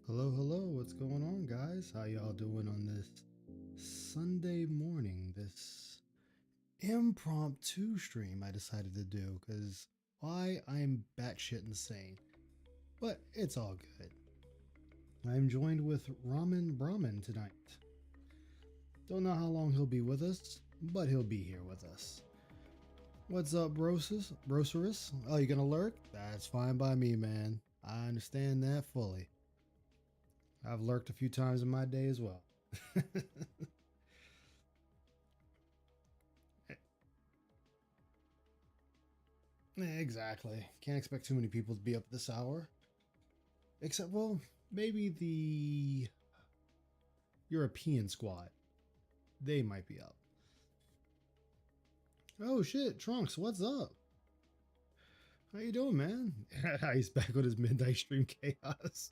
Hello, hello, what's going on, guys? How y'all doing on this Sunday morning? This impromptu stream I decided to do because why? I'm batshit insane. But it's all good. I'm joined with Ramen Brahmin tonight. Don't know how long he'll be with us, but he'll be here with us. What's up, Brocerus? Oh, you gonna lurk? That's fine by me, man. I understand that fully. I've lurked a few times in my day as well. Exactly. Can't expect too many people to be up this hour. Except, well, maybe the European squad. They might be up. Oh shit, Trunks, what's up? How you doing, man? He's back with his midnight stream chaos.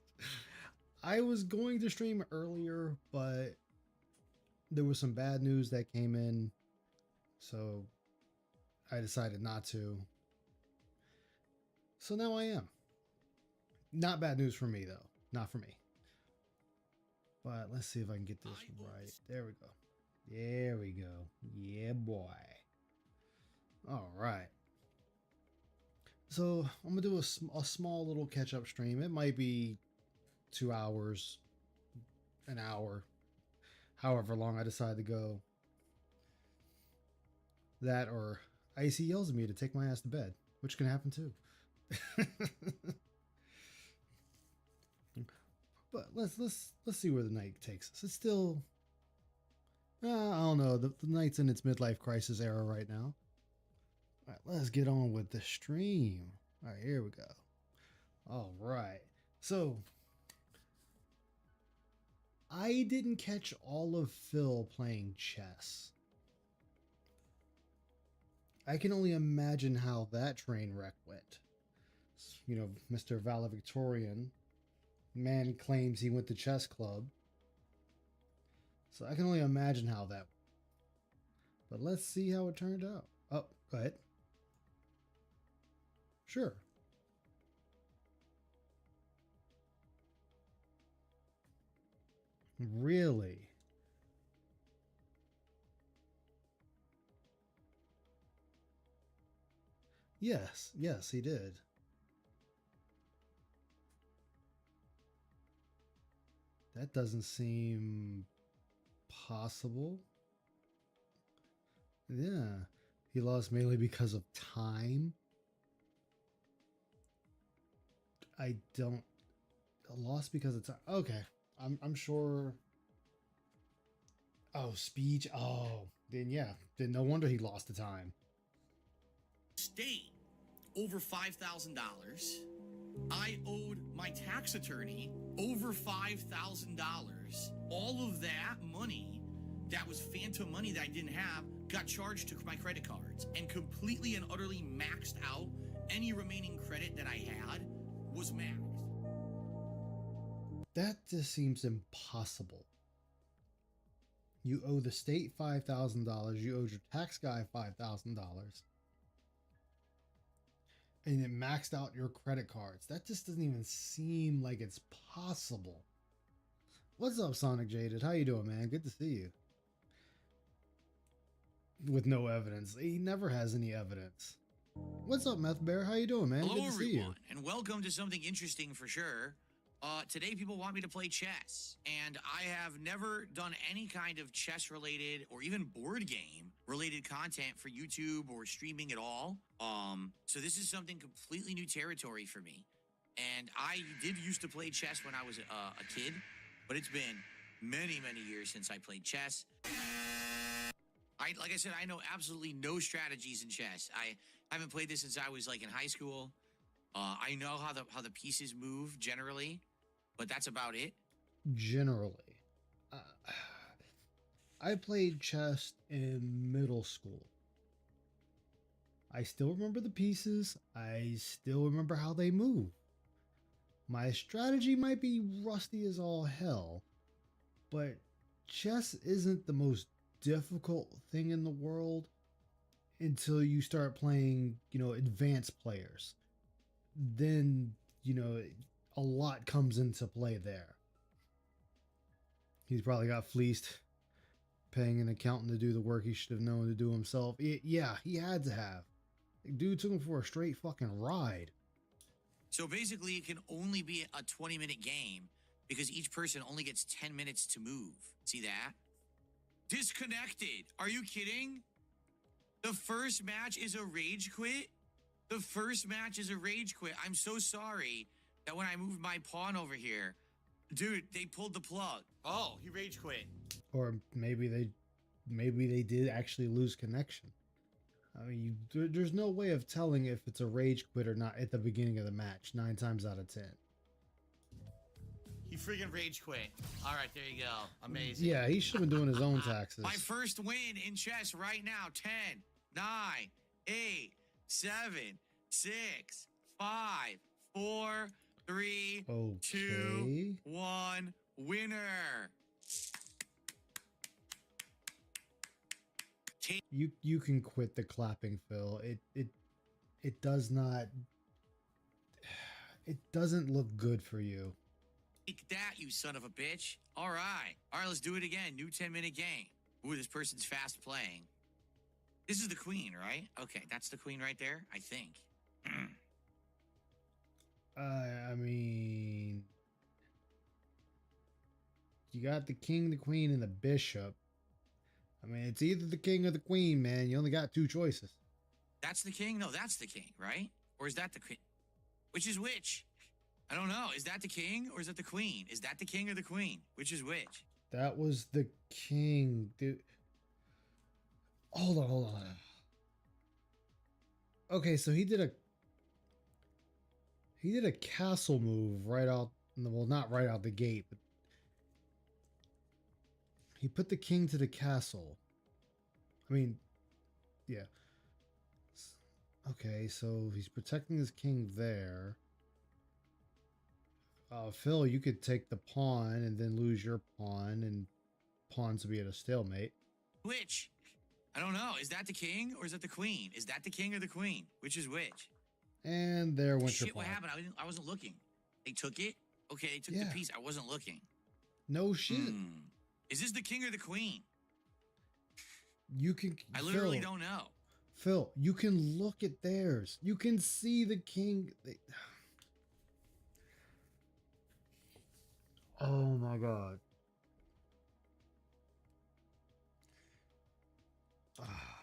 I was going to stream earlier, but there was some bad news that came in, so I decided not to. So now I am. Not bad news for me, though. Not for me. But let's see if I can get this right. There we go. There we go. Yeah, boy. All right. So I'm going to do a small little catch-up stream. It might be 2 hours, an hour, however long I decide to go. That or Icy yells at me to take my ass to bed, which can happen too. But let's see where the night takes us. It's still, I don't know. The night's in its midlife crisis era right now. All right, let's get on with the stream. All right, here we go. All right, so I didn't catch all of Phil playing chess. I can only imagine how that train wreck went. You know, Mr. Valedictorian man claims he went to chess club. So I can only imagine how that went. But let's see how it turned out. Oh, go ahead. Sure. Really? Yes, he did. That doesn't seem possible. Yeah. He lost mainly because of time. I don't lost because of time. Okay. I'm sure. Oh, speech. Oh, then yeah. Then no wonder he lost the time. State over $5,000. I owed my tax attorney over $5,000. All of that money that was phantom money that I didn't have got charged to my credit cards and completely and utterly maxed out. Any remaining credit that I had was maxed. That just seems impossible. You owe the state $5,000. You owed your tax guy $5,000. And it maxed out your credit cards. That just doesn't even seem like it's possible. What's up, Sonic Jaded? How you doing, man? Good to see you. With no evidence. He never has any evidence. What's up, Meth Bear? How you doing, man? Hello, Good to see you. everyone, and welcome to something interesting for sure. Today people want me to play chess, and I have never done any kind of chess-related or even board game-related content for YouTube or streaming at all. So this is something completely new territory for me. And I did used to play chess when I was a kid, but it's been many, many years since I played chess. Like I said, I know absolutely no strategies in chess. I haven't played this since I was like in high school. I know how the pieces move generally, but that's about it. Generally, I played chess in middle school. I still remember the pieces. I still remember how they move. My strategy might be rusty as all hell, but chess isn't the most difficult thing in the world until you start playing, advanced players. Then, a lot comes into play there. He's probably got fleeced, paying an accountant to do the work he should have known to do himself. Yeah, he had to have. Dude took him for a straight fucking ride. So basically, it can only be a 20-minute game because each person only gets 10 minutes to move. See that? Disconnected. Are you kidding? The first match is a rage quit? The first match is a rage quit. I'm so sorry that when I moved my pawn over here, dude, they pulled the plug. Oh, he rage quit. Or maybe they did actually lose connection. I mean, there's no way of telling if it's a rage quit or not at the beginning of the match, 9 times out of 10. He freaking rage quit. All right, there you go. Amazing. Yeah, he should have been doing his own taxes. My first win in chess right now. 10, 9, 8, 7, 6, 5, 4, 3, 2, 1. Winner. You can quit the clapping, Phil. It does not. It doesn't look good for you. Take that, you son of a bitch. All right, let's do it again. New 10-minute game. Ooh, this person's fast playing. This is the queen, right? Okay, that's the queen right there, I think. I mean, you got the king, the queen, and the bishop. I mean, it's either the king or the queen, man. You only got 2 choices. That's the king? No, that's the king, right? Or is that the queen? Which is which? I don't know. Is that the king or is that the queen? Is that the king or the queen? Which is which? That was the king, dude. Hold on. Okay, so he did a castle move right out. Well, not right out the gate, but he put the king to the castle. I mean, yeah. Okay, so he's protecting his king there. Phil, you could take the pawn and then lose your pawn, and pawns will be at a stalemate. Which? I don't know. Is that the king or is that the queen? Is that the king or the queen? Which is which? And there went your pawn. What happened? I wasn't looking. They took it? Okay, they took the piece. I wasn't looking. No shit. Is this the king or the queen? You can. I literally don't know. Phil, you can look at theirs. You can see the king. Oh my god.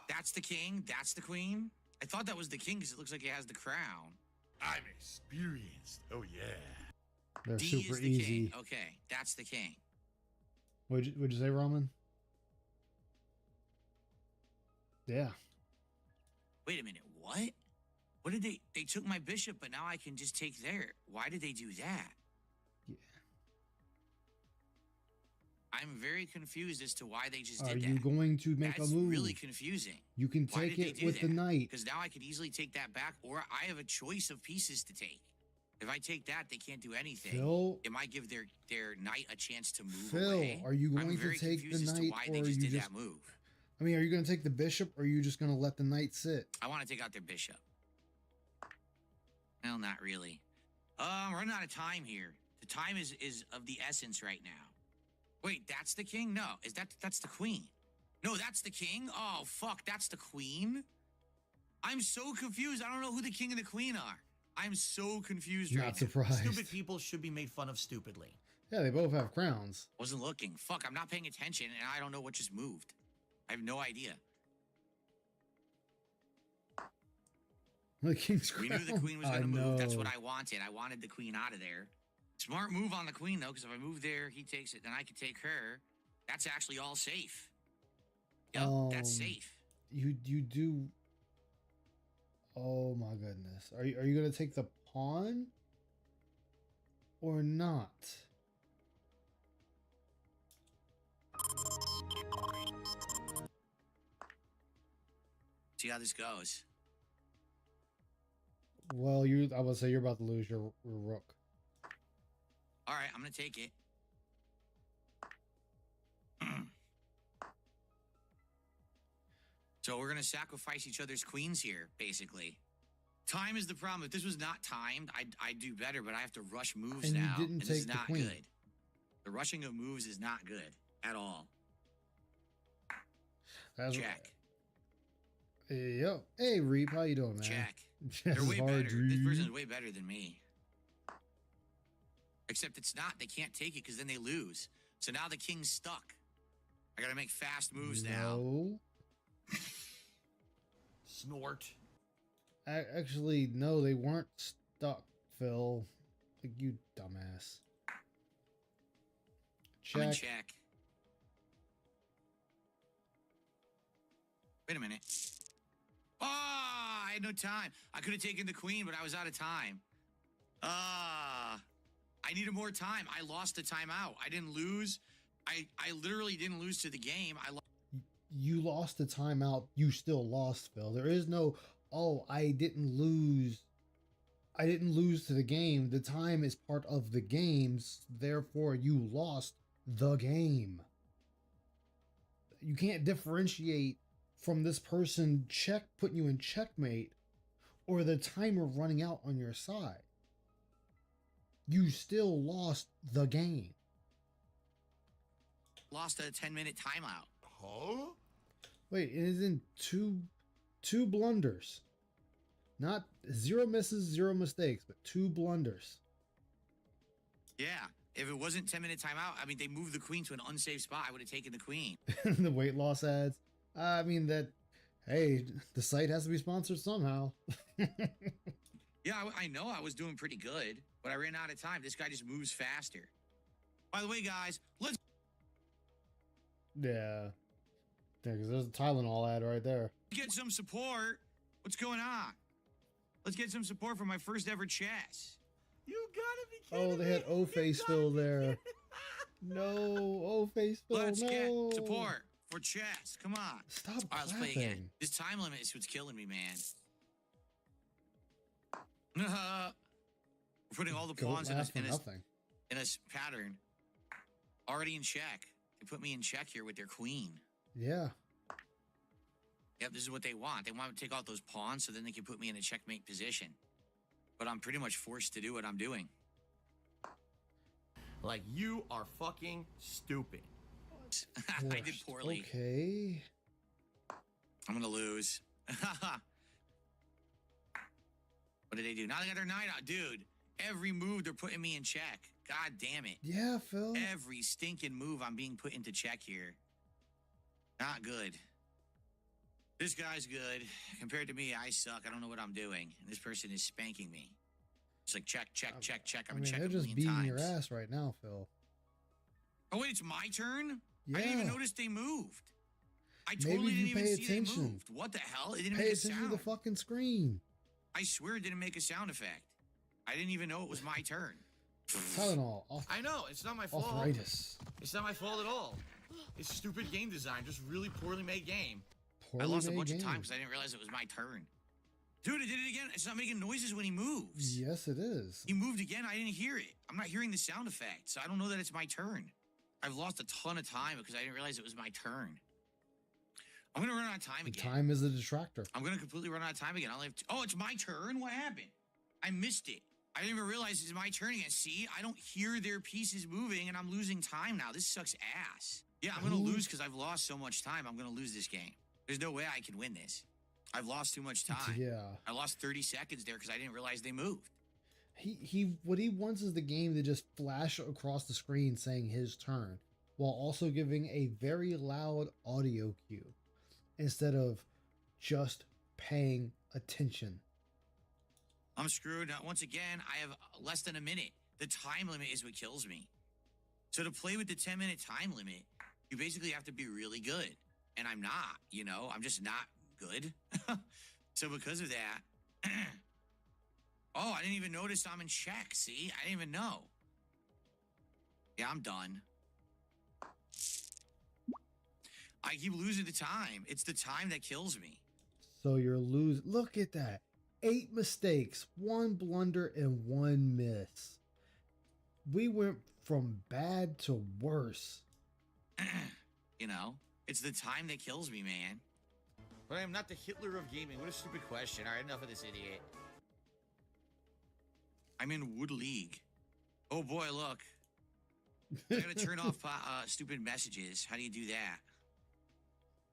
That's the king? That's the queen? I thought that was the king because it looks like he has the crown. I'm experienced. Oh, yeah. They're D super is the easy. king. Okay, that's the king. What'd you say, Roman? Yeah. Wait a minute, what? What did they took my bishop, but now I can just take their. Why did they do that? Yeah. I'm very confused as to why they just did Are that. you going to make That's a move? really confusing. You can take it with the knight. Because now I could easily take that back, or I have a choice of pieces to take. If I take that, they can't do anything. Phil, it might give their knight a chance to move Phil, away. are you I'm going very to take confused the as to knight, why or they are just you did just? that move. I mean, are you going to take the bishop, or are you just going to let the knight sit? I want to take out their bishop. Well, not really. I'm running out of time here. The time is of the essence right now. Wait, that's the king? No, that's the queen. No, that's the king? Oh, fuck, that's the queen? I'm so confused. I don't know who the king and the queen are. I'm so confused Not right now. surprised. Stupid people should be made fun of stupidly. Yeah, they both have crowns. Wasn't looking. Fuck, I'm not paying attention, and I don't know what just moved. I have no idea. The king's crown. We knew the queen was I going to move. That's know. what I wanted. I wanted the queen out of there. Smart move on the queen, though, because if I move there, he takes it, then I could take her. That's actually all safe. Yep, that's safe. You do. Oh my goodness. Are you gonna take the pawn or not? See how this goes. Well, I would say you're about to lose your rook. All right, I'm going to take it. So we're going to sacrifice each other's queens here, basically. Time is the problem. If this was not timed, I'd do better, but I have to rush moves And you now. didn't and this is take the not queen. good. The rushing of moves is not good at all. That's Check. Yep. Hey, Reap, how you doing, man? Check. Yes, They're way hard, better. This Reap. person's way better than me. Except it's not. They can't take it because then they lose. So now the king's stuck. I got to make fast moves now. No. Snort. Actually, no, they weren't stuck, Phil. Like, you dumbass. I'm in Check. check. Wait a minute. Oh, I had no time. I could have taken the queen, but I was out of time. I needed more time. I lost the timeout. I didn't lose. I literally didn't lose to the game. You lost the timeout. You still lost, Phil. There is no, oh, I didn't lose. I didn't lose to the game. The time is part of the games. Therefore, you lost the game. You can't differentiate from this person putting you in checkmate or the timer running out on your side. You still lost the game. lost a 10-minute timeout. Huh? Wait, it isn't two blunders. Not 0 misses, 0 mistakes, but 2 blunders. Yeah. If it wasn't 10-minute timeout, I mean, they moved the queen to an unsafe spot. I would have taken the queen. The weight loss ads. I mean that. Hey, the site has to be sponsored somehow. Yeah, I know I was doing pretty good, but I ran out of time. This guy just moves faster. By the way, guys, let's Yeah, because there's a Tylenol ad right there. get some support. What's going on? Let's get some support for my first ever chess. You gotta be kidding Oh, they had me. O face You gotta Phil be there. kidding- No, O face Phil. Let's no. get support for chess. Come on. Stop All right, let's play clapping. again. This time limit is what's killing me, man. We're putting all the Goat pawns in laugh for a nothing. pattern. Already in check. They put me in check here with their queen. Yeah. Yep, this is what they want. They want to take out those pawns so then they can put me in a checkmate position. But I'm pretty much forced to do what I'm doing. Like, you are fucking stupid. I did poorly. Okay. I'm going to lose. What did they do? Now they got their knight out. Dude, every move they're putting me in check. God damn it. Yeah, Phil. Every stinking move I'm being put into check here. Not good. This guy's good. Compared to me, I suck. I don't know what I'm doing. And this person is spanking me. It's like check, check, check, check. I I've been mean, checked they're a just million beating your times. ass right now, Phil. Oh, wait, it's my turn? Yeah. I didn't even notice they moved. I Maybe totally you didn't even pay see attention. they moved. What the hell? It didn't Pay make a attention to sound. the fucking screen. I swear it didn't make a sound effect. I didn't even know it was my turn. Tylenol. I know, it's not my fault. Arthritis. It's not my fault at all. It's stupid game design, just really poorly made game. I Poorly lost a made bunch of game. time because I didn't realize it was my turn. Dude, it did it again. It's not making noises when he moves. Yes, it is. He moved again. I didn't hear it. I'm not hearing the sound effect, so I don't know that it's my turn. I've lost a ton of time because I didn't realize it was my turn. I'm going to run out of time The again. time is a detractor. I'm going to completely run out of time again. I'll have oh, it's my turn? What happened? I missed it. I didn't even realize it's my turn again. See, I don't hear their pieces moving, and I'm losing time now. This sucks ass. Yeah, I'm going to lose because I've lost so much time. I'm going to lose this game. There's no way I can win this. I've lost too much time. Yeah. I lost 30 seconds there because I didn't realize they moved. He what he wants is the game to just flash across the screen saying his turn, while also giving a very loud audio cue instead of just paying attention. I'm screwed. Once again, I have less than a minute. The time limit is what kills me. So to play with the 10-minute time limit, you basically have to be really good. And I'm not, you know, I'm just not good. So because of that, oh, I didn't even notice I'm in check. See, I didn't even know. Yeah, I'm done. I keep losing the time. It's the time that kills me. So you're losing. Look at that. 8 mistakes, 1 blunder, and 1 miss. We went from bad to worse. You know, it's the time that kills me, man. But I am not the Hitler of gaming. What a stupid question. All right, enough of this idiot. I'm in Wood League. Oh boy, look. I gotta turn off stupid messages. How do you do that?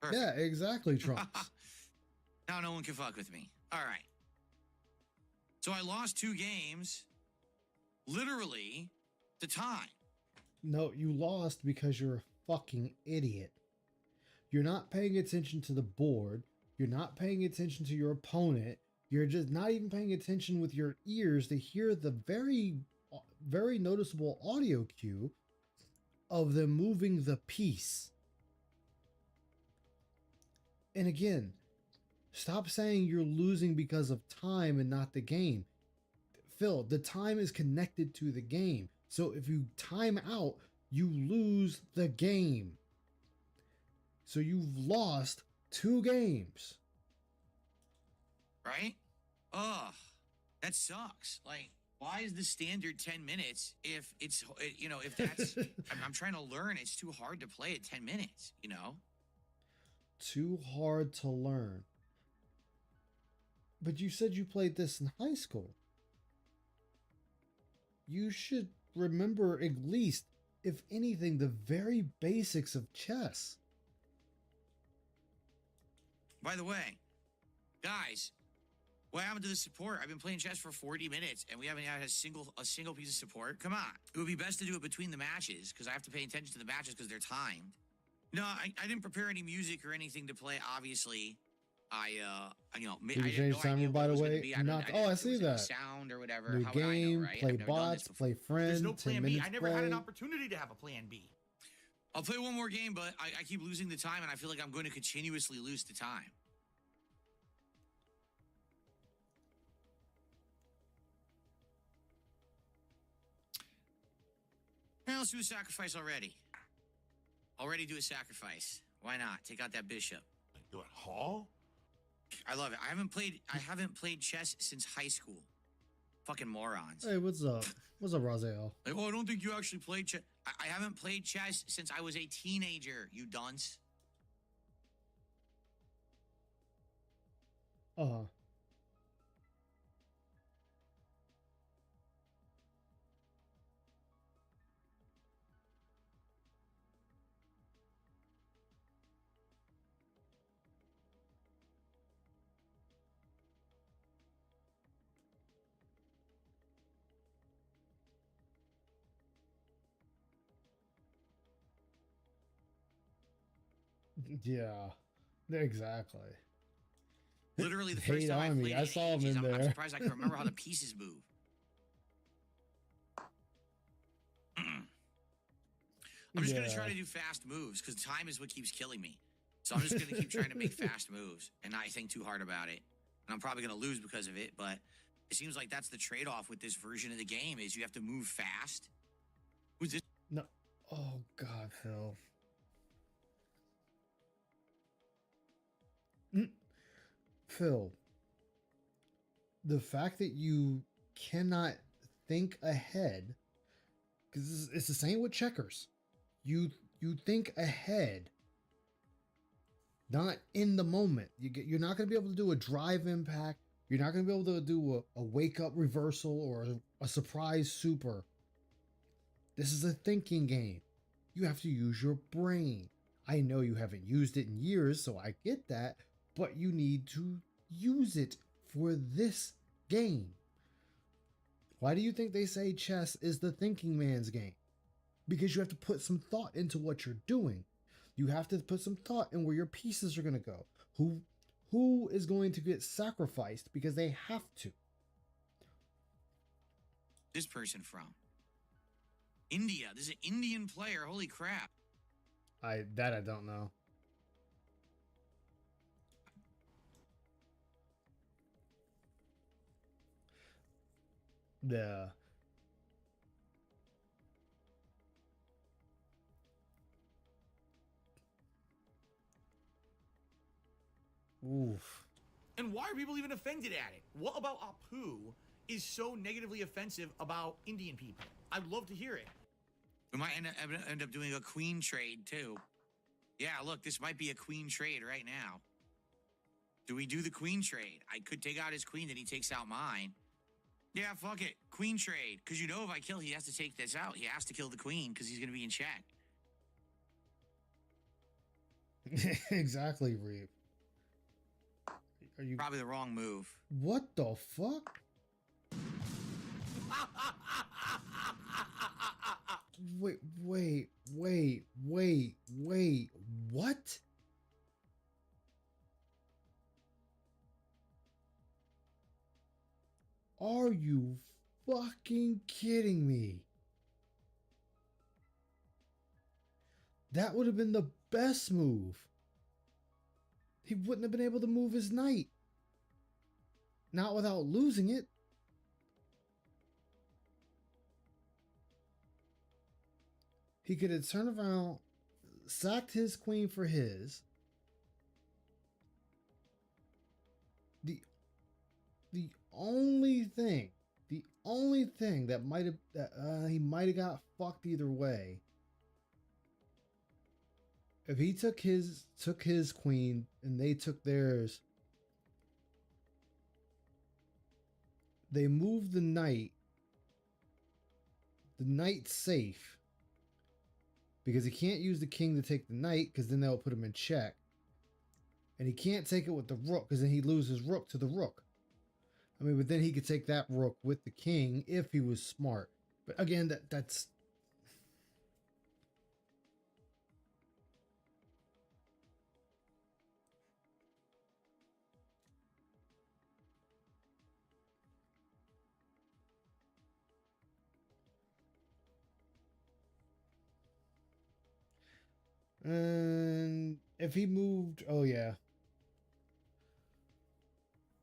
Perfect. Yeah, exactly, Trunks. Now no one can fuck with me. All right. So I lost 2 games, literally, to time. No, you lost because you're a fucking idiot. You're not paying attention to the board. You're not paying attention to your opponent. You're just not even paying attention with your ears to hear the very, very noticeable audio cue of them moving the piece. And again, stop saying you're losing because of time and not the game. Phil, the time is connected to the game. So if you time out, you lose the game. So you've lost 2 games. Right? Ugh, that sucks. Like, why is the standard 10 minutes if it's, you know, if that's, I'm trying to learn, it's too hard to play at 10 minutes, you know? Too hard to learn. But you said you played this in high school. You should remember at least, if anything, the very basics of chess. By the way, guys, what happened to the support? I've been playing chess for 40 minutes and we haven't had a single piece of support. Come on. It would be best to do it between the matches because I have to pay attention to the matches because they're timed. No, I didn't prepare any music or anything to play, obviously. You know, Did you I had change no timer, idea by what it the was gonna way? be. I Not. didn't- Oh, I it see was like that. sound or whatever. New How would I know, game, right? play I've never done this bots, before. play friends. There's no 10 plan B. minutes I never had play. an opportunity to have a plan B. I'll play one more game, but I keep losing the time, and I feel like I'm going to continuously lose the time. Now let's do a sacrifice already. Already do a sacrifice. Why not? Take out that bishop. You at Hall? I love it. I haven't played chess since high school. Fucking morons. Hey, what's up? What's up, Raziel? Like, oh, I don't think you actually played chess. I haven't played chess since I was a teenager, you dunce. Uh-huh. Yeah, exactly. Literally the first Hate time I on me. played I it, saw him geez, in I'm there. surprised I can remember how the pieces move. I'm just going to try to do fast moves because time is what keeps killing me. So I'm just going to keep trying to make fast moves and not think too hard about it. And I'm probably going to lose because of it, but it seems like that's the trade-off with this version of the game is you have to move fast. Who's this? No. Oh, God, Phil. Phil, the fact that you cannot think ahead, because it's the same with checkers. You think ahead, not in the moment. You're not going to be able to do a drive impact. You're not going to be able to do a wake up reversal or a surprise super. This is a thinking game. You have to use your brain. I know you haven't used it in years, so I get that, but you need to use it for this game. Why do you think they say chess is the thinking man's game? Because you have to put some thought into what you're doing. You have to put some thought in where your pieces are going to go. Who is going to get sacrificed because they have to. This person from India. This is an Indian player. Holy crap. I don't know. The oof. And why are people even offended at it? What about Apu is so negatively offensive about Indian people? I'd love to hear it. We might end up doing a queen trade too. Yeah, look, this might be a queen trade right now. Do we do the queen trade? I could take out his queen, then he takes out mine. Yeah, fuck it. Queen trade. Because you know if I kill, he has to take this out. He has to kill the queen because he's going to be in check. Exactly, Reeve. Are you Probably the wrong move. What the fuck? Wait. What? Are you fucking kidding me? That would have been the best move. He wouldn't have been able to move his knight. Not without losing it. He could have turned around, sacked his queen for his. The only thing that might have he might have got fucked either way. If he took his queen and they took theirs, they moved the knight. The knight's safe because he can't use the king to take the knight because then they'll put him in check, and he can't take it with the rook because then he loses rook to the rook. I mean, but then he could take that rook with the king if he was smart. But again, that's. And if he moved, oh yeah.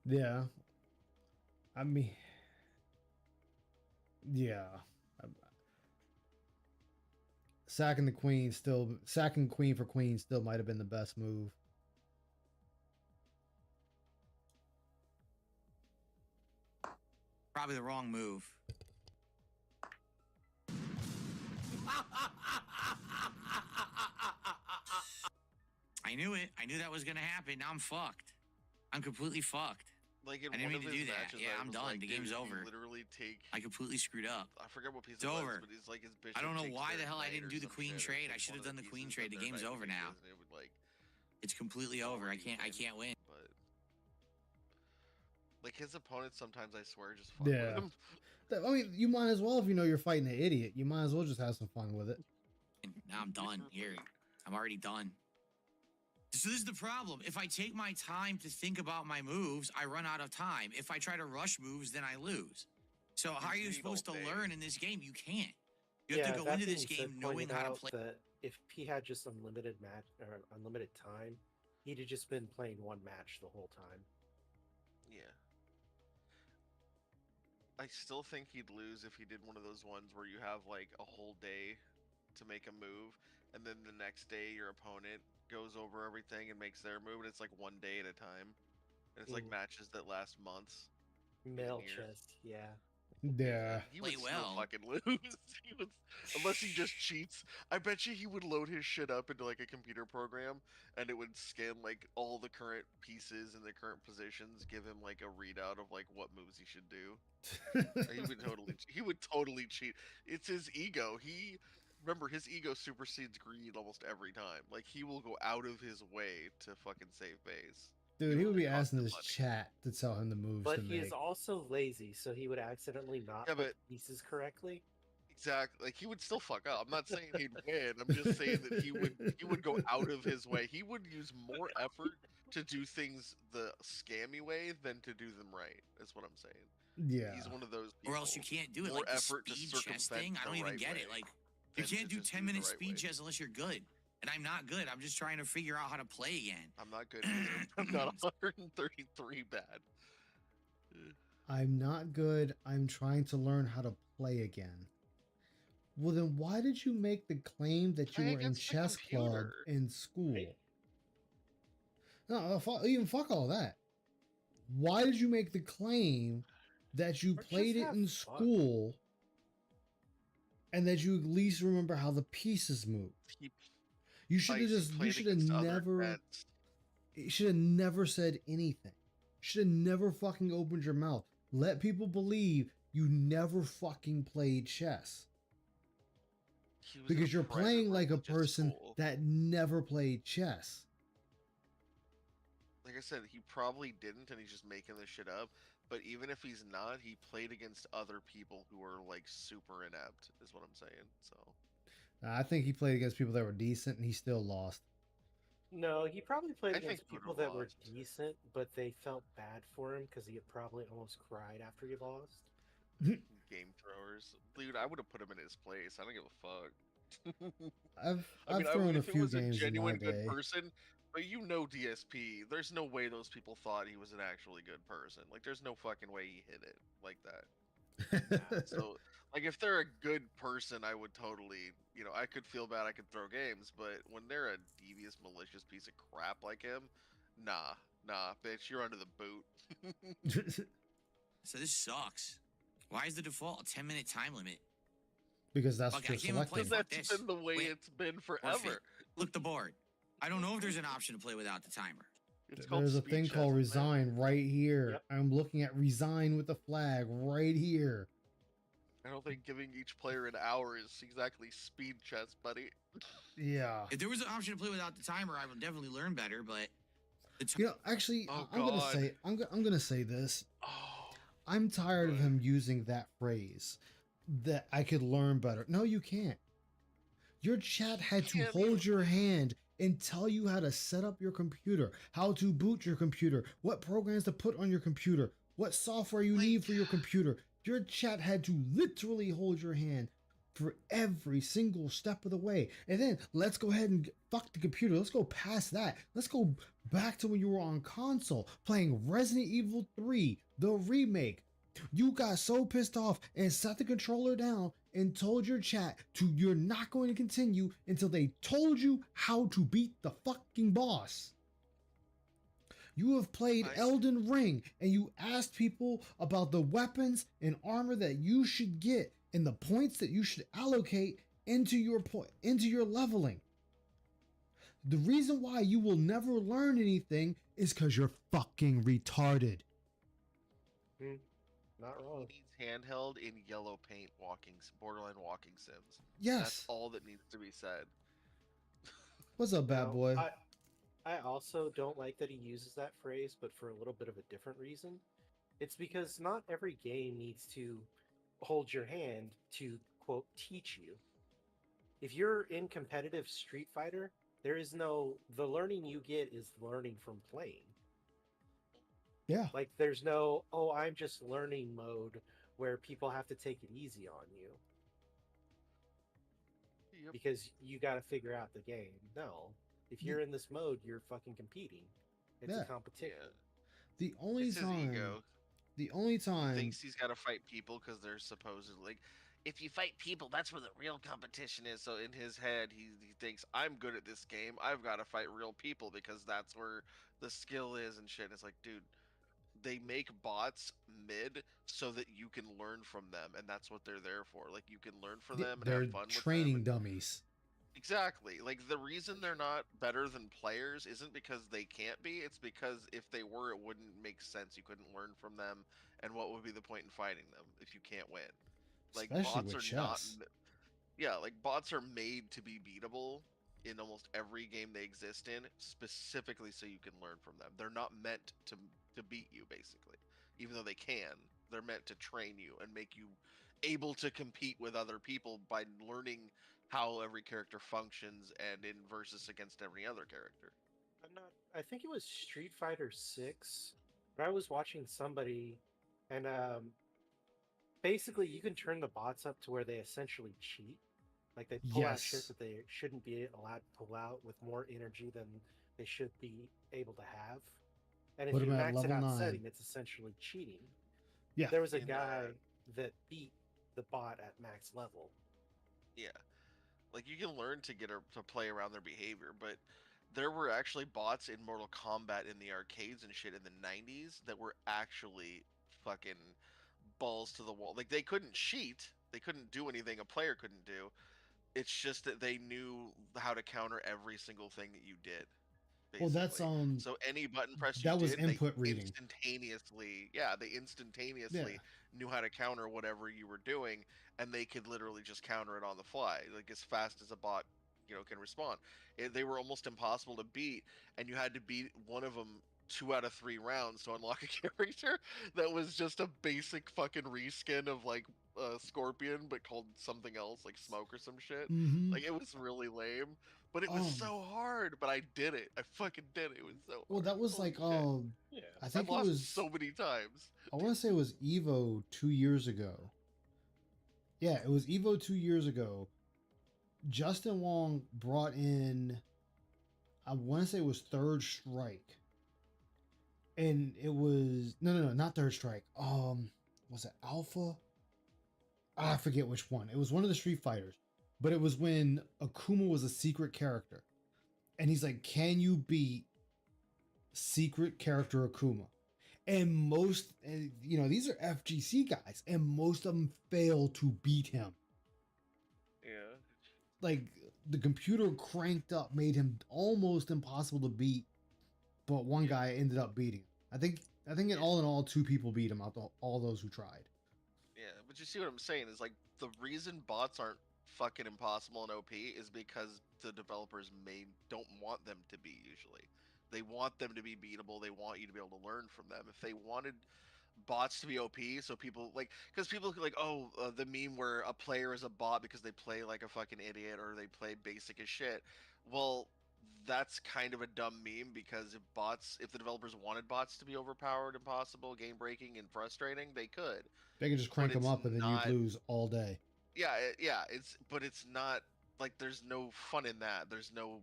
Yeah. I mean, yeah. Sacking queen for queen still might have been the best move. Probably the wrong move. I knew it. I knew that was going to happen. Now I'm fucked. I'm completely fucked. Like in I didn't one mean of to his do that. matches, Yeah, I I'm was done. like, The dude, game's you over. literally take. I completely screwed up. I forget what piece It's it was, over. but it's like his bishop. I don't know takes why the their hell I knight didn't or do the some queen shit, trade. and I takes should have one of done the queen pieces trade. that The their game's knight over takes, now. and it would like. It's completely over. I can't win. But like his opponents, sometimes I swear just fuck Yeah. with him. I mean, you might as well, if you know you're fighting an idiot, you might as well just have some fun with it. And now I'm done. Here, I'm already done. So this is the problem. If I take my time to think about my moves, I run out of time. If I try to rush moves, then I lose. So how are you supposed to learn in this game? You can't. You have to go into this game knowing how to play. That if he had just unlimited match or unlimited time, he'd have just been playing one match the whole time. Yeah. I still think he'd lose if he did one of those ones where you have like a whole day to make a move, and then the next day your opponent goes over everything and makes their move, and it's like one day at a time. And it's like Ooh. matches that last months. Male years. chess, yeah. Yeah. He would Play still well. fucking lose. He would, unless he just cheats. I bet you he would load his shit up into like a computer program, and it would scan like all the current pieces and the current positions, give him like a readout of like what moves he should do. He would totally cheat. It's his ego. Remember, his ego supersedes greed almost every time. Like he will go out of his way to fucking save base. Dude, You he would only be cost asking him his money. chat to tell him the moves But to he is make. also lazy, so he would accidentally not Yeah, put but the pieces correctly. exactly, like he would still fuck up. I'm not saying he'd win. I'm just saying that he would go out of his way. He would use more effort to do things the scammy way than to do them right. Is what I'm saying. Yeah. He's one of those people. Or else you can't do it. More Like the effort to speed chess circumvent thing. I the don't even right get way it. Like you than to can't do just 10-minute the right speed way. chess unless you're good. And I'm not good. I'm just trying to figure out how to play again. I'm not good either. I'm not 133 bad. I'm not good. I'm trying to learn how to play again. Well, then why did you make the claim that you Play were in against the chess club computer. in school? No, even fuck all that. Why did you make the claim that you Or just played it have in fun. school and that you at least remember how the pieces move? He You should have plays- he just, you played should have against other never, events. you should have never said anything. Should have never fucking opened your mouth. Let people believe you never fucking played chess. He was in a Because you're private playing like a religious person school. that never played chess. Like I said, he probably didn't, and he's just making this shit up. But even if he's not, he played against other people who were like super inept. Is what I'm saying. So I think he played against people that were decent and he still lost. No, he probably played I against think he people would've that were lost. decent, but they felt bad for him because he had probably almost cried after he lost. game throwers, dude, I would have put him in his place. I don't give a fuck. I've I thrown mean, a if it few was a games in genuine my good day. person, but you know DSP, there's no way those people thought he was an actually good person. Like, there's no fucking way he hit it like that. So, like, if they're a good person, I would totally, I could feel bad. I could throw games, but when they're a devious, malicious piece of crap like him, nah, bitch, you're under the boot. So this sucks. Why is the default a 10-minute time limit? because that's Fuck, what I you're can't even play selecting. fuck That's this. been the way Wait, it's been Forfeit. forever. Look the board. I don't know if there's an option to play without the timer. It's called There's a speed thing chess, called isn't it? resign right here. Yep. I'm looking at resign with the flag right here. I don't think giving each player an hour is exactly speed chess, buddy. Yeah. If there was an option to play without the timer, I would definitely learn better. But Actually, Oh, I'm gonna God. say I'm gonna say this. Oh, I'm tired of Right. him using that phrase that I could learn better. No, you can't. Your chat had to Can't hold be- your hand and tell you how to set up your computer, how to boot your computer, what programs to put on your computer, what software you need for your computer. Your chat had to literally hold your hand for every single step of the way. And then let's go ahead and fuck the computer. Let's go past that. Let's go back to when you were on console playing Resident Evil 3, the remake. You got so pissed off and set the controller down and told your chat you're not going to continue until they told you how to beat the fucking boss. You have played I- Elden Ring and you asked people about the weapons and armor that you should get and the points that you should allocate into your leveling. The reason why you will never learn anything is because you're fucking retarded. Not He wrong. needs handheld in yellow paint borderline walking sims. That's Yes. all that needs to be said. What's up, bad No, boy? I also don't like that he uses that phrase, but for a little bit of a different reason. It's because not every game needs to hold your hand to, quote, teach you. If you're in competitive Street Fighter, the learning you get is learning from playing. Yeah. Like, there's no, oh, I'm just learning mode where people have to take it easy on you Yep. because you got to figure out the game. No. If you're in this mode, you're fucking competing. It's Yeah. a competition. The only It's his time, ego. the only time, Thinks he's got to fight people because they're supposedly like, if you fight people, that's where the real competition is. So in his head, he thinks I'm good at this game. I've got to fight real people because that's where the skill is and shit. It's like, dude, they make bots mid so that you can learn from them, and that's what they're there for. Like, you can learn from them and they're have fun with them. training and- dummies. Exactly. Like, the reason they're not better than players isn't because they can't be. It's because if they were, it wouldn't make sense. You couldn't learn from them, and what would be the point in fighting them if you can't win? Like, Especially bots with are not. chess. Yeah, like bots are made to be beatable. in almost every game they exist in, specifically so you can learn from them. They're not meant to beat you, basically. Even though they can, they're meant to train you and make you able to compete with other people by learning how every character functions and in versus against every other character. I'm not. I think it was Street Fighter 6. But I was watching somebody, and basically you can turn the bots up to where they essentially cheat. Like they pull out shit Yes. that they shouldn't be allowed to pull out with more energy than they should be able to have. And if Put you him at max it level out 9. setting, it's essentially cheating. Yeah. There was a In, guy that beat the bot at max level. Yeah, like you can learn to to play around their behavior, but there were actually bots in Mortal Kombat in the arcades and shit in the 90s that were actually fucking balls to the wall. Like they couldn't cheat, they couldn't do anything a player couldn't do. It's just that they knew how to counter every single thing that you did. Well, that's Basically. So any button press you that was did, they input reading. they instantaneously knew how to counter whatever you were doing, and they could literally just counter it on the fly, like as fast as a bot, can respond. They were almost impossible to beat, and you had to beat one of them 2 out of 3 rounds to unlock a character that was just a basic fucking reskin of like Scorpion, but called something else, like Smoke or some shit. Mm-hmm. Like it was really lame. But it was so hard. But I did it. I fucking did it. It was so hard. Well, that was Holy like shit. Yeah. I I've think it lost was so many times. I want to say it was Evo 2 years ago. Yeah, it was Evo 2 years ago. Justin Wong brought in, I want to say it was Third Strike, and it was no, not Third Strike. Was it Alpha? I forget which one. It was one of the Street Fighters, but it was when Akuma was a secret character, and he's like, "Can you beat secret character Akuma?" And most, these are FGC guys, and most of them fail to beat him. Yeah. Like the computer cranked up, made him almost impossible to beat, but one guy ended up beating him. I think in all 2 people beat him out of all those who tried. Yeah. But you see what I'm saying is like the reason bots aren't fucking impossible in OP is because the developers don't want them to be usually. They want them to be beatable. They want you to be able to learn from them. If they wanted bots to be OP, so people like, because people like, the meme where a player is a bot because they play like a fucking idiot or they play basic as shit. Well, that's kind of a dumb meme because if the developers wanted bots to be overpowered, impossible, game breaking, and frustrating, they could. They could just crank But them it's up and then not- you'd lose all day. Yeah, it's not like there's no fun in that. There's no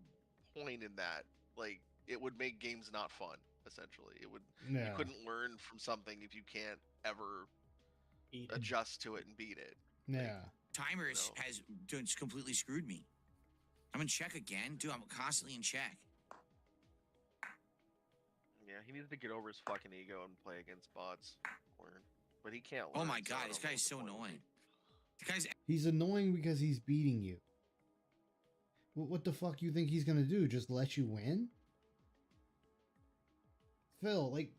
point in that. Like it would make games not fun. Essentially, you Yeah. couldn't learn from something if you can't ever Eat. adjust to it and beat it. Yeah. Timers No. has just completely screwed me. I'm in check again, dude. I'm constantly in check. Yeah, he needs to get over his fucking ego and play against bots. But he can't. Oh learn, my so I god, this don't know guy's what the so point would annoying. be. The guy's He's annoying because he's beating you. What the fuck you think he's gonna do? Just let you win? Phil, like,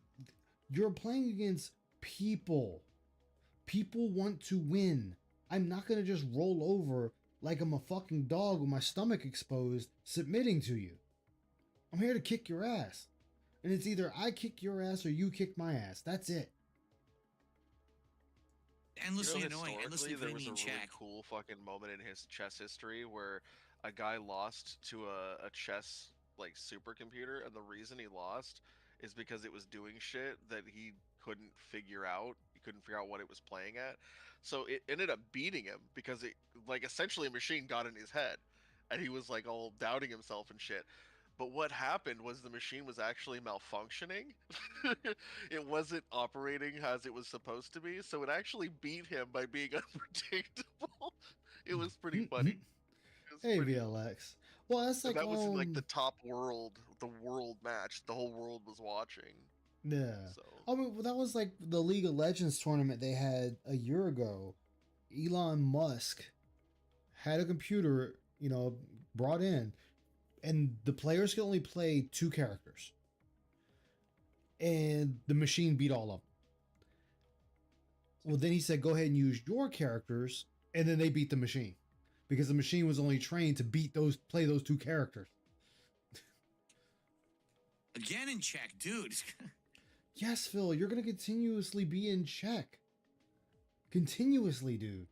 you're playing against people. People want to win. I'm not gonna just roll over like I'm a fucking dog with my stomach exposed, submitting to you. I'm here to kick your ass. And it's either I kick your ass or you kick my ass. That's it. endlessly annoying, historically, endlessly there putting was me a in really check. cool fucking moment in his chess history where a guy lost to a chess like supercomputer, and the reason he lost is because it was doing shit that he couldn't figure out. He couldn't figure out what it was playing at, so it ended up beating him because it like essentially a machine got in his head, and he was like all doubting himself and shit. But what happened was the machine was actually malfunctioning. It wasn't operating as it was supposed to be, so it actually beat him by being unpredictable. It was pretty funny. It was Hey, pretty- VLX. Well, that's and like, that was in like the top world, the world match. The whole world was watching. yeah. So I mean, well, that was like the League of Legends tournament they had a year ago. Elon Musk had a computer, brought in, and the players could only play 2 characters. And the machine beat all of them. Well, then he said, go ahead and use your characters, and then they beat the machine. because the machine was only trained to play those two characters. Again in check, dude. Yes, Phil, you're gonna continuously be in check. Continuously, dude.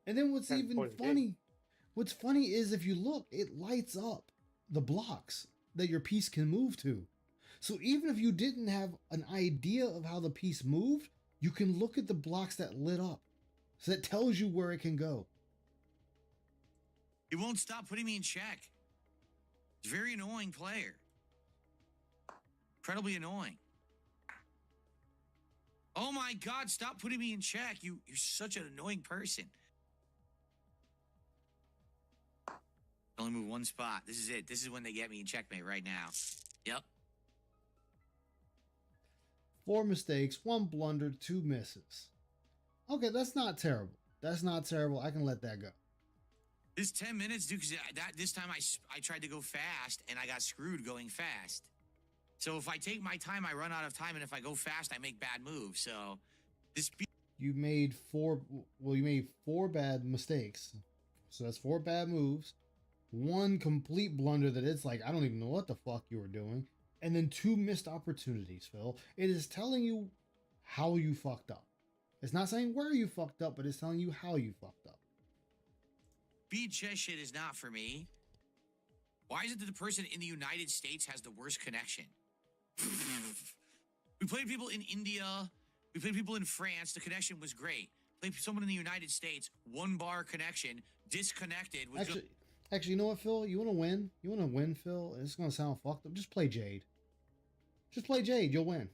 And then what's Kind of even point of the game. funny, what's funny is if you look, it lights up the blocks that your piece can move to. So even if you didn't have an idea of how the piece moved, you can look at the blocks that lit up. So that tells you where it can go. He won't stop putting me in check. He's a very annoying player. Incredibly annoying. Oh my God, stop putting me in check. You're such an annoying person. Only move one spot. This is it. This is when they get me in checkmate right now. Yep. 4 mistakes, 1 blunder, 2 misses. Okay, that's not terrible. That's not terrible. I can let that go. This 10 minutes, dude, because this time I tried to go fast and I got screwed going fast. So if I take my time, I run out of time, and if I go fast, I make bad moves. So this You made 4 bad mistakes. So that's 4 bad moves. 1 complete blunder that it's like, I don't even know what the fuck you were doing. And then 2 missed opportunities, Phil. It is telling you how you fucked up. It's not saying where you fucked up, but it's telling you how you fucked up. speed chess shit is not for me. Why is it that the person in the United States has the worst connection? We played people in India. We played people in France. The connection was great. Played someone in the United States. 1 bar connection. Disconnected. Actually, you know what, Phil? You want to win? You want to win, Phil? It's going to sound fucked up. Just play Jade. Just play Jade. You'll win.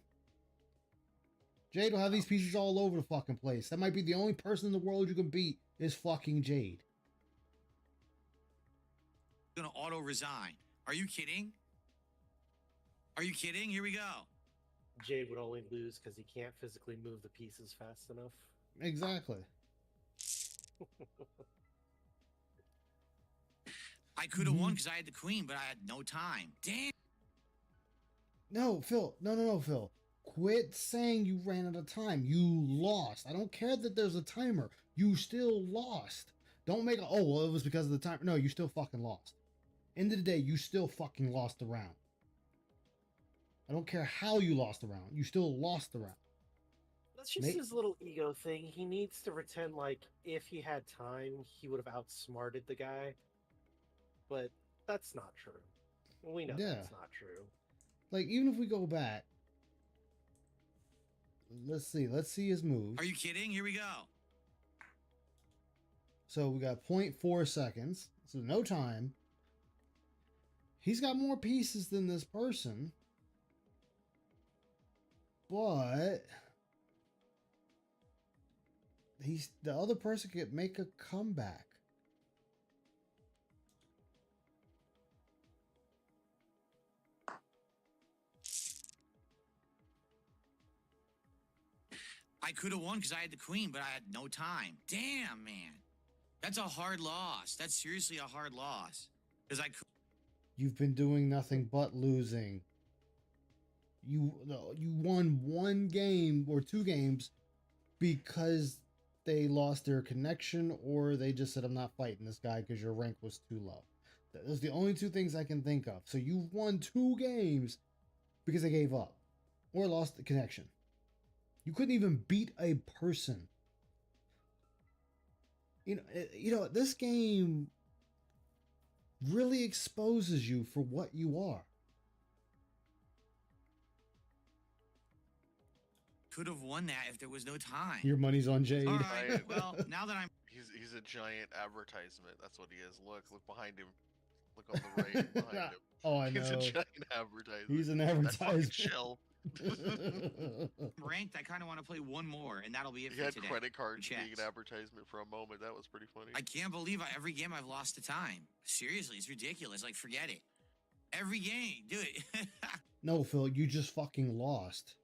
Jade will have these pieces all over the fucking place. That might be the only person in the world you can beat is fucking Jade. Gonna auto resign. Are you kidding? Are you kidding? Here we go. Jade would only lose because he can't physically move the pieces fast enough. Exactly. I could have won because I had the queen, but I had no time. Damn. No, Phil. No, Phil. Quit saying you ran out of time. You lost. I don't care that there's a timer. You still lost. Don't make oh, well, it was because of the timer. No, you still fucking lost. End of the day, you still fucking lost the round. I don't care how you lost the round. You still lost the round. That's just his little ego thing. He needs to pretend like if he had time, he would have outsmarted the guy. But that's not true. We know Yeah. that's not true. Like, even if we go back, let's see his moves. Are you kidding? Here we go. So we got 0.4 seconds. So no time. He's got more pieces than this person. But the other person could make a comeback. I could have won because I had the queen, but I had no time. Damn, man. That's a hard loss. That's seriously a hard loss. Because I could. You've been doing nothing but losing. You won 1 game or 2 games because they lost their connection, or they just said, I'm not fighting this guy because your rank was too low. Those are the only 2 things I can think of. So you won 2 games because they gave up or lost the connection. You couldn't even beat a person. You know, this game really exposes you for what you are. Could have won that if there was no time. Your money's on Jade. All right. Well, now that I'm. He's a giant advertisement. That's what he is. Look behind him. Look on the right behind him. Oh, I He's a know. giant advertisement. He's an That fucking advertisement. shell. ranked, I kind of want to play 1 more, and that'll be it He for had today. credit cards being Checks. an advertisement for a moment. That was pretty funny. I can't believe every game I've lost to time. Seriously, it's ridiculous. Like, forget it. Every game, do it. No, Phil, you just fucking lost.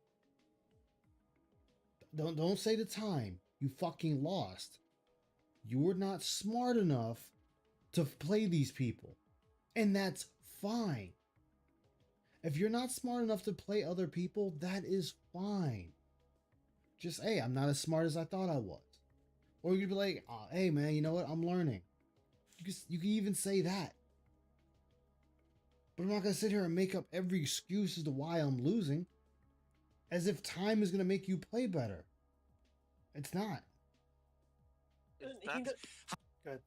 Don't say the time. You fucking lost. You were not smart enough to play these people. And that's fine. If you're not smart enough to play other people, that is fine. Just, hey, I'm not as smart as I thought I was. Or you could be like, oh, hey man, you know what? I'm learning. You can even say that. But I'm not gonna sit here and make up every excuse as to why I'm losing. As if time is gonna make you play better. It's not. If He that's, Go ahead.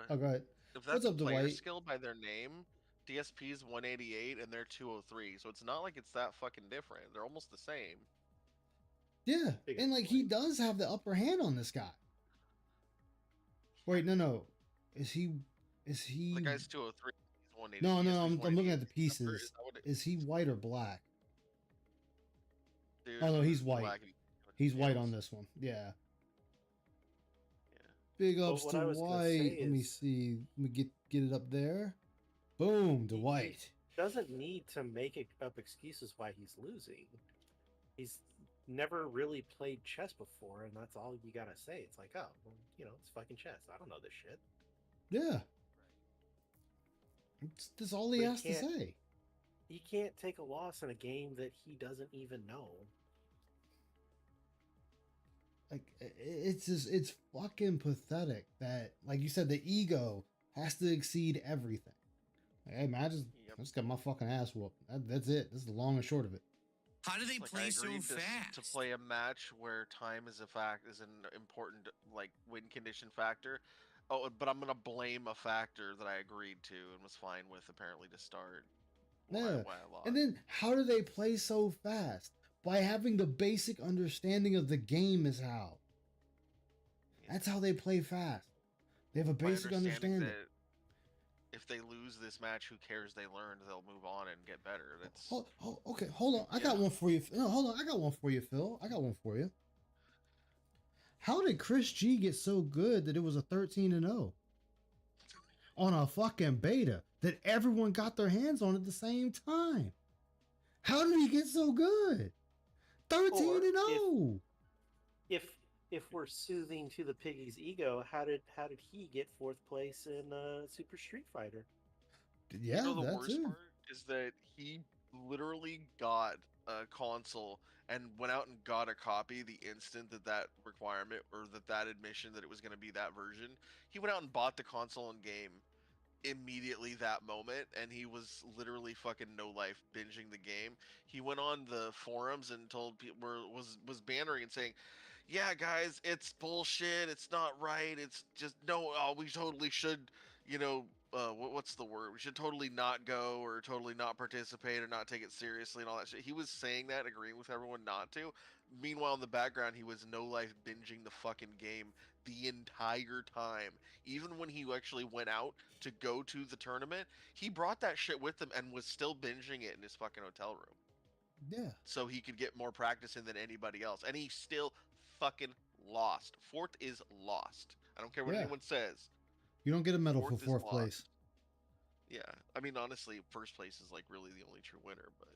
Oh, go ahead. if What's that's up, player Dwight? skill by their name, DSP's 188 and they're 203. So it's not like it's that fucking different. They're almost the same. Yeah, Big and like he point. does have the upper hand on this guy. Wait, no. Is he? The guy's 203. He's 180. No, DSP's I'm looking at the 188. pieces. Is that what it- Is he white or black? dude, Oh no, he's white. black. He's white Yes. on this one. Yeah. Yeah. Big Well, ups what to I was gonna White. say Let me is- see. Let me get it up there. Boom, to He- White. Doesn't need to make up excuses why he's losing. He's never really played chess before, and that's all you gotta say. It's like, oh, well, it's fucking chess. I don't know this shit. Yeah. That's all he But he has to can't- say. He can't take a loss in a game that he doesn't even know. Like it's fucking pathetic that, like you said, the ego has to exceed everything. Like, hey man, I Yep. just got my fucking ass whooped. That's it. This is the long and short of it. How do they Like, play I so agreed fast? to play a match where time is an important like win condition factor. Oh, but I'm gonna blame a factor that I agreed to and was fine with apparently to start. Yeah. Why I lost. And then how do they play so fast? By having the basic understanding of the game is how. Yeah. That's how they play fast. They have a By basic understanding. that if they lose this match, who cares? They learned. They'll move on and get better. That's Okay, hold on. I got Yeah. one for you. No, hold on. I got one for you, Phil. I got one for you. How did Chris G get so good that it was a 13-0 on a fucking beta that everyone got their hands on at the same time? How did he get so good? 13-0. If we're soothing to the piggy's ego, how did he get fourth place in Super Street Fighter? Yeah, you know the that's worst it. part is that he literally got a console and went out and got a copy the instant that requirement or that admission that it was going to be that version. He went out and bought the console and game immediately that moment, and he was literally fucking no life binging the game. He went on the forums and told people was bannering and saying, yeah guys, it's bullshit, it's not right, it's just we totally should, what's the word, we should totally not go or totally not participate or not take it seriously and all that shit. He was saying that, agreeing with everyone not to. Meanwhile, in the background, he was no life binging the fucking game the entire time. Even when he actually went out to go to the tournament, he brought that shit with him and was still binging it in his fucking hotel room Yeah. so he could get more practice in than anybody else. And he still fucking lost. Fourth is lost. I don't care what Yeah. anyone says. You don't get a medal Fourth for is fourth lost. place. Yeah. I mean, honestly, first place is like really the only true winner, but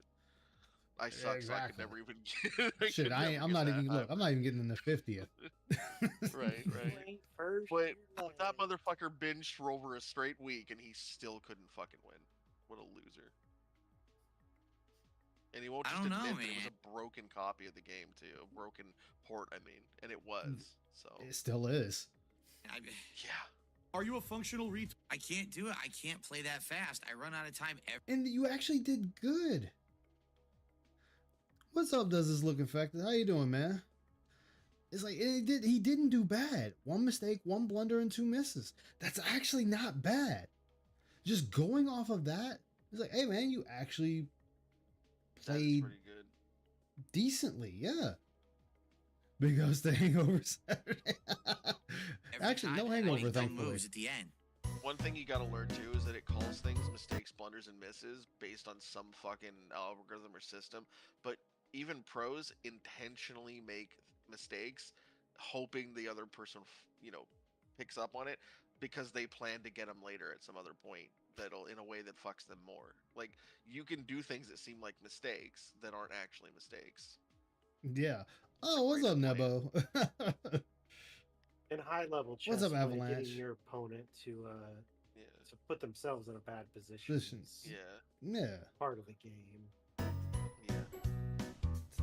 I suck, so I could exactly. never even Shit, I'm not even I'm not even getting in the 50th. Right. Ain't first, But you're that last. motherfucker binged for over a straight week and he still couldn't fucking win. What a loser. And he won't I just don't admit know, that it was man. a broken copy of the game too. A broken port, I mean. And it was. So It still is. yeah. Are you a functional retard? I can't do it. I can't play that fast. I run out of time every. And you actually did good. What's up, Does This Look Infected? How you doing, man? It's like he didn't do bad. One mistake, one blunder, and 2 misses. That's actually not bad. Just going off of that, it's like, hey man, you actually That is played pretty good. decently, yeah. Big ups to Hangover Saturday. every Actually, time no and hangover, make dumb thankfully. moves at the end. One thing you gotta learn too is that it calls things mistakes, blunders, and misses based on some fucking algorithm or system. But even pros intentionally make mistakes, hoping the other person, picks up on it because they plan to get them later at some other point. That'll in a way that fucks them more. Like you can do things that seem like mistakes that aren't actually mistakes. Yeah. Oh, what's Great up, point. Nebo? In high level chess, What's up, when you're Avalanche? getting your opponent to Yeah. put themselves in a bad position. Positions. is Yeah. Yeah. part of the game. Yeah.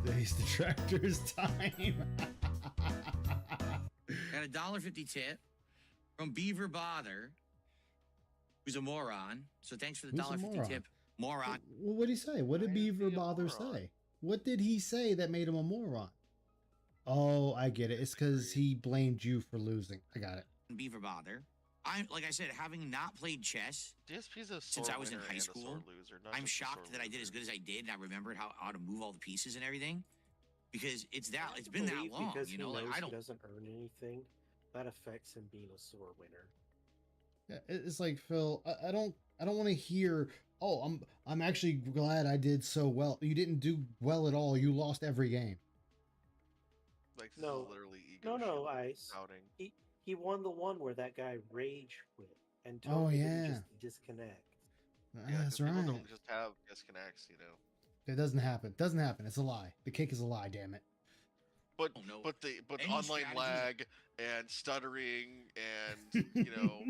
Today's detractors time. And got a $1.50 tip from Beaver Bother, who's a moron. So thanks for the Who's a $1.50 moron? tip, moron. What did he say? What did Why is Beaver he a Bother moron? say? What did he say that made him a moron? Oh, I get it. It's because he blamed you for losing. I got it. Beaver Bother. I'm like I said, having not played chess, DSP's a Since sore I was in winner high and a sore school, loser, not I'm just a sore shocked that I did as loser. good as I did, and I remembered how to move all the pieces and everything. Because it's I been that believe long, because you he know. Like knows I he don't. doesn't earn anything. That affects him being a sore winner. Yeah, it's like Phil. I don't want to hear. Oh, I'm actually glad I did so well. You didn't do well at all. You lost every game. Like, this No. is literally ego No, shit Ice. outing. He won the one where that guy rage quit and Oh, told me that yeah. he just disconnect. Yeah, That's 'cause people right. don't just have disconnects, you know. It doesn't happen. Doesn't happen. It's a lie. The cake is a lie. Damn it. But don't know but any online strategies. lag and stuttering and you know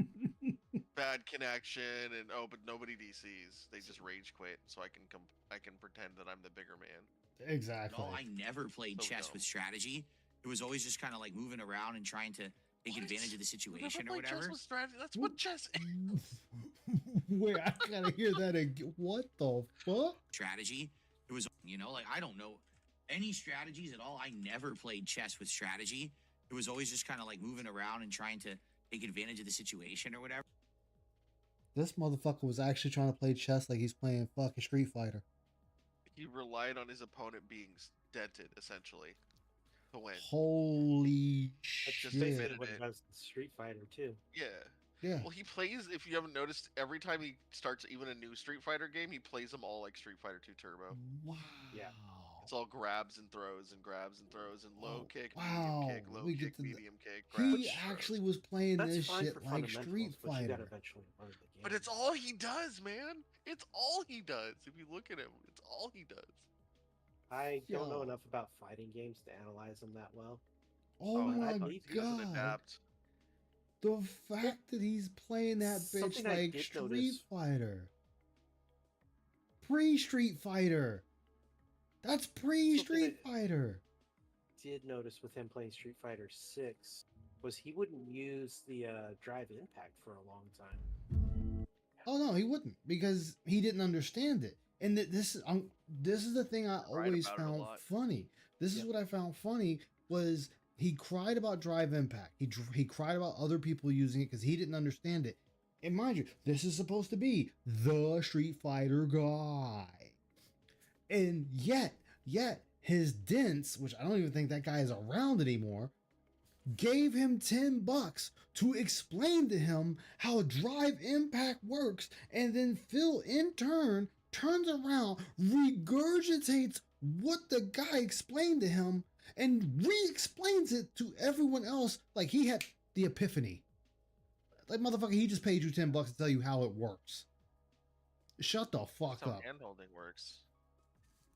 bad connection and but nobody DCs. They just rage quit, so I can pretend that I'm the bigger man. Exactly. No, I never played So chess dumb. with strategy. It was always just kind of like moving around and trying to take What? advantage of the You never situation or played chess whatever. with strategy? That's what chess is. Wait, I gotta hear that again. What the fuck? Strategy. It was, you know, like I don't know any strategies at all. I never played chess with strategy. It was always just kind of like moving around and trying to take advantage of the situation or whatever. This motherfucker was actually trying to play chess like he's playing fucking Street Fighter. He relied on his opponent being dented, essentially, to win. Holy That's just shit. basically what it. he does in Street Fighter too. Yeah. Yeah. Well, he plays, if you haven't noticed, every time he starts even a new Street Fighter game, he plays them all like Street Fighter 2 Turbo. Wow. Yeah. It's all grabs and throws and grabs and throws and low Oh, kick, wow. medium kick, low We get kick, to the- medium kick, grabs, He throws. actually was playing That's this fine shit for like fundamentals, Street but you gotta Fighter. eventually learn the game. But it's all he does, man. It's all he does. If you look at him, it's all he does. I don't know Yo. enough about fighting games to analyze them that well. Oh I my believe He doesn't god. adapt. The fact that he's playing that bitch Something I like did Street notice- Fighter. Pre-Street Fighter. That's pre-Street Something Fighter. Did notice with him playing Street Fighter 6 was he wouldn't use the drive impact for a long time. Oh no, he wouldn't because he didn't understand it. And this is the thing I Right always about it a found lot. funny. This is Yep. what I found funny was he cried about drive impact. He cried about other people using it because he didn't understand it. And mind you, this is supposed to be the Street Fighter guy. And yet his dents, which I don't even think that guy is around anymore, gave him $10 to explain to him how drive impact works, and then Phil in turn turns around, regurgitates what the guy explained to him, and re-explains it to everyone else like he had the epiphany. Like, motherfucker, he just paid you $10 to tell you how it works. Shut the fuck That's how up. handholding works.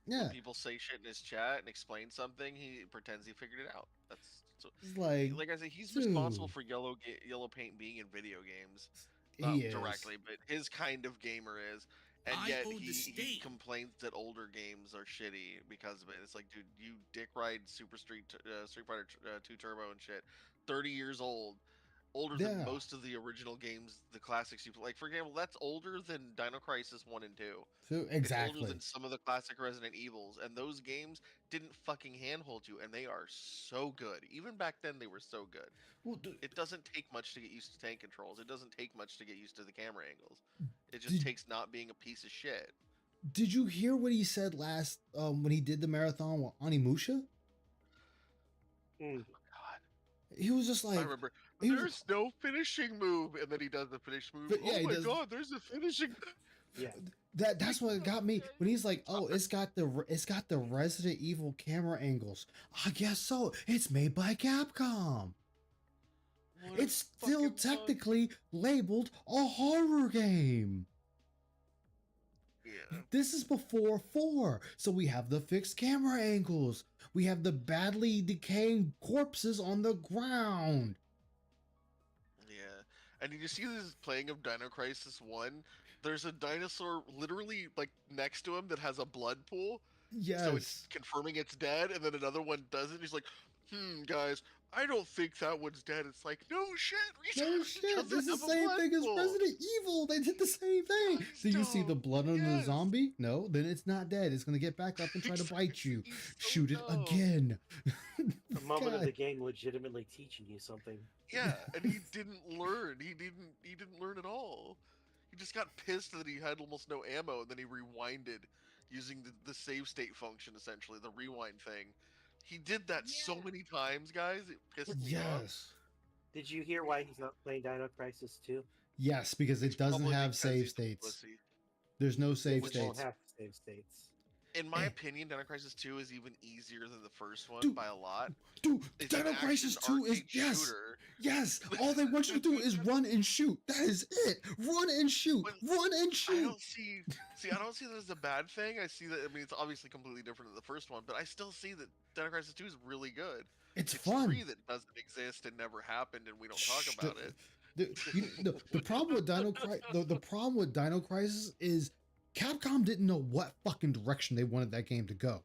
Yeah, When people say shit in his chat and explain something, he pretends he figured it out. That's so, it's like I said, he's responsible dude. for yellow paint being in video games. he is. Directly, but his kind of gamer is, and I yet own the he state. complains that older games are shitty because of it. It's like, dude, you dick ride Street Fighter 2 Turbo and shit, 30 years old, older Yeah. than most of the original games, the classics you play. Like, for example, that's older than Dino Crisis 1 and 2. So It's exactly. older than some of the classic Resident Evils, and those games didn't fucking handhold you, and they are so good. Even back then, they were so good. Well, dude, It doesn't take much to get used to tank controls. It doesn't take much to get used to the camera angles. It just Did- takes not being a piece of shit. did you hear what he said last when he did the marathon with Onimusha? Mm. God, He was just I like, remember. he was- There's no finishing move, and then he does the finish move. But, yeah, oh he my does- god, there's a finishing. Yeah. that's what got me when he's like, oh, it's got the Resident Evil camera angles. I guess so. It's made by Capcom. What a It's still fucking bug. technically labeled a horror game. Yeah. This is before 4, so we have the fixed camera angles. We have the badly decaying corpses on the ground. Yeah. And did you see this playing of Dino Crisis 1? There's a dinosaur literally like next to him that has a blood pool. Yes. So it's confirming it's dead, and then another one doesn't. He's like, guys, I don't think that one's dead. It's like, no shit, No Retard shit, this is doesn't the have a same blood thing as pool. Resident Evil. They did the same thing. Nice, Do you see the dumb. blood on the Yes. zombie? No, then it's not dead. It's gonna get back up and try to bite you. He's so Shoot it dumb. again. A moment of God. the game legitimately teaching you something. Yeah, and he didn't learn. He didn't learn at all. He just got pissed that he had almost no ammo, and then he rewinded using the save state function, essentially the rewind thing. He did that so many times, guys. It pissed me off. Yes. Did you hear why he's not playing Dino Crisis 2? Yes, because it It's doesn't probably have because save he's a states. pussy. There's no save Which states. won't have save states. In my Eh. opinion, Dino Crisis 2 is even easier than the first one Dude, by a lot. Dude, It's an Dino Crisis action 2 is arcade yes. shooter. Yes, all they want you to do is run and shoot. That is it. Run and shoot. But Run and I shoot. don't see I don't see that as a bad thing. I see that, I mean, it's obviously completely different than the first one, but I still see that Dino Crisis 2 is really good. It's It's fun. 3 that doesn't exist and never happened, and we don't talk Shh, about it. The problem with the problem with Dino Crisis is Capcom didn't know what fucking direction they wanted that game to go.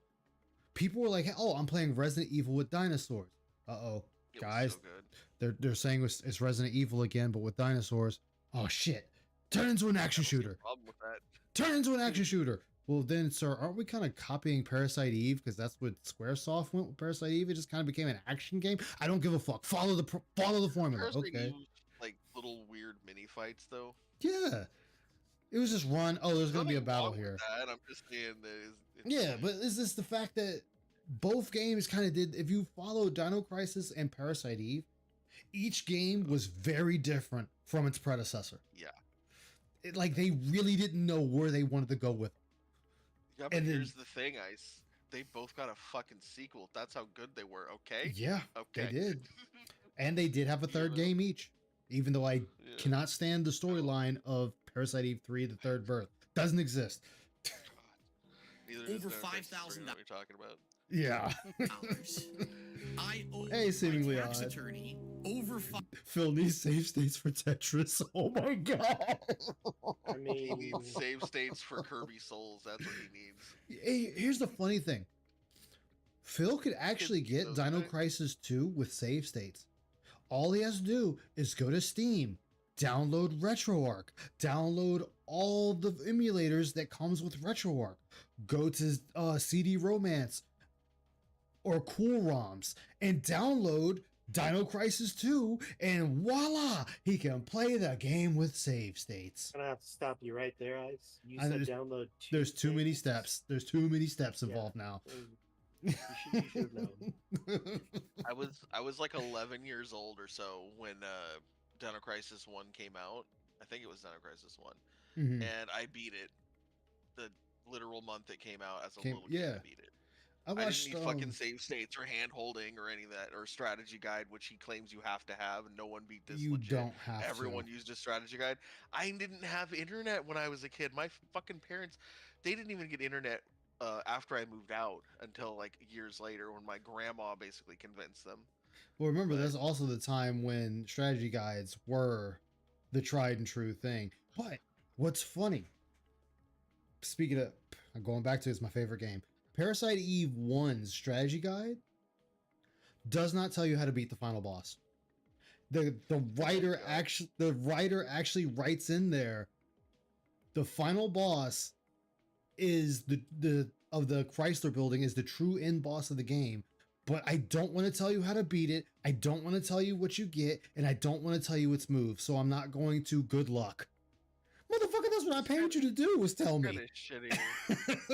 People were like, "Oh, I'm playing Resident Evil with dinosaurs." Uh-oh, It was guys, so good. they're saying it's Resident Evil again, but with dinosaurs. Oh shit! Turn into an action I don't see a shooter. problem with that. Turn into an action shooter. Well, then, sir, aren't we kind of copying Parasite Eve? Because that's what SquareSoft went with Parasite Eve. It just kind of became an action game. I don't give a fuck. Follow the formula. Parasite Okay. Eve, like little weird mini fights, though. Yeah. It was just run. Oh, there's gonna be a Nothing battle wrong with here. That. I'm just saying that. Yeah, but is this the fact that both games kind of did? If you follow Dino Crisis and Parasite Eve, each game was very different from its predecessor. Yeah. Like they really didn't know where they wanted to go with it. Yeah, but And then- here's the thing, Ice. They both got a fucking sequel. That's how good they were. Okay. Yeah, Okay. they did, and they did have a third Yeah. game each. Even though I Yeah. cannot stand the storyline of Parasite Eve 3: The Third Birth, doesn't exist. Neither Over does Dino Crisis 3, $5,000. what you're talking about. Yeah. I owe Hey, seemingly my tax odd. attorney over Phil needs save states for Tetris. Oh my god. I He mean, needs save states for Kirby Souls. That's what he needs. Hey, here's the funny thing. Phil could actually get those Dino guys. Crisis 2 with save states. All he has to do is go to Steam, download RetroArch, download all the emulators that comes with RetroArch, go to CD Romance or Cool ROMs and download Dino Crisis 2, and voila, he can play the game with save states. I'm gonna have to stop you right there, Ice. You I said just- download. There's too many things. steps. There's too many steps Yeah. involved now. You should have known. I was like 11 years old or so when Dino Crisis 1 came out. I think it was Dino Crisis 1. Mhm. And I beat it the literal month it came out as a Came- little kid. yeah. I beat it. I I watched didn't need fucking save states or hand holding or any of that or strategy guide, which he claims you have to have. And no one beat this. you legit. don't have Everyone to. used a strategy guide. I didn't have internet when I was a kid. My fucking parents, they didn't even get internet after I moved out until like years later when my grandma basically convinced them. Well, remember, but- that's also the time when strategy guides were the tried and true thing. But what's funny, speaking of, I'm going back to it's my favorite game. Parasite Eve 1's strategy guide does not tell you how to beat the final boss. The writer actually writes in there the final boss is the of the Chrysler building is the true end boss of the game, but I don't want to tell you how to beat it. I don't want to tell you what you get, and I don't want to tell you its move, so I'm not going to. Good luck. Motherfucker, that's what I paid you to do, was tell me. Kind of shitty.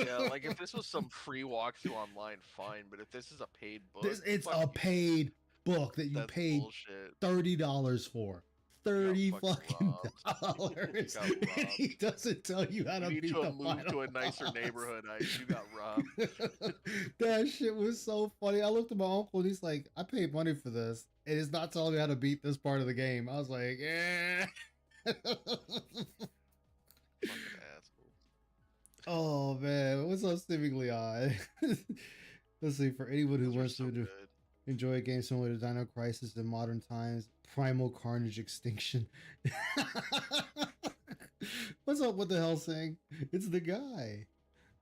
Yeah, like if this was some free walkthrough online, fine. But if this is a paid book, It's fuck a you. paid book that you That's paid bullshit. $30 for. $30 fucking fucking robbed. dollars. You got And robbed. he doesn't tell you how You to need beat to the move final to a nicer boss. neighborhood. You got robbed. That shit was so funny. I looked at my uncle and he's like, I paid money for this. And it's not telling me how to beat this part of the game. I was like, eh. Fucking asshole. Oh man, what's up, seemingly odd? Let's see. For anyone who Those were wants so to good. enjoy a game similar to Dino Crisis in modern times, Primal Carnage Extinction. What's up with the Hellsing? It's the guy.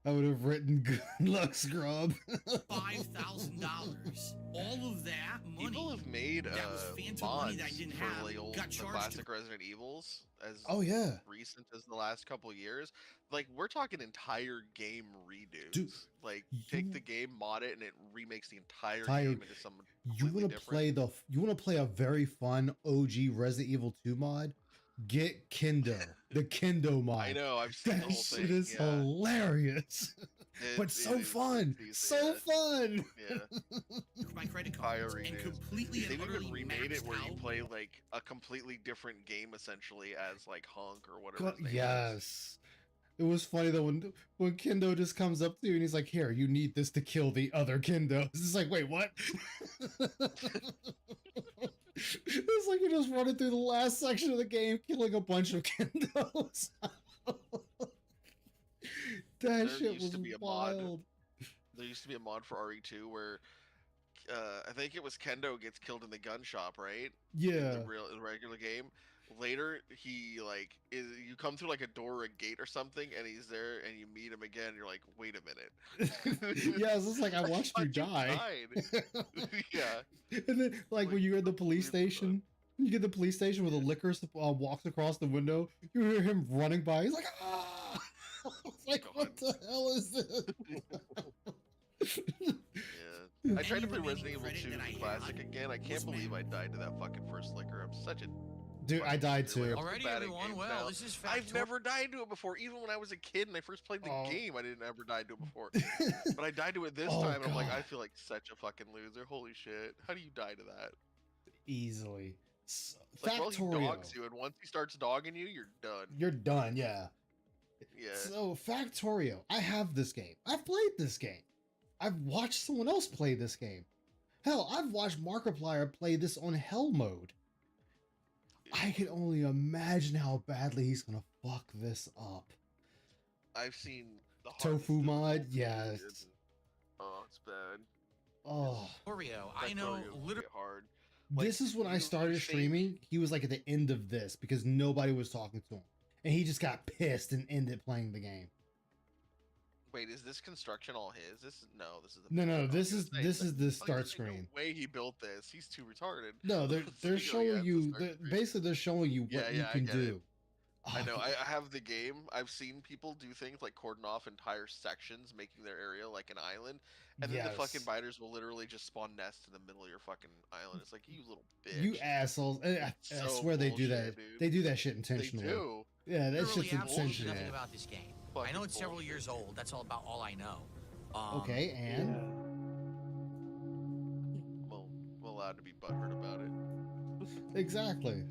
I would have written good luck, scrub. $5,000. All of that money People have made that was phantom money mods that I didn't for have like old got the charged classic Resident Evils as Oh yeah, recent as the last couple years. Like we're talking entire game redos. Dude, Like take you- the game, mod it, and it remakes the entire Entire- game into something you completely want to different. play you want to play a very fun OG Resident Evil 2 mod? Get Kendo, the Kendo mod. I know, I've seen the That whole shit thing. is Yeah. hilarious, It- but it so is fun, decent, so fun. Yeah. my credit Entire cards and redos. completely They've and even utterly remade it maxed where you out. play like a completely different game essentially as like Hunk or whatever. Go- his name is. yes, it was funny though when Kendo just comes up to you and he's like, "Here, you need this to kill the other Kendo." It's like, wait, what? It's like you're just running through the last section of the game, killing a bunch of Kendos. That shit used was to be a mod. wild. There used to be a mod for RE2 where I think it was Kendo gets killed in the gun shop, right? Yeah. In the regular game. Later, he you come through like a door or a gate or something, and he's there, and you meet him again. And you're like, wait a minute. Yeah, it's just like I watched you thought die. died. Yeah. And then, like when you're at the police Unbelievable. station, you get the police station where the liquor walks across the window. You hear him running by. He's like, ah! It's like, what the hell is this? Yeah. I tried to play remaining Resident Evil credit 2 that I Classic had again. I can't was believe I mad. died to that fucking first liquor. I'm such a Dude, I died Really, too. I'm Alrighty, bad at everyone. games Well, now. this is I've Factor- never died to it before. Even when I was a kid and I first played the Oh. game, I didn't ever die to it before. But I died to it this Oh, time. And I'm like, I God. feel like such a fucking loser. Holy shit! How do you die to that? Easily. Like, well, he Factorio. dogs you, and once he starts dogging you, you're done. You're done, yeah. Yeah. So, Factorio. I have this game. I've played this game. I've watched someone else play this game. Hell, I've watched Markiplier play this on Hell mode. I can only imagine how badly he's gonna fuck this up. I've seen the Tofu hardest mod, difficulty yes. and- Oh, it's bad. Oh, Oreo, I know Factorio can literally. get hard. Like, this is when I you started think- streaming. He was like at the end of this because nobody was talking to him, and he just got pissed and ended playing the game. Wait, is this construction all his? This is no. This is the No, no, I was this gonna is say, this but is the I was gonna start say, screen. No way he built this. He's too retarded. No, they're So, showing yeah, it's the you. start screen. Basically, they're showing you what Yeah, you yeah, I can get it. do. I Oh, know. I have the game. I've seen people do things like cordon off entire sections, making their area like an island, and then the fucking yes. biters will literally just spawn nests in the middle of your fucking island. It's like, you little bitch. You assholes! I So swear they do that. bullshit, dude. They do that shit They intentionally. do. Yeah, that Literally shit's absolutely intentional. nothing about this game. I Fucking know it's several bullshit. years old. That's all about all I know. Okay, and Yeah. Well, I'm allowed to be butthurt about it. exactly.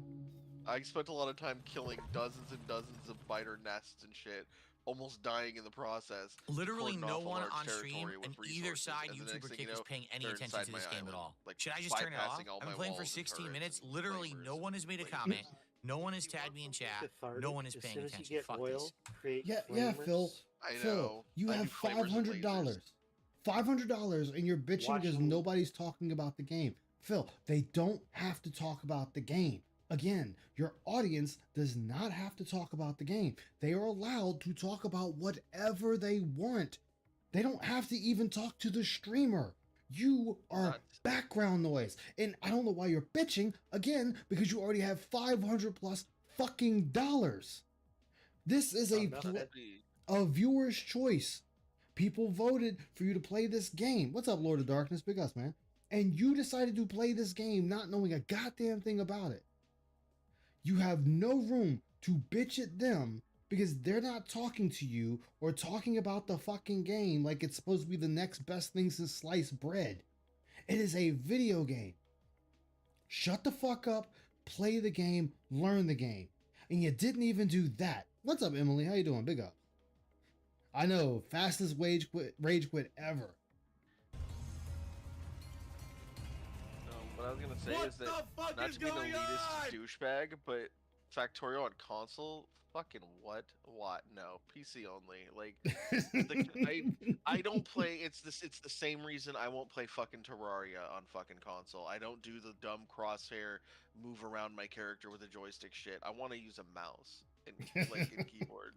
I spent a lot of time killing dozens and dozens of biter nests and shit, almost dying in the process. Literally cordon no off a one large on stream territory on with either resources, side, and the YouTube next or thing you Kick, is know, paying any they're attention inside to my this game at island, all. like, Should I just turn it off? bypassing all I've my been playing for walls and 16 turrets minutes. and Literally, flamers no and one has made a lasers. comment. No one has tagged me in chat. Cathartic, No one is as paying soon as attention. you get Fuck oil, this. create Yeah, Phil. flamers. I Phil, know. you I have do flamers and lasers. $500. $500, and you're bitching because Watching- nobody's talking about the game. Phil, they don't have to talk about the game. Again, your audience does not have to talk about the game. They are allowed to talk about whatever they want. They don't have to even talk to the streamer. You are Not- background noise. And I don't know why you're bitching, again, because you already have 500 plus fucking dollars. This is a, Enough pl- at- a viewer's choice. People voted for you to play this game. What's up, Lord of Darkness? Big us, man. And you decided to play this game not knowing a goddamn thing about it. You have no room to bitch at them because they're not talking to you or talking about the fucking game like it's supposed to be the next best thing since sliced bread. It is a video game. Shut the fuck up, play the game, learn the game. And you didn't even do that. What's up, Emily? How you doing? Big up. I know, fastest rage quit ever. What I was gonna say What is that the fuck not is to be an going elitist on? douchebag, but Factorio on console, fucking what? What? No, PC only. Like, I don't play. It's the same reason I won't play fucking Terraria on fucking console. I don't do the dumb crosshair move around my character with a joystick shit. I want to use a mouse and and keyboard.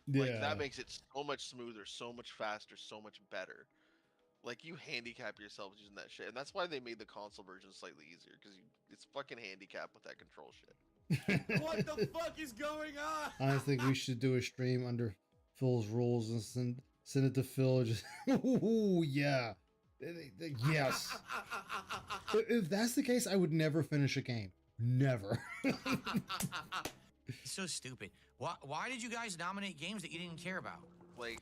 Like Yeah. that makes it so much smoother, so much faster, so much better. Like you handicap yourself using that shit, and that's why they made the console version slightly easier because it's fucking handicap with that control shit. What the fuck is going on? I think we should do a stream under Phil's rules and send it to Phil. Just ooh, yeah, yes. If that's the case, I would never finish a game. Never. So stupid. Why did you guys nominate games that you didn't care about? Like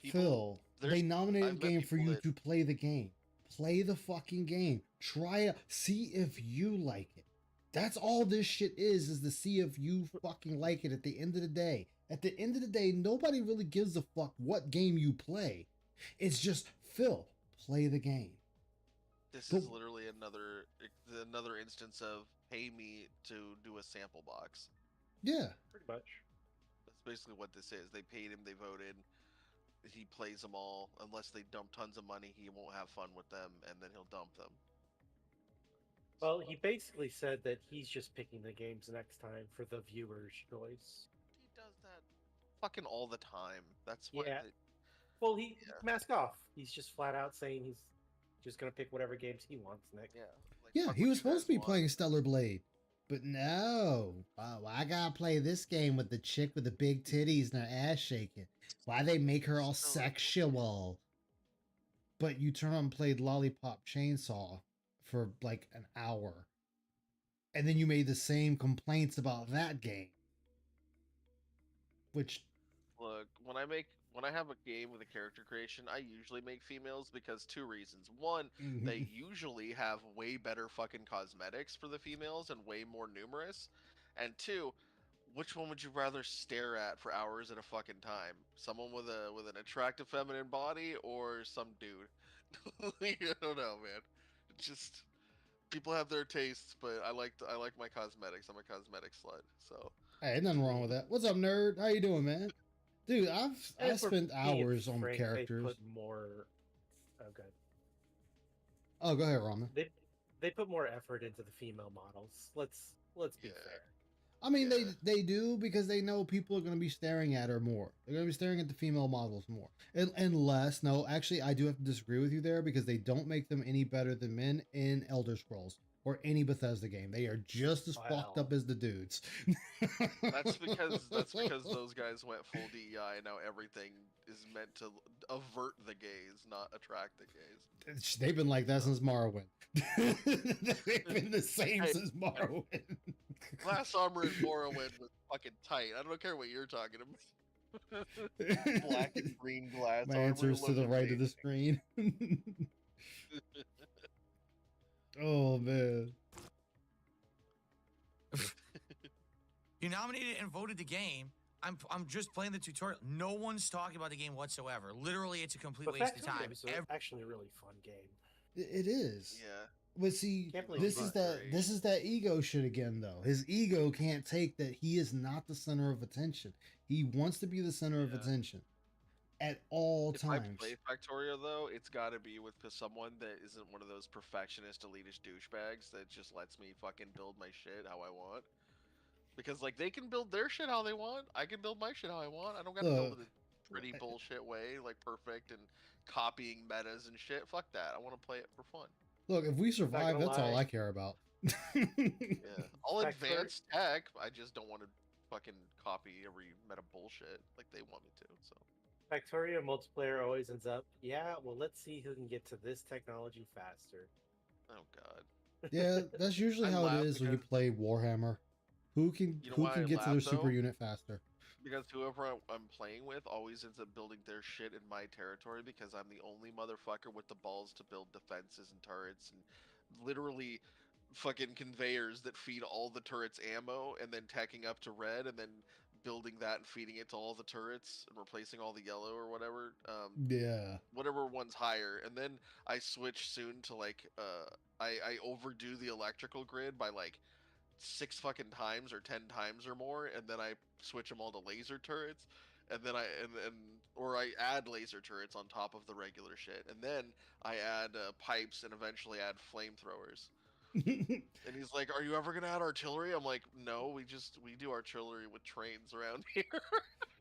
Phil, they there's- nominated a I've met game for people you that- to play the game. Play the fucking game. Try it. See if you like it. That's all this shit is to see if you fucking like it at the end of the day. At the end of the day, nobody really gives a fuck what game you play. It's just, Phil, play the game. This But- is literally another instance of pay me to do a sample box. Yeah. Pretty much. That's basically what this is. They paid him, they voted. He plays them all. Unless they dump tons of money, he won't have fun with them, and then he'll dump them. Well, he basically said that he's just picking the games next time for the viewer's choice. He does that fucking all the time. That's what. Yeah. They, Well, he Yeah. mask off. He's just flat out saying he's just gonna pick whatever games he wants next. yeah. Like, Yeah, fuck he what was you supposed guys to be want. playing Stellar Blade. But no. I gotta play this game with the chick with the big titties and her ass shaking. Why they make her all Stellar Blade. sexual? But you turn on and played Lollipop Chainsaw for like an hour. And then you made the same complaints about that game. Which Look, when I have a game with a character creation, I usually make females because two reasons. One, they usually have way better fucking cosmetics for the females and way more numerous. And two, which one would you rather stare at for hours at a fucking time? Someone with an attractive feminine body or some dude? I don't know, man. It's just people have their tastes, but I like my cosmetics. I'm a cosmetic slut, so Hey, nothing wrong with that. What's up, nerd? How you doing, man? Dude, I And for spent being hours on frank, characters. They put more. Oh, good. Oh, go ahead, Ramen. They put more effort into the female models. Let's be Yeah. fair. I mean, Yeah. they do because they know people are going to be staring at her more. They're going to be staring at the female models more. Unless, no, actually, I do have to disagree with you there because they don't make them any better than men in Elder Scrolls or any Bethesda game. They are just as fucked Wow. up as the dudes. that's because those guys went full DEI. And now everything is meant to avert the gaze, not attract the gaze. They've been like that since Morrowind. They've been the same Hey, since Morrowind. Glass armor in Morrowind was fucking tight. I don't care what you're talking about. Black and green glass My armor answer is to was the right of the amazing. screen. Oh man. You nominated and voted the game. I'm just playing the tutorial. No one's talking about the game whatsoever. Literally, it's a complete But waste of time. Factorio is actually a really fun game. It is. Yeah. But see, Can't believe this he's is not that great. this is that ego shit again though. His ego can't take that he is not the center of attention. He wants to be the center of Yeah. attention at all If I times. play Factorio though, it's got to be with someone that isn't one of those perfectionist, elitist douchebags that just lets me fucking build my shit how I want. Because like they can build their shit how they want, I can build my shit how I want. I don't gotta build it a pretty bullshit way, like perfect and copying metas and shit. Fuck that. I want to play it for fun. Look, if we survive, gonna that's all lie. I care about. Yeah, I'll Factorio- advance tech. I just don't want to fucking copy every meta bullshit like they want me to. So Factorio multiplayer always ends up, yeah, well, let's see who can get to this technology faster. oh god. Yeah, that's usually I how laugh it is when you because- play Warhammer. Who can You know who why can I get to their laugh, super though? unit faster? Because whoever I'm playing with always ends up building their shit in my territory because I'm the only motherfucker with the balls to build defenses and turrets and literally fucking conveyors that feed all the turrets ammo and then tacking up to red and then building that and feeding it to all the turrets and replacing all the yellow or whatever. Yeah. Whatever one's higher, and then I switch soon to like I overdo the electrical grid by like 6 fucking times or 10 times or more, and then I switch them all to laser turrets, and then or I add laser turrets on top of the regular shit, and then I add pipes and eventually add flamethrowers. And he's like, "Are you ever gonna add artillery?" I'm like, "No, we do artillery with trains around here."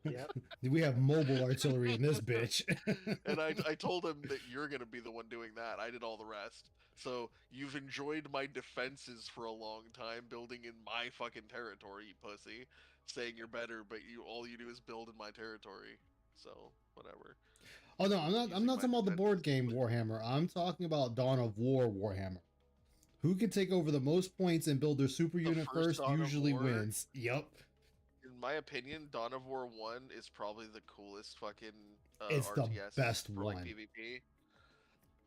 Yep. We have mobile artillery in this bitch. And I told him that you're gonna be the one doing that. I did all the rest. So you've enjoyed my defenses for a long time, building in my fucking territory, you pussy. Saying you're better, but all you do is build in my territory. So whatever. Oh no, I'm not Using my talking about the board defenses, game but- Warhammer. I'm talking about Dawn of War Warhammer. Who can take over the most points and build their super unit first first Dawn of usually War? wins. Yep. In my opinion, Dawn of War 1 is probably the coolest fucking It's the RTS best for one. like PvP.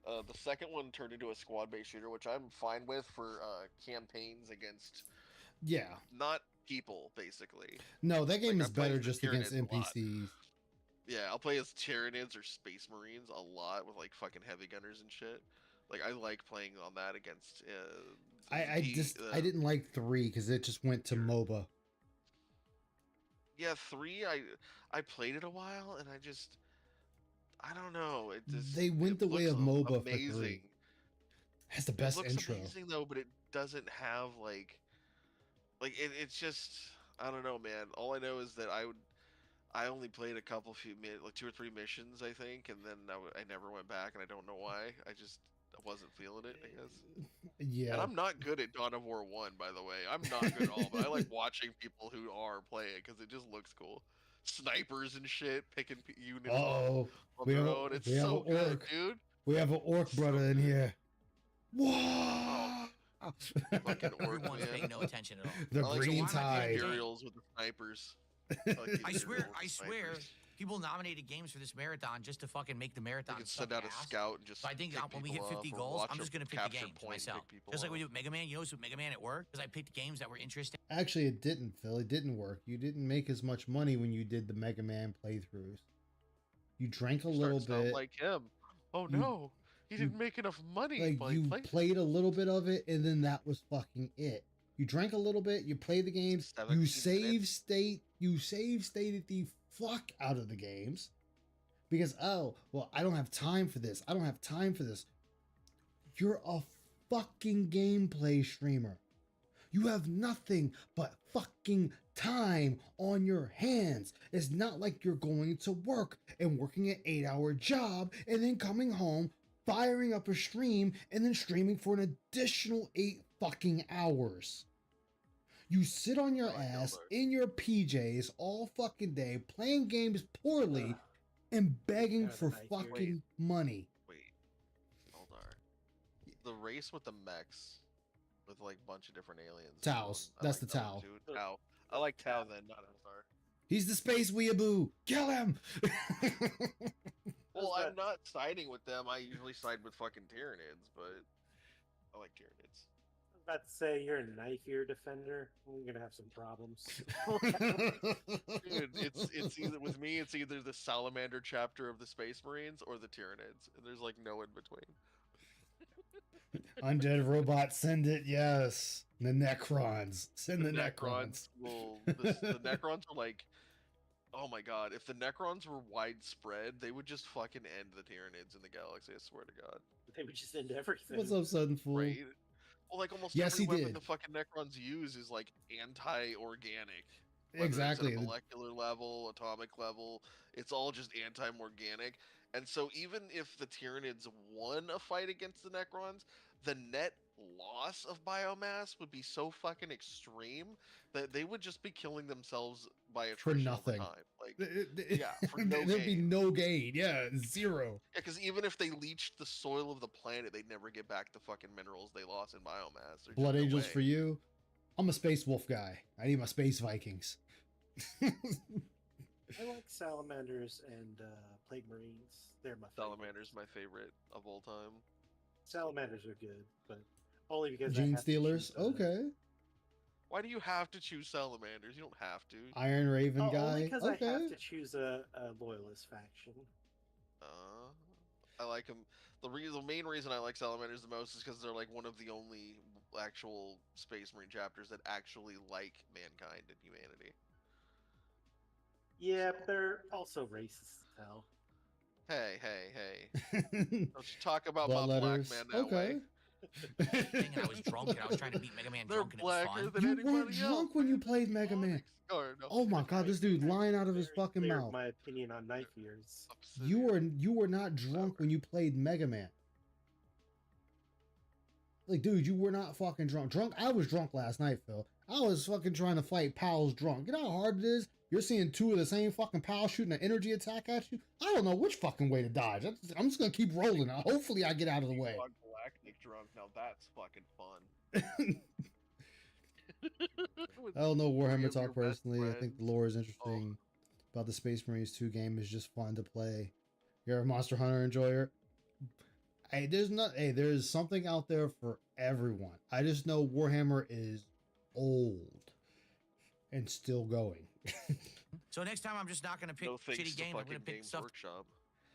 The second one turned into a squad-based shooter, which I'm fine with for campaigns against Yeah. not people, basically. No, that game Like, is I play better as just the against Tyranids a lot. NPCs. Yeah, I'll play as Tyranids or Space Marines a lot with like fucking heavy gunners and shit. Like I like playing on that against. I didn't like 3 because it just went to Sure. MOBA. Yeah, 3. I played it a while and I don't know. It just They went it the way looks of MOBA for 3. amazing. Has the It best looks intro. amazing though, but it doesn't have like it's just I don't know, man. All I know is that I only played a couple like 2 or 3 missions, I think, and then I never went back, and I don't know why. I wasn't feeling it, I guess. And Yeah. I'm not good at Dawn of War 1, by the way. I'm not good at all, but I like watching people who are play it because it just looks cool. Snipers and shit, picking units off Oh, on we their have a- own. It's we have so an good, orc. dude. we have an orc brother in here. Whoa! Fucking orc, Everyone's man. paying no attention at all. The I like green why am I paying tide. Imperials with the snipers. I, like the I swear, Imperials with I the swear, snipers. people nominated games for this marathon just to fucking make the You marathon can suck send out a ass. scout and just. So I think pick when we hit people 50 up, or goals, watch I'm a just gonna pick the capture games point and pick myself. people Just like we up. do with Mega Man. You notice with Mega Man it worked because I picked games that were interesting. Actually, it didn't, Phil. It didn't work. You didn't make as much money when you did the Mega Man playthroughs. You drank a You little start to sound bit. like him. Oh You- no, he you- didn't make enough money. Like while he you played. played a little bit of it, and then that was fucking it. You drank a little bit. You played the games. 17 You save minutes. state. You save stated the fuck out of the games because I don't have time for this. I don't have time for this. You're a fucking gameplay streamer. You have nothing but fucking time on your hands. It's not like you're going to work and working an 8-hour job and then coming home, firing up a stream, and then streaming for an additional 8 fucking hours. You sit on your Oh, I know ass that. in your PJs all fucking day, playing games poorly, Ugh. and begging God, for I hear fucking money. Wait, hold on. The race with the mechs, with like a bunch of different aliens. is Taos. fun. I That's like the that one Tau. too. Tau. I like Tau then, not Avatar. He's the space weeaboo. Kill him. Well, How's I'm that? not siding with them. I usually side with fucking Tyranids, but I like Tyranids. I was about to say you're a knife ear defender. We're gonna have some problems. Dude, it's either with me. It's either the Salamander chapter of the Space Marines or the Tyranids, and there's like no in between. Undead robot, send it. Yes. The Necrons. Send the Necrons. The Necrons are like, oh my god! If the Necrons were widespread, they would just fucking end the Tyranids in the galaxy. I swear to God. They would just end everything. What's up, Sudden Fool? Right? Well, like almost Yes, every he weapon did. the fucking Necrons use is like anti-organic. Whether Exactly. It's at a molecular level, atomic level, it's all just anti-organic. And so even if the Tyranids won a fight against the Necrons, the net loss of biomass would be so fucking extreme that they would just be killing themselves by attrition nothing. over time. Like, yeah, for no There'd be gain. no gain. Yeah, zero. Yeah, because even if they leached the soil of the planet, they'd never get back the fucking minerals they lost in biomass. There's Blood just no Angels way. for you. I'm a space wolf guy. I need my space Vikings. I like salamanders and plague marines. They're my favorite. Salamander's my favorite of all time. Salamanders are good, but only because I Gene have to Stealers. choose, Okay. Why do you have to choose salamanders? You don't have to. Iron Raven Only guy. because I Okay. have to choose a loyalist faction. I like them. The main reason I like salamanders the most is because they're like one of the only actual Space Marine chapters that actually like mankind and humanity. Yeah, but they're also racist as hell. Hey, hey, hey! Don't you talk about Blood my letters. black man that Okay. way? thing, and I was drunk, and I was trying to beat Mega Man They're drunk, and it was blacker fun. than You anybody weren't else. drunk when you man. played Mega Man. Or, no. Oh my god, this dude lying out of his Very fucking clear mouth. My opinion on knife ears. You were not drunk when you played Mega Man. Like, dude, you were not fucking drunk. I was drunk last night, Phil. I was fucking trying to fight pals drunk. You know how hard it is? You're seeing two of the same fucking pals shooting an energy attack at you? I don't know which fucking way to dodge. I'm just gonna keep rolling. Hopefully I get out of the way. Galactic drunk. Now that's fucking fun. I don't know Three Warhammer of your talk best personally. I think the friends. lore is interesting. About the Space Marines 2 game is just fun to play. You're a Monster Hunter enjoyer. Hey, there's something out there for everyone. I just know Warhammer is old and still going. So next time, I'm just not gonna pick No thanks shitty to games. I'm fucking gonna pick Games stuff Workshop.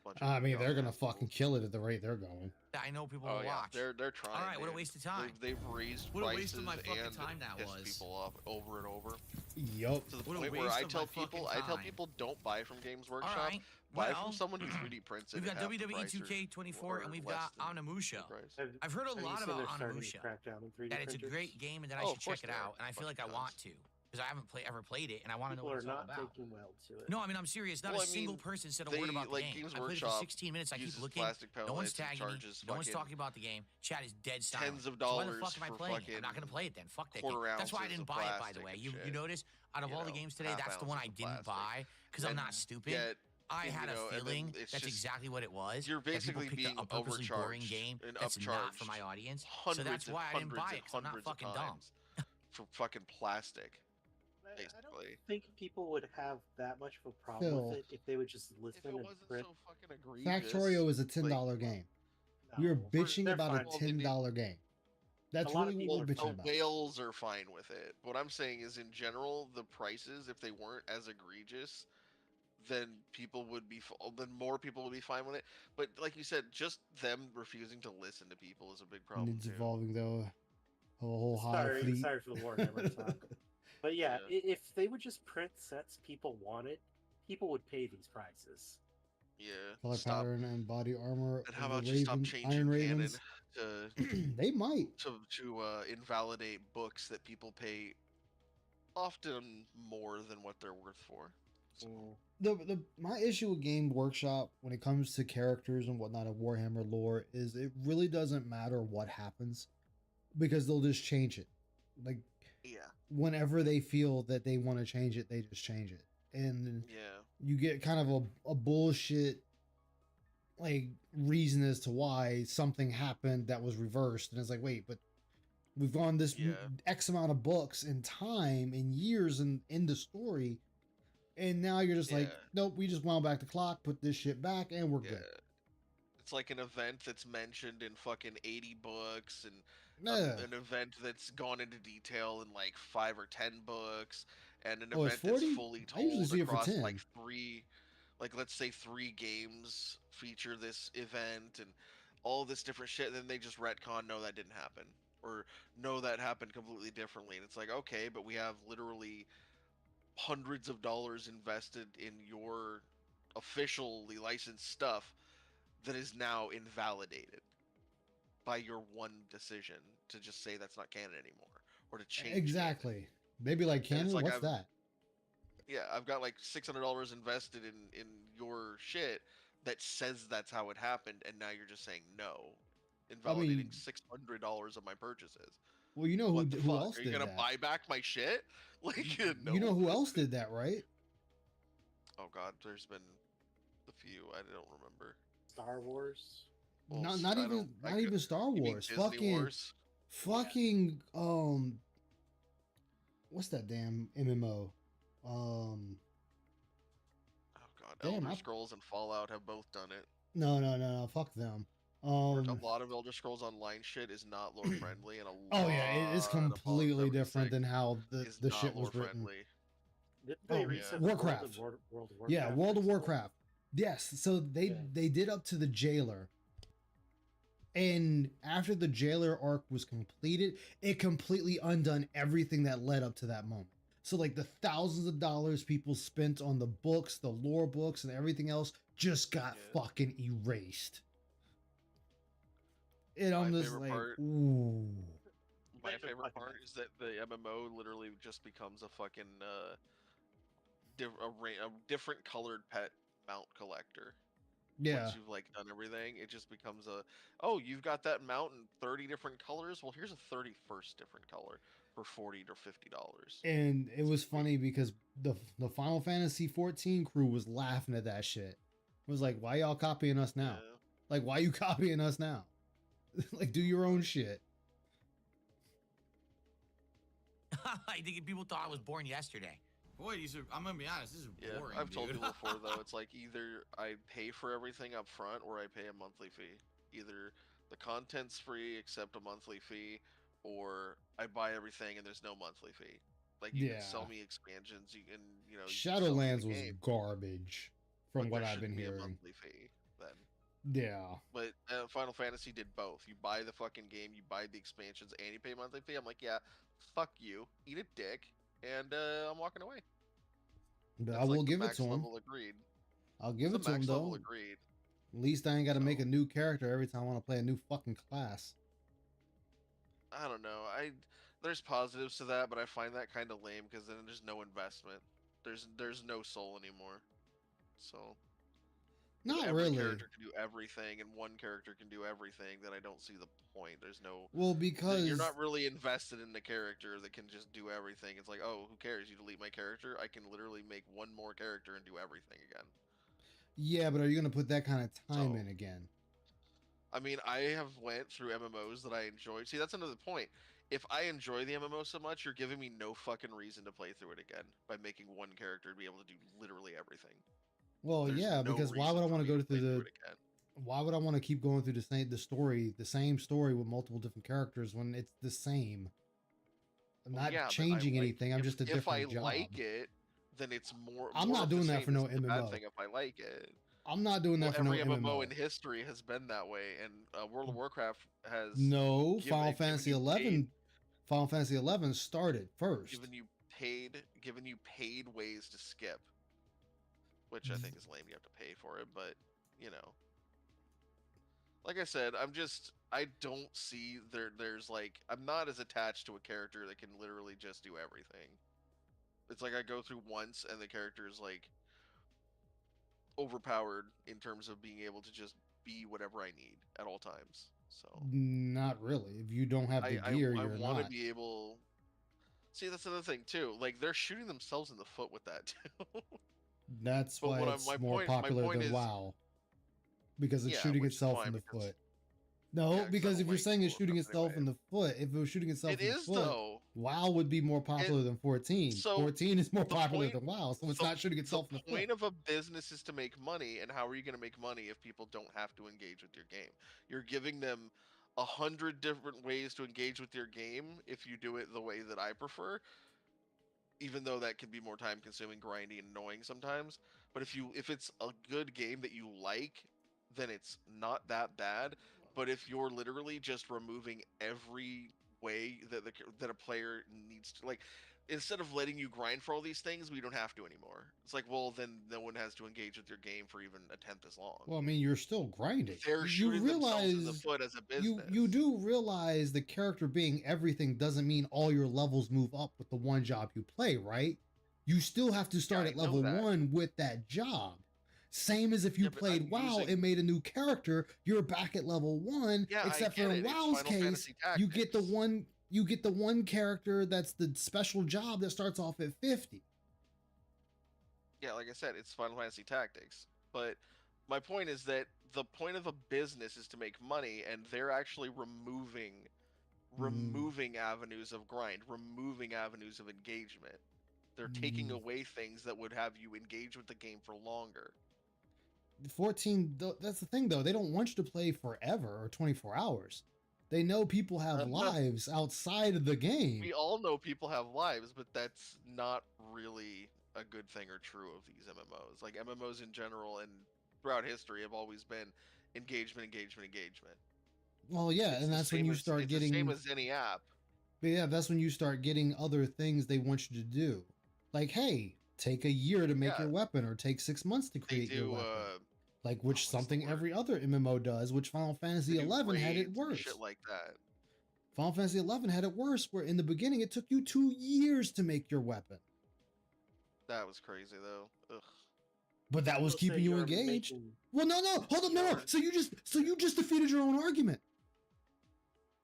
Bunch of I mean, they're gonna dumb fucking assholes. kill it at the rate they're going. that I know people Oh will yeah, watch. they're trying. All right, what a man. waste of time. They've raised What a prices waste of my fucking and time that pissed was. people off over and over. Yup. To the What a point where waste I of tell my fucking people, time. don't buy from Games Workshop. All right. Buy Well, from someone who 3D prints it. we've got at half the WWE price or- 2K24, or and we've less got than Onimusha. the price. I've heard a Have you lot seen about they're starting to Onimusha. crack down on 3D That it's a printers? great game and that I Oh, should of course check it they are. out. And I feel like I Fucking want cons. to because I haven't ever played it, and I want to know People what are it's all not about. taking well to it. No, I mean I'm serious. Not Well, a I single mean, person said a they- word about the like, game. Games I played it for Workshop 16 minutes. I keep uses looking. plastic No one's pellets and tagging me. charges No one's fucking talking about the game. Chat is dead silent. tens of So why the dollars fuck am I for playing it? I'm not fucking gonna play it then. Fuck that game. quarter That's why I ounces didn't of buy it, by plastic the way. and You shit, notice out of you all the know, games today, half that's the one I ounces of didn't plastic. buy because I'm And not stupid. yet, I you had know, a and then feeling it's that's just- exactly what it was. you're that people basically picked being a purposely boring overcharged game and that's not for upcharged my audience. So hundreds that's and why I didn't hundreds buy and it because I'm not hundreds of fucking dumb. times for fucking plastic. I don't Basically. think people would have that much of a problem Phil. with it if they would just If listen it and wasn't print. so fucking egregious. Factorio is a $10 game. We are No, bitching they're about fine a with it. $10 game. That's A lot of really people what are we're fine. bitching The about. whales are fine with it. What I'm saying is, in general, the prices, if they weren't as egregious, then people would be, then more people would be fine with it. But like you said, just them refusing to listen to people is a big problem And it's too. evolving though. A whole high Sorry, fleet. sorry for the Warhammer talk. But yeah, Yeah. if they would just print sets people wanted, people would pay these prices. Yeah. Color Stop. pattern and body armor. And how of the about you stop Raven- changing Iron canon Ravens. to They might. invalidate books that people pay often more than what they're worth for. So, My issue with Game Workshop when it comes to characters and whatnot of Warhammer lore is it really doesn't matter what happens because they'll just change it. Like yeah. whenever they feel that they want to change it, they just change it. And Yeah. you get kind of a bullshit like reason as to why something happened that was reversed. And it's like, wait, but we've gone this Yeah. X amount of books and time and years in the story. And now you're just like, Yeah. nope, we just wound back the clock, put this shit back, and we're Yeah. good. It's like an event that's mentioned in fucking 80 books and Yeah. an event that's gone into detail in like 5 or 10 books and an Oh, it's event that's 40? fully I usually told see it for across 10. like let's say 3 games feature this event and all this different shit, and then they just retcon, no, that didn't happen, or no, that happened completely differently. And it's like, okay, but we have literally hundreds of dollars invested in your officially licensed stuff that is now invalidated by your one decision to just say that's not canon anymore or to change canon. Exactly. They'd be like, And Canon, it's like what's I've- that? Yeah, I've got like $600 invested in your shit that says that's how it happened, and now you're just saying no, invalidating mean- $600 of my purchases. Well, you know What the who fuck? else Are you did gonna that? buy back my shit? Like, no. You know who else did that, right? Oh god, there's been a few. I don't remember. Star Wars. Well, Not I even don't- I not could- even Star you mean Wars. Disney Fucking Wars? fucking what's that damn MMO? Oh god, Damn, Elder I- Scrolls and Fallout have both done it. No, fuck them. A lot of Elder Scrolls Online shit is not lore friendly, and a Oh yeah, it is lot of completely Fallout different 76 than how is the not shit was lore written. friendly. Did Oh, they yeah. reset Warcraft. World of Warcraft? Yeah, World of as well? Warcraft. Yes, so Yeah. they did up to the jailer. And after the jailer arc was completed, it completely undone everything that led up to that moment. So like the thousands of dollars people spent on the books, the lore books, and everything else just got Yeah. fucking erased. And I'm My just favorite like, part- ooh. My Random favorite fucking part is that the MMO literally just becomes a fucking a different colored pet mount collector. Yeah. Once you've like done everything, it just becomes a, oh, you've got that mount in 30 different colors. Well, here's a 31st different color for $40 or $50. And it was funny because the Final Fantasy 14 crew was laughing at that shit. It was like, why y'all copying us now? Yeah. Like, why you copying us now? Like, do your own shit. I think people thought I was born yesterday. Boy, these are. I'm gonna be honest. This is Yeah, boring. I've told dude. people before though. It's like either I pay for everything up front or I pay a monthly fee. Either the content's free except a monthly fee, or I buy everything and there's no monthly fee. Like you can sell Yeah. me expansions, you can you know you can sell me the Shadowlands was game, garbage but from what there I've been shouldn't be a hearing. monthly fee then. Yeah. But Final Fantasy did both. You buy the fucking game, you buy the expansions, and you pay a monthly fee. I'm like, yeah, fuck you, eat a dick, and I'm walking away. But I That's will like the give it max to him. level agreed. I'll give The it to him max level though. agreed. At least I ain't got to make a So- new character every time I want to play a new fucking class. I don't know. There's positives to that, but I find that kind of lame because then there's no investment. There's no soul anymore. So Not every really. character can do everything, and one character can do everything. Then I don't see the point. There's no. Well, because You're not really invested in the character that can just do everything. It's like, oh, who cares? You delete my character. I can literally make one more character and do everything again. yeah, but are you gonna put that kind of time So- in again? I mean, I have went through MMOs that I enjoyed. See, that's another point. If I enjoy the MMO so much, you're giving me no fucking reason to play through it again by making one character to be able to do literally everything. Well, There's yeah, no because why reason would I for want me to go play through through the? it again. Why would I want to keep going through the same story with multiple different characters when it's the same? I'm Well, not yeah, but I changing like- anything. I'm if- just a If I different job. like it, then it's more. I'm more not of the doing that same for no isn't a bad MMO. thing if I like it. I'm not doing Well, that for no every MMO MMO. in history has been that way, and World of Warcraft has No, given- Final given Fantasy you 11. Final Fantasy 11 started first. given you paid ways to skip, which I think is lame. You have to pay for it, but you know, like I said, I don't see there's like I'm not as attached to a character that can literally just do everything. It's like I go through once and the character is like overpowered in terms of being able to just be whatever I need at all times. So Not really. If you don't have the I gear, want you're to not. be able. See, that's another thing too. Like they're shooting themselves in the foot with that too. That's But why what it's my more point- my popular point than is- WoW. Because it's Yeah, shooting which is itself fine in the because- foot. No, Yeah, 'cause I because don't if you're like saying it's cool shooting stuff itself anyway. in the foot, if it was shooting itself It in the is foot, though. WoW would be more popular than 14. so 14 is more the popular point- than WoW, so it's the- not shooting itself in The the foot. point of a business is to make money, and how are you going to make money if people don't have to engage with your game? You're giving them 100 different ways to engage with your game if you do it the way that I prefer. Even though that can be more time consuming, grindy, and annoying sometimes. But if it's a good game that you like, then it's not that bad. But if you're literally just removing every way that a player needs to, like, instead of letting you grind for all these things, we don't have to anymore. It's like, well, then no one has to engage with your game for even a tenth as long. Well, I mean, you're still grinding. They're You shooting themselves in the realize foot as a you business. you do realize the character being everything doesn't mean all your levels move up with the one job you play, right? You still have to start I at know level that. 1 with that job. Same as if you Yeah, but played I'm WoW using- and made a new character, you're back at level 1, Yeah, except I get for in it. It's WoW's Final case, Fantasy you get the Tactics. one character that's the special job that starts off at 50. Yeah, like I said, it's Final Fantasy Tactics. But my point is that the point of a business is to make money, and they're actually removing avenues of grind, removing avenues of engagement. They're taking Mm. away things that would have you engage with the game for longer. 14 that's the thing though, they don't want you to play forever or 24 hours. They know people have Uh, no. lives outside of the game. We all know people have lives, but that's not really a good thing or true of these MMOs. Like MMOs in general and throughout history have always been engagement. Well, yeah, It's and the that's when same you as- start it's getting the same as any app. but yeah, that's when you start getting other things they want you to do. Like, hey, take a year to make Yeah. your weapon or take 6 months to They create your do weapon. like which what's the something word? every other MMO does, which Final Fantasy They do 11 had it raids and worse. shit like that. Final Fantasy 11 had it worse, where in the beginning it took you 2 years to make your weapon, That was crazy though. Ugh. but that was People say keeping you you're engaged. making- Well, no, hold up, no. Sure. So you just defeated your own argument.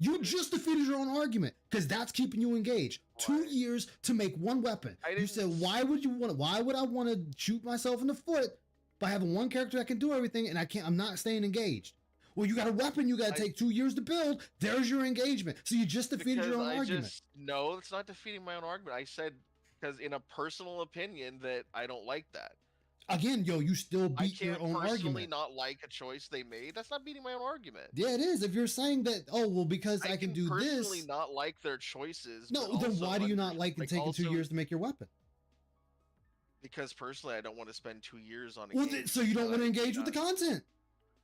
You just defeated your own argument because that's keeping you engaged. 2 Right. years to make one weapon. I You didn't said, why would I want to shoot myself in the foot by having one character that can do everything and I'm not staying engaged? Well, you got a weapon you got to take 2 years to build. There's your engagement. So you just defeated your own argument. No, it's not defeating my own argument. I said because in a personal opinion that I don't like that. Again, yo, you still I beat your can't own personally argument. not like a choice they made. That's not beating my own argument. Yeah, it is. If you're saying that, oh, well, because I can can do personally this. not like their choices. No, but then also why do you not like it taking 2 also- years to make your weapon? Because personally, I don't want to spend 2 years on a Well, game. so you don't that want to I engage with the done. content.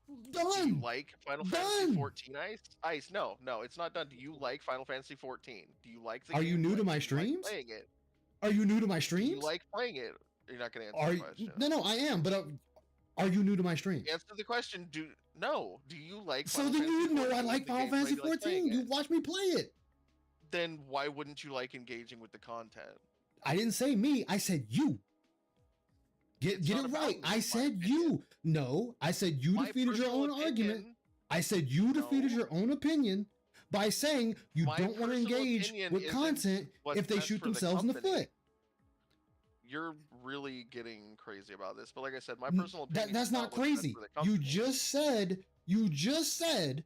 Do you Done. like Final Done. Fantasy 14 Ice? Ice, no, it's not done. Do you like Final Fantasy 14? Do you like the Are you new gameplay? to my Do you like streams? playing it? Are you new to my Do streams? you like playing it? You're not going to Are answer you, the question. no, I am. But are you new to my streams? Answer the question. No. Do you like? So Final then Fantasy you know I 14? like The Final gameplay, Fantasy do you like 14. playing You it? watch me play it. Then why wouldn't you like engaging with the content? I didn't say me. I said you. Get It's it not about right. me, I my said opinion. you. No, I said you My defeated your personal own argument. opinion- I said you defeated No. your own opinion by saying you My don't want to personal engage opinion with isn't content what's if they best shoot for the themselves in the company. foot. You're really getting crazy about this, but like I said, my N- personal opinion. That's is not what's best crazy. for the You company. just said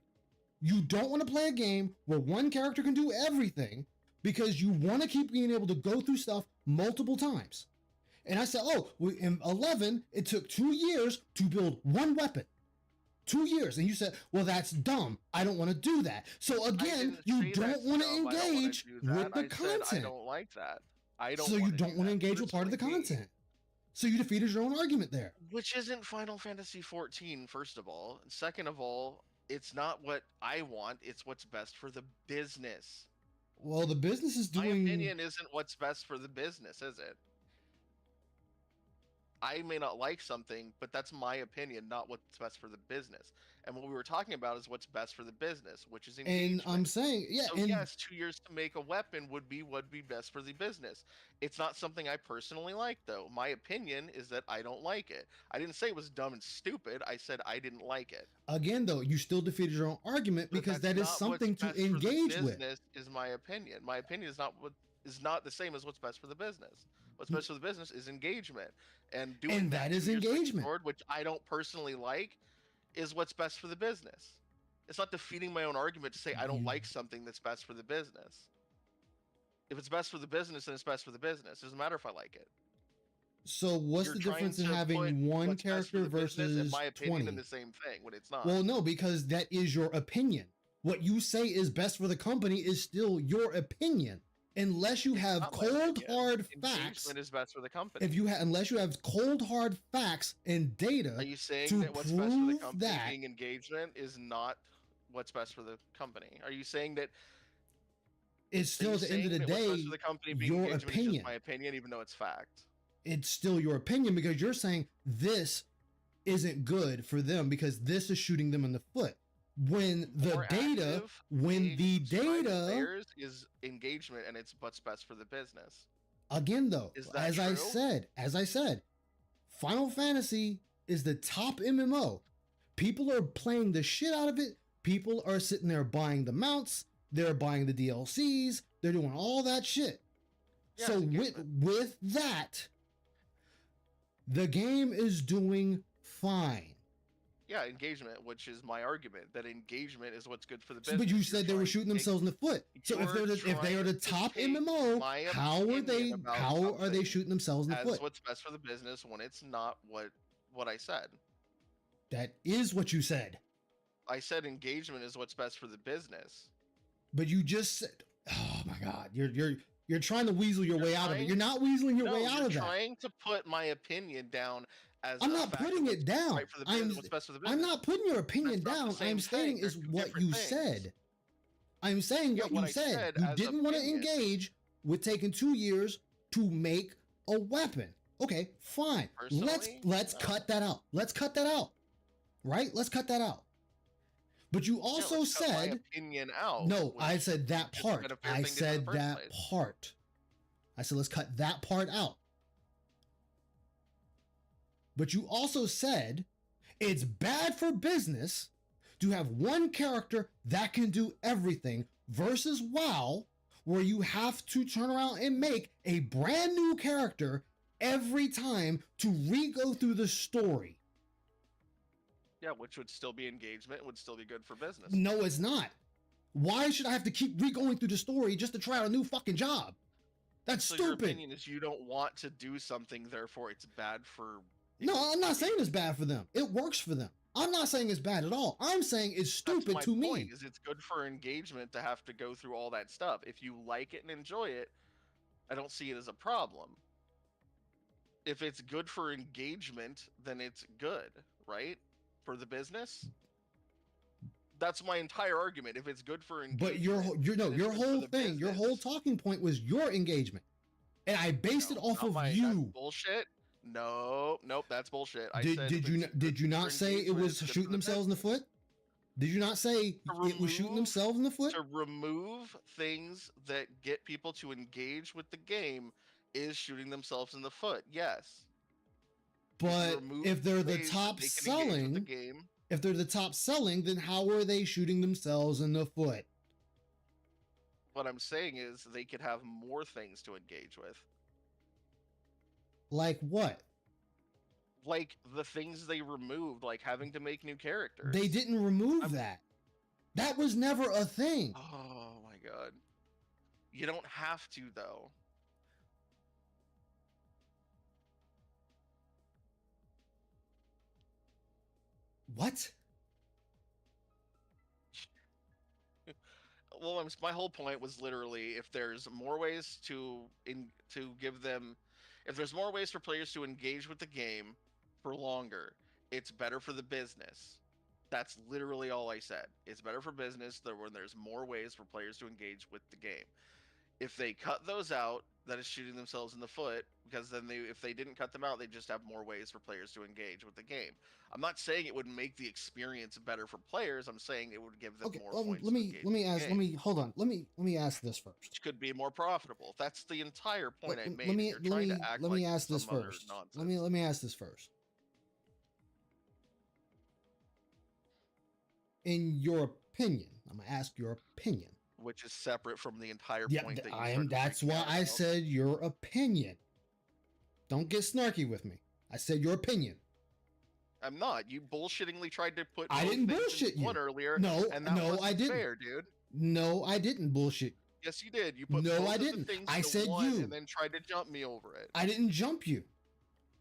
you don't want to play a game where one character can do everything because you want to keep being able to go through stuff multiple times. And I said, oh, in 11, it took 2 years to build one weapon. 2 years. And you said, well, that's dumb. I don't want to do that. So again, didn't you say don't that's want to dumb. I don't wanna engage do that. with the I said content. I don't like that. I don't. So you wanna don't do want to that. engage with part of the Personally, me. content. So you defeated your own argument there. Which isn't Final Fantasy 14, first of all. And second of all, it's not what I want. It's what's best for the business. Well, the business is My doing. opinion isn't what's best for the business, is it? I may not like something, but that's my opinion, not what's best for the business. And what we were talking about is what's best for the business, which is And engagement. I'm saying, yeah, So and yes, 2 years to make a weapon would be best for the business. It's not something I personally like, though. My opinion is that I don't like it. I didn't say it was dumb and stupid. I said I didn't like it. again, though, you still defeated your own argument But because that's that is not what's something to best for the engage with. business, is my opinion. My opinion is not the same as what's best for the business. What's best for the business is engagement, and doing And that is 2 years to make a engagement. sword, which I don't personally like, is what's best for the business. It's not defeating my own argument to say I don't You- like something that's best for the business. If it's best for the business, then it's best for the business. It doesn't matter if I like it. So what's You're the trying difference in to put having one what's best for character the business and versus my opinion 20? in the same thing when it's not. Well, no, because that is your opinion. What you say is best for the company is still your opinion, unless you have not my cold opinion. hard facts. Engagement is best for the company. Unless you have cold hard facts and data, Are you saying to that what's best for the prove company that- being engagement is not what's best for the company? Are you saying that it's still are at you the end of saying the that what's day best for the company being your engagement is opinion. just my opinion, even though it's fact? It's still your opinion because you're saying this isn't good for them because this is shooting them in the foot. When the More data, active, when the engaged, subscribed data, players is engagement, and it's what's best for the business. again though, Is that as I said, Final Fantasy is the top MMO. People are playing the shit out of it. People are sitting there buying the mounts. They're buying the DLCs. They're doing all that shit. Yeah, So it's with engagement. with that, the game is doing fine. Yeah, engagement, which is my argument that engagement is what's good for the So- business. but you You're said they were trying to shooting take- themselves in the foot. So if You're they are the trying to top take MMO, my how are they? opinion about How are they something shooting themselves in the as foot? what's best for the business when it's not what I said. That is what you said. I said engagement is what's best for the business. But you just said, "Oh my God, you're trying to weasel your You're way out of it. trying- You're not weaseling your No, way out you're of that. trying to put my opinion down as I'm a not fact putting of it what's down. right for the I'm business, what's best for the business. I'm not putting your opinion That's not the down. same I'm saying thing. is They're two what different you things. said. I'm saying Yeah, what what you I said. said You as didn't want to opinion. engage with taking 2 years to make a weapon. Okay, fine. Let's Personally, no. cut that out. Let's cut that out. right? Let's cut that out. But you also let's cut my said opinion out. no. I which said that just part. been a fair I thing to do in said the first that place. part. I said let's cut that part out. But you also said it's bad for business to have one character that can do everything versus WoW, where you have to turn around and make a brand new character every time to re-go through the story. Yeah, which would still be engagement, would still be good for business. No, it's not. Why should I have to keep re-going through the story just to try out a new fucking job? That's So your stupid. opinion is you don't want to do something, therefore it's bad for. No, I'm not saying it's bad for them. It works for them. I'm not saying it's bad at all. I'm saying it's stupid That's to my point, me. is it's good for engagement to have to go through all that stuff. If you like it and enjoy it, I don't see it as a problem. If it's good for engagement, then it's good, right? For the business. That's my entire argument. If it's good for engagement, But your then it's your good for whole the thing, your whole business. talking point was your engagement, and I based it off of That's you. bullshit. Nope, that's bullshit. I Did said did if you it's did good you for not say it engagement, was it's good shooting for the themselves in the business. foot? Did you not say it was shooting remove- themselves in the foot? To remove things that get people to engage with the game is shooting themselves in the foot. Yes. But remove if they're the ways that top they can engage with the selling, game, if they're the top selling, then how are they shooting themselves in the foot? what I'm saying is they could have more things to engage with. Like what? Like the things they removed, like having to make new characters. They didn't remove I'm- that. That was never a thing. Oh my god. You don't have to though. What? Well, my whole point was literally if there's more ways to give them, if there's more ways for players to engage with the game for longer, it's better for the business. That's literally all I said. It's better for business when there's more ways for players to engage with the game. If they cut those out, that is shooting themselves in the foot, because then if they didn't cut them out, they just have more ways for players to engage with the game. I'm not saying it would make the experience better for players. I'm saying it would give them Okay, more points. let me hold on. Let me ask this first. Which could be more profitable. That's the entire point I made. Let me You're trying to act let me like ask this some other first. nonsense. Let me ask this first. In your opinion, I'm gonna ask your opinion. Which is separate from the entire Yeah, point that you I am. started That's freaking why out I about. said your opinion. Don't get snarky with me. I said your opinion. I'm not. You bullshittingly tried to put. I both didn't things bullshit into one you. earlier. No, and that no, wasn't I didn't. fair, dude. No, I didn't bullshit. Yes, you did. You put No, both I of the didn't. things I into said one you. and then tried to jump me over it. I didn't jump you.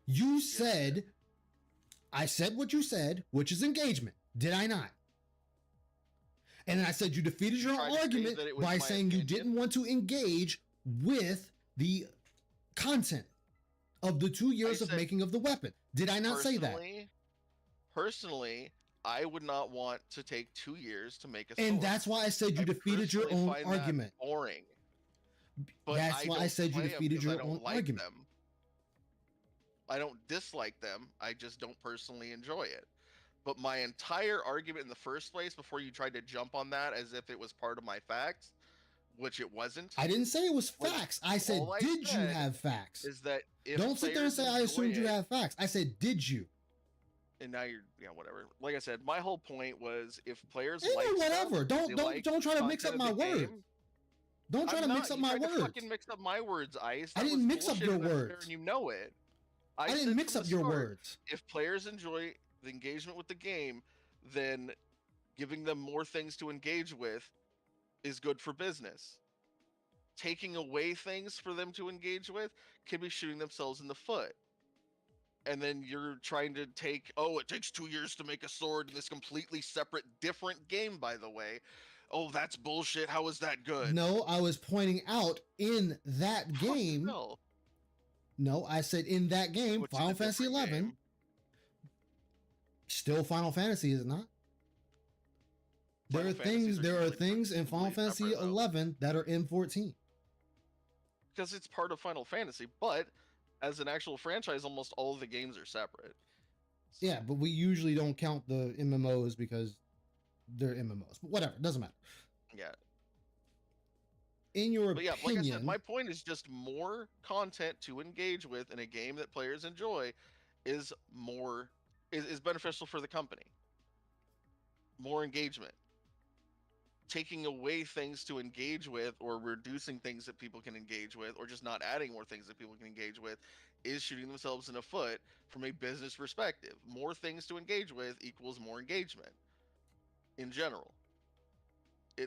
You said, I said what you said, which is engagement. Did I not? And then I said you defeated your tried own to say argument that it was by my saying you opinion. didn't want to engage with the content of the 2 years of said making of the weapon. Did I not say that? Personally, I would not want to take 2 years to make a sword. And that's why I said you I defeated your personally own find that argument. boring. But That's why I don't said you play 'em defeated 'cause your I don't own like argument. them. I don't dislike them. I just don't personally enjoy it. But my entire argument in the first place, before you tried to jump on that as if it was part of my facts, which it wasn't, I didn't say it was Well, facts. I said, all I did you said have facts? is that if Don't sit there and players say I enjoy assumed you it- have facts. I said, did you? And now you're, yeah, whatever. Like I said, my whole point was if players Ain't like no stuff, whatever. they Don't like try to mix up content my of the words. game, Don't try I'm to mix not. up You my tried to words. fucking mix up my words, Ice. I That didn't was mix up bullshit your and that's fair, words. and you know it. I said didn't mix from up the your start, words. If players enjoy the engagement with the game, then giving them more things to engage with is good for business. Taking away things for them to engage with can be shooting themselves in the foot. And then you're trying to take, oh, it takes 2 years to make a sword in this completely separate, different game, by the way. Oh, that's bullshit. How is that good? No, I was pointing out in that game. No. No, I said in that game, Which is Final a Fantasy different 11. game. Still Final Fantasy, is it not? There Final are Fantasies things. are There are usually things in Final completely Fantasy separate, though. 11 that are in 14. Because it's part of Final Fantasy, but as an actual franchise, almost all of the games are separate. Yeah, but we usually don't count the MMOs because they're MMOs. But whatever, doesn't matter. Yeah. In your But yeah, opinion, like I said, my point is just more content to engage with in a game that players enjoy is more is beneficial for the company. More engagement. Taking away things to engage with or reducing things that people can engage with or just not adding more things that people can engage with is shooting themselves in the foot from a business perspective. More things to engage with equals more engagement in general.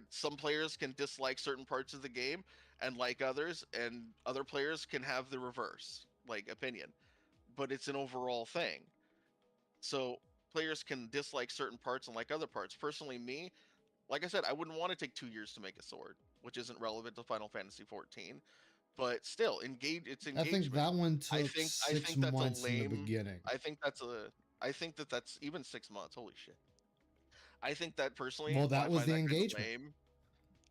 Some players can dislike certain parts of the game and like others, and other players can have the reverse like opinion, but it's an overall thing. So players can dislike certain parts and like other parts. Personally, me, like I said, I wouldn't want to take 2 years to make a sword, which isn't relevant to Final Fantasy 14, but still it's I engagement. think that one took I 6 think that's months a lame. in the beginning. I think that's even 6 months. Holy shit! I think that personally. Well, that I was find the that kinda engagement. lame.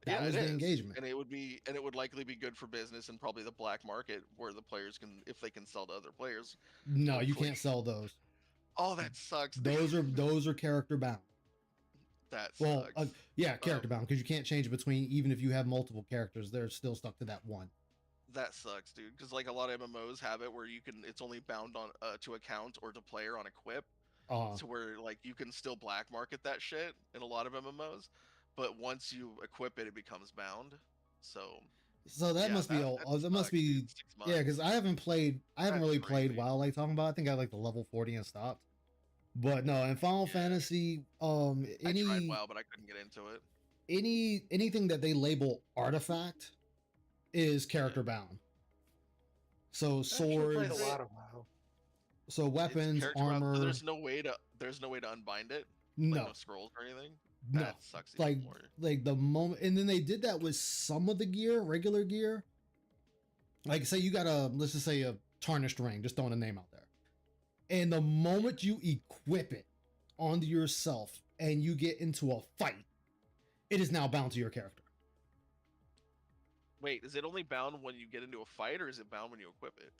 That Yeah, was it the is, engagement. and it would likely be good for business and probably the black market where the players can, if they can sell to other players. No, you hopefully. can't sell those. Oh, that sucks. Those are character bound. That Well, sucks. yeah, character bound because you can't change between even if you have multiple characters, they're still stuck to that one. That sucks, dude. Because like a lot of MMOs have it where it's only bound on to account or to player on equip, to where like you can still black market that shit in a lot of MMOs, but once you equip it, it becomes bound. So that yeah, must be all. That must sucks, be dude. 6 months. yeah, because I haven't That's really played crazy. WoW like talking about. I think I like the level 40 and stopped. But no, in Final Fantasy, I tried WoW, but I couldn't get into it. anything that they label artifact is character bound. So Actually swords, played a lot of WoW. so It's weapons, character bound, armor. so there's no way to unbind it. no, Like no scrolls or anything. no. That sucks even Like more. like the moment, and then they did that with some of the gear, regular gear. Like say you got let's just say a tarnished ring, just throwing a name out there. And the moment you equip it onto yourself and you get into a fight, it is now bound to your character. Wait, is it only bound when you get into a fight, or is it bound when you equip it?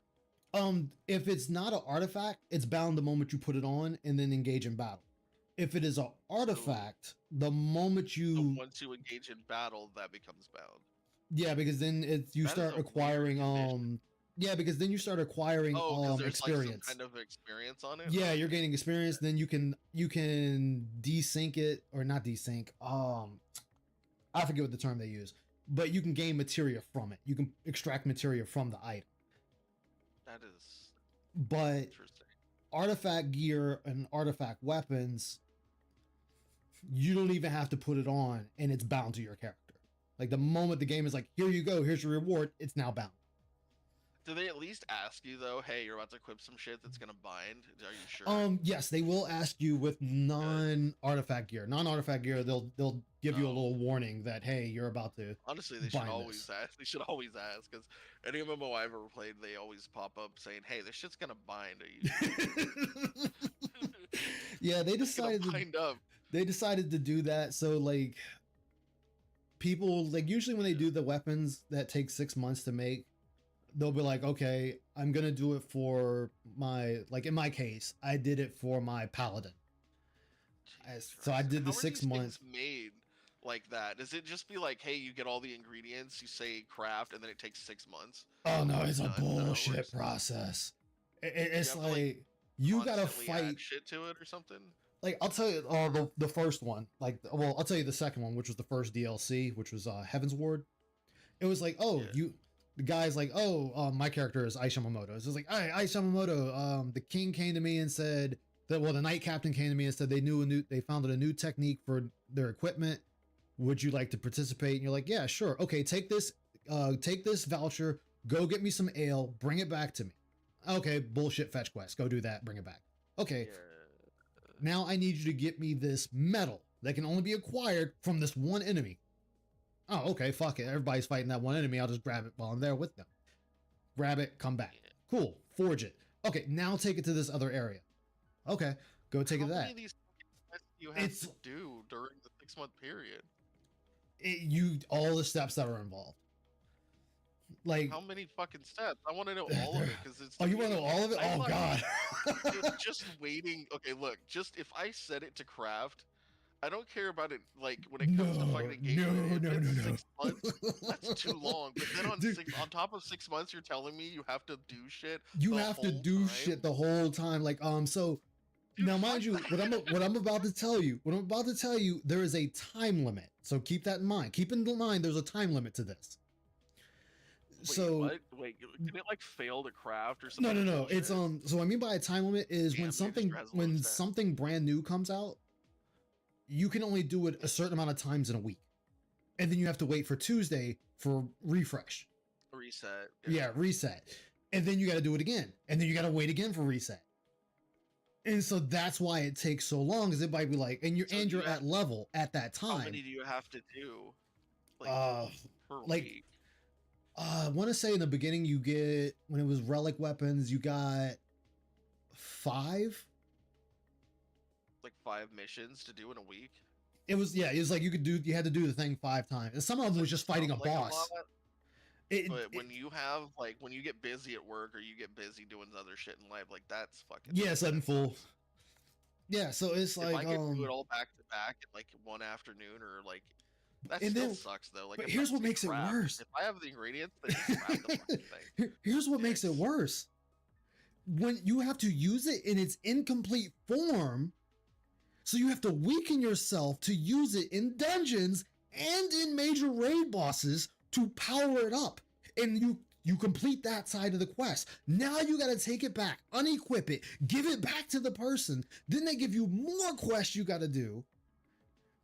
If it's not an artifact, it's bound the moment you put it on and then engage in battle. If it is an artifact, the moment So you once you engage in battle, that becomes bound. yeah, because then you That is start a weird acquiring condition. yeah, because then you start acquiring Oh, because there's experience. like some kind of experience on it. Yeah, Oh, you're okay. gaining experience. Then you can desync it or not desync. I forget what the term they use, but you can gain materia from it. You can extract materia from the item. That is But interesting. artifact gear and artifact weapons, you don't even have to put it on, and it's bound to your character. Like the moment the game is like, "Here you go, here's your reward," it's now bound. Do they at least ask you though? Hey, you're about to equip some shit that's gonna bind. Are you sure? Yes, they will ask you with non-artifact gear. Non-artifact gear, they'll give you a Oh. little warning that hey, you're about to. Honestly, they should bind always this. ask. They should always ask because any MMO I've ever played, they always pop up saying, "Hey, this shit's gonna bind." Are you Yeah, they It's gonna decided to, bind up? they decided to do that. So like, people like usually when they do the weapons that take 6 months to make, they'll be like, okay, I'm gonna do it for my like in my case, I did it for my paladin. So I Christ. did the How are 6 these months. things made like that? Does it just be like, hey, you get all the ingredients, you say craft, and then it takes 6 months? Oh no, it's a Done, no, bullshit it's- process. It's have to, like, like you gotta Constantly add fight. shit to it or something. Like I'll tell you, the first one, I'll tell you the second one, which was the first DLC, which was Heaven's Ward. It was like, oh, Yeah. the guy's like, oh, my character is Aisha Momoto. It's just like, hey, Aisha Momoto. The king came to me and said that, well, the knight captain came to me and said they found a new technique for their equipment. Would you like to participate? And you're like, yeah, sure. Okay, take this voucher, go get me some ale, bring it back to me. Okay, bullshit fetch quest. Go do that, bring it back. Okay, now I need you to get me this metal that can only be acquired from this one enemy. Oh, okay, fuck it. Everybody's fighting that one enemy. I'll just grab it while I'm there with them. Grab it, come back. Cool, forge it. Okay, now take it to this other area. Okay, go take it to How that. many of these quests do you have It's- to do during the 6 month period? All the steps that are involved. Like, How many fucking steps? I want to know all of it because it's. oh, you want to know all of it? I Oh like- god. Dude, just waiting. Okay, look, just if I set it to craft, I don't care about it like when it comes to No, fucking engagement. no, If no, it's no, no. 6 months, that's too long. But then on Dude, on top of 6 months, you're telling me you have to do shit you the have to whole do time? shit the whole time. Like, so Dude, now, mind you, fuck what I'm about to tell you, there is a time limit. So keep that in mind. Keep in mind, there's a time limit to this. Wait, So what? Wait, can it like fail to craft or no, something? no, no. It's so what I mean by a time limit is Damn, when the industry has a lot of stats. something brand new comes out, you can only do it a certain amount of times in a week, and then you have to wait for Tuesday for refresh. Reset. Yeah, reset, and then you got to do it again, and then you got to wait again for reset. And so that's why it takes so long, is it might be like, and you're So and you you're have- at level at that How time. many do you have to do? Like, per like, week? I want to say in the beginning you get, when it was relic weapons, you got 5. Like 5 missions to do in a week? It was like you had to do the thing 5 times, and some of them was just fighting a Sounds like boss. lot, but when you have like when you get busy at work or you get busy doing other shit in life, like that's fucking yeah, sudden full. Yeah, so it's If like I could do it all back to back in like one afternoon or like that And still then- sucks though. Like but if here's I what can makes it craft- worse. If I have the ingredients, then just craft the fucking thing. Here's what makes it Yes. worse. When you have to use it in its incomplete form, so you have to weaken yourself to use it in dungeons and in major raid bosses to power it up. And you complete that side of the quest. Now you got to take it back, unequip it, give it back to the person. Then they give you more quests you got to do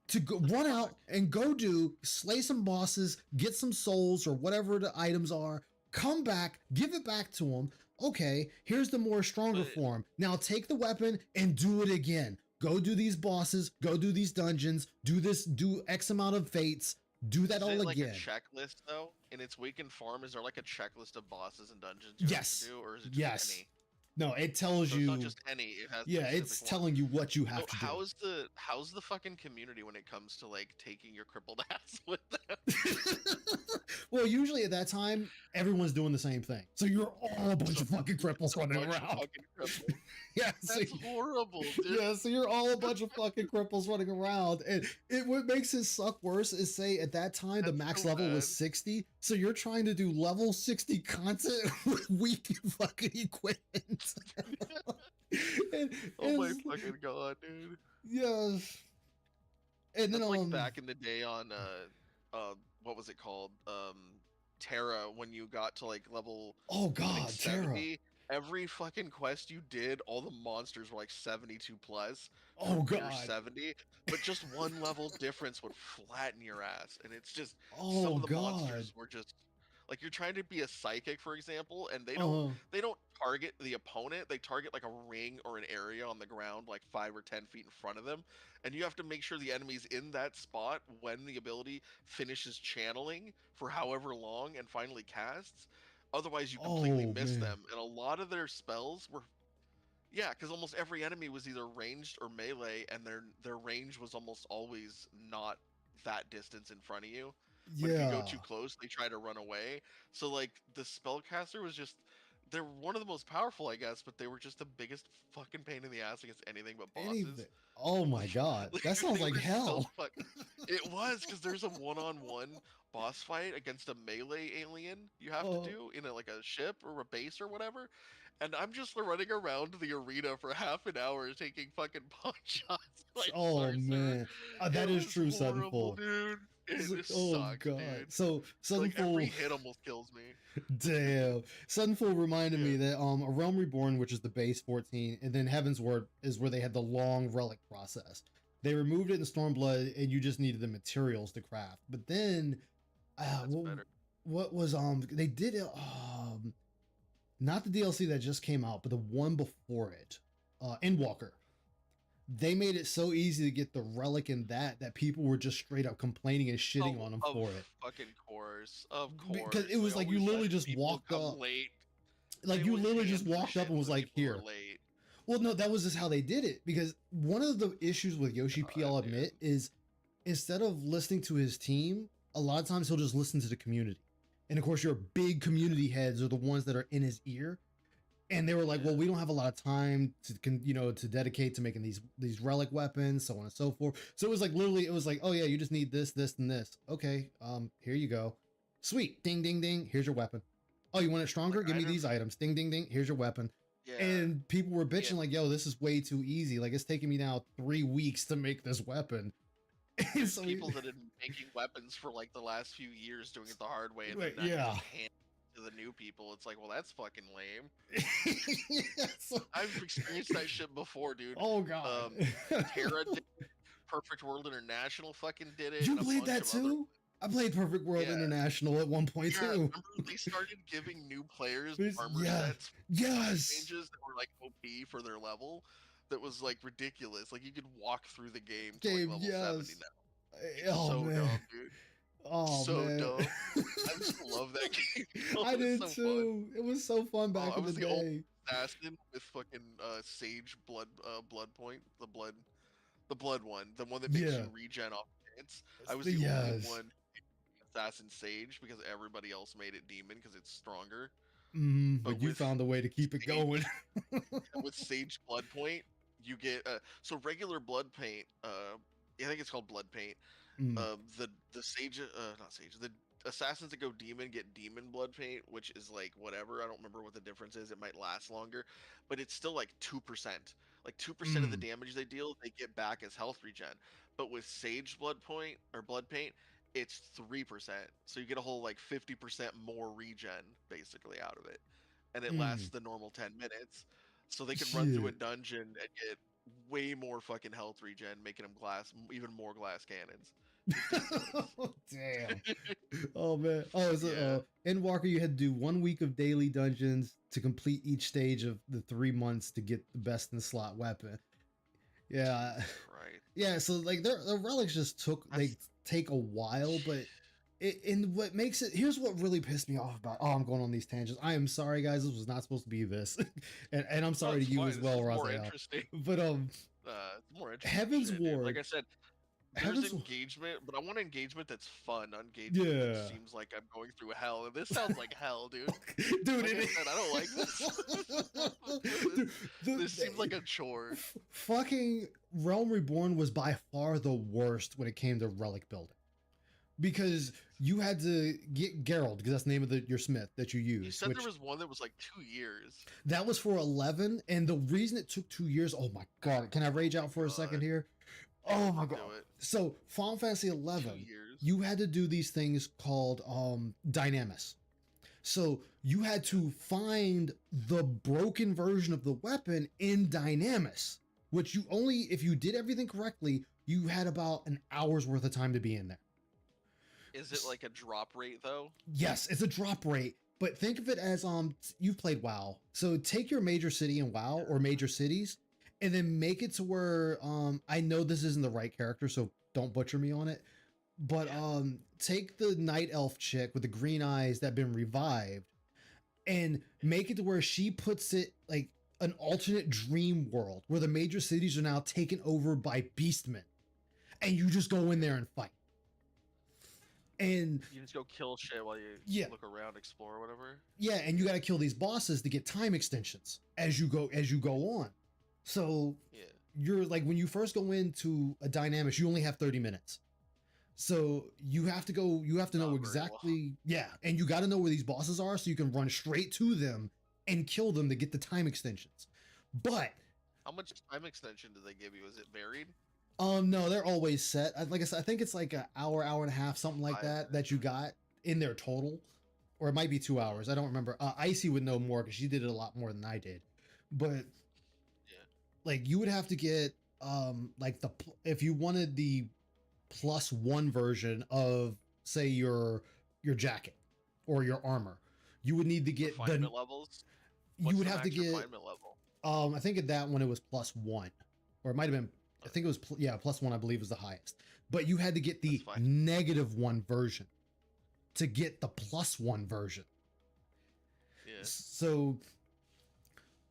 to go run out and go slay some bosses, get some souls or whatever the items are, come back, give it back to them. Okay, here's the more stronger But- form. Now take the weapon and do it again. Go do these bosses, go do these dungeons, do X amount of fates, do that Is all it like again. a checklist though? In its weakened form, is there like a checklist of bosses and dungeons you Yes. have to do, or is it just Yes. any? No, it tells So you. it's not just any. It has Yeah, specific it's ones. telling you what you So have to do. how's the fucking community when it comes to like taking your crippled ass with them? Well, usually at that time, everyone's doing the same thing. So you're all a bunch of fucking cripples running Bunch of around. fucking cripples. Yeah, so That's horrible, dude. yeah, so you're all a bunch of fucking cripples running around, and what makes it suck worse is, say at that time the That's max so level was bad. 60, so you're trying to do level 60 content with weak fucking equipment. And Oh my it's- fucking god, dude. yeah. And then That's like back in the day on what was it called? Terra, when you got to like level oh like, god, Terra. 70, every fucking quest you did, all the monsters were like 72 plus. Oh or god. 70, but just one level difference would flatten your ass, and it's just some Oh of the god. monsters were just like you're trying to be a psychic, for example, and Uh-huh. they don't target the opponent. They target like a ring or an area on the ground, like 5 or 10 feet in front of them, and you have to make sure the enemy's in that spot when the ability finishes channeling for however long and finally casts. Otherwise, you completely Oh, miss man. them, and a lot of their spells were. Yeah, because almost every enemy was either ranged or melee, and their range was almost always not that distance in front of you. But if you Yeah. go too close, they try to run away. So like the spellcaster was just they're one of the most powerful, I guess, but they were just the biggest fucking pain in the ass against anything but bosses. Anything. Oh my god. Like, That sounds they like were so hell. It was because there's a one-on-one boss fight against a melee alien you have Oh. to do in like a ship or a base or whatever. And I'm just running around the arena for half an hour taking fucking pot shots. Like Oh Larsa. man. That It is was true, horrible, Suddenfall. dude. It just Oh sucks, god. dude. So Like every Suddenfall. hit almost kills me. Damn. Suddenfall reminded me that A Realm Reborn, which is the base 14, and then Heaven's Word is where they had the long relic process. They removed it in Stormblood, and you just needed the materials to craft. But then, That's what, better. what was they did it not the DLC that just came out, but the one before it, Endwalker. They made it so easy to get the relic in that people were just straight up complaining and shitting on them Of for it. fucking course, of course. Because it was They like you always literally let just people walked come up. late. Like They you always literally just hand for walked up shit and was when like, people are here. late. Well, no, that was just how they did it. Because one of the issues with Yoshi P, I'll dude. admit, is instead of listening to his team, a lot of times he'll just listen to the community. And of course, your big community heads are the ones that are in his ear. And they were like, Yeah. well, we don't have a lot of time to dedicate to making these relic weapons, so on and so forth. So it was like literally, it was like, oh yeah, you just need this, this, and this. Okay, here you go. Sweet, ding, ding, ding. Here's your weapon. Oh, you want it stronger? Like, Give I me don't- these items. Ding, ding, ding. Here's your weapon. Yeah. And people were bitching Yeah. like, yo, this is way too easy. Like it's taking me now 3 weeks to make this weapon. And There's so people that have been making weapons for like the last few years, doing it the hard way, and Right, then yeah. just hand it to the new people. It's like, well, that's fucking lame. Yeah, so- I've experienced that shit before, dude. oh god. Terra did it, Perfect World International fucking did it. You and a played bunch that of other- too? I played Perfect World Yeah. International at one point Yeah, too. remember they started giving new players There's- armor yeah. sets Yes. changes that were like OP for their level. That was like ridiculous. Like you could walk through the game to like Game, level 70 yes. now. Oh so man. dumb, dude. Oh so man. dumb. I just love that game. It I was did so fun. too. It was so fun back I in the was the old- day. Assassin with fucking Sage blood point, the blood one, the one that makes Yeah. you regen off hits. I was the only Yes. one Assassin Sage because everybody else made it demon because it's stronger. But but you with found a way to keep it Sage- going. And with Sage blood point, you get so regular blood paint. I think it's called blood paint. Mm. The Sage, not Sage, the assassins that go demon get demon blood paint, which is like whatever. I don't remember what the difference is. It might last longer, but it's still like 2%. Like 2% of the damage they deal, they get back as health regen. But with Sage blood point or blood paint, it's 3%. So you get a whole like 50% more regen basically out of it, and it lasts the normal 10 minutes. So they can run through a Shit. dungeon and get way more fucking health regen, making them even more glass cannons. Damn. Oh man. Oh, so Yeah. in Walker, you had to do 1 week of daily dungeons to complete each stage of the 3 months to get the best in slot weapon. Yeah. Right. Yeah, so like the relics just they take a while, but and what makes it, here's what really pissed me off about, oh, I'm going on these tangents. I am sorry guys, this was not supposed to be this. and I'm sorry It's to you fine, as this well, is more Raziel. interesting. But It's more interesting. Heaven's shit, dude. Ward. Like I said, there's Heaven's Wa- engagement, but I want engagement that's fun. Engagement Yeah. that seems like I'm going through hell, and this sounds like hell, dude. Dude, Like it I is. said, I don't like this. Dude, This seems like a chore. Fucking Realm Reborn was by far the worst when it came to relic building, because you had to get Geralt, because that's the name of your smith that you use. You said which, there was one that was like 2 years. that was for 11, and the reason it took 2 years. Oh my god! Can I rage out for a second God. here? Oh my Do god! it. So Final Fantasy 2 11, years. you had to do these things called dynamis. So you had to find the broken version of the weapon in dynamis, which you only, if you did everything correctly, you had about an hour's worth of time to be in there. Is it like a drop rate though? Yes, it's a drop rate, but think of it as you've played WoW. So take your major city in WoW or major cities and then make it to where I know this isn't the right character, so don't butcher me on it. But take the night elf chick with the green eyes that been revived and make it to where she puts it like an alternate dream world where the major cities are now taken over by beastmen. And you just go in there and fight. And You just go kill shit while you Yeah. look around, explore, whatever. yeah, and you got to kill these bosses to get time extensions as you go on. So Yeah. you're like, when you first go into a dynamics, you only have 30 minutes. So you have to know Not very well. exactly, yeah, and you got to know where these bosses are so you can run straight to them and kill them to get the time extensions. But How much time extension do they give you? Is it varied? no, they're always set. Like I said, I think it's like an hour and a half, something like that you got in their total, or it might be 2 hours. I don't remember. Icy would know more because she did it a lot more than I did. But Yeah. like you would have to get like if you wanted the +1 version of say your jacket or your armor, you would need to get Refinement levels? you What's would the have to max get refinement level? I think at that one it was +1, or it might have been. I think it was +1. I believe was the highest. But you had to get the That's fine. -1 version to get the +1 version. Yeah. So,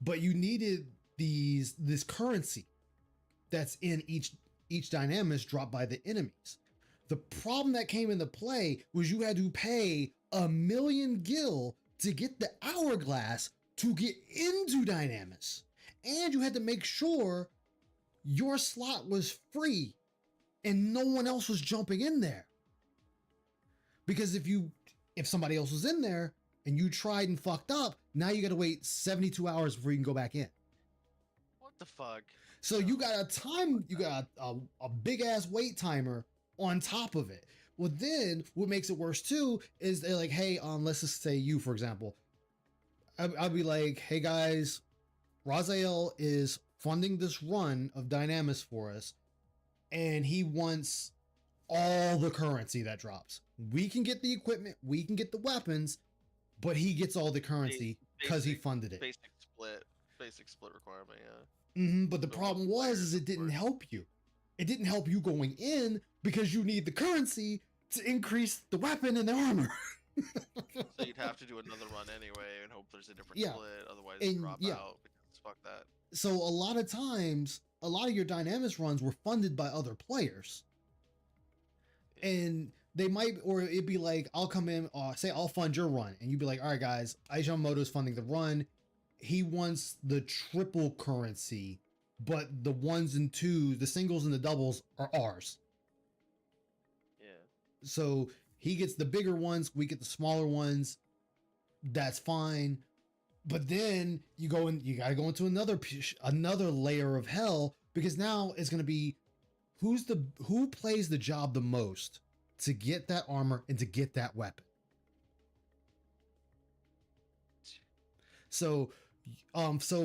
but you needed this currency that's in each dynamis dropped by the enemies. The problem that came into play was you had to pay 1,000,000 gil to get the hourglass, to get into Dynamis. And you had to make sure your slot was free and no one else was jumping in there. Because if somebody else was in there and you tried and fucked up, now you got to wait 72 hours before you can go back in. What the fuck? So you got a big ass wait timer on top of it. Well, then what makes it worse too is they're like, hey, let's just say you, for example, I'll be like, hey guys, Raziel is funding this run of Dynamis for us, and he wants all the currency that drops. We can get the equipment, we can get the weapons, but he gets all the currency because he funded it. Basic split requirement, yeah. But the problem is it didn't help you. It didn't help you going in because you need the currency to increase the weapon and the armor. So you'd have to do another run anyway and hope there's a different Yeah. split, otherwise And, drop yeah. out because fuck that. So a lot of times, a lot of your Dynamis runs were funded by other players. And they might, or it'd be like, I'll come in, say I'll fund your run. And you'd be like, all right, guys, Aijamoto's funding the run. He wants the triple currency, but the ones and twos, the singles and the doubles are ours. Yeah. So he gets the bigger ones, we get the smaller ones. That's fine. But then you gotta go into another layer of hell, because now it's gonna be who plays the job the most to get that armor and to get that weapon. So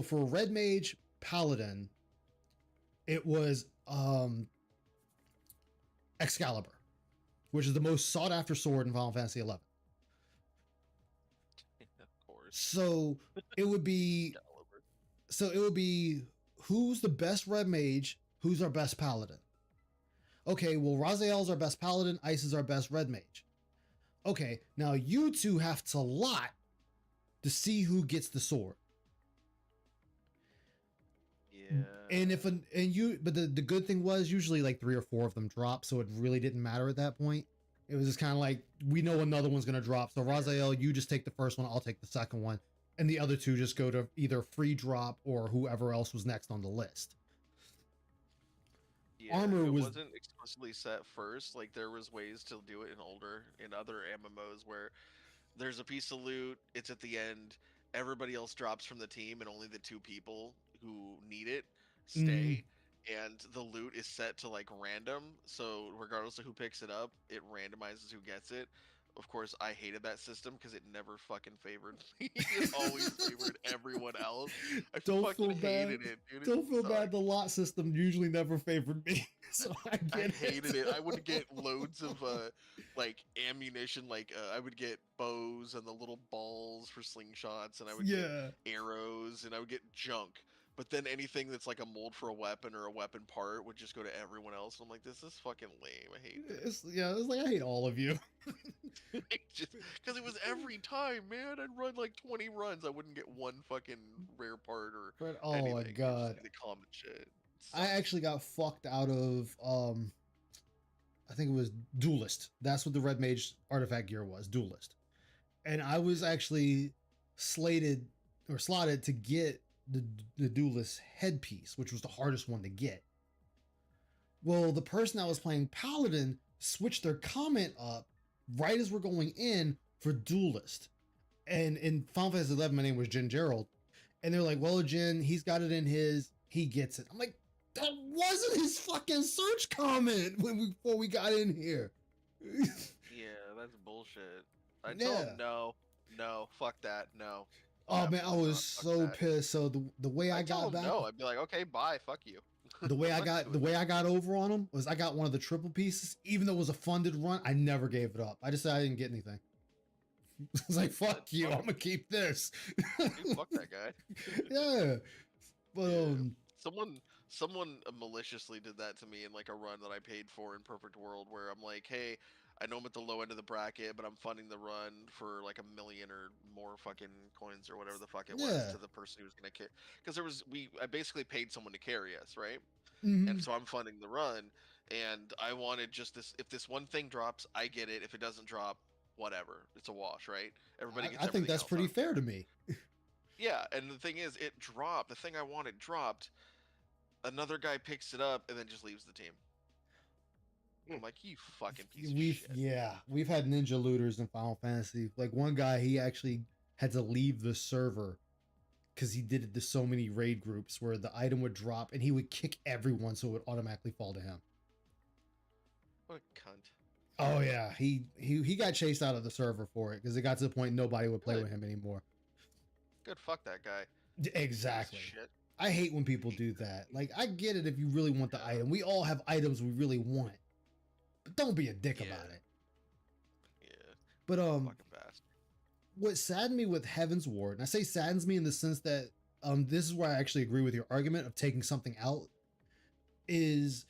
for Red Mage Paladin, it was Excalibur, which is the most sought after sword in Final Fantasy XI. Of course. So it would be who's the best Red Mage, who's our best Paladin. Okay, well, Raziel's our best Paladin, Ice is our best Red Mage. Okay, now you two have to lot to see who gets the sword. Yeah. But the good thing was usually like 3 or 4 of them drop, so it really didn't matter at that point. It was just kind of like, we know another one's gonna drop, so Raziel, you just take the first one, I'll take the second one, and the other two just go to either free drop or whoever else was next on the list. Yeah, Armor it was- wasn't explicitly set first. Like there was ways to do it in other MMOs where there's a piece of loot, it's at the end, everybody else drops from the team, and only the 2 people who need it stay. And the loot is set to like random, so regardless of who picks it up, it randomizes who gets it. Of course, I hated that system because it never fucking favored me. It always favored everyone else. I Don't fucking feel bad. hated it, dude. Don't feel bad, sucked. the lot system usually never favored me, so I get I it. hated it. I would get loads of like ammunition, like I would get bows and the little balls for slingshots, and I would get arrows, and I would get junk. But then anything that's like a mold for a weapon or a weapon part would just go to everyone else. And I'm like, this is fucking lame. I hate this. It's like, I hate all of you. Just because it was every time, man. I'd run like 20 runs. I wouldn't get one fucking rare part or But, oh anything. my It would just god. be the common shit. I actually got fucked out of I think it was Duelist. That's what the Red Mage artifact gear was, Duelist. And I was actually slotted to get the Duelist headpiece, which was the hardest one to get. Well, the person that was playing Paladin switched their comment up right as we're going in for Duelist. And in Final Fantasy XI, my name was Jin Gerald. And they're like, well, Jin, he's got it in his, he gets it. I'm like, that wasn't his fucking search comment before we got in here. Yeah, that's bullshit. I told him no, fuck that, no. Oh man, I was Fuck so that. pissed. So the way I got told him back, no, I'd be like, okay, bye, fuck you. the way I I'm not got doing over on him was I got one of the triple pieces. Even though it was a funded run, I never gave it up. I just said I didn't get anything. I was like, fuck you, I'm gonna keep this. Dude, fuck that guy. Yeah, but Yeah. Someone maliciously did that to me in like a run that I paid for in Perfect World, where I'm like, hey, I know I'm at the low end of the bracket, but I'm funding the run for like 1 million or more fucking coins or whatever the fuck it was Yeah. to the person who was gonna carry. Because I basically paid someone to carry us, right? mhm. And so I'm funding the run, and I wanted just this. If this one thing drops, I get it. If it doesn't drop, whatever. It's a wash, right? Everybody gets. I think everything that's else. pretty don't fair care. to me. Yeah, and the thing is, it dropped. The thing I wanted dropped. Another guy picks it up and then just leaves the team. I'm like, you fucking piece of shit. We've had ninja looters in Final Fantasy. Like one guy, he actually had to leave the server because he did it to so many raid groups where the item would drop and he would kick everyone so it would automatically fall to him. What a cunt. Oh yeah, he got chased out of the server for it because it got to the point nobody would play Good. with him anymore. Good, fuck that guy. Exactly. Piece of shit. I hate when people do that. Like I get it if you really want the item. We all have items we really want. But don't be a dick about it. Yeah. But Fucking bastard. what saddened me with Heaven's Ward, and I say saddens me in the sense that this is where I actually agree with your argument of taking something out, is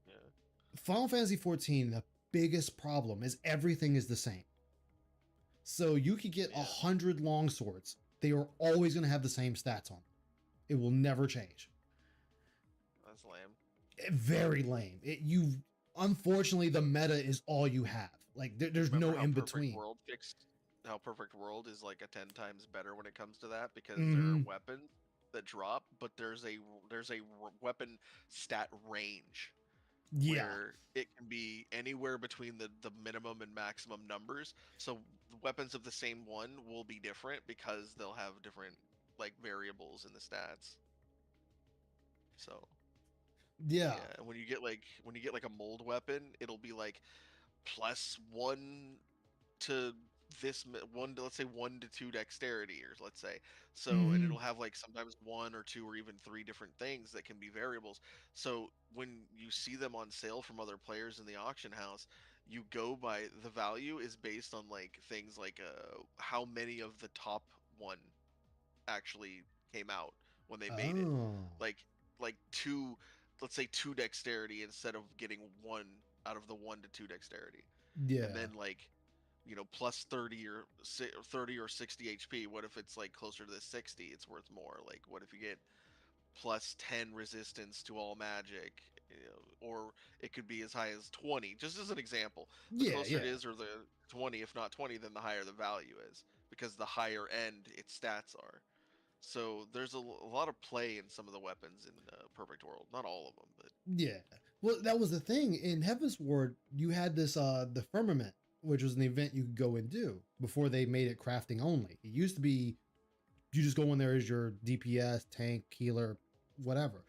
Yeah. Final Fantasy 14, the biggest problem is everything is the same. So you could get 100 longswords. They are always going to have the same stats on them. It will never change. That's lame. Very lame. Unfortunately, the meta is all you have. Like there's Remember no how in Perfect between. World fixed how Perfect World is like a 10 times better when it comes to that because there Mhm. are weapons that drop, but there's a weapon stat range Yeah. where it can be anywhere between the minimum and maximum numbers. So weapons of the same one will be different because they'll have different like variables in the stats. So Yeah. and when you get like a mold weapon, it'll be like +1 to one to, let's say 1 to 2 dexterity, or let's say so, and Mhm. it'll have like sometimes 1 or 2 or even 3 different things that can be variables. So when you see them on sale from other players in the auction house, you go by the value is based on like things like how many of the top one actually came out when they made it, Oh. like two, let's say 2 dexterity instead of getting 1 out of the 1 to 2 dexterity, Yeah. and then like plus 30 or 30 or 60 HP. What if it's like closer to the 60? It's worth more. Like what if you get plus 10 resistance to all magic, or it could be as high as 20, just as an example. The Yeah, closer it yeah. is, or the 20, if not 20, then the higher the value is, because the higher end its stats are. So there's a lot of play in some of the weapons in Perfect World. Not all of them, but Yeah. Well, that was the thing. In Heaven's Ward, you had this the firmament, which was an event you could go and do before they made it crafting only. It used to be you just go in there as your DPS, tank, healer, whatever.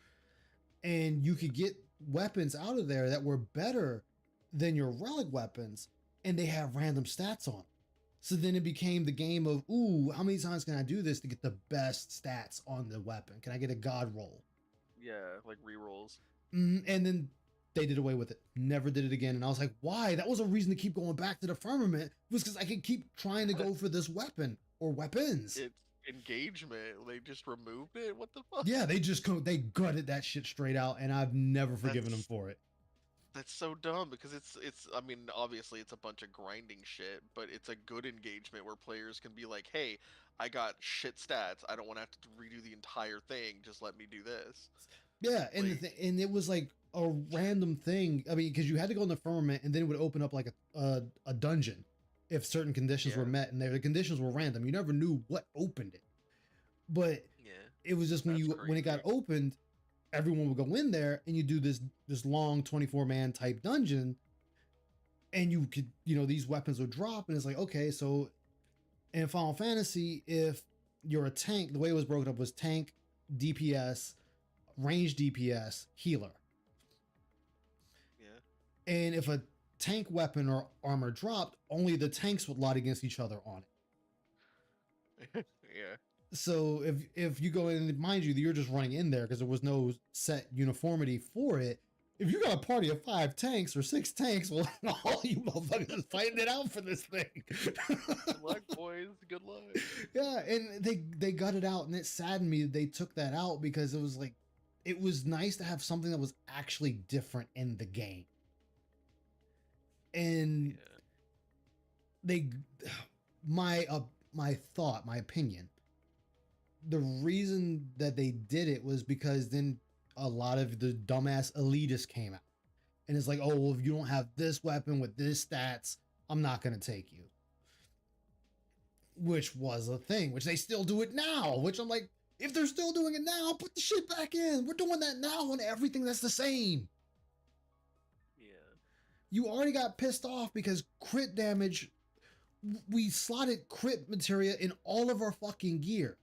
And you could get weapons out of there that were better than your relic weapons, and they have random stats on them. So then it became the game of, ooh, how many times can I do this to get the best stats on the weapon? Can I get a god roll? yeah, like rerolls. And then they did away with it. Never did it again. And I was like, why? That was a reason to keep going back to the firmament, was because I could keep trying to go for this weapon or weapons. It's engagement. They just removed it. What the fuck? Yeah, they gutted that shit straight out, and I've never forgiven them for it. That's so dumb, because it's I mean, obviously it's a bunch of grinding shit, but it's a good engagement where players can be like, hey, I got shit stats. I don't want to have to redo the entire thing. Just let me do this. Yeah, and Like- and it was like a random thing. I mean, because you had to go in the firmament, and then it would open up like a dungeon if certain conditions were Yeah. met, and the conditions were random. You never knew what opened it, but Yeah. it was just when That's when it got opened, everyone would go in there and you do this long 24-man type dungeon, and you could, these weapons would drop, and it's like, okay, so in Final Fantasy, if you're a tank, the way it was broken up was tank, DPS, range DPS, healer. Yeah. And if a tank weapon or armor dropped, only the tanks would lot against each other on it. Yeah. So if you go in, mind you, you're just running in there because there was no set uniformity for it. If you got a party of 5 tanks or 6 tanks, well, all you motherfuckers fighting it out for this thing. Good luck, boys. Good luck. Yeah, and they got it out, and it saddened me that they took that out, because it was like, it was nice to have something that was actually different in the game. And Yeah. my opinion, the reason that they did it was because then a lot of the dumbass elitists came out, and it's like, oh, well, if you don't have this weapon with this stats, I'm not going to take you. which was a thing, which they still do it now, which I'm like, if they're still doing it now, put the shit back in. We're doing that now on everything that's the same. Yeah. You already got pissed off because crit damage, we slotted crit materia in all of our fucking gear.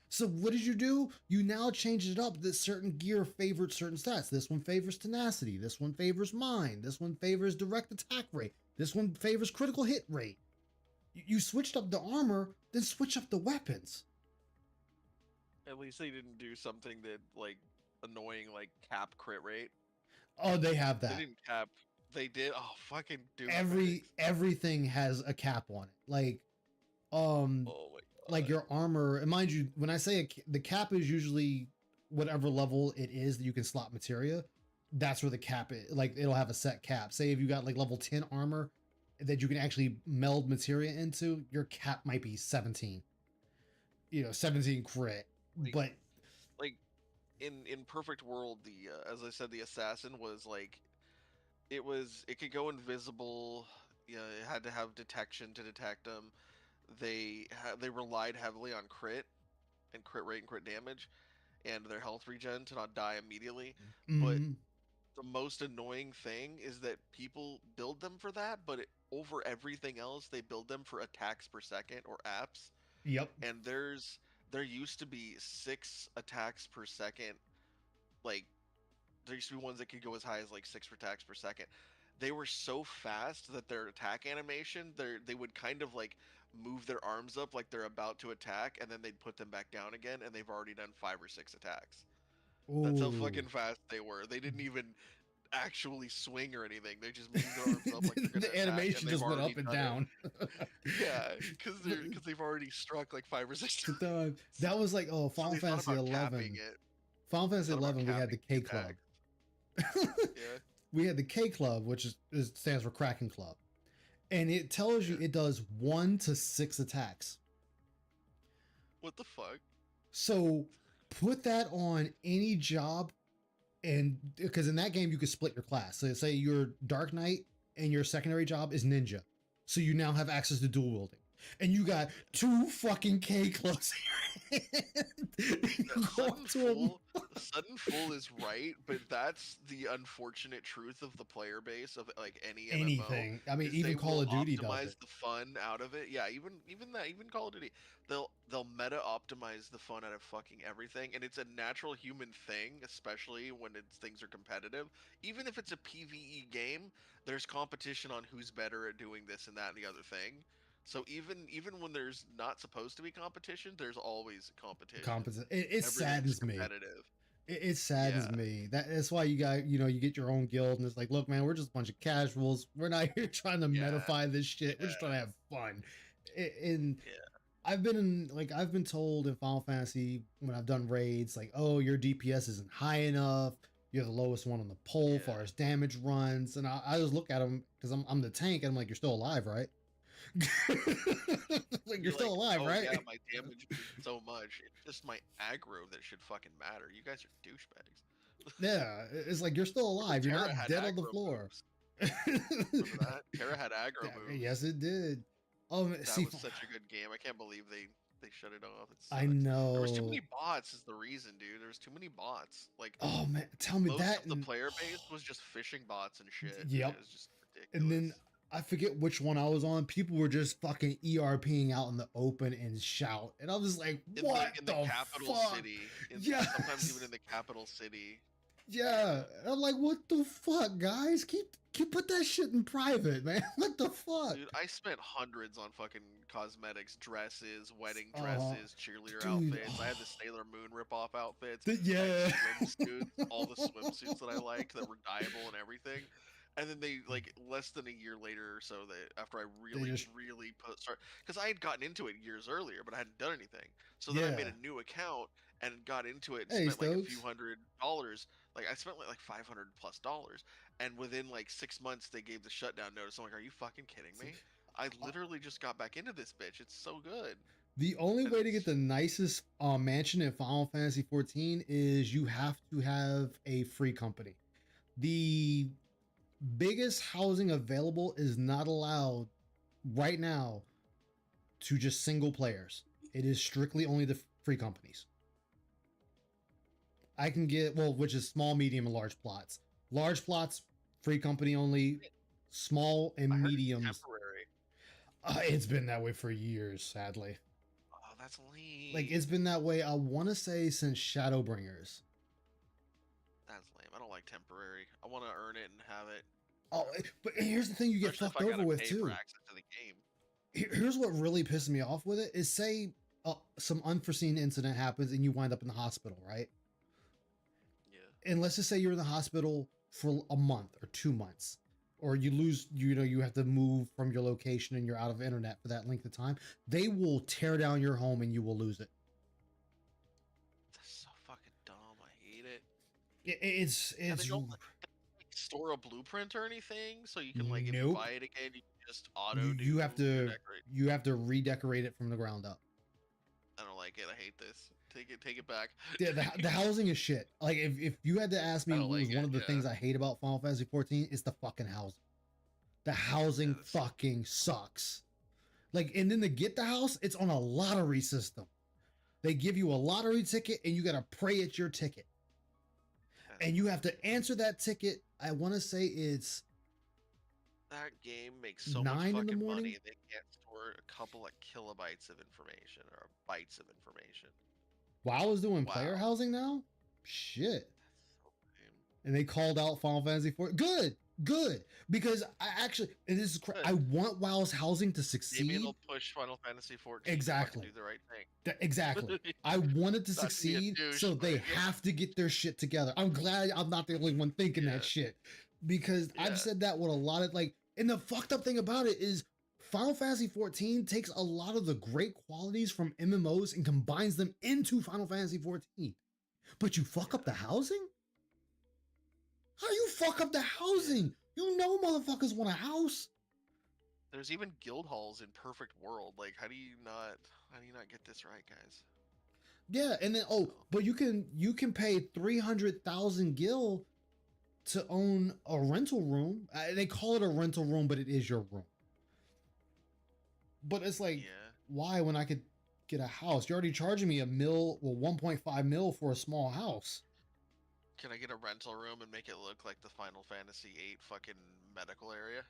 So what did you do? You now changed it up that certain gear favored certain stats. This one favors tenacity. This one favors mind. This one favors direct attack rate. This one favors critical hit rate. You switched up the armor, then switch up the weapons. At least they didn't do something that like annoying like cap crit rate. Oh, they have They that. didn't cap. They did. Oh, fucking dude. Everything has a cap on it. Like, Oh my god. like your armor. And mind you, when I say the cap is usually whatever level it is that you can slot materia. That's where the cap is. Like it'll have a set cap. Say if you got like level 10 armor that you can actually meld materia into, your cap might be 17. 17 crit. Like- But like in perfect world, the as I said, the assassin was like it could go invisible. Yeah, it had to have detection to detect them. They relied heavily on crit and crit rate and crit damage and their health regen to not die immediately. But mhm, the most annoying thing is that people build them for that, but over everything else they build them for attacks per second or apps. yep. And there used to be 6 attacks per second. Like there used to be ones that could go as high as like 6 attacks per second. They were so fast that their attack animation, they would kind of like move their arms up like they're about to attack, and then they'd put them back down again, and they've already done 5 or 6 attacks. That's how Ooh. fucking fast they were. They didn't even actually swing or anything. They just moved their arms up like they're gonna The attack, and animation they've just went already up and done it. down. Yeah, because they've already struck like 5 or 6 times. That was like, oh, So Final they thought Fantasy about 11. capping it. Final Fantasy Thought about 11, we had the K capping the Club. attacks. Yeah. We had the K Club, which stands for Kraken Club. And it tells you it does 1 to 6 attacks. What the fuck? So put that on any job, and because in that game you could split your class. So say you're Dark Knight and your secondary job is Ninja. So you now have access to dual wielding. And you got 2 fucking K Clubs here. You go up to 'em. Sudden Full is right, but that's the unfortunate truth of the player base of like any MMO. Anything. I mean, is even they Call will of Duty does optimize it. the fun out of it. Yeah, even Call of Duty, they'll meta optimize the fun out of fucking everything, and it's a natural human thing, especially when things are competitive. Even if it's a PvE game, there's competition on who's better at doing this and that and the other thing. So even when there's not supposed to be competition, there's always competition. It Everything's saddens me. competitive. It saddens Yeah. me. That's why you got, you get your own guild, and it's like, look, man, we're just a bunch of casuals. We're not here trying to Yeah. metify this shit. We're just trying to have fun. And Yeah. I've been told in Final Fantasy when I've done raids, like, oh, your DPS isn't high enough. You're the lowest one on the pole far as damage runs. And I just look at them because I'm the tank, and I'm like, you're still alive, right? Like you're still alive, oh, right? Yeah, my damage boosts so much. It's just my aggro that should fucking matter. You guys are douchebags. Yeah, it's like you're still alive. You're Terra not had dead on the aggro floor. moves. Remember that? Terra had aggro moves. Yes, it did. That See, was such a good game. I can't believe they shut it off. It I sucks. know. There was too many bots is the reason, dude. There was too many bots. Like Oh man, tell me most that. of the and- player base was just fishing bots and shit. Yep. It was just ridiculous. And then I forget which one I was on. People were just fucking ERPing out in the open and shout, and I was like, "What in the capital fuck?" city? Yes. Sometimes even in the capital city. Yeah, and I'm like, "What the fuck, guys? Keep put that shit in private, man. What the fuck?" Dude, I spent hundreds on fucking cosmetics, dresses, wedding Uh-huh. dresses, cheerleader Dude, outfits. I had the Sailor Moon ripoff outfits. Yeah. Swimsuits, all the swimsuits that I liked that were dyeable and everything. And then they like less than a year later or so that after I really just- really start because I had gotten into it years earlier, but I hadn't done anything. So then I made Yeah. a new account and got into it. Hey, Spent like a few Stokes. $100. Like I spent like $500+, and within like 6 months they gave the shutdown notice. I'm like, are you fucking kidding me? I literally just got back into this bitch. It's so good. The only And way to it's- get the nicest mansion in Final Fantasy 14 is you have to have a free company. The biggest housing available is not allowed right now to just single players. It is strictly only the free companies. I can get, well, which is small, medium, and large plots. Large plots, free company only. Small and I heard it's mediums. temporary. It's been that way for years, sadly. Oh, that's lame. Like, it's been that way, I want to say, since Shadowbringers. That's lame. I don't like temporary. I want to earn it and have it. Oh, but here's the thing you get Especially if fucked I gotta over with, pay too. for access to the game. Here's what really pisses me off with it is, say some unforeseen incident happens and you wind up in the hospital, right? Yeah. And let's just say you're in the hospital for a month or 2 months, or you lose, you have to move from your location and you're out of internet for that length of time. They will tear down your home and you will lose it. That's so fucking dumb. I hate it. It's And they don't like, store a blueprint or anything, so you can like if you Nope. buy it again, you can just auto. you have to redecorate. you have to redecorate it from the ground up. I don't like it. I hate this. Take it back. Yeah, the housing is shit. Like if you had to ask me I what don't was like one it, of the yeah. things I hate about Final Fantasy 14, it's the fucking housing. The housing that's- fucking sucks. Like, and then to get the house, it's on a lottery system. They give you a lottery ticket and you gotta pray it's your ticket. And you have to answer that ticket. I want to say it's That game makes so 9 much in the fucking morning? money. They can't store a couple of kilobytes of information or bytes of information. WoW is doing player Wow. housing now. Shit. That's so lame. And they called out Final Fantasy 4. Good, because I actually, and this is Good. I want WoW's housing to Maybe succeed. it'll push Final Fantasy 14 Exactly. to do the right thing. Exactly. I want it to Not to be a succeed, douche, so they but yeah. have to get their shit together. I'm glad I'm not the only one thinking Yeah. that shit, because Yeah. I've said that with a lot of like. And the fucked up thing about it is, Final Fantasy 14 takes a lot of the great qualities from MMOs and combines them into Final Fantasy 14. But you fuck up the housing? How you fuck up the housing? You know motherfuckers want a house. There's even guild halls in Perfect World. Like, how do you not get this right, guys? Yeah, and then but you can pay 300,000 gil to own a rental room. They call it a rental room, but it is your room. But it's like, Yeah. why when I could get a house? You're already charging me $1.5 mil for a small house. Can I get a rental room and make it look like the Final Fantasy VIII fucking medical area?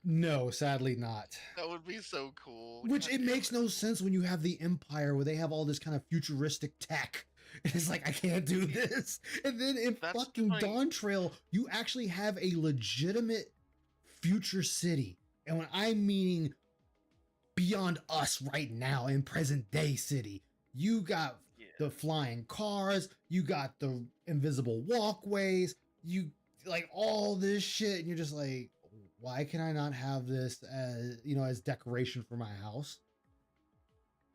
No, sadly not. That would be so cool. Which God it damn makes no sense when you have the Empire where they have all this kind of futuristic tech. It's like, I can't do this. And then in That's fucking like- Dawn Trail, you actually have a legitimate future city. And when I'm meaning beyond us right now in present day city, you got Yeah. the flying cars, you got the invisible walkways, you like all this shit, and you're just like, why can I not have this as as decoration for my house?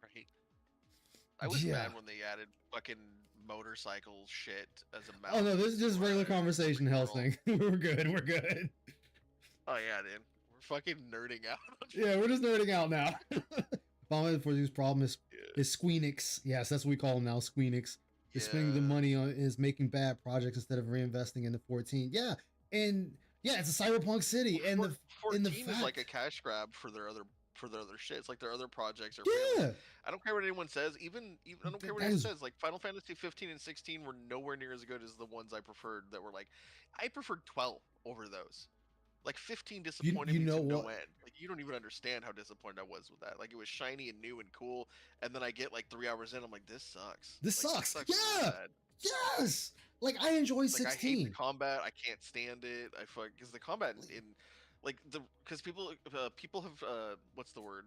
Right. I was Yeah. mad when they added fucking motorcycle shit as a mount. Oh no, this is just regular conversation, Perfect Helsing. We're good. Oh yeah, dude. We're fucking nerding out. Yeah, we're just nerding out now. Final Fantasy's problem is Yeah. Squeenix. Yes, that's what we call them now, Squeenix. Is spending the Yeah. money on is making bad projects instead of reinvesting into 14. Yeah, and yeah, it's a cyberpunk city, and the 14 and the is like a fact- cash grab for their other shit. It's like their other projects are yeah, failing. I don't care what anyone says. Even I don't care what That anyone is- says. Like Final Fantasy 15 and 16 were nowhere near as good as the ones I preferred. That were like, I preferred 12 over those. Like 15 disappointed you me know to no what? end. Like you don't even understand how disappointed I was with that. Like it was shiny and new and cool, and then I get like 3 hours in, I'm like, this sucks. This Like, sucks. really Yeah. bad. yes. Like I enjoy Like I hate 16. the combat. I can't stand it. I fuck because the combat in like the because people have what's the word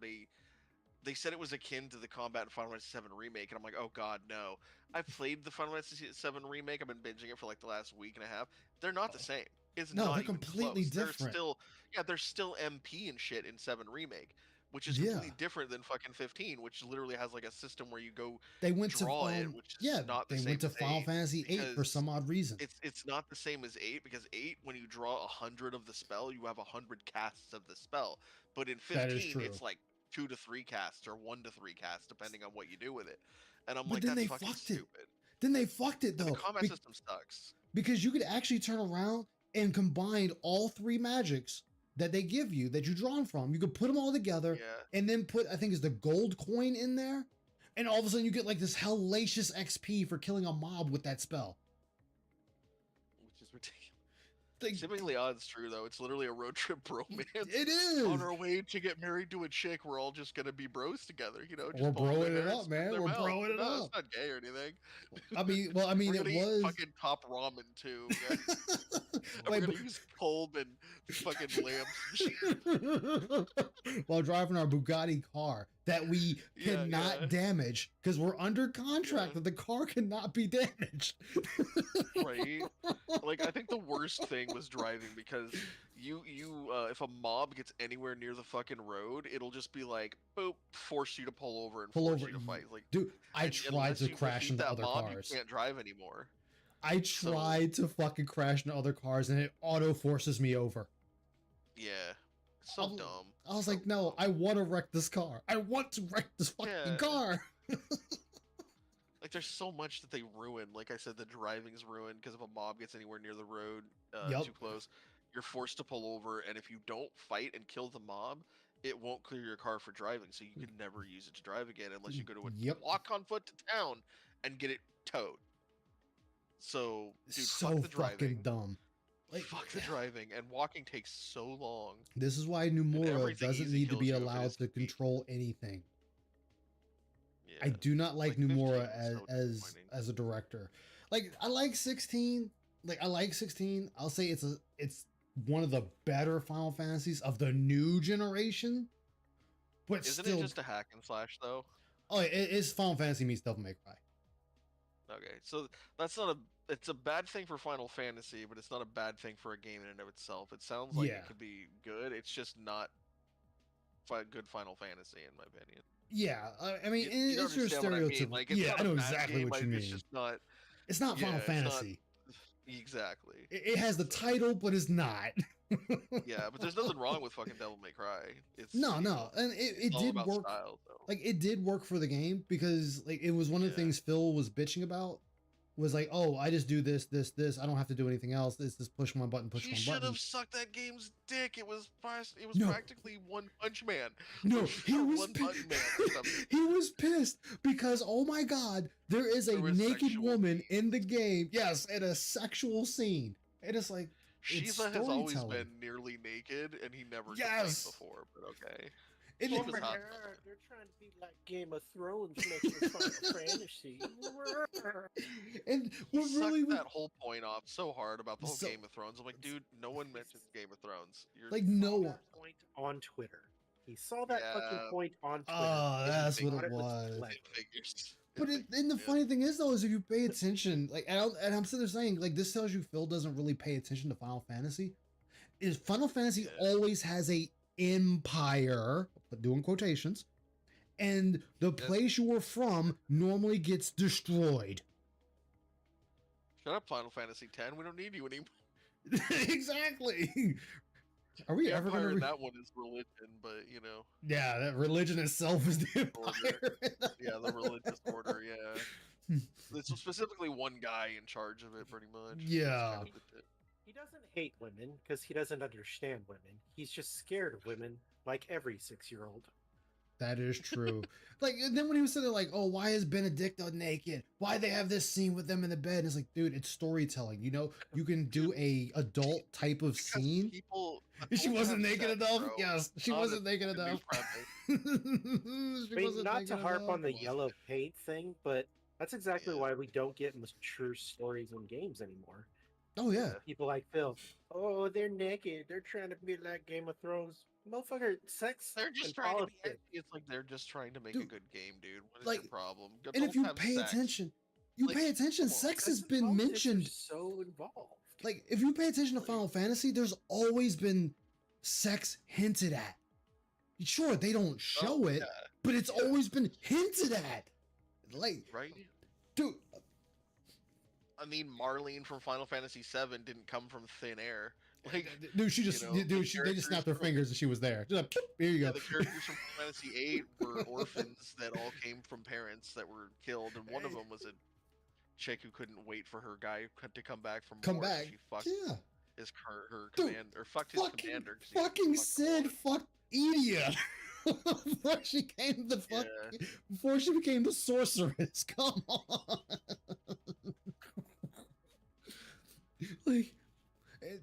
they said it was akin to the combat in Final Fantasy VII Remake, and I'm like, oh god, no. I've played the Final Fantasy VII Remake. I've been binging it for like the last week and a half. They're not the same. It's No, not they're even completely close. different. There's still MP and shit in 7 Remake, which is Yeah. completely different than fucking 15, which literally has like a system where you go They went to draw it, which is yeah, not the they same went to as Final 8, Fantasy 8 for because some odd reason. it's not the same as 8 because 8 when you draw 100 of the spell you have 100 casts of the spell, but in That is 15 true. it's like 2 to 3 casts or 1 to 3 casts depending on what you do with it, and I'm But like, then that's they fucking fucked it. stupid. Then they fucked it And though. the combat be- system sucks. because you could actually turn around and combine all 3 magics that they give you that you drawn from. You could put them all together Yeah. and then put, I think it's the gold coin in there. And all of a sudden you get like this hellacious XP for killing a mob with that spell. Which is ridiculous. Like, Seemingly odd, it's true though. It's literally a road trip bromance. it is. On our way to get married to a chick, we're all just gonna be bros together, you know. Just We're holding broing their it hair and up, spitting man. their We're mouth. broing it No, up. it's not gay or anything. I mean, We're it gonna was. eat fucking top ramen too. And Wait, we're but- gonna use Kolb and fucking lamps. while driving our Bugatti car that we Yeah, cannot yeah. damage because we're under contract Yeah. that the car cannot be damaged. Right? Like, I think the worst thing was driving because if a mob gets anywhere near the fucking road, it'll just be like, boop, force you to pull over and Pull force over, you to fight. Like, Dude, I and tried unless to you crash defeat into that other mob, cars. You can't drive anymore. I tried to fucking crash into other cars and it auto forces me over. Yeah. It's so I'm- dumb. I was So like, no, dumb. I want to wreck this car. I want to wreck this fucking Yeah. car. Like, there's so much that they ruin. Like I said, the driving's ruined because if a mob gets anywhere near the road Yup. too close, you're forced to pull over, and if you don't fight and kill the mob, it won't clear your car for driving, so you can never use it to drive again unless you go to a Yep. walk on foot to town and get it towed. So, dude, So fuck the fucking driving. dumb. Like, Fuck the driving, and walking takes so long. this is why Numura everything doesn't easy need to kills be you if it allowed is to speed. control anything. Yeah. I do not like 15 Numura was so as disappointing. as a director. Like I like 16. Like I like 16. I'll say it's one of the better Final Fantasies of the new generation. But Isn't still, it just a hack and slash though? oh, it's Final Fantasy meets Devil May Cry. Okay, so that's not a. It's a bad thing for Final Fantasy, but it's not a bad thing for a game in and of itself. It sounds like Yeah. it could be good. It's just not good Final Fantasy, in my opinion. Yeah, I mean You it's your understand what I mean, stereotypical. like, it's Yeah, not I a know bad exactly game, what like, you It's mean. just not It's not yeah, Final it's not- Fantasy. exactly. It has the title, but it's not. Yeah, but there's nothing wrong with fucking Devil May Cry. It's No, you no, know, and it it's all did about work. Style, though. Like it did work for the game because like it was one of the Yeah. things Phil was bitching about was like, oh, I just do this. I don't have to do anything else. It's just push one button, push He one should button. have sucked that game's dick. It was No. practically One Punch Man. No, he Or was One Punch Man or something. he was pissed because oh my god, there is a There was naked sexual woman scenes. in the game. Yes, and a sexual scene. And it's like Shiva has always storytelling. been nearly naked, and he never Yes. complained before. But okay, it, Well, it- was hot. They're trying to be like Game of Thrones mixed with Final Fantasy. and he what sucked really that whole point off so hard about the whole So- Game of Thrones. I'm like, dude, no one mentions Game of Thrones. You're like Saw no one. that point on Twitter. He saw that fucking Yeah. point on Twitter. Oh, and he that's what thought it was was. clever. figures. But and the funny thing is though is if you pay attention, like and I'm sitting there saying like this tells you Phil doesn't really pay attention to Final Fantasy. Is Final Fantasy Yeah. always has a empire, but doing quotations, and the Yes. place you were from normally gets destroyed. Shut up, Final Fantasy X. We don't need you anymore. Exactly. Are we The ever empire gonna? in that one is religion, but you know, Yeah, that religion itself is the empire. yeah, the religious order, yeah. It's specifically one guy in charge of it, pretty much. It's Yeah. kind of legit. He doesn't hate women because he doesn't understand women. He's just scared of women, like every 6-year-old. That is true. Like, and then when he was sitting there, like, oh, why is Benedicta naked? Why they have this scene with them in the bed? And it's like, dude, it's storytelling. You know, you can do a adult type of Because scene. people, She adults wasn't have naked sex, enough. bro. Yes, she Not wasn't a naked new enough. premise. She I mean, wasn't not to naked harp on enough. the yellow paint thing, but that's exactly Yeah. why we don't get mature stories in games anymore. Oh yeah, People like Phil, oh, they're naked. They're trying to be like Game of Thrones. Motherfucker, sex. They're just and trying to be politics. edgy. It's like they're just trying to make a Dude, good game, dude. What is like, your problem? and if Adults you have pay sex. attention, you Like, pay attention. come on. Sex Sex has and been politics are mentioned. so involved. Like, if you pay attention to Final Fantasy, there's always been sex hinted at. Sure, they don't show Oh, it, yeah, but it's yeah. always been hinted at. Like, right? dude, I mean, Marlene from Final Fantasy VII didn't come from thin air. Like, dude, she just, you know, the they just characters snapped their from- fingers and she was there. Just like, here you yeah, go. the characters from Final Fantasy VIII were orphans that all came from parents that were killed, and one of them was a chick who couldn't wait for her guy to come back from Come war, so back. She fucked. Yeah. her Dude, command or fucked his fucking commander. 'Cause he didn't fucking fuck the Sid woman. fucked Edia before she came the fuck Yeah. before she became the sorceress. Come on. Like it,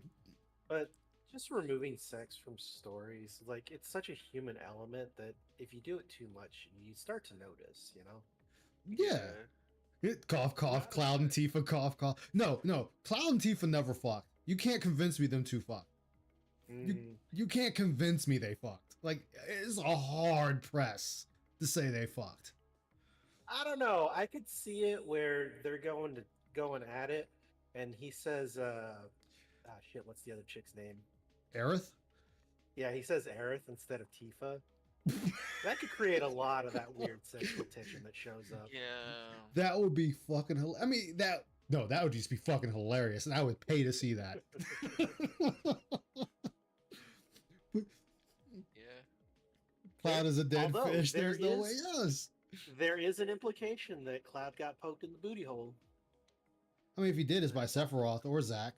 But just removing sex from stories, like it's such a human element that if you do it too much, you start to notice, you know? yeah. Cough, cough, Cloud and Tifa, cough, cough. No, Cloud and Tifa never fucked. You can't convince me them two fucked. You can't convince me they fucked. Like, it's a hard press to say they fucked. I don't know. I could see it where they're going at it, and he says, shit, what's the other chick's name? Aerith? Yeah, he says Aerith instead of Tifa. That could create a lot of that weird sexual tension that shows up. Yeah. That would be fucking I mean, that would just be fucking hilarious, and I would pay to see that. Yeah. Cloud is a dead Although, fish. there There's no way. is- Yes. There is an implication that Cloud got poked in the booty hole. I mean, if he did, it's by Sephiroth or Zack.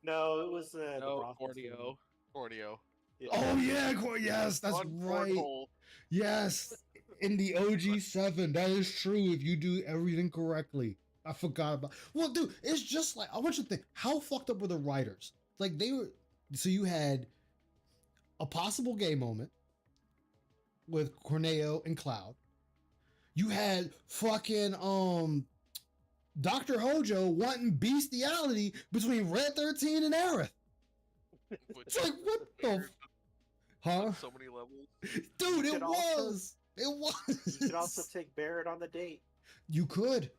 No, it was the No, brothel Cordio. Cordio. scene. Oh yeah, yes, that's On right. cornhole. Yes, in the OG7, that is true. If you do everything correctly, I forgot about. Well, dude, it's just like I want you to think. How fucked up were the writers? Like they were. So you had a possible gay moment with Corneo and Cloud. You had fucking Dr. Hojo wanting bestiality between Red 13 and Aerith. Which It's like what the weird huh? on so many levels. Dude, You it could also- was. It was. You could also take Barrett on the date. You could.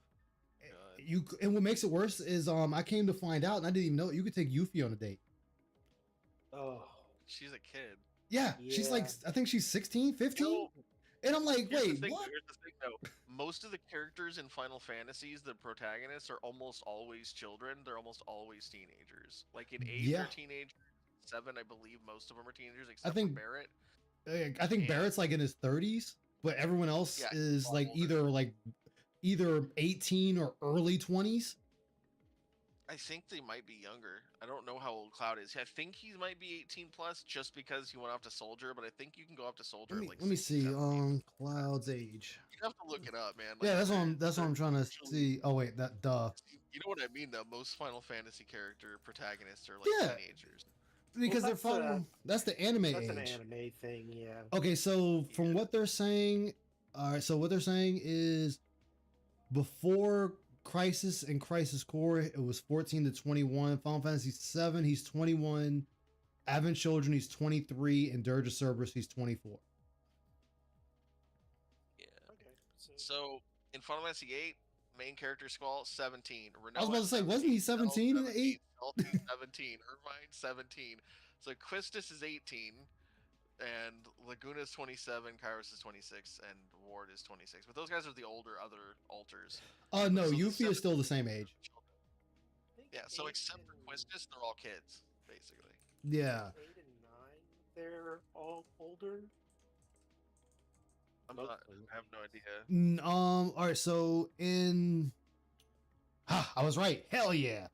God. And what makes it worse is I came to find out, and I didn't even know it, you could take Yuffie on a date. Oh, She's a kid. Yeah, she's like, Yeah. I think she's 16, 15. No, And I'm like, here's the wait, thing, what? Here's the thing, though. Most of the characters in Final Fantasies, the protagonists, are almost always children. They're almost always teenagers. Like in 8, Yeah. they're teenagers. 7, I believe most of them are teenagers, except think- for Barrett. I think Yeah. Barrett's like in his 30s, but everyone else Yeah, is all like older. either 18 or early 20s. I think they might be younger. I don't know how old Cloud is. I think he might be 18 plus just because he went off to Soldier, but I think you can go up to Soldier at like Let me 16, see. 17. Cloud's age. You have to look it up, man. Yeah, Like, that's what I'm trying to usually- see. Oh wait, that duh. You know what I mean, though. Most Final Fantasy character protagonists are like Yeah. teenagers. Because Well, they're following. That's the anime that's age. an anime thing, yeah. Okay, so from Yeah. what they're saying, all right. So what they're saying is, before Crisis and Crisis Core, it was 14 to 21. Final Fantasy 7, he's 21. Advent Children, he's 23, and Dirge of Cerberus, he's 24. Yeah. Okay. So in Final Fantasy 8, main character Squall 17. I was about to say, wasn't he 17 in 8? 17. Irvine 17. So Quistis is 18, and Laguna's 27. Kairos is 26, and Ward is 26. But those guys are the older other alters. No, So the Yuffie is 7 still the same age. I think Yeah. So 8 except for and- Quistis, they're all kids basically. Yeah. 8 and 9, they're all older. I'm not. Mostly. I have no idea. All right. So I was right. Hell yeah.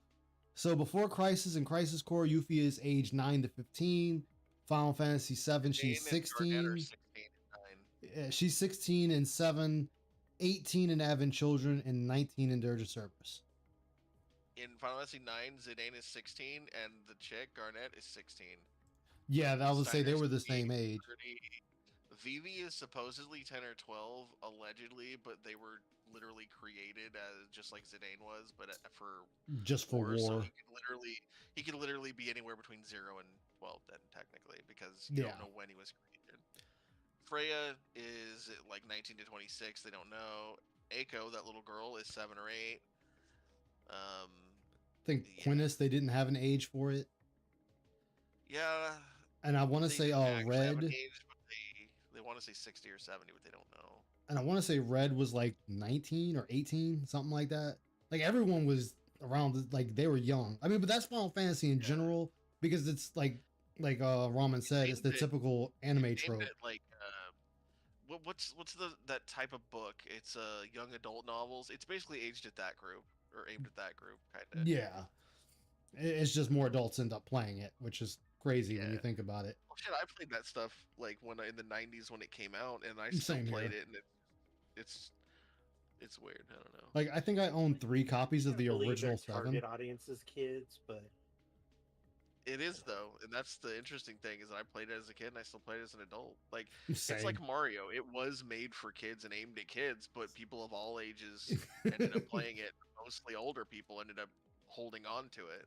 So before Crisis and Crisis Core, Yuffie is age 9 to 15. Final Fantasy 7, she's Jane and Garnet are 16. 16 and 9. She's 16 and 7, 18 in Advent Children, and 19 in Dirge of Cerberus. In Final Fantasy 9, Zidane is 16, and the chick Garnet is 16. Yeah, I would say they Steiner's were the same 8, age. 30. Vivi is supposedly 10 or 12, allegedly, but they were literally created as just like Zidane was, but for Just for war. So war. he could literally be anywhere between 0 and 12 then technically because you Yeah. don't know when he was created. Freya is like 19 to 26. They don't know. Aiko, that little girl, is 7 or 8. I think Yeah. Quintus, they didn't have an age for it. Yeah. And I want to they say, didn't actually have an Red. age, but they want to say 60 or 70, but they don't know. And I want to say Red was like 19 or 18, something like that. Like everyone was around, like they were young. I mean, but that's Final Fantasy in Yeah. general because it's like Ramen said, it's the named it- typical anime Named trope. it, like what's that type of book? It's young adult novels. It's basically aged at that group or aimed at that group, kind of. Yeah. It's just more adults end up playing it, which is crazy when you Yeah. think about it. Well, shit, I played that stuff like in the '90s when it came out, and I still Same played here. it, and it's weird. I don't know. Like I think I own 3 copies of I the believe original their 7. target audience is kids, but It is though, and that's the interesting thing is that I played it as a kid and I still play it as an adult. Like Same. it's like Mario. It was made for kids and aimed at kids, but people of all ages ended up playing it. Mostly older people ended up holding on to it.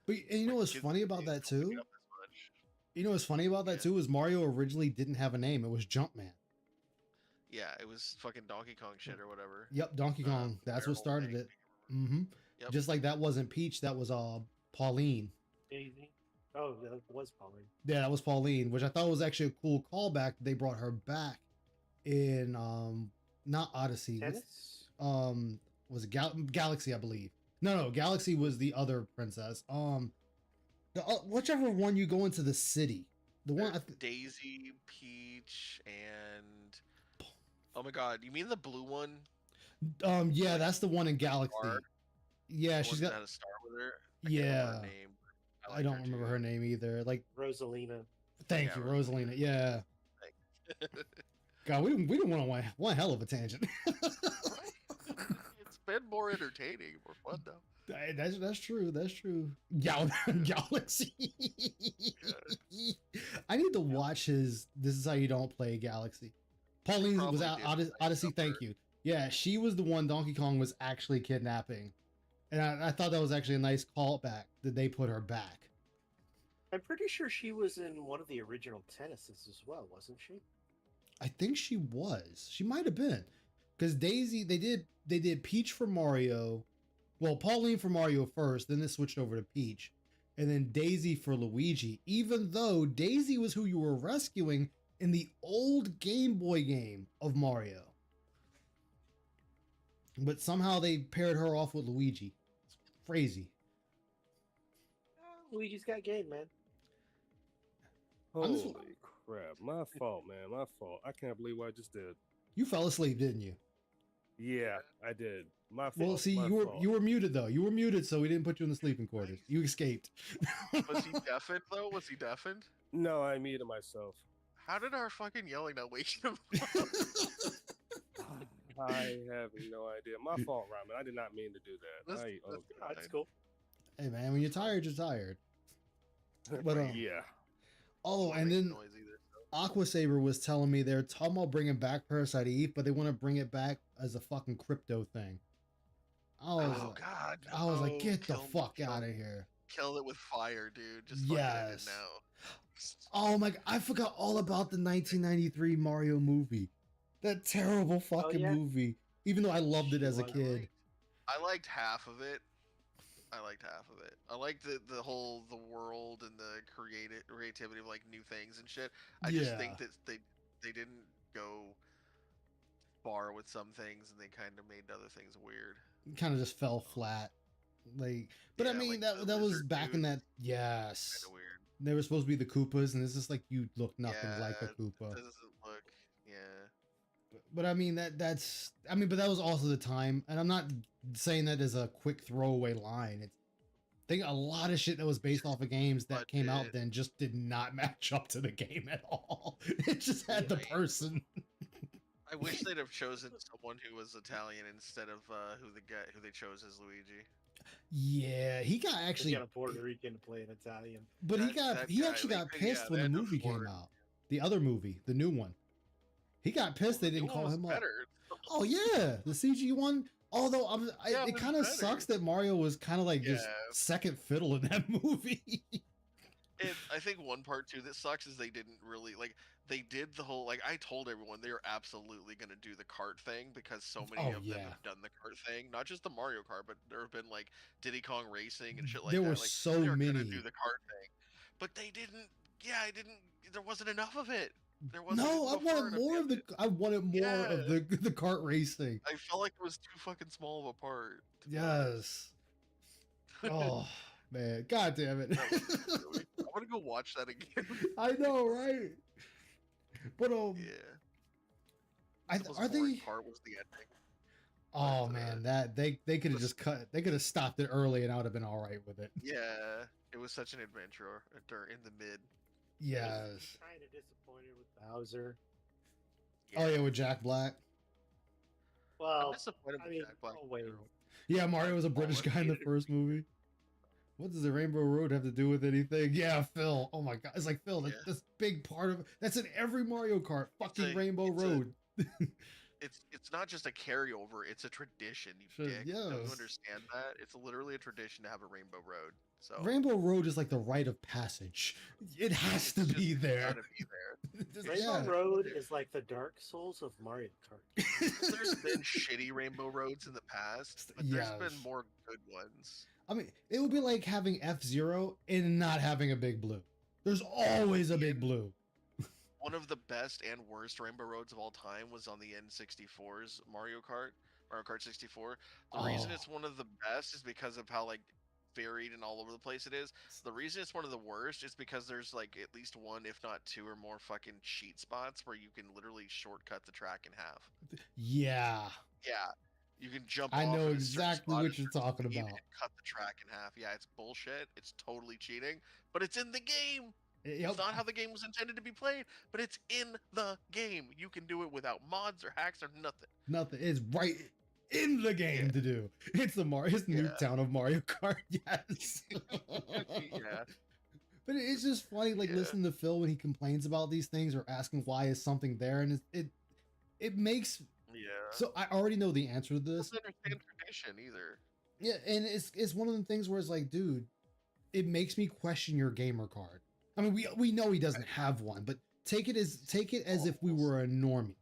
But and you know Like, what's kids funny these about days that don't pick it too? up as much. You know what's funny about that Yeah. too is Mario originally didn't have a name. It was Jumpman. Yeah, it was fucking Donkey Kong shit or whatever. Yep, Donkey Kong. That's what Barrel started thing. it. Mm-hmm. Yep. Just like that wasn't Peach, that was Pauline. Daisy. Oh, that was Pauline. Yeah, that was Pauline, which I thought was actually a cool callback. They brought her back in not Odyssey. Tennis. Was it Galaxy, I believe. No, Galaxy was the other princess. Whichever one you go into the city. The one Daisy, Peach, and oh my god, you mean the blue one? yeah, that's the one in Galaxy. Star? Yeah, The she's one that got had a star with her. I can't remember yeah. her name. I like don't remember too. her name either. Like Rosalina. thank Yeah, you, Rosalina. Yeah. God, we didn't want to one hell of a tangent. It's been more entertaining, more fun though. That's true. That's true. Galaxy. I need to watch his. This is how you don't play Galaxy. Pauline was Probably out did Odyssey. like Thank cover. you. Yeah, she was the one Donkey Kong was actually kidnapping, and I thought that was actually a nice callback that they put her back. I'm pretty sure she was in one of the original tennises as well, wasn't she? I think she was. She might have been, because Daisy they did Peach for Mario. Well, Pauline for Mario first, then they switched over to Peach, and then Daisy for Luigi. Even though Daisy was who you were rescuing in the old Game Boy game of Mario, but somehow they paired her off with Luigi. It's crazy. Luigi's got game, man. I'm just- Holy crap. My fault, man. My fault. I can't believe what I just did. You fell asleep, didn't you? Yeah, I did. My fault. Well, see, my you fault. were muted though. You were muted, so we didn't put you in the sleeping quarters. You escaped. Was he deafened though? Was he deafened? No, I muted myself. How did our fucking yelling not wake him up? I have no idea. My fault, Ramen. I did not mean to do that. That's- Oh, that's Oh, that's cool. Hey man, when you're tired, you're tired. But yeah. oh, Don't and make then noise either, so. Aqua Saber was telling me they're talking about bringing back Parasite Eve, but they want to bring it back as a fucking crypto thing. Oh god. I was like, no, get the kill- fuck kill- out of here. Kill it with fire, dude. Just fucking end Yes. it now. Oh my! I forgot all about the 1993 Mario movie. That terrible fucking yeah. movie. Even though I loved it as a She was kid. I liked half of it. I liked the whole the world and the creativity of like new things and shit. I just think that they didn't go far with some things and they kind of made other things weird. Kind of just fell flat. Like, but I Yeah, mean like that the that was lizard back in dude. that. Yes, Kind of weird. they were supposed to be the Koopas, and it's just like you look nothing like a Yeah, Koopa. It doesn't look. Yeah. But I mean that's I mean, but that was also the time, and I'm not saying that as a quick throwaway line. It's I think a lot of shit that was based off of games that came out Budget. then just did not match up to the game at all. It just had the Right. person. I wish they'd have chosen someone who was Italian instead of who they chose as Luigi. Yeah, he got Actually, actually, got a Puerto Rican to play an Italian. but that he guy, actually they got could- pissed yeah, when they the had to movie came afford- out. The other movie, the new one. He got pissed they The didn't new call one was him up. better. Oh yeah, the CG one. Although Yeah, it but kind of better. sucks that Mario was kind of like just Yeah. second fiddle in that movie. And I think one part too that sucks is they didn't really like they did the whole like I told everyone they were absolutely gonna do the kart thing because so many Oh, of them yeah. have done the kart thing. Not just the Mario Kart, but there have been like Diddy Kong Racing and shit like There that. were Like, so they were gonna many. do the kart thing, but they didn't. Yeah, I didn't. There wasn't enough of it. There wasn't. No, I enough far wanted enough more in of the. it. I wanted more Yeah. of the kart racing. I felt like it was too fucking small of a part. to be Yes. Oh man, god damn it! honest. I want to go watch that again. I know, right? But Yeah. I, The most are boring they? part was the ending. Oh But, man, that they could have just cut. They could have stopped it early, and I would have been all right with it. yeah, it was such an adventure in the mid. Yes. Kind of disappointed with Bowser. Oh yeah, with Jack Black. I'm Well, disappointed I with mean, Jack Black. oh, wait. in general. Yeah, Mario was a British guy in the first movie. What does the Rainbow Road have to do with anything? Yeah, Phil. Oh my god, it's like Phil. Yeah. That's big part of. That's in every Mario Kart. Fucking Rainbow it's a- Road. It's not just a carryover; it's a tradition. You Sure, dick. Don't yes. you understand that? It's literally a tradition to have a Rainbow Road. So Rainbow Road is like the rite of passage. It has to it's be just there. gotta be there. Just- Rainbow yeah. Road is like the Dark Souls of Mario Kart. There's been shitty Rainbow Roads in the past, but there's Yes. been more good ones. I mean, it would be like having F-Zero and not having a Big Blue. There's always a Big Blue. One of the best and worst Rainbow Roads of all time was on the N64's Mario Kart 64. The reason Oh. it's one of the best is because of how like varied and all over the place it is. The reason it's one of the worst is because there's like at least one, if not two or more fucking cheat spots where you can literally shortcut the track in half. Yeah. Yeah. You can jump I off know at a certain exactly spot what at you're a certain talking speed about. and cut the track in half. Yeah, it's bullshit. It's totally cheating, but it's in the game. Yep. It's not how the game was intended to be played, but it's in the game. You can do it without mods or hacks or nothing. Nothing. It's right in the game Yeah. to do. It's the It's Yeah. Nuketown of Mario Kart. Yes. Yeah. But it's just funny, like Yeah. listening to Phil when he complains about these things or asking why is something there, and it makes. Yeah. So I already know the answer to I this. don't understand tradition either. Yeah, and it's one of the things where it's like, dude, it makes me question your gamer card. I mean, we know he doesn't have one, but take it as if we were a normie.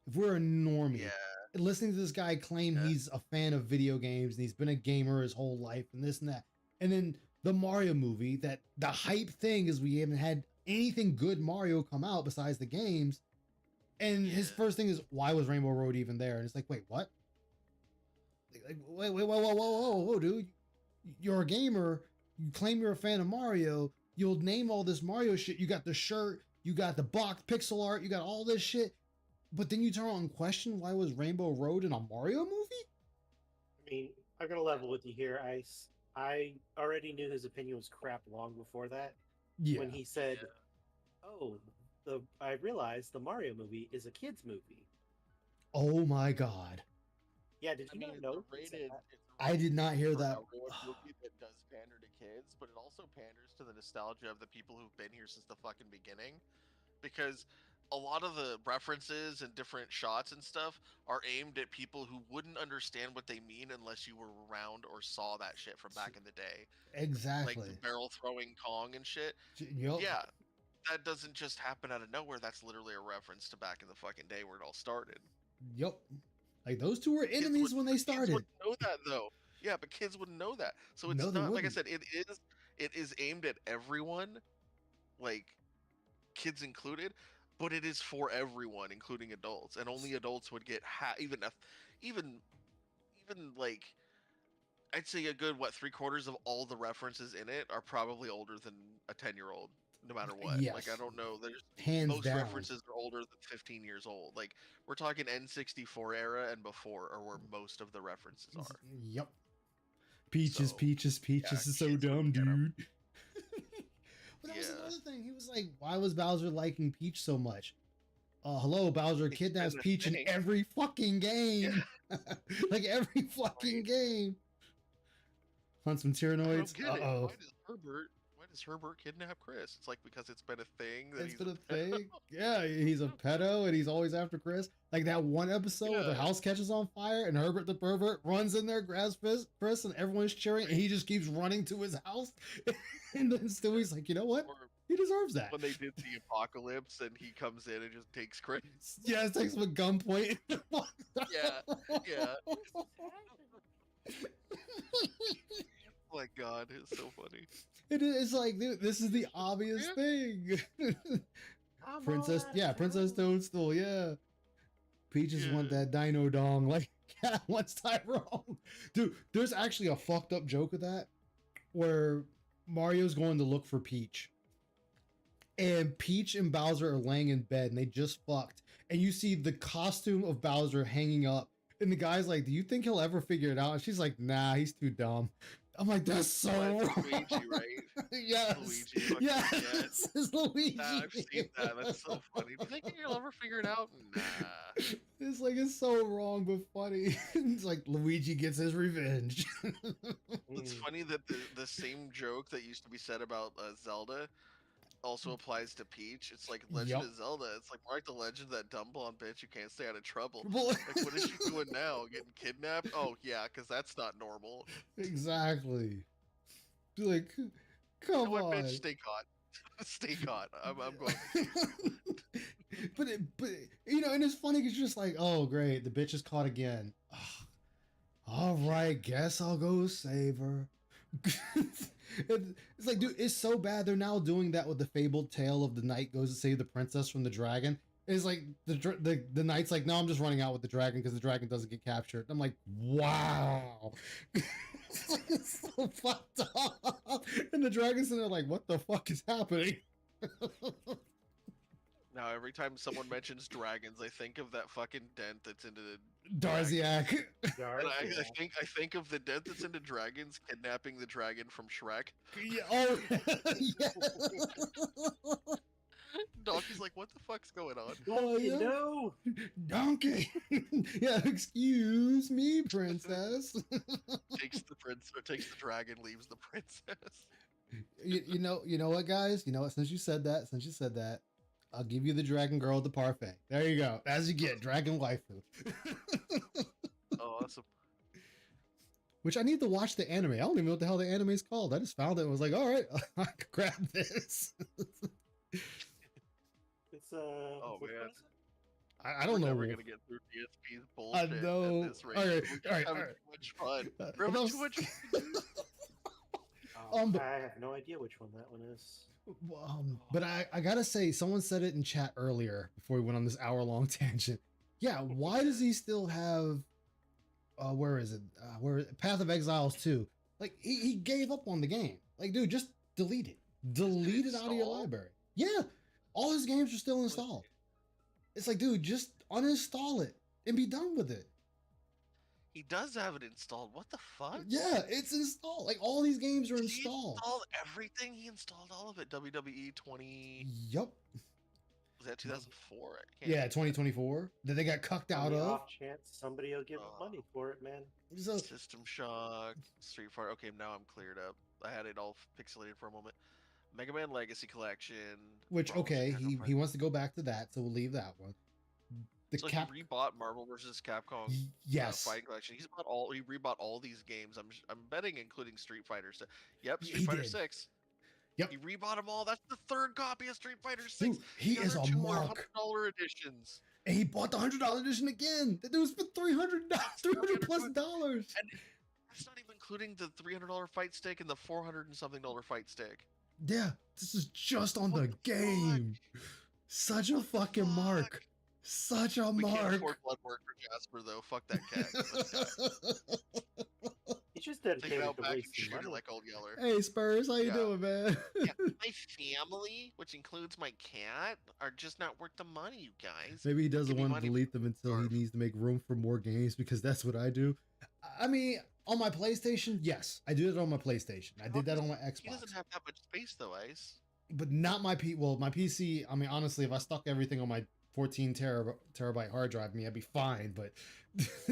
If we're a normie, Yeah. listening to this guy claim Yeah. he's a fan of video games and he's been a gamer his whole life and this and that, and then the Mario movie, that the hype thing is we haven't had anything good Mario come out besides the games, and his Yeah. first thing is, why was Rainbow Road even there? And it's like, wait, what? Like, wait, whoa, dude, you're a gamer. You claim you're a fan of Mario. You'll name all this Mario shit. You got the shirt, you got the box pixel art, you got all this shit. But then you turn on and question, why was Rainbow Road in a Mario movie? I mean, I'm gonna level with you here. I already knew his opinion was crap long before that. Yeah. When he said, "Oh, I realized the Mario movie is a kids movie." Oh my god. Yeah, did you I not mean, know? it's he said that? I did not hear for that. a real movie that does pander to kids, but it also panders to the nostalgia of the people who've been here since the fucking beginning. Because a lot of the references and different shots and stuff are aimed at people who wouldn't understand what they mean unless you were around or saw that shit from back in the day. Exactly. Like the barrel throwing Kong and shit. Yup. Yeah. That doesn't just happen out of nowhere. That's literally a reference to back in the fucking day where it all started. Yup. Like those two were Kids enemies wouldn't- when they kids started. wouldn't know that though. Yeah, but kids wouldn't know that. So it's No, they not like I wouldn't. said. It is aimed at everyone, like kids included, but it is for everyone, including adults, and only adults would get even like I'd say a good 3/4 of all the references in it are probably older than a 10-year-old, no matter what. Like I Yes. don't know. There's Hands most down. references are older than 15 years old. Like we're talking N64 era and before are where most of the references are. Yup. Peaches, So, Peaches is so kids dumb, wouldn't get 'em. dude. But that was Yeah. another thing. He was like, why was Bowser liking Peach so much? Hello, Bowser It's kidnaps been a Peach in thing. every fucking game. Like every fucking game. Hunt some I Tyrannoids. don't get it. Uh-oh. Why does Herbert kidnap Chris? It's like because it's been a thing. That It's he's been a thing. Yeah, he's a pedo and he's always after Chris. Like that one episode where the Yeah. house catches on fire and Herbert the pervert runs in there, grabs Chris, and everyone's cheering, and he just keeps running to his house. And then Stewie's like, you know what? Or He deserves that. when they did the apocalypse and he comes in and just takes Chris. Yeah, it takes him a gunpoint. Yeah, yeah. Oh my god, it's so funny. It's like, dude, this is the obvious thing. Princess Toadstool, yeah. Peaches want Yeah. that dino dong like Cat wants Tyrone. Dude, there's actually a fucked up joke of that where Mario's going to look for Peach. And Peach and Bowser are laying in bed and they just fucked. And you see the costume of Bowser hanging up And the guy's like, "Do you think he'll ever figure it out?" And she's like, "Nah, he's too dumb." I'm like, "That's so Well, wrong." it's Luigi, right? Yes. Luigi fucking Yes. yes. It's Luigi. I've seen that. That's so funny. Do you think you'll ever figure it out? Nah. It's like it's so wrong but funny. It's like Luigi gets his revenge. It's funny that the same joke that used to be said about Zelda also applies to Peach. It's like Legend Yup. of Zelda. It's like more like the Legend of that dumb blonde bitch who can't stay out of trouble. Well, Like, what is she doing now? Getting kidnapped? Oh yeah, because that's not normal. exactly. Like, You come know what, on. bitch? Stay caught. Stay caught. I'm going. but you know, and it's funny because you're just like, oh great, the bitch is caught again. All right, guess I'll go save her. It's like, dude, it's so bad. They're now doing that with the fabled tale of the knight goes to save the princess from the dragon. It's like the knight's like, no, I'm just running out with the dragon because the dragon doesn't get captured. I'm like, wow. It's so fucked up. And the dragon's in there like, what the fuck is happening? Now every time someone mentions dragons, I think of that fucking dent that's into the Darziak. And I think of the dent that's into dragons kidnapping the dragon from Shrek. Yeah, oh, yeah. Donkey's like, what the fuck's going on? Oh, yeah. No. Donkey. Yeah, excuse me, princess. Takes the prince or takes the dragon, leaves the princess. you know what, guys? You know what? Since you said that, I'll give you the dragon girl at the parfait. There you go. As you get, dragon waifu. Oh, awesome. Which I need to watch the anime. I don't even know what the hell the anime is called. I just found it and was like, all right, I can grab this. It's Oh what man, is it? I don't we're know. never gonna get through DSP's bullshit know. at this rate. All right, We're all right, having all right. too much fun. Uh, We're having well, too much. But- I have no idea which one that one is. But I gotta say, someone said it in chat earlier before we went on this hour-long tangent. Yeah, why does he still have? Where is it? Path of Exiles 2? Like he gave up on the game. Like, dude, just delete it. Delete it out of your install? library. Yeah, all his games are still installed. It's like, dude, just uninstall it and be done with it. He does have it installed. What the fuck? Yeah, it's installed. Like all these games are He installed. installed everything. He installed all of it. WWE 20. Yup. Was that 2004? I can't Yeah, think. 2024 that they got cucked On out the of. off chance somebody will give Oh. money for it, man. So System Shock, Street Fighter. Okay, now I'm cleared up. I had it all pixelated for a moment. Mega Man Legacy Collection. which Marvel's okay, Nintendo he Fighter. wants to go back to that, so we'll leave that one. The So cap, he rebought Marvel vs. Capcom. yes, Fighting Collection. He rebought all these games. I'm betting, including Street Fighter. Yep, He Street Fighter did. 6. Yep. He rebought them all. That's the third copy of Street Fighter 6. dude, he The is other a two are mark, $100 editions. and he bought the $100 edition again. That dude was for $300 plus dollars. And that's not even including the $300 fight stick and the $400 and something fight stick. Yeah, this is just on What the the fuck? game. Such a What the fucking mark. fuck? Such a We can't mark. afford blood work for Jasper though. Fuck that cat. He's just Take it dedicated out to back and wasting shoot her money. like Old Yeller. Hey Spurs, how you Yeah. doing, man? Yeah, my family, which includes my cat, are just not worth the money, you guys. Maybe he doesn't Give me want to money delete them until he Scarf. needs to make room for more games because that's what I do. I mean, on my PlayStation, yes, I do it on my PlayStation. I did that on my He doesn't Xbox, have that much space though, Ice. but not my my PC. I mean, honestly, if I stuck everything on my 14 terabyte hard drive, I mean, I'd be fine. But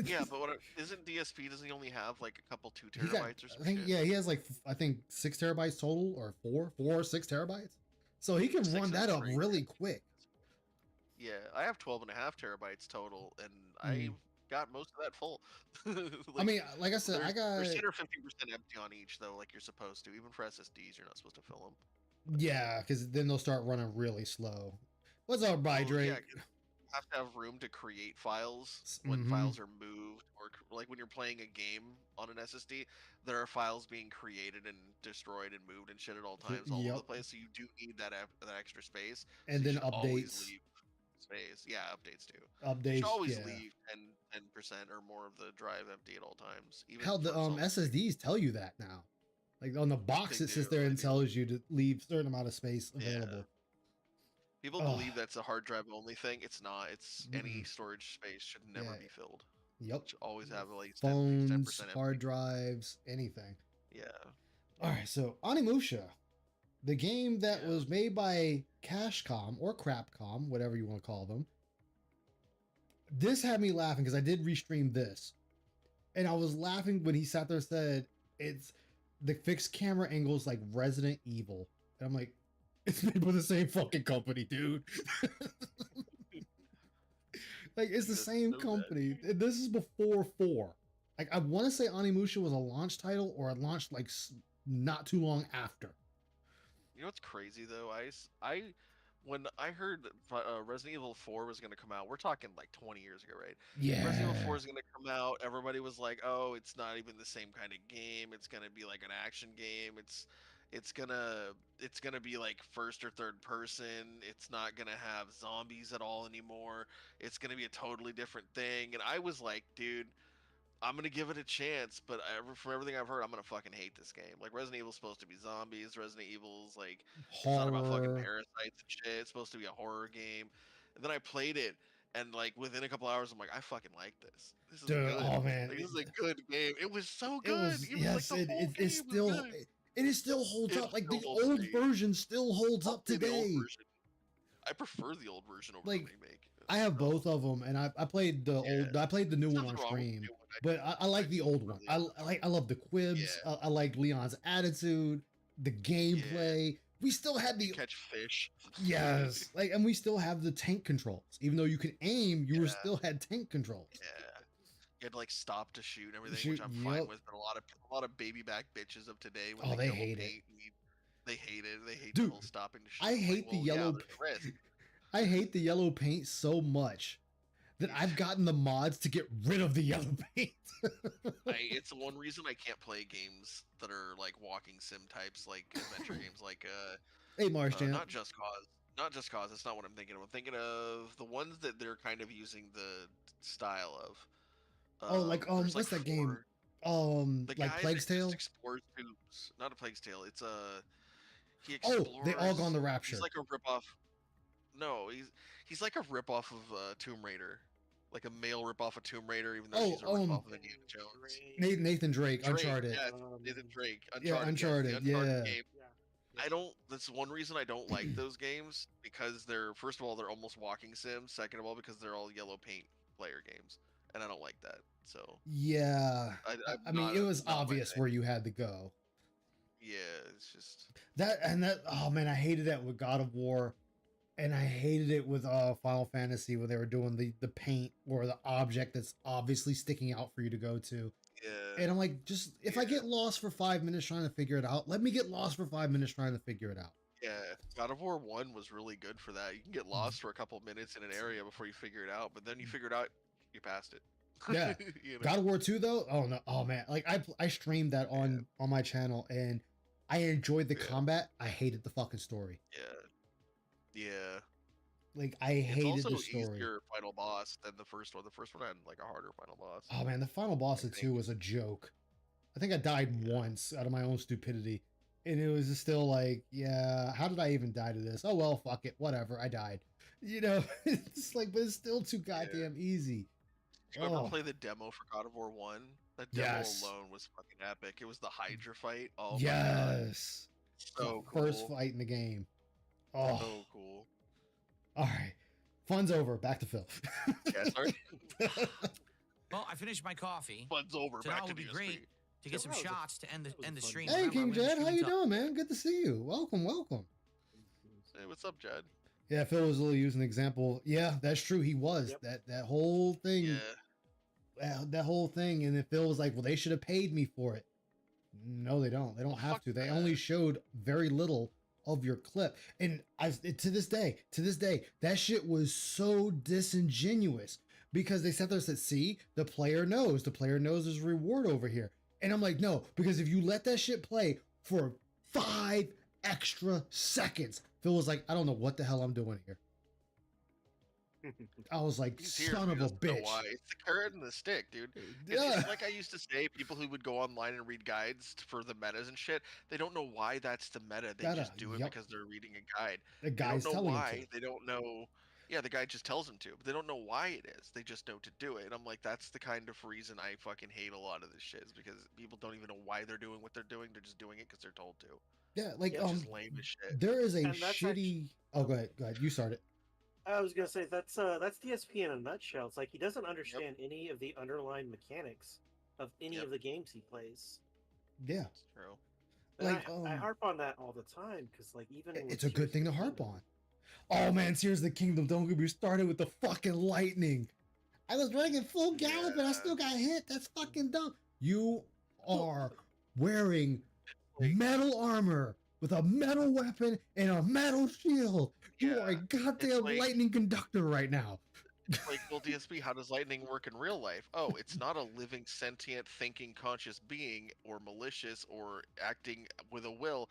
Yeah, but isn't DSP? Doesn't he only have like a couple 2 he got- terabytes or I something? think yeah, he has like I think 6 terabytes total, or 4 or 6 terabytes. So he can 6 run is that up pretty really good. quick. Yeah, I have 12.5 terabytes total, and Mm. I got most of that full. I mean, like I said, I got They're 10 or 50% empty on each though, like you're supposed to. Even for SSDs, you're not supposed to fill them. yeah, because then they'll start running really slow. What's up, By Drake? Yeah, you have to have room to create files when Mhm. files are moved, or like when you're playing a game on an SSD, there are files being created and destroyed and moved and shit at all times all over the Yep. place. So you do need that extra space. And so you then should always updates. leave space. Yeah, updates too. You Updates. should always Yeah. leave 10% or more of the drive empty at all times. Even Hell, the for solid state. SSDs tell you that now. Like on the box, They it sits do, there and they do. tells you to leave a certain amount of space Yeah. available. People Ugh. believe that's a hard drive only thing. It's not. It's any storage space should never Yeah. be filled. Yep. which always have at least 10% Phones, empty. hard drives, anything. Yeah. All right, so Onimusha, the game that Yeah. was made by Cashcom or Crapcom, whatever you want to call them. This had me laughing because I did restream this, and I was laughing when he sat there and said it's the fixed camera angles like Resident Evil, and I'm like, it's made by the same fucking company, dude. Like it's the That's same so bad. company. This is before 4. Like I want to say Onimusha was a launch title or it launched like not too long after. You know what's crazy though? When I heard Resident Evil 4 was gonna come out, we're talking like 20 years ago, right? Yeah. Resident Evil 4 is gonna come out. Everybody was like, "Oh, it's not even the same kind of game. It's gonna be like an action game. It's gonna be like first or third person. It's not gonna have zombies at all anymore. It's gonna be a totally different thing." And I was like, "Dude, I'm gonna give it a chance." But from everything I've heard, I'm gonna fucking hate this game. Like Resident Evil's supposed to be zombies. Resident Evil's like it's not about fucking Horror. parasites and shit. It's supposed to be a horror game. And then I played it, and like within a couple hours, I'm like, I fucking like this. This is Dude, good. oh man. Like, this is a good game. It was so It good. was It was yes, like the whole it game still was good. it is still holds It up. Like still the holds old great. version still holds up I'll play the old today. version. I prefer the old version over Like, the remake. I have both of them, and I played the old. I played the new There's one on nothing wrong with the stream, new one. but I like the old one. I love the quibs. Yeah. I like Leon's attitude, the gameplay. We still had the catch fish. yes, like, and we still have the tank controls. Even though you can aim, you were Yeah. still had tank controls. Yeah. You had to like stop to shoot and everything, Shoot, which I'm fine yep. with. But a lot of baby back bitches of today, when Oh, they double hate it. paint, they hate it. They hate Dude, the whole stopping to shoot. I I'm like, hate the well, yeah, yellow. there's a risk. I hate the yellow paint so much that I've gotten the mods to get rid of the yellow paint. It's one reason I can't play games that are like walking sim types, like adventure games, like Hey, Marshall. not Just Cause. Not Just Cause. That's not what I'm thinking of. I'm thinking of the ones that they're kind of using the style of. Oh, like there's, what's that game? The Like guy Plague's that just Tale. explores tubes. Not a Plague's Tale. It's he Oh, explores. they all gone the Rapture. He's like a ripoff. No, he's like a ripoff of Tomb Raider, like a male ripoff of Tomb Raider, even though she's a ripoff of Indiana Jones. Nathan Drake, Drake, Uncharted. yeah, Nathan Drake. Yeah, Uncharted, the Uncharted yeah. game. I don't. That's one reason I don't like those games, because they're, first of all, they're almost walking sims. Second of all, because they're all yellow paint player games, and I don't like that. So Yeah, I mean, not- it was not my obvious thing. where you had to go. Yeah, it's just That. Oh man, I hated that with God of War, and I hated it with Final Fantasy when they were doing the paint or the object that's obviously sticking out for you to go to. yeah. And I'm like, just if I get lost for 5 minutes trying to figure it out, let me get lost for 5 minutes trying to figure it out. Yeah, God of War 1 was really good for that. You can get lost for a couple minutes in an area before you figure it out, but then you figure it out, you passed it. Yeah. You know? God of War 2 though, oh no, oh man, like I streamed that on my channel and I enjoyed the Yeah. combat. I hated the fucking story. Yeah. Yeah. Like I It's hated also the story. easier final boss than the first one. The first one had like a harder final boss. Oh man, the final boss I of 2 think. was a joke. I think I died once out of my own stupidity. And it was still like, yeah, how did I even die to this? Oh well, fuck it, whatever, I died. You know, it's like, but it's still too goddamn easy. Did you ever Oh. play the demo for God of War 1? That demo Yes. alone was fucking epic. It was the Hydra fight. Oh my god. Yes. So The first cool. fight in the game. Oh, So cool. all right. Fun's over. Back to Phil. Yeah, sorry. Well, I finished my coffee. Fun's over. So Back now it to would be DS3. great to get some That was a- shots to end that was the a fun stream. game. Hey, Remember, King I'm gonna Jed, how stream you till- doing, man? Good to see you. Welcome, welcome. Hey, what's up, Jed? Yeah, Phil was really using an example. Yeah, that's true. He was Yep. that whole thing. Yeah. That whole thing, and then Phil was like, "Well, they should have paid me for it." No, they don't. They don't Well, have fuck to. They that. only showed very little of your clip, and to this day, that shit was so disingenuous because they sat there and said, "See, the player knows. The player knows there's a reward over here." And I'm like, "No, because if you let that shit play for 5 extra seconds," Phil was like, "I don't know what the hell I'm doing here." I was like, He's here, "Son he of a doesn't know bitch." why. It's the carrot and the stick, dude. Yeah. It's like I used to say, people who would go online and read guides for the metas and shit, they don't know why that's the meta. They Gotta- just do it yep. because they're reading a guide. The They guy's don't know telling why. him to. They don't know. Yeah, the guy just tells them to, but they don't know why it is. They just know to do it. And I'm like, that's the kind of reason I fucking hate a lot of this shit, is because people don't even know why they're doing what they're doing. They're just doing it because they're told to. Yeah, like Yeah, It's just lame as shit. there is a And that's shitty. Oh, go ahead. Go ahead. You start it. I was gonna say that's DSP in a nutshell. It's like he doesn't understand any of the underlying mechanics of any Yep. of the games he plays. Yeah, It's true. And Like, I harp on that all the time because, like, even with it's a good Tears thing to of the harp Kingdom- on. Oh man, Tears of the Kingdom. Don't get me started with the fucking lightning. I was running in full gallop and I Yeah. still got hit. That's fucking dumb. You are wearing Like- metal armor with a metal weapon and a metal shield. You are a Yeah, goddamn like- lightning conductor right now. Like, well, DSP, how does lightning work in real life? Oh, it's not a living, sentient, thinking, conscious being, or malicious, or acting with a will.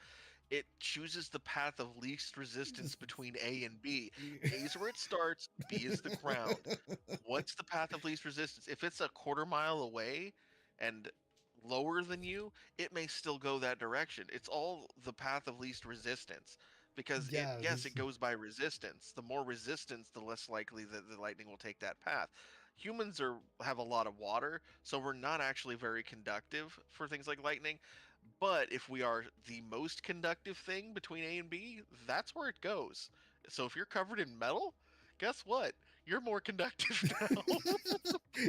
It chooses the path of least resistance between A and B. A is where it starts, B is the ground. What's the path of least resistance? If it's a quarter mile away and lower than you, it may still go that direction. It's all the path of least resistance. Because Yeah, yes, this- it goes by resistance. The more resistance, the less likely that the lightning will take that path. Humans have a lot of water, so we're not actually very conductive for things like lightning. But if we are the most conductive thing between A and B, that's where it goes. So if you're covered in metal, guess what? You're more conductive now.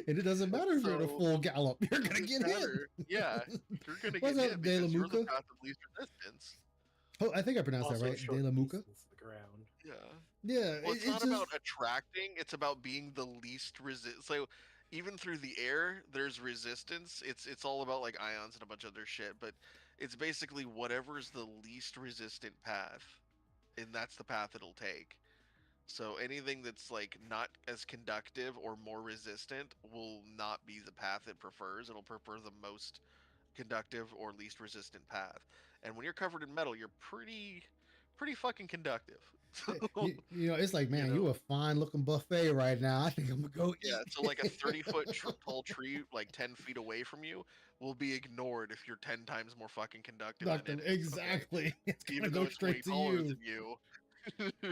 And it doesn't matter if you're in a So, full gallop. You're gonna Doesn't get hit. matter. Yeah, you're gonna What's get up, hit De La because you're the Muca? path of least resistance. Oh, I think I pronounced that also right. short De La Muca. distance to the ground. Yeah. Yeah, Well, it's it not just- about attracting, it's about being the least resist. So even through the air, there's resistance. It's all about like ions and a bunch of other shit, but it's basically whatever's the least resistant path, and that's the path it'll take. So anything that's like not as conductive or more resistant will not be the path it prefers. It'll prefer the most conductive or least resistant path. And when you're covered in metal, you're pretty fucking conductive. you know, it's like, man, you know. a fine looking buffet right now. I think I'm gonna go Yeah, eat. so like a 30-foot tall tree, like 10 feet away from you, will be ignored if you're 10 times more fucking conductive. than Doctor, it is, okay? exactly. It's gonna Even go though it's way straight to taller you. than you.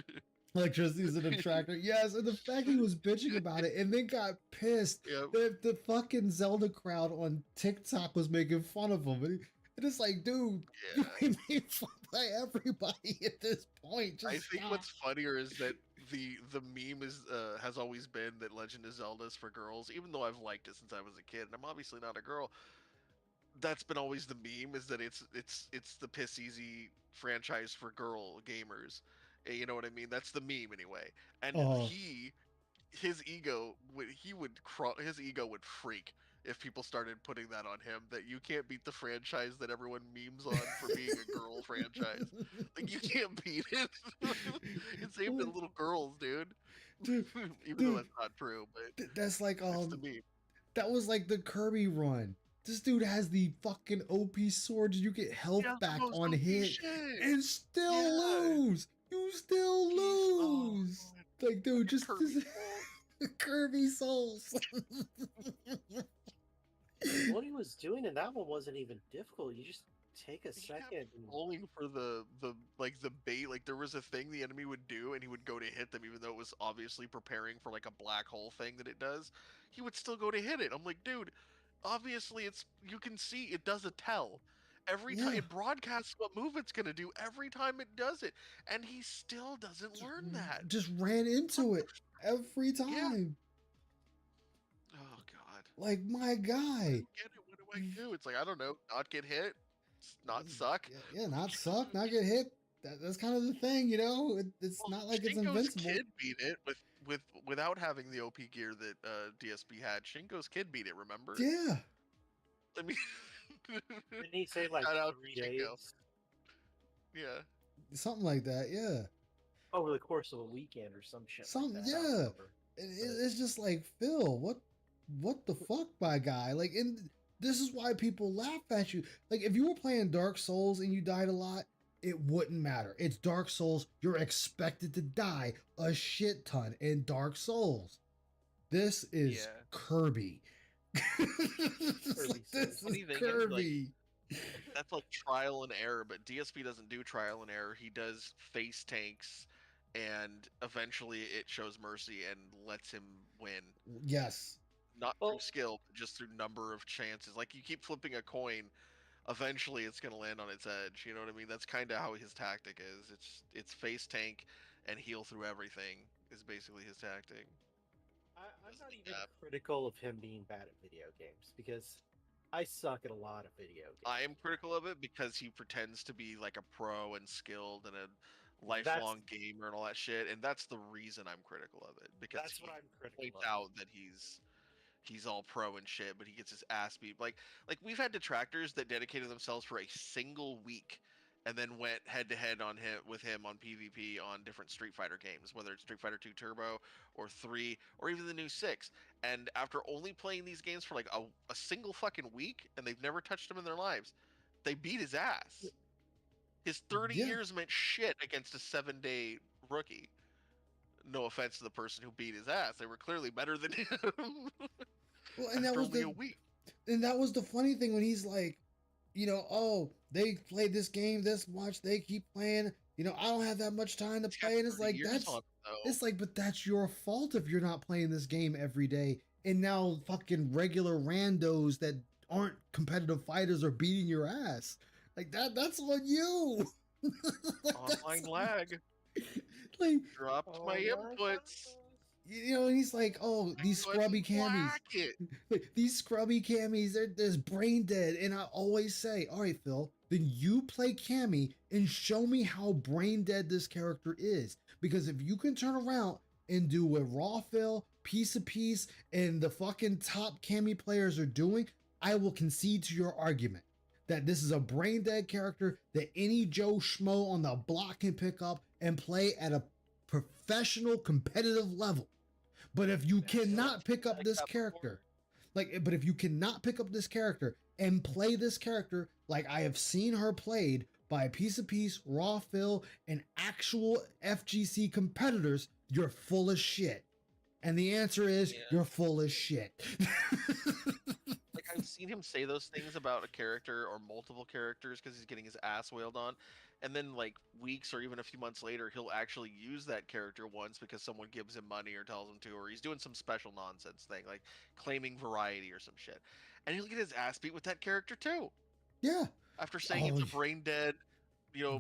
Electricity is an attractor. Yes, and the fact he was bitching about it and then got pissed Yep. that the fucking Zelda crowd on TikTok was making fun of him. And it's like, dude, Yeah. you made fun by everybody at this point. Just I think stop. what's funnier is that the meme is has always been that Legend of Zelda is for girls, even though I've liked it since I was a kid, and I'm obviously not a girl. That's been always the meme, is that it's the piss easy franchise for girl gamers. You know what I mean? That's the meme anyway. And Oh. his ego would his ego would freak if people started putting that on him, that you can't beat the franchise that everyone memes on for being a girl franchise. Like, you can't beat it. It's aimed at little girls, dude. Dude, Even though dude. that's not true, but That's like it's the meme. that was like the Kirby run. This dude has the fucking OP swords. You get health Yeah, back most on OP hit shit. and still Yeah. lose. You still Oh, lose. God. Like, dude, just Kirby Kirby Souls. What he was doing in that one wasn't even difficult. You just take a He kept second. And, rolling for the bait. Like, there was a thing the enemy would do, and he would go to hit them, even though it was obviously preparing for like a black hole thing that it does. He would still go to hit it. I'm like, dude, obviously you can see it does a tell. Every time Yeah. it broadcasts what move it's gonna do every time it does it, and he still doesn't learn that. Just ran into it every time. Oh God. Like, my I guy. don't get it. What do I do? It's like, I don't know. Not get hit. Not suck. Yeah, not suck, not get hit. That's kind of the thing, you know? It's Well, not like it's Shingo's invincible. kid beat it without having the OP gear that DSP had. Shingo's kid beat it. Remember? Yeah. I mean, didn't he say like Shout out 3 to days Shingo. yeah. Something like that, yeah. over the course of a weekend or some shit? Some- like that. I don't yeah. remember. It's just like, Phil, what the fuck, my guy? Like, and this is why people laugh at you. Like, if you were playing Dark Souls and you died a lot, it wouldn't matter. It's Dark Souls. You're expected to die a shit ton in Dark Souls. This is Yeah. Kirby. It's like, this Funny is thing is, like, Kirby. That's like trial and error, but DSP doesn't do trial and error. He does face tanks and eventually it shows mercy and lets him win. Yes. Not Well- through skill, but just through number of chances. Like, you keep flipping a coin, eventually it's gonna land on its edge. You know what I mean? That's kind of how his tactic is. It's face tank and heal through everything is basically his tactic. I'm not Doesn't even have- critical of him being bad at video games because I suck at a lot of video games. I am critical of it because he pretends to be like a pro and skilled and a lifelong gamer and all that shit, and that's the reason I'm critical of it, because That's he what I'm critical points of. out that he's all pro and shit, but he gets his ass beat. Like we've had detractors that dedicated themselves for a single week and then went head to head on him with him on PvP on different Street Fighter games, whether it's Street Fighter 2 Turbo or 3 or even the new 6. And after only playing these games for like a single fucking week, and they've never touched him in their lives, they beat his ass. His 30 Yeah. years meant shit against a 7-day rookie. No offense to the person who beat his ass. They were clearly better than him. Well, and that after was only the a week. and that was the funny thing when he's like, oh, they played this game this much, they keep playing. I don't have that much time to He's got play, and it's 30 like years on it, though. it's like, but that's your fault if you're not playing this game every day. And now fucking regular randos that aren't competitive fighters are beating your ass. Like that's on you. Online lag. Like, Dropped Oh my my inputs. goodness. and he's like, oh, these Couldn't scrubby camis. whack it. Like, these scrubby camis, there's brain dead. And I always say, all right, Phil, then you play Cammy and show me how brain dead this character is. Because if you can turn around and do what Raw Phil, Piece of Piece, and the fucking top Cammy players are doing, I will concede to your argument that this is a brain dead character that any Joe Schmo on the block can pick up and play at a professional competitive level. But if you cannot pick up this character, but if you cannot pick up this character and play this character like I have seen her played by Piece of Piece, Raw Phil, and actual FGC competitors, you're full of shit. And the answer is, you're full of shit. Like, I've seen him say those things about a character or multiple characters because he's getting his ass wailed on, and then like weeks or even a few months later, he'll actually use that character once because someone gives him money or tells him to, or he's doing some special nonsense thing like claiming variety or some shit, and he'll get his ass beat with that character too. Yeah. After saying Oh, it's a brain dead,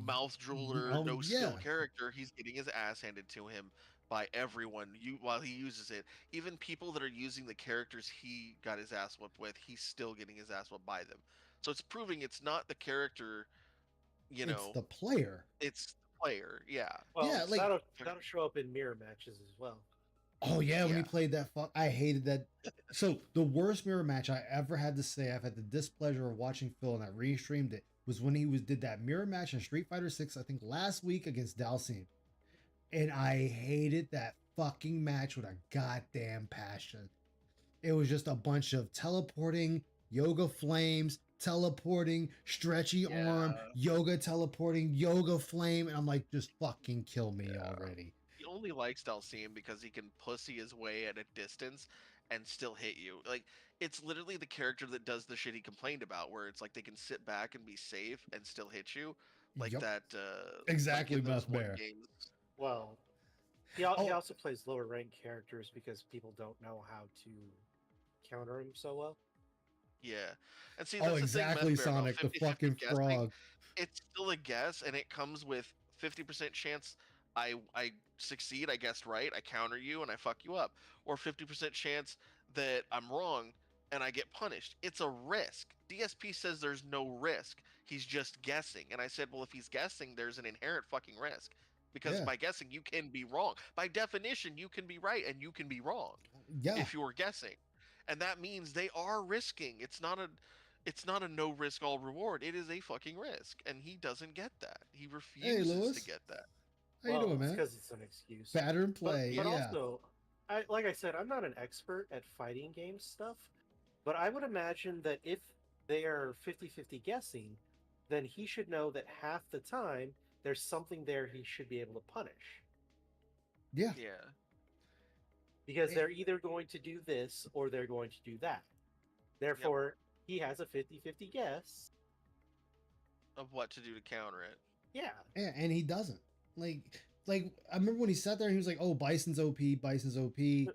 mouth drooler, oh, no skill yeah. character, he's getting his ass handed to him by everyone while he uses it. Even people that are using the characters he got his ass whipped with, he's still getting his ass whipped by them. So it's proving it's not the character, It's the player. it's the player. Yeah. Well, Yeah, like- that'll show up in mirror matches as well. Oh yeah, when he Yeah. played that I hated that. So the worst mirror match I ever had to say, I've had the displeasure of watching Phil and I restreamed it, was when he did that mirror match in Street Fighter 6, I think last week against Dalcine. And I hated that fucking match with a goddamn passion. It was just a bunch of teleporting, yoga flames, teleporting, stretchy arm, yoga teleporting, yoga flame, and I'm like, just fucking kill me already. He only likes Dalcine because he can pussy his way at a distance and still hit you. Like, it's literally the character that does the shit he complained about, where it's like they can sit back and be safe and still hit you. Like Yup. that Exactly, like in those Buff one Bear. games. Well, he Oh. also plays lower ranked characters because people don't know how to counter him so well. Yeah. And see, Oh, that's exactly, the thing, Meth Bear, Sonic, about the 50-50 fucking guessing. frog. It's still a guess, and it comes with 50% chance I succeed, I guessed right, I counter you, and I fuck you up. Or 50% chance that I'm wrong, and I get punished. It's a risk. DSP says there's no risk. He's just guessing. And I said, well, if he's guessing, there's an inherent fucking risk. Because Yeah. by guessing, you can be wrong. By definition, you can be right, and you can be wrong Yeah. if you're guessing. And that means they are risking. It's not a no risk all reward. It is a fucking risk, and he doesn't get that. He refuses Lewis. to get that. How you doing, man? Because it's an excuse. Pattern play, But yeah. also, like I said, I'm not an expert at fighting game stuff, but I would imagine that if they are 50-50 guessing, then he should know that half the time there's something there he should be able to punish. Yeah. Yeah. Because Yeah. they're either going to do this or they're going to do that. Therefore, he has a 50-50 guess. Of what to do to counter it. Yeah. Yeah, and he doesn't. Like, like I remember when he sat there and he was like, "Oh, Bison's OP, Bison's OP," and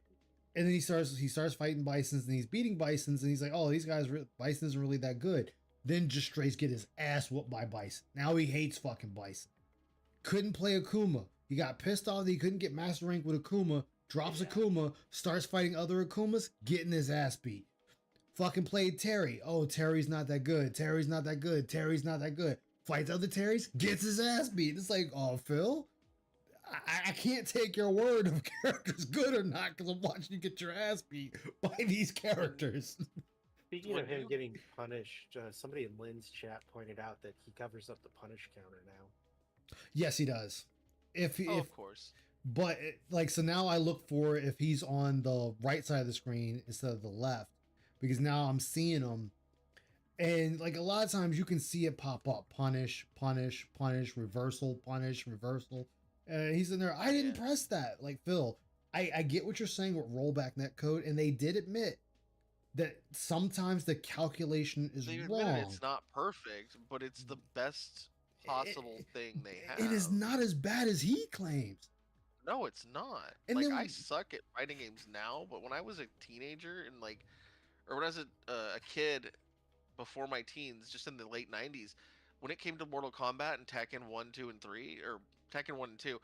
then he starts fighting Bisons and he's beating Bisons and he's like, "Oh, these guys, Bison isn't really that good." Then just straight get his ass whooped by Bison. Now he hates fucking Bison. Couldn't play Akuma. He got pissed off that he couldn't get master rank with Akuma. Drops Akuma, starts fighting other Akumas, getting his ass beat. Fucking played Terry. Oh, Terry's not that good. Terry's not that good. Terry's not that good. Fights other Terrys, gets his ass beat. It's like, oh, Phil, I can't take your word of character's good or not because I'm watching you get your ass beat by these characters. Speaking of him getting punished, somebody in Lynn's chat pointed out that he covers up the punish counter now. Yes, he does. If of course. But like, so now I look for if he's on the right side of the screen instead of the left, because now I'm seeing him, and like a lot of times you can see it pop up: punish, punish, punish, reversal, punish, reversal. He's in there. I didn't press that. Like, Phil, I get what you're saying with rollback netcode, and they did admit that sometimes the calculation is They wrong. admitted it's not perfect, but it's the best possible thing they have. It is not as bad as he claims. No, it's not. And Like, then- I suck at fighting games now, but when I was a teenager and like, or when I was a kid before my teens, just in the late 90s, when it came to Mortal Kombat and Tekken 1, 2, and 3, or Tekken 1 and 2,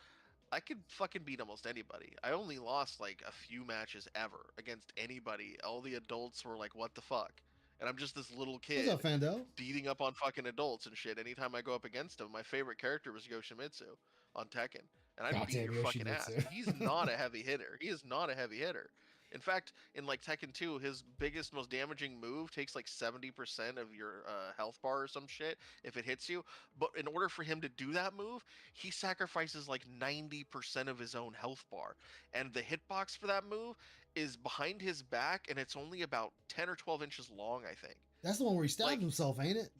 I could fucking beat almost anybody. I only lost like a few matches ever against anybody. All the adults were like, what the fuck? And I'm just this little kid What's up, Fando? beating up on fucking adults and shit. Anytime I go up against him, my favorite character was Yoshimitsu on Tekken. And I'd beat Goddamn your fucking ass. Yoshimitsu. He's not a heavy hitter. He is not a heavy hitter. In fact, in like Tekken 2, his biggest, most damaging move takes like 70% of your health bar or some shit if it hits you. But in order for him to do that move, he sacrifices like 90% of his own health bar. And the hitbox for that move is behind his back, and it's only about 10 or 12 inches long, I think. That's the one where he stabbed Like- himself, ain't it?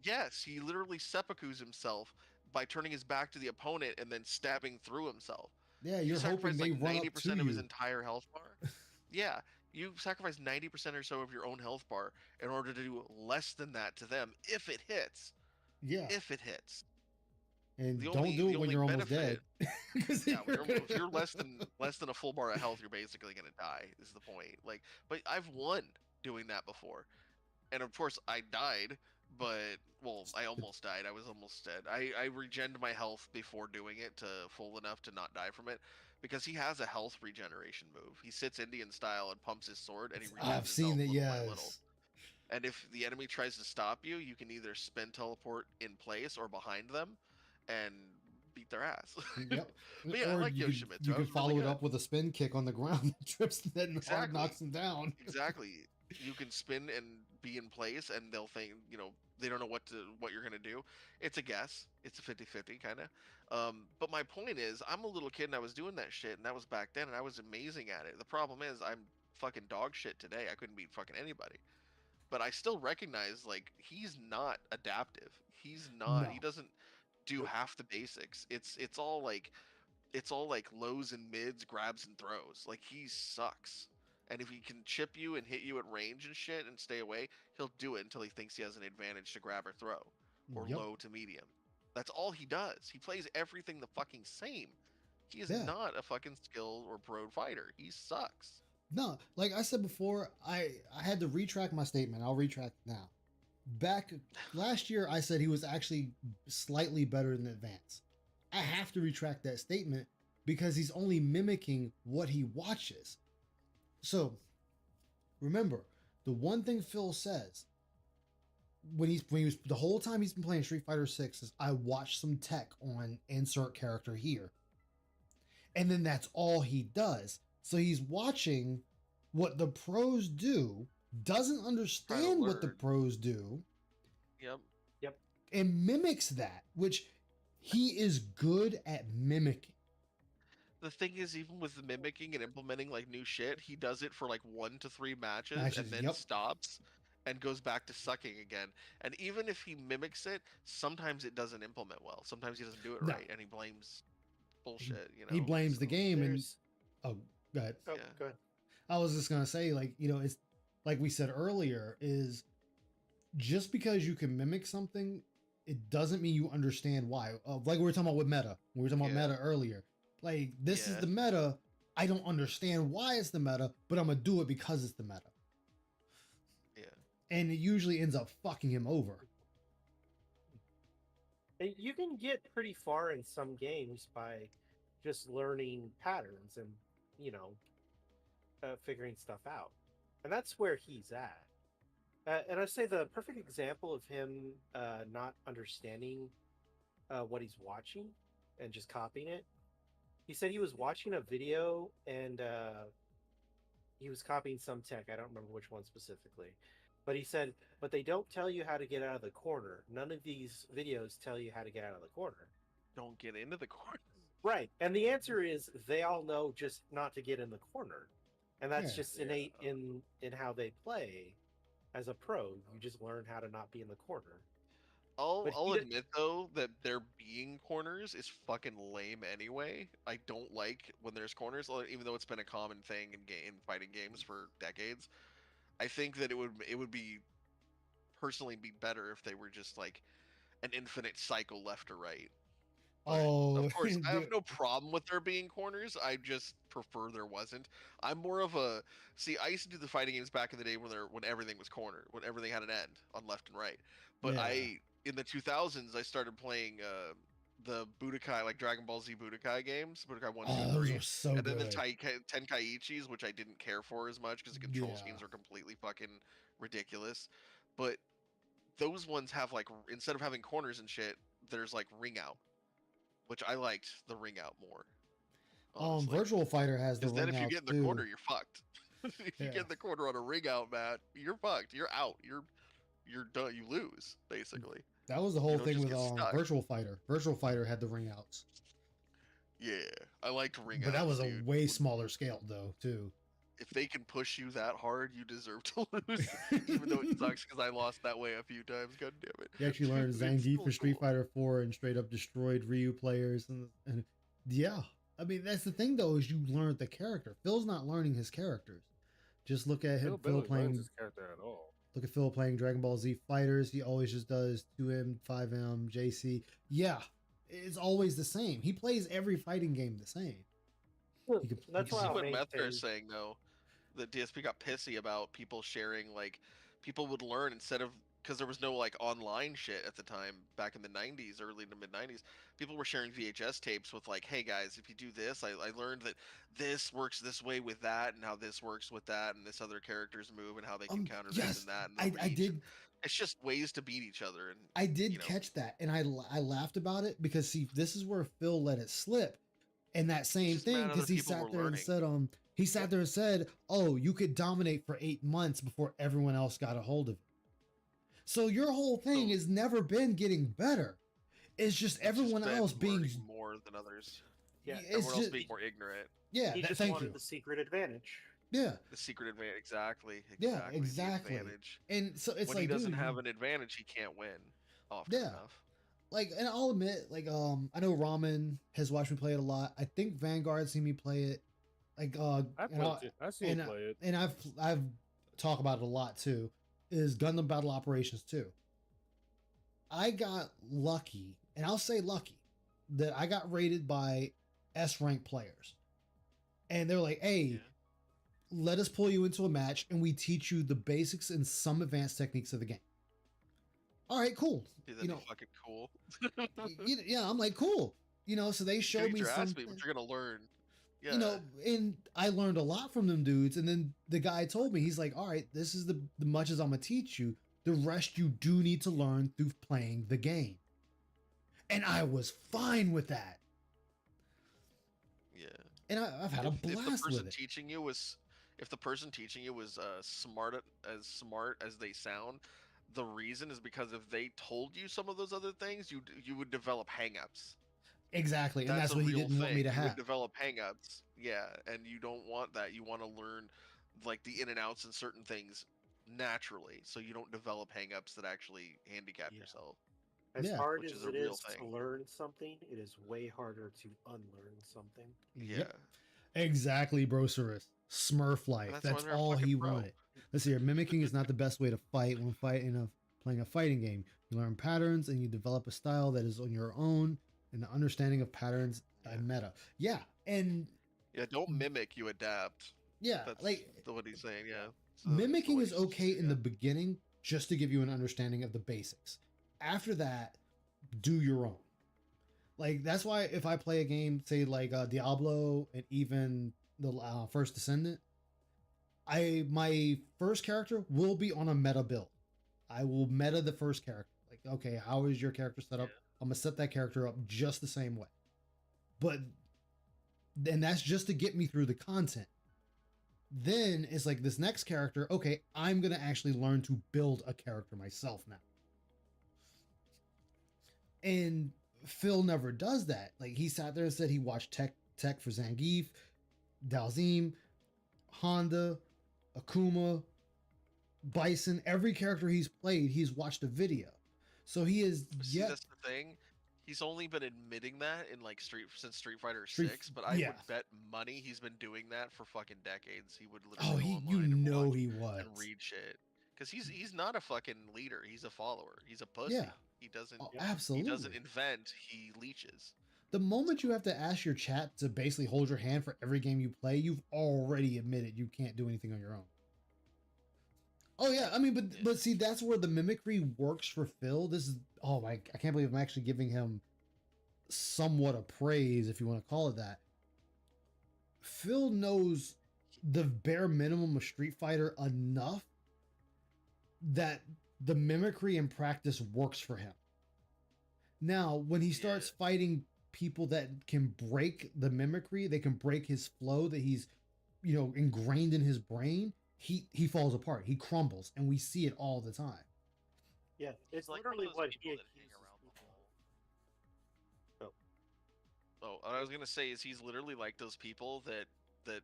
Yes, he literally seppukus himself by turning his back to the opponent and then stabbing through himself. Yeah, You you're hoping sacrifice they like run up 90% to of his you. entire health bar. Yeah, you sacrifice 90% or so of your own health bar in order to do less than that to them if it hits. Yeah, If it hits. and the don't only- do the it when only you're almost dead. benefit- 'Cause Yeah, you're if you're gonna- less than a full bar of health, you're basically gonna die. Is the point? Like, but I've won doing that before, and of course I died. But well, I almost died. I was almost dead. I regened my health before doing it to full enough to not die from it, because he has a health regeneration move. He sits Indian style and pumps his sword, and he regens I've his seen health it. little by little. Yes. And if the enemy tries to stop you, you can either spin teleport in place or behind them, and beat their ass. Yep. But yeah, I like you Yoshimitsu. could, you I could was follow really it good. up with a spin kick on the ground that trips that hard Exactly. knocks him down. Exactly. You can spin and be in place, and they'll think, they don't know what you're gonna do. It's a guess. It's a 50-50 kind of. But my point is, I'm a little kid and I was doing that shit, and that was back then, and I was amazing at it. The problem is, I'm fucking dog shit today. I couldn't beat fucking anybody. But I still recognize, like, he's not adaptive. He's not. No. He doesn't do half the basics. It's all like lows and mids, grabs and throws. Like, he sucks. And if he can chip you and hit you at range and shit and stay away, he'll do it until he thinks he has an advantage to grab or throw, or Yep. low to medium. That's all he does. He plays everything the fucking same. He is Yeah. not a fucking skilled or pro fighter. He sucks. No, like I said before, I had to retract my statement. I'll retract it now. Back last year, I said he was actually slightly better than Advance. I have to retract that statement because he's only mimicking what he watches. So remember, the one thing Phil says when he was the whole time he's been playing Street Fighter 6 is I watched some tech on insert character here. And then that's all he does. So he's watching what the pros do, doesn't understand what the learn. pros do, Yep. and mimics that, which he is good at mimicking. The thing is, even with the mimicking and implementing like new shit, he does it for like 1 to 3 matches, Matches, and then yep. stops and goes back to sucking again. And even if he mimics it, sometimes it doesn't implement well. Sometimes he doesn't do it No. right, and he blames bullshit. He blames the so- game, and There's- oh, go ahead. Oh, Yeah. go ahead. I was just gonna say, like, it's like we said earlier, is just because you can mimic something, it doesn't mean you understand why. Like we were talking about with meta. We were talking about Yeah. meta earlier. Like, this is Yeah. the meta. I don't understand why it's the meta, but I'm gonna do it because it's the meta. Yeah. And it usually ends up fucking him over. And you can get pretty far in some games by just learning patterns and, you know, figuring stuff out. And that's where he's at. And I'd say the perfect example of him not understanding what he's watching and just copying it. He said he was watching a video and he was copying some tech. I don't remember which one specifically. But he said, but they don't tell you how to get out of the corner. None of these videos tell you how to get out of the corner. Don't get into the corner. Right. And the answer is they all know just not to get in the corner. And that's Yeah. just innate in how they play as a pro. You just learn how to not be in the corner. I'll But I'll he did- admit though that there being corners is fucking lame anyway. I don't like when there's corners, even though it's been a common thing in fighting games for decades. I think that it would be personally be better if they were just like an infinite cycle left or right. But, Oh, of course, I have dude. no problem with there being corners. I just prefer there wasn't. I'm more of a I used to do the fighting games back in the day when everything was corner, when everything had an end on left and right. But Yeah. in the 2000s I started playing the Budokai, like Dragon Ball Z Budokai games, Budokai 1, 2, Oh, and those 3. are so And then good. the Tenkaichis, which I didn't care for as much because the control Yeah. schemes are completely fucking ridiculous. But those ones have like instead of having corners and shit, there's like ring out, which I liked the ring out more. Honestly. Virtual Fighter has the Because then ring if you outs get in the too. corner, you're fucked. If you Yeah. get in the corner on a ring out, Matt, you're fucked. You're out. You're done. You lose basically. That was the whole don't thing just with get stuck. Virtual Fighter. Virtual Fighter had the ring outs, Yeah, I liked ring but that was outs, a dude. way smaller scale though too. If they can push you that hard, you deserve to lose. Even though it sucks because I lost that way a few times. God damn it. You actually learned It's Zangief still for Street cool. Fighter 4 and straight up destroyed Ryu players, and yeah, I mean that's the thing though, is you learned the character. Phil's not learning his characters. Just look at him, Phil Barely learns playing. his character at all. Look at Phil playing Dragon Ball Z Fighters. He always just does 2M, 5M, JC. Yeah, it's always the same. He plays every fighting game the same. He could- That's he why could- I'll What Methker maintain. is saying though, the DSP got pissy about people sharing, like people would learn instead of, because there was no like online shit at the time back in the 90s, early to mid 90s. People were sharing VHS tapes with like, hey guys, if you do this, I learned that this works this way with that, and how this works with that, and this other characters move, and how they can counter yes, this and that. And the I reach. did. It's just ways to beat each other. And I did you know. catch that, and I laughed about it because see, this is where Phil let it slip, and that same just mad thing other because he people sat were there and learning. said he sat there and said, "Oh, you could dominate for 8 months before everyone else got a hold of it." So your whole thing So- has never been getting better. It's just it's just everyone been else being learning more than others. Yeah, it's Everyone else just being more ignorant. yeah. he just Thank wanted you. the secret advantage. Yeah, The secret advantage, exactly. Yeah, the exactly. advantage. and so it's When like he doesn't dude, have an advantage, he can't win. Often Yeah. enough. like, and I'll admit, like, I know Ramen has watched me play it a lot. I think Vanguard seen me play it, like, I seen and him play it. and I've talked about it a lot too. Is Gundam Battle Operations 2. I got lucky, and I'll say lucky, that I got rated by S rank players, and they're like, "Hey, Yeah. let us pull you into a match, and we teach you the basics and some advanced techniques of the game." All right, cool. Dude, You that'd know, be fucking cool. yeah, I'm like, cool. You know, so they showed Get me your ass something. beat, but you're gonna learn. Yeah. You know, and I learned a lot from them dudes. And then the guy told me, he's like, all right, this is the much as I'm gonna teach you. The rest you do need to learn through playing the game. And I was fine with that. Yeah. And I've had a If the blast person with it. teaching you was, if the person teaching you was smart as they sound, the reason is because if they told you some of those other things, you would develop hangups. Exactly. And that's a what he real didn't want me thing. to You would have. develop hangups. Yeah, and you don't want that. You want to learn like the in and outs and certain things naturally, so you don't develop hangups that actually handicap Yeah. yourself. As Yeah. hard Which as is a it real is to thing. learn something, it is way harder to unlearn something. Yeah. Yep. Exactly, Brocerus. Smurf life. That's why That's they're a all fucking he pro. wanted. Let's see here. Mimicking is not the best way to fight when playing a fighting game. You learn patterns and you develop a style that is on your own. and the understanding of patterns and meta. Yeah, and Yeah, don't mimic, you adapt. yeah, That's like what he's saying. Yeah, mimicking what is he's- okay in yeah. the beginning just to give you an understanding of the basics. After that, do your own. Like that's why if I play a game, say like Diablo and even the First Descendant, my first character will be on a meta build. I will meta the first character. Like, okay, how is your character set up? I'm gonna set that character up just the same way. But then that's just to get me through the content. Then it's like this next character, okay, I'm gonna actually learn to build a character myself now. And Phil never does that. Like he sat there and said he watched tech for Zangief, Dalzim, Honda, Akuma, Bison, every character he's played, he's watched a video. So he is See, yet that's the thing. He's only been admitting that in like since Street Fighter Street- 6, but I yeah. would bet money he's been doing that for fucking decades. He would oh literally go you online and know watch he was. and read shit. Because he's not a fucking leader. He's a follower. He's a pussy. Yeah. He doesn't Oh, he absolutely. doesn't invent. He leeches. The moment you have to ask your chat to basically hold your hand for every game you play, you've already admitted you can't do anything on your own. Oh yeah, I mean, but see, that's where the mimicry works for Phil. This is I can't believe I'm actually giving him somewhat of praise, if you want to call it that. Phil knows the bare minimum of Street Fighter enough that the mimicry in practice works for him. Now, when he starts fighting people that can break the mimicry, they can break his flow that he's, ingrained in his brain, he falls apart. He crumbles, and we see it all the time. Yeah, it's like one of literally those what people he that hang accuses around the people. Oh, what I was gonna say is he's literally like those people that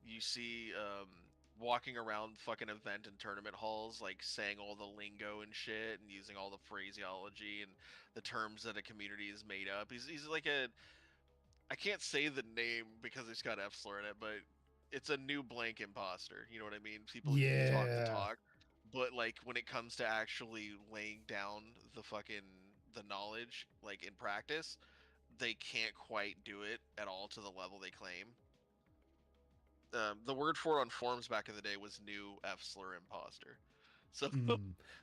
you see walking around fucking event and tournament halls, like saying all the lingo and shit and using all the phraseology and the terms that a community is made up. He's like I can't say the name because it's got F slur in it, but it's a new blank imposter. You know what I mean? People who talk the Yeah. talk, but like when it comes to actually laying down the knowledge, like in practice, they can't quite do it at all to the level they claim. The word for it on forums back in the day was new F slur imposter. So Mm. the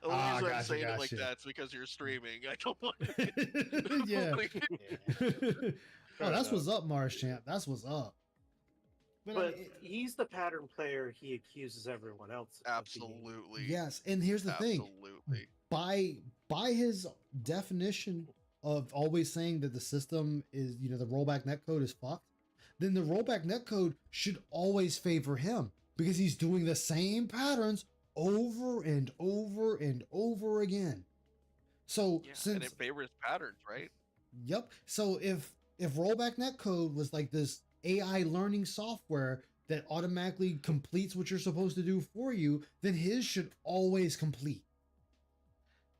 only reason I'm Gotcha, saying it like gotcha. that's because you're streaming. I don't want to. Yeah. Yeah. Oh, that's what's up, Mars Champ. That's what's up. But he's the pattern player he accuses everyone else of being. Absolutely. yes, and here's the thing. Absolutely. By his definition of always saying that the system is, the rollback netcode is fucked, then the rollback netcode should always favor him because he's doing the same patterns over and over and over again. So Yeah, and since it favors patterns, right? yep, so if rollback netcode was like this AI learning software that automatically completes what you're supposed to do for you, then his should always complete.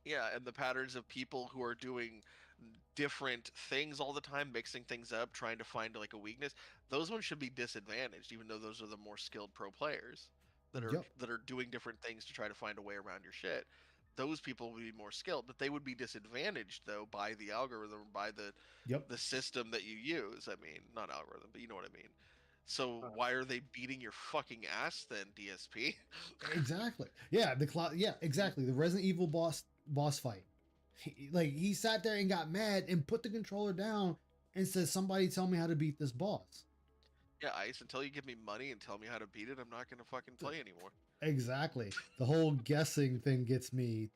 Yeah, and the patterns of people who are doing different things all the time, mixing things up, trying to find like a weakness, those ones should be disadvantaged, even though those are the more skilled pro players that are Yep. that are doing different things to try to find a way around your shit. Those people would be more skilled, but they would be disadvantaged though by the algorithm, by Yep. the system that you use. I mean, not algorithm, but you know what I mean. So why are they beating your fucking ass then, DSP? Exactly. Yeah, yeah, exactly. The Resident Evil boss fight. He sat there and got mad and put the controller down and said, "Somebody tell me how to beat this boss." Yeah, Ice, until you give me money and tell me how to beat it, I'm not gonna fucking play anymore. Exactly. The whole guessing thing gets me.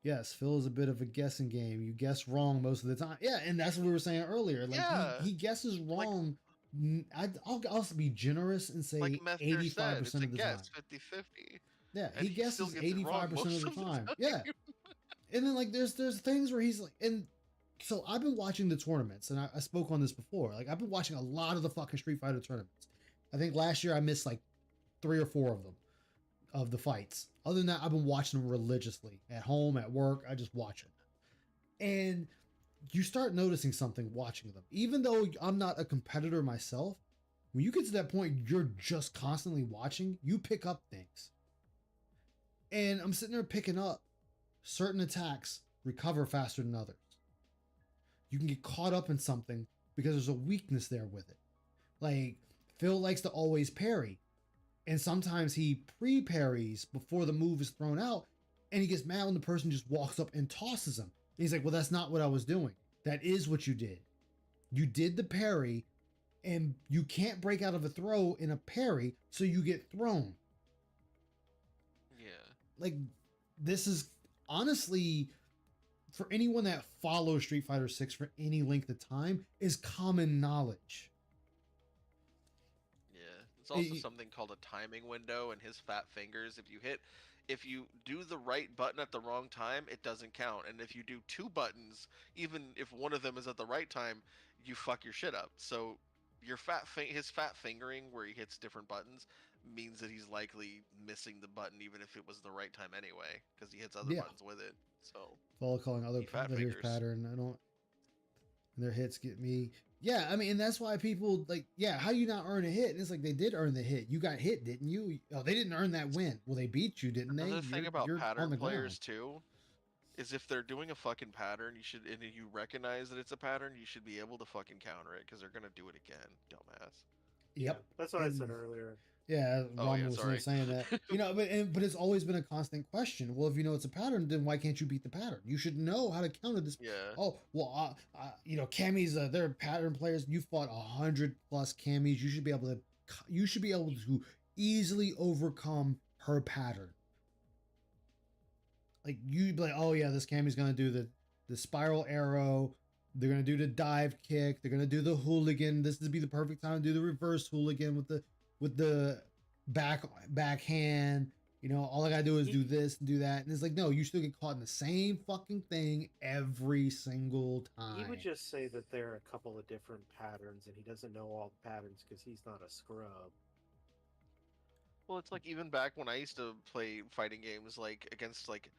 Yes, Phil is a bit of a guessing game. You guess wrong most of the time. Yeah, and that's what we were saying earlier. Like Yeah. he guesses wrong. I'll also be generous and say Like Methner said, 85% it's of a the guess, time. 50-50. Yeah, and he he still guesses gets it wrong 85% of most the of the time. time. Yeah. And then like there's things where he's like, and so I've been watching the tournaments, and I spoke on this before. Like I've been watching a lot of the fucking Street Fighter tournaments. I think last year I missed like 3 or 4 of them, of the fights. Other than that, I've been watching them religiously at home, at work. I just watch it, and you start noticing something watching them. Even though I'm not a competitor myself, when you get to that point, you're just constantly watching. You pick up things, and I'm sitting there picking up certain attacks recover faster than others. you can get caught up in something because there's a weakness there with it. Like Phil likes to always parry, and sometimes he pre-parries before the move is thrown out, and he gets mad when the person just walks up and tosses him. And he's like, "Well, that's not what I was doing. That is what you did. You did the parry, and you can't break out of a throw in a parry, so you get thrown." Yeah. Like, this is honestly, for anyone that follows Street Fighter 6 for any length of time, is common knowledge. Yeah. It's also Y- something called a timing window, and his fat fingers. If you do the right button at the wrong time, it doesn't count. And if you do two buttons, even if one of them is at the right time, you fuck your shit up. So his fat fingering where he hits different buttons means that he's likely missing the button even if it was the right time anyway, because he hits other Yeah. buttons with it. So Follow calling other He fat players fingers. pattern. I don't. Their hits get me. Yeah, I mean, and that's why people like, yeah, how do you not earn a hit? And it's like they did earn the hit. You got hit, didn't you? Oh, they didn't earn that win. Well, they beat you, didn't they? Another thing about you're on pattern the players ground. too is if they're doing a fucking pattern, you should, and you recognize that it's a pattern, you should be able to fucking counter it because they're gonna do it again, dumbass. Yep. That's what I said And- earlier. Yeah, Oh, Ron yeah, was sorry. saying that. But it's always been a constant question. Well, if you know it's a pattern, then why can't you beat the pattern? You should know how to counter this. Yeah. Oh well, Cammy's they're pattern players. You fought 100+ Cammys. You should be able to. You should be able to easily overcome her pattern. Like you'd be like, oh yeah, this Cammy's gonna do the spiral arrow. They're gonna do the dive kick. They're gonna do the hooligan. This would be the perfect time to do the reverse hooligan with the backhand. You know, all I gotta do is do this and do that. And it's like, no, you still get caught in the same fucking thing every single time. He would just say that there are a couple of different patterns, and he doesn't know all the patterns because he's not a scrub. Well, it's like even back when I used to play fighting games like against like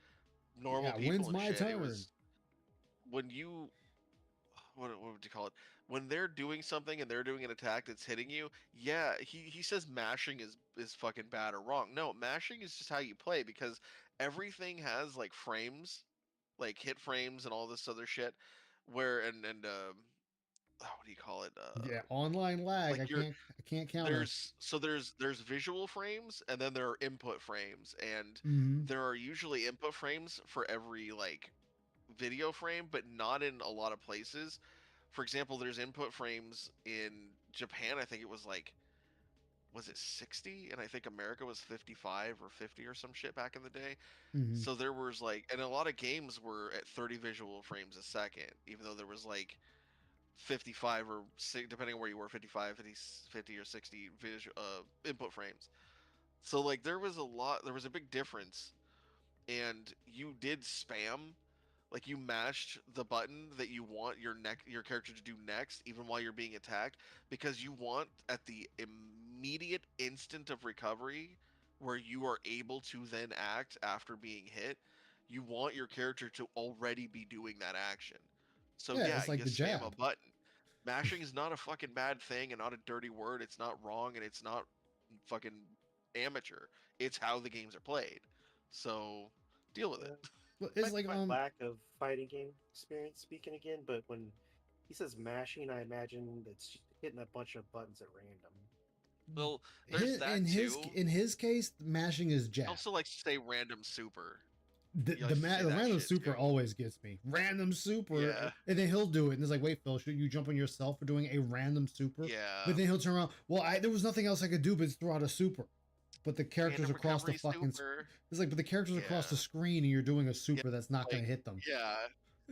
normal Yeah, people when's and my shit, turn? it was when you what would you call it? When they're doing something and they're doing an attack that's hitting you, yeah, he says mashing is fucking bad or wrong. No, mashing is just how you play because everything has like frames, like hit frames and all this other shit. Where what do you call it? Yeah, online lag. Like I can't counter. There's visual frames and then there are input frames, and Mhm. there are usually input frames for every like video frame, but not in a lot of places. For example, there's input frames in Japan. I think it was like, was it 60? And I think America was 55 or 50 or some shit back in the day. Mhm. So there was like, and a lot of games were at 30 visual frames a second, even though there was like 55 or depending on where you were, 55, 50 or 60 input frames. So like there was a big difference, and you did spam, like you mashed the button that you want your character to do next even while you're being attacked, because you want at the immediate instant of recovery where you are able to then act after being hit, you want your character to already be doing that action. So Yeah, yeah, it's like you the spam a jab. button. Mashing is not a fucking bad thing and not a dirty word. It's not wrong and it's not fucking amateur. It's how the games are played. So deal with it. Well, it's Might like be my lack of fighting game experience speaking again, but when he says mashing, I imagine it's hitting a bunch of buttons at random. Well, there's that too. in his case, mashing is I jab. also like to say random super. The, he likes to say the that random shit, super too. always gets me. Random super, Yeah. and then he'll do it, and it's like, wait, Phil, should you jump on yourself for doing a random super? Yeah. But then he'll turn around. Well, there was nothing else I could do but throw out a super. But the characters Random across the recovery fucking super. it's like, but the characters across the Yeah. screen, and you're doing a super that's not going like, to hit them. Yeah.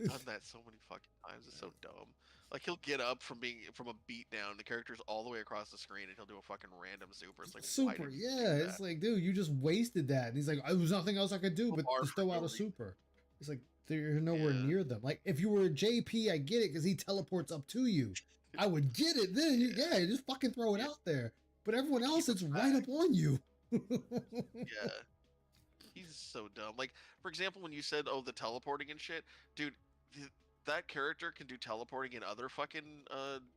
Done that so many fucking times. It's so dumb. Like he'll get up from a beat down. The character's all the way across the screen, and he'll do a fucking random super. It's like why Super, did you do yeah. that? It's like, dude, you just wasted that. And he's like, there was nothing else I could do So but far just for throw out no a reason. super. It's like you're nowhere Yeah. near them. Like if you were a JP, I get it because he teleports up to you. I would get it then. Yeah. Yeah, just fucking throw it Yeah. out there. But everyone else, Keep it's it right back. up on you. Yeah. He's so dumb. Like, for example, when you said, oh, the teleporting and shit, dude, that character can do teleporting in other fucking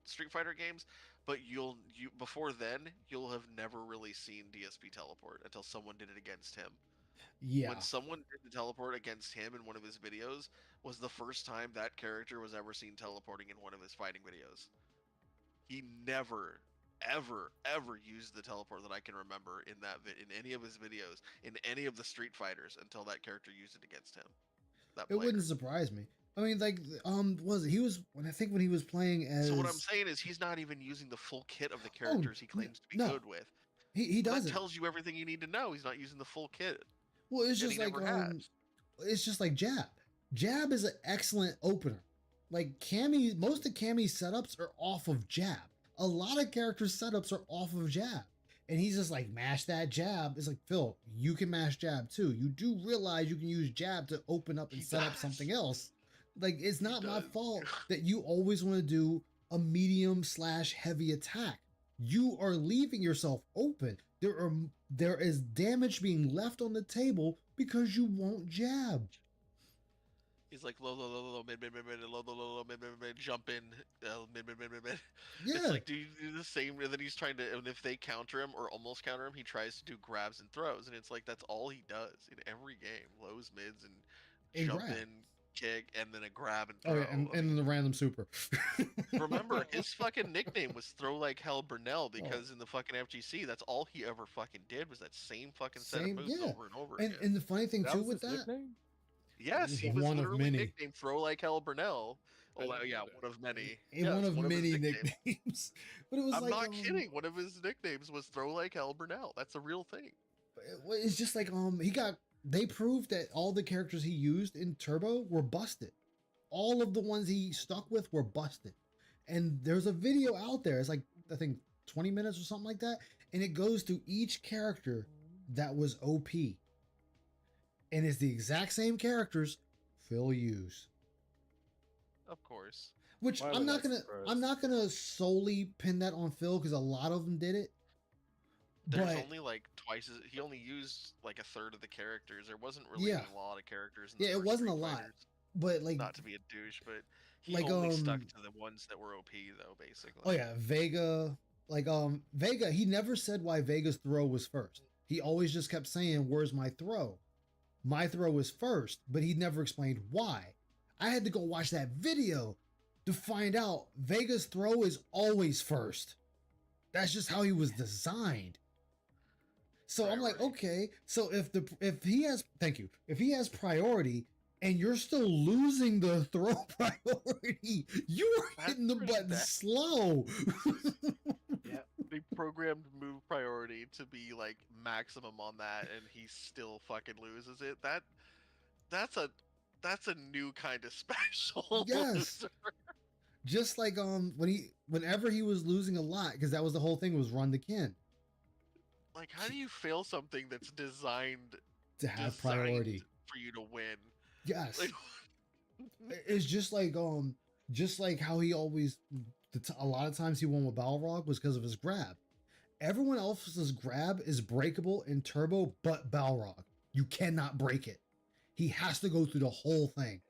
Street Fighter games, but before then, you'll have never really seen DSP teleport until someone did it against him. Yeah. When someone did the teleport against him in one of his videos, was the first time that character was ever seen teleporting in one of his fighting videos. He never, ever used the teleport that I can remember in in any of his videos, in any of the Street Fighters, until that character used it against him. That It player. wouldn't surprise me. I mean, like, was it? He was when I think when he was playing as. So what I'm saying is he's not even using the full kit of the characters he claims to be no. good with. He That doesn't. tells you everything you need to know. He's not using the full kit. Well, it's and just he like never has. it's just like Jab. Jab is an excellent opener. Like Cammy, most of Cammy's setups are off of Jab. A lot of characters' setups are off of Jab. And he's just like, mash that jab. It's like, Phil, you can mash jab too. You do realize you can use jab to open up and He set up does. something else. Like, it's not my does. fault that you always want to do a medium/heavy attack. You are leaving yourself open. There is damage being left on the table because you won't jab. He's like low, mid, low, mid, jump in, mid. Yeah. It's like, do you do the same? And then he's trying to, and if they counter him or almost counter him, he tries to do grabs and throws, and it's like that's all he does in every game: lows, mids, and And jump grab. in, kick, and then a grab and Oh throw. yeah, and I mean, then the random super. remember, his fucking nickname was Throw Like Hell Burnell because in the fucking FGC, that's all he ever fucking did was that same fucking set of Same- moves yeah. over and over and again. and the funny thing That too was with his that, nickname? Yes, he was One of literally many. nicknamed Throw Like Hell Burnell. I Oh, didn't yeah, know that. one of many. and Yes, one of his many nicknames. nicknames. But it was I'm like not kidding. One of his nicknames was Throw Like Hell Burnell. That's a real thing. It's just like they proved that all the characters he used in Turbo were busted. All of the ones he stuck with were busted. And there's a video out there. It's like I think 20 minutes or something like that, and it goes through each character that was OP. And it's the exact same characters Phil used. Of course. Which Why I'm was I not surprised? gonna solely pin that on Phil because a lot of them did it. There's But only like twice as he only used like a third of the characters. There wasn't really Yeah. a lot of characters. In the Yeah, it first wasn't a Street lot. Fighters. but like Not to be a douche, but he like, only stuck to the ones that were OP though, basically. oh yeah, Vega, like Vega, he never said why Vega's throw was first. He always just kept saying, "Where's my throw?" My throw was first, but he never explained why. I had to go watch that video to find out Vega's throw is always first. That's just how he was designed. So I'm like, Right. okay, so if he has priority and you're still losing the throw priority, you are That's hitting the pretty button bad. slow. They programmed move priority to be like maximum on that, and he still fucking loses it. That's a new kind of special. Yes. loser. Just like whenever he was losing a lot, because that was the whole thing was run the kin Like, how do you fail something that's designed to have priority. for you to win? Yes. Like, It's just like how he always a lot of times he won with Balrog was because of his grab. Everyone else's grab is breakable in Turbo but Balrog. You cannot break it. He has to go through the whole thing.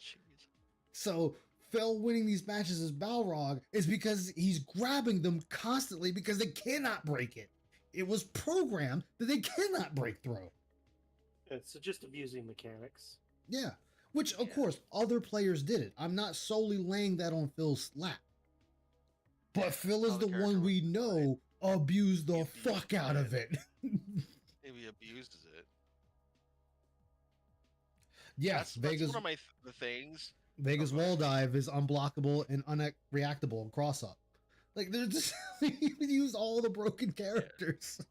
jeez. So Phil winning these matches as Balrog is because he's grabbing them constantly because they cannot break it. It was programmed that they cannot break through. It's just abusing mechanics. Yeah. Which, of course, other players did it. I'm not solely laying that on Phil's lap. But Phil is How the the character one was we know abused the He abused fuck out of it. Maybe abused it. Yes, That's Vega's one of my the things. Vega's go ahead. wall dive is unblockable and unreactable and cross up. Like they're just he used all the broken characters.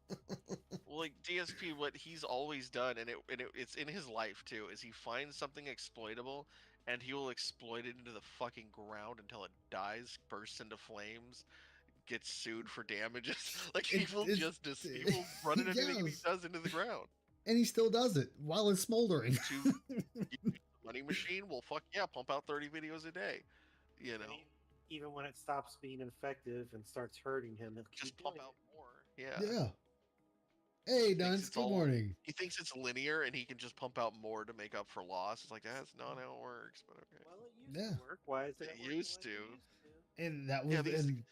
Well, like DSP, what he's always done, and it's in his life too, is he finds something exploitable, and he will exploit it into the fucking ground until it dies, bursts into flames, gets sued for damages. Like he will It's- he will run into anything he yes. does into the ground. And he still does it while it's smoldering. To money machine will pump out 30 videos a day. You know, And even when it stops being effective and starts hurting him, he'll just keep pump doing out it. more. Yeah. Yeah. Hey, Thinks Dunce, it's good all- morning. He thinks it's linear and he can just pump out more to make up for loss. It's like that's not how it works, but okay. Well, it used Yeah. to work. Why is it? It not working used like to. it used to? And that was Yeah, these- and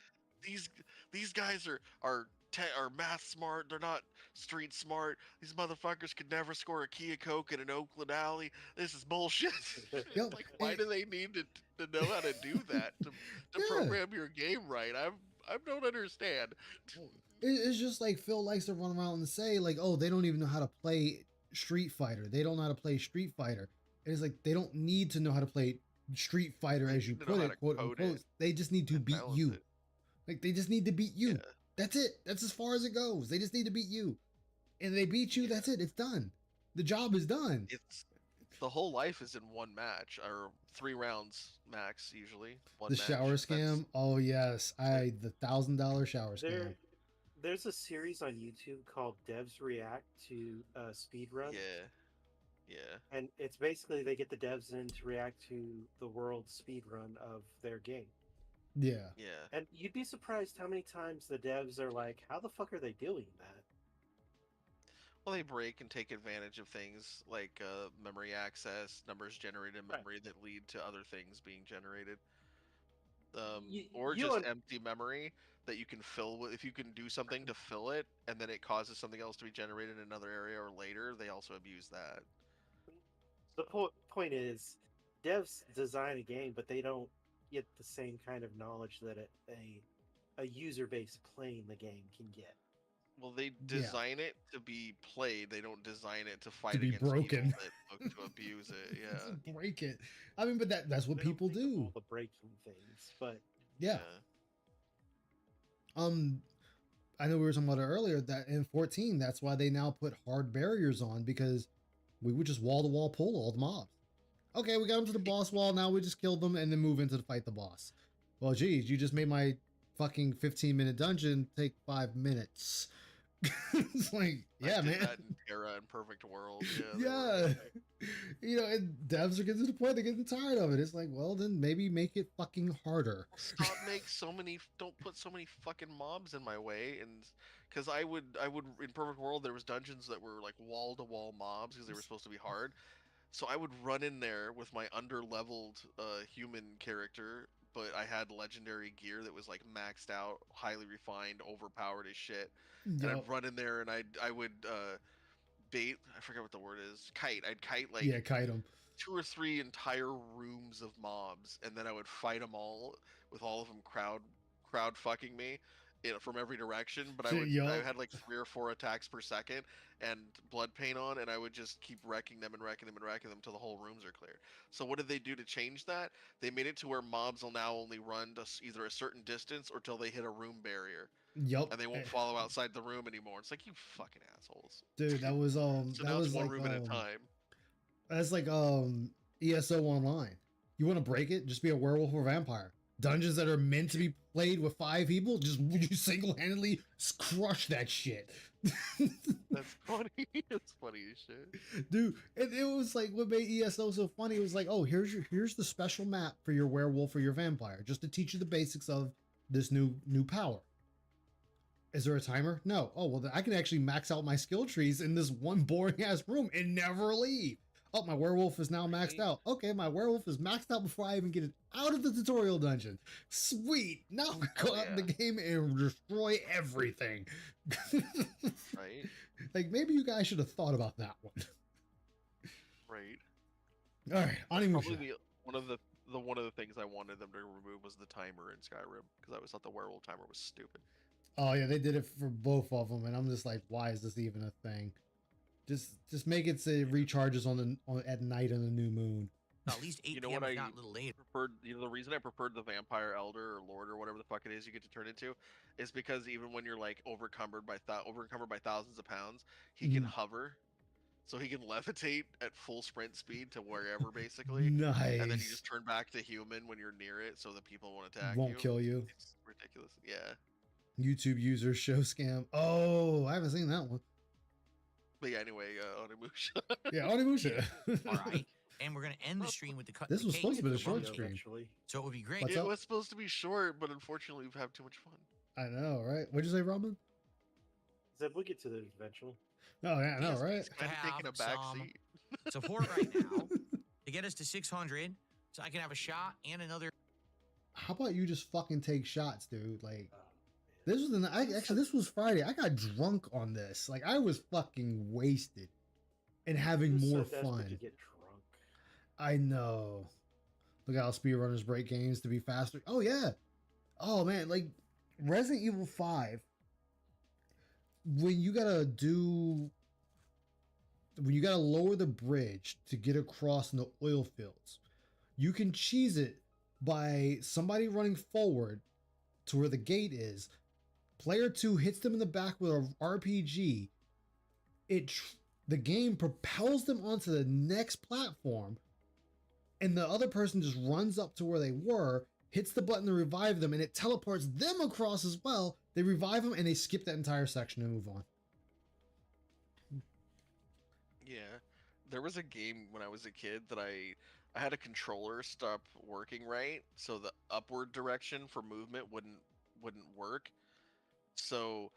These guys are are math smart. They're not street smart. These motherfuckers could never score a key of coke in an Oakland alley. This is bullshit. Yo, Like, why it- do they need to know how to do that to Yeah. program your game right? I don't understand. It's just like Phil likes to run around and say, like, oh, they don't even know how to play Street Fighter. They don't know how to play Street Fighter. And it's like they don't need to know how to play Street Fighter, They as you need to know put how it, to quote code unquote. it They just need to and beat balance you. it. Like they just need to beat you. Yeah. That's it. That's as far as it goes. They just need to beat you. And they beat you, that's it. It's done. The job is done. It's the whole life is in one match or 3 rounds max usually. One The match. shower That's- scam. Oh yes. The $1,000 shower scam. There's a series on YouTube called Devs React to Speedrun. Yeah. Yeah. And it's basically they get the devs in to react to the world speedrun of their game. Yeah. Yeah. And you'd be surprised how many times the devs are like, how the fuck are they doing that? Well, they break and take advantage of things like memory access, numbers generated in Right. memory that lead to other things being generated, Y- or you just un- empty memory that you can fill with. If you can do something to fill it, and then it causes something else to be generated in another area or later, they also abuse that. The point is, devs design a game, but they don't get the same kind of knowledge that a user base playing the game can get. Well, they design it to be played. They don't design it to fight be against broken. people that look to abuse it. Yeah. Break it. I mean, but that's what They don't people think of do. all the breaking things, but Yeah. I know we were talking about it earlier that in 14, that's why they now put hard barriers on, because we would just wall to wall pull all the mobs. Okay, we got them to the boss wall. Now we just kill them and then move into the fight the boss. Well, geez, you just made my fucking 15-minute dungeon take 5 minutes. It's like, yeah, I did man. that in Terra and Perfect World. Yeah. they Yeah. were- You know, and devs are getting to the point they're getting tired of it. It's like, well, then maybe make it fucking harder. Stop make so many don't put so many fucking mobs in my way, and because I would in Perfect World there was dungeons that were like wall to wall mobs because they were supposed to be hard, so I would run in there with my under leveled human character, but I had legendary gear that was like maxed out, highly refined, overpowered as shit, and Yup. I'd run in there and I would bait, I forget what the word is, I'd kite like Yeah, kite them. 2 or 3 entire rooms of mobs, and then I would fight them all with all of them crowd fucking me, from every direction. But I had like 3 or 4 attacks per second and blood paint on, and I would just keep wrecking them till the whole rooms are cleared. So what did they do to change that? They made it to where mobs will now only run to either a certain distance or till they hit a room barrier, Yup. and they won't follow outside the room anymore. It's like, you fucking assholes. Dude, that was So that now was it's one like room at a time. that's like ESO Online. You want to break it? Just be a werewolf or vampire. Dungeons that are meant to be played with 5 people, just you single-handedly crush that shit. That's funny. It's funny as shit. Dude, it was like what made ESO so funny. It was like, oh, here's the special map for your werewolf or your vampire, just to teach you the basics of this new power. Is there a timer? No. Oh, well, then I can actually max out my skill trees in this one boring ass room and never leave. Oh, my werewolf is now maxed out. Okay, my werewolf is maxed out before I even get it out of the tutorial dungeon. Sweet. Now I'm gonna go out in the game and destroy everything. Right? Like, maybe you guys should have thought about that one. Right. All right, Probably Onimusha. one of the things I wanted them to remove was the timer in Skyrim, because I always thought the werewolf timer was stupid. Oh yeah, they did it for both of them, and I'm just like, why is this even a thing? Just make it say recharges on at night on the new moon. At least 8 You know p.m. what if I not a little later. preferred? You know, the reason I preferred the vampire elder or lord or whatever the fuck it is you get to turn into is because even when you're like overcumbered by thousands of pounds, he can hover, so he can levitate at full sprint speed to wherever basically. Nice. And then you just turn back to human when you're near it, so that people won't attack Won't you. kill you. It's ridiculous. Yeah. YouTube user show scam. Oh, I haven't seen that one. But yeah, anyway, Onimusha. Yeah, Onimusha. All right. And we're going to end the stream with the cut. This the was cake supposed to be at a the short Monday. stream. Actually, So it would be great. What's It up? was supposed to be short, but unfortunately we've had too much fun. I know, right? What'd you say, Robin? Zeb, we'll get to that eventually. Oh yeah, I know, right? He's kind of taking a have back some seat. support right now to get us to 600 so I can have a shot and another. How about you just fucking take shots, dude? Like, This was actually this was Friday. I got drunk on this. Like I was fucking wasted and having Who's so more desperate fun. to get drunk? I know. Look how speedrunners break games to be faster. Oh yeah. Oh man, like Resident Evil 5. When you gotta lower the bridge to get across in the oil fields, you can cheese it by somebody running forward to where the gate is. Player 2 hits them in the back with a RPG. The game propels them onto the next platform, and the other person just runs up to where they were, hits the button to revive them, and it teleports them across as well. They revive them, and they skip that entire section and move on. Yeah, there was a game when I was a kid that I had a controller stop working right, so the upward direction for movement wouldn't work. So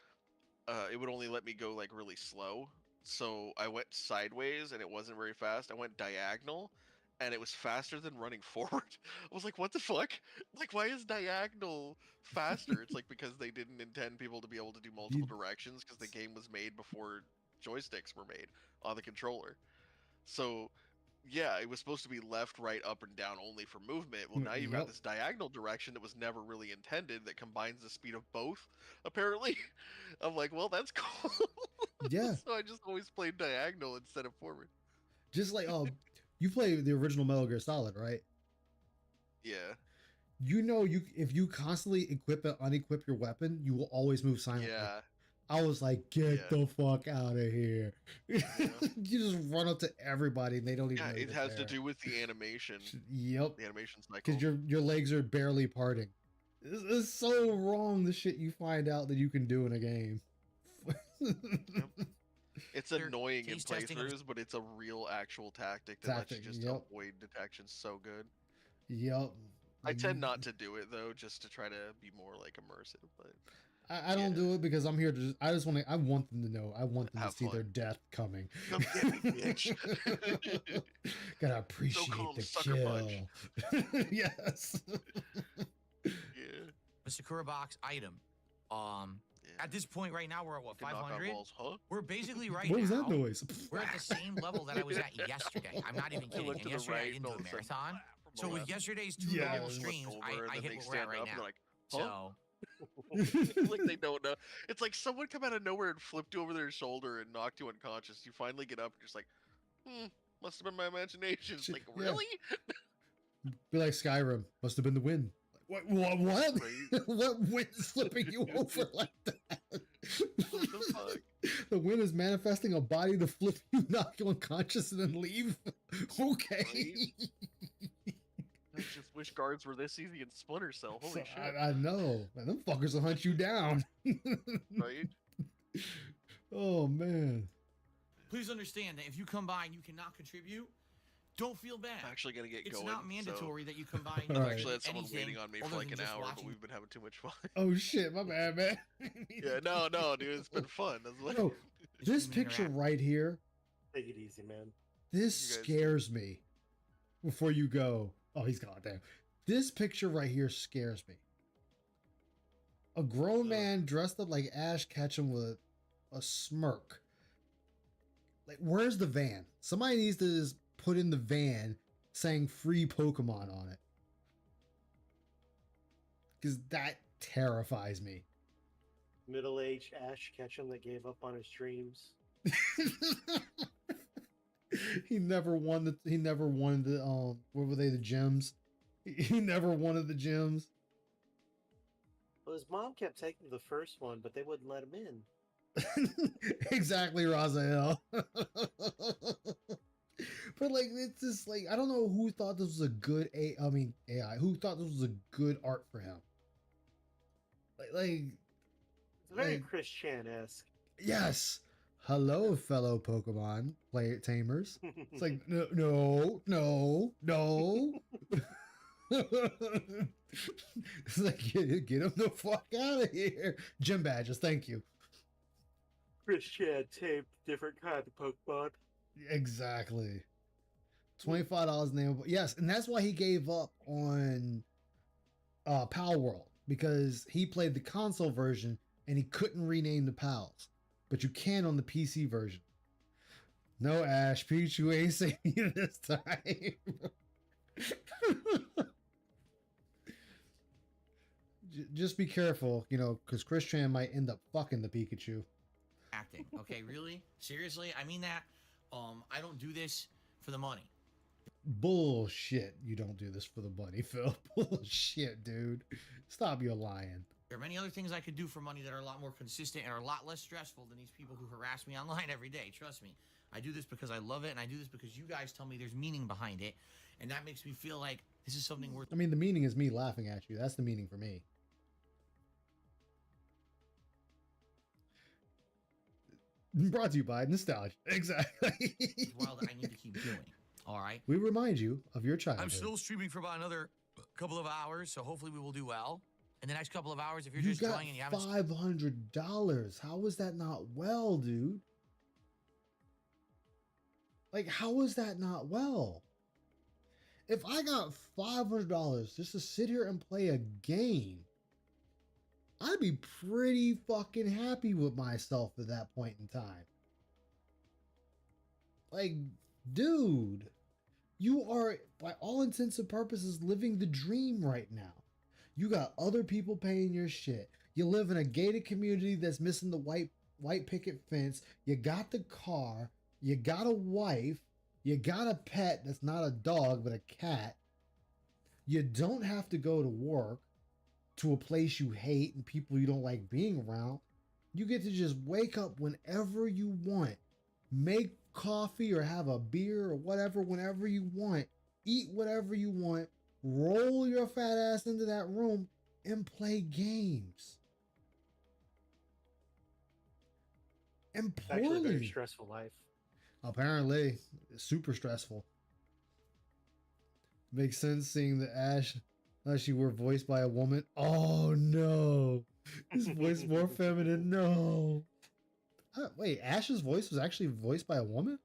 it would only let me go like really slow. So I went sideways and it wasn't very fast. I went diagonal and it was faster than running forward. I was like, what the fuck? Like, why is diagonal faster? It's like because they didn't intend people to be able to do multiple directions because the game was made before joysticks were made on the controller. So yeah, it was supposed to be left, right, up, and down only for movement. Well, now you've got Yep. this diagonal direction that was never really intended that combines the speed of both, apparently. I'm like, well, that's cool. Yeah. So I just always played diagonal instead of forward. Just like you play the original Metal Gear Solid, right? Yeah. You know, if you constantly equip and unequip your weapon, you will always move silently. Yeah. I was like, get the fuck out of here. Yeah. You just run up to everybody and they don't even Yeah, know it you're has there. to do with the animation. Yep. The animation cycle. Because your legs are barely parting. It's so wrong, the shit you find out that you can do in a game. It's They're annoying in taste testing of- playthroughs, but it's a real actual tactic that lets you Tactic, just yep. avoid detection so good. Yep. I tend not to do it though, just to try to be more like immersive. But I don't do it because I'm here to I want them to know. I want them Have to see their fun. death coming. Come get me, bitch. Gotta appreciate call 'em the sucker kill. punch. Yes. Yeah. A Sakura box item. Yeah. At this point right now, we're at what, Can knock on 500? walls, huh? We're basically right What was now. that noise? We're at the same level that I was at yesterday. I'm not even I kidding. look And to the yesterday I right didn't and do all a of a sudden, marathon. from the So with left. yesterday's 2 Yeah. normal Look streams, over, I and then hit they what we're at stand right up and now. they're like, huh? So Like they don't know. It's like someone come out of nowhere and flipped you over their shoulder and knocked you unconscious. You finally get up and you're just like, must have been my imagination. It's Shit, like, yeah. really? Be like Skyrim. Must have been the wind. What? What? Right. What wind is flipping you over like that? What the fuck? The wind is manifesting a body to flip you, knock you unconscious, and then leave. Okay. I just wish guards were this easy in Splinter Cell. Holy shit. I know. Man, them fuckers will hunt you down. Right? Oh man. Please understand that if you come by and you cannot contribute, don't feel bad. I'm actually gonna get It's going. not mandatory that you come by and All you right. Actually, had contribute someone waiting anything on me for other like than an just hour, but watching. we've been having too much fun. Oh shit, my bad, man. Yeah, no, dude, it's been fun. That's like, No, this Just moving picture around. right here, Take it easy, man. this You guys- scares me. Before you go, oh, he's gone. Damn. This picture right here scares me. A grown Ugh. man dressed up like Ash Ketchum with a smirk. Like, where's the van? Somebody needs to just put in the van saying free Pokemon on it. Because that terrifies me. Middle-aged Ash Ketchum that gave up on his dreams. He never wanted the what were they, the gems? He never wanted the gems. Well, his mom kept taking the first one, but they wouldn't let him in. Exactly, Razael. But like, it's just like, I don't know who thought this was a good AI. Who thought this was a good art for him? Like It's very Like- Chris Chan-esque. yes. Hello, fellow Pokemon player tamers. It's like no. It's like get him the fuck out of here. Gym badges, thank you. Chris Chan taped different kind of Pokemon. Exactly. $25 name. Yes, and that's why he gave up on Power World. because he played the console version and he couldn't rename the pals, but you can on the PC version. No, Ash, Pichu ain't saving you this time. Just be careful, you know, because Chris Tran might end up fucking the Pikachu. acting. Okay, really? Seriously? I mean that. I don't do this for the money. Bullshit. You don't do this for the money, Phil. Bullshit, dude. Stop your lying. There are many other things I could do for money that are a lot more consistent and are a lot less stressful than these people who harass me online every day. Trust me. I do this because I love it, and I do this because you guys tell me there's meaning behind it, and that makes me feel like this is something worth. I mean, the meaning is me laughing at you. That's the meaning for me. Brought to you by Nostalgia. Exactly. Well, that I need to keep doing. All right. We remind you of your childhood. I'm still streaming for about another couple of hours, so hopefully we will do well. In the next couple of hours, if you're You just got joining and you haven't... $500. How is that not well, dude? Like, how is that not well? If I got $500 just to sit here and play a game, I'd be pretty fucking happy with myself at that point in time. Like, dude, you are, by all intents and purposes, living the dream right now. You got other people paying your shit. You live in a gated community that's missing the white picket fence. You got the car. You got a wife. You got a pet that's not a dog, but a cat. You don't have to go to work, to a place you hate and people you don't like being around. You get to just wake up whenever you want, make coffee or have a beer or whatever whenever you want, eat whatever you want, roll your fat ass into that room and play games. And Actually, a very poorly. stressful life. Apparently, super stressful. Makes sense seeing the Ash unless you were voiced by a woman. Oh no, his voice more feminine. No. Wait, Ash's voice was actually voiced by a woman?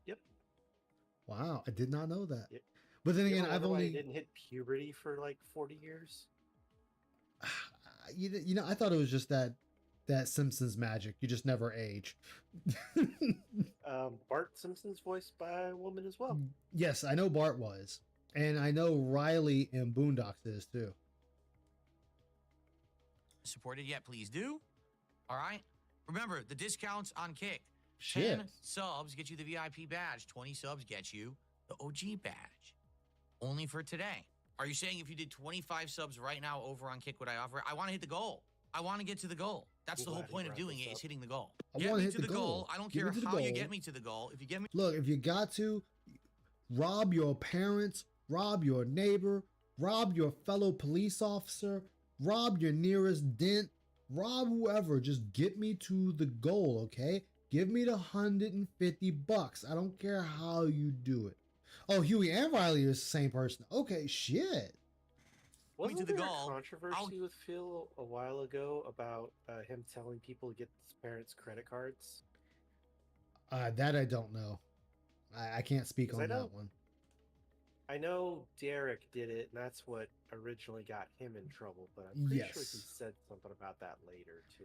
Yep. Wow, I did not know that. Yep. But then You again, ever I've wonder why he only didn't hit puberty for like 40 years. you know, I thought it was just that Simpsons magic. You just never age. Bart Simpson's voiced by a woman as well. Yes, I know Bart was. And I know Riley in Boondocks is too. supported yet, please do. All right. Remember, the discounts on Kick. Shit. 10 subs get you the VIP badge. 20 subs get you the OG badge. Only for today. Are you saying if you did 25 subs right now over on Kick, would I offer it? I want to hit the goal. I want to get to the goal. That's I'm the whole glad you point of brought doing this it, up. is hitting the goal. I Get wanna me hit to the the goal. I don't Get care me to the how you goal. get me to the goal. If you get me... Look, if you got to, rob your parents, rob your neighbor, rob your fellow police officer, rob your nearest dent, rob whoever. Just get me to the goal, okay? Give me the $150. I don't care how you do it. Oh, Huey and Riley are the same person. Okay, shit. Wasn't to the there goal. a controversy with Phil a while ago about him telling people to get his parents' credit cards? That I don't know. I can't speak 'Cause on I know- that one. I know Derek did it, and that's what originally got him in trouble, but I'm pretty sure he Yes. said something about that later, too.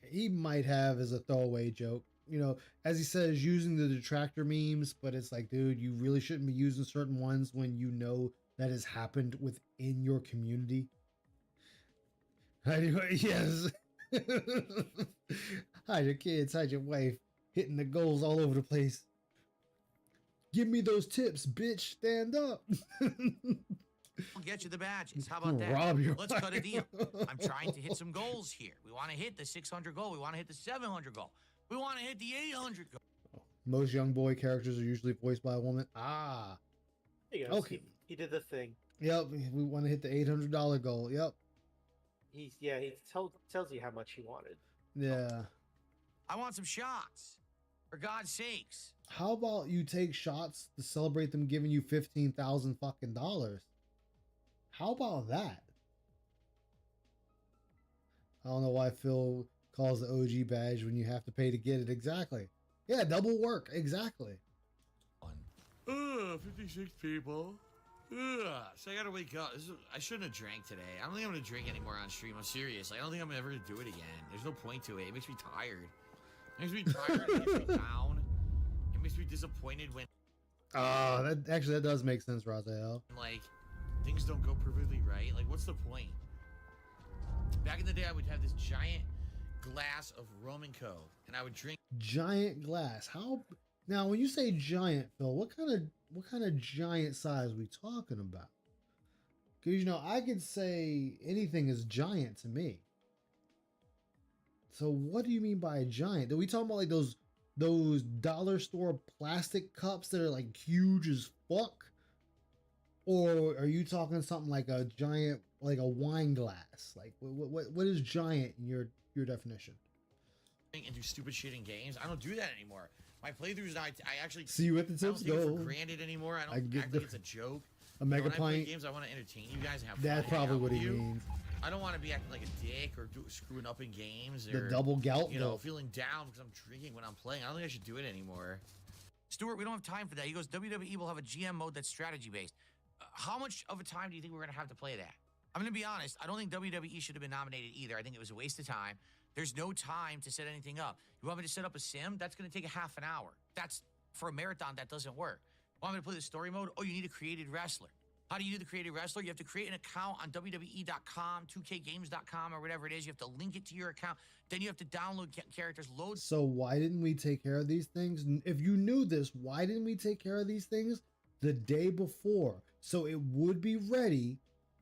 He might have as a throwaway joke, you know, as he says, using the detractor memes, but it's like, dude, you really shouldn't be using certain ones when you know that has happened within your community. Anyway, yes. Hide your kids, hide your wife, hitting the goals all over the place. Give me those tips, bitch. Stand up. I'll get you the badges. How about that? Rob your Let's cut a wife. deal. I'm trying to hit some goals here. We want to hit the 600 goal. We want to hit the 700 goal. We want to hit the 800 goal. Most young boy characters are usually voiced by a woman. Ah. There you go. Okay. He did the thing. Yep. We want to hit the $800 goal. Yep. He tells you how much he wanted. Yeah. I want some shots. For God's sakes. How about you take shots to celebrate them giving you 15,000 fucking dollars? How about that? I don't know why Phil calls the OG badge when you have to pay to get it. Exactly. Yeah, double work. Exactly. 56 people. Ugh, so I gotta wake up. I shouldn't have drank today. I don't think I'm gonna drink anymore on stream. I'm serious. I don't think I'm ever gonna do it again. There's no point to it. It makes me tired. It makes me tired. It makes me down. It makes me disappointed when That does make sense, Raziel. like things don't go perfectly right. Like, what's the point? Back in the day, I would have this giant glass of rum and coke, and I would drink. Giant glass. How now? When you say giant, Phil, what kind of giant size are we talking about? Because I could say anything is giant to me. So what do you mean by a giant? Are we talking about like those dollar store plastic cups that are like huge as fuck? Or are you talking something like a giant, like a wine glass? Like what is giant in your definition? And do stupid shit in games. I don't do that anymore. My playthroughs, I actually See you at the I don't tips take it for go. granted anymore. I I don't get act the- like it's a joke. A mega When I play pint. games, I want to entertain you guys and have fun. That's and hang probably out what with he you. means. I don't want to be acting like a dick or screwing up in games The or double gout. though. feeling down because I'm drinking when I'm playing. I don't think I should do it anymore. Stuart, we don't have time for that. He goes, WWE will have a GM mode that's strategy based. How much of a time do you think we're going to have to play that? I'm going to be honest. I don't think WWE should have been nominated either. I think it was a waste of time. There's no time to set anything up. You want me to set up a sim? That's going to take a half an hour. That's for a marathon. That doesn't work. Want me to play the story mode? Oh, you need a created wrestler. How do you do the created wrestler? You have to create an account on WWE.com, 2kgames.com, or whatever it is. You have to link it to your account. Then you have to download characters, load. So why didn't we take care of these things? If you knew this, why didn't we take care of these things the day before? So it would be ready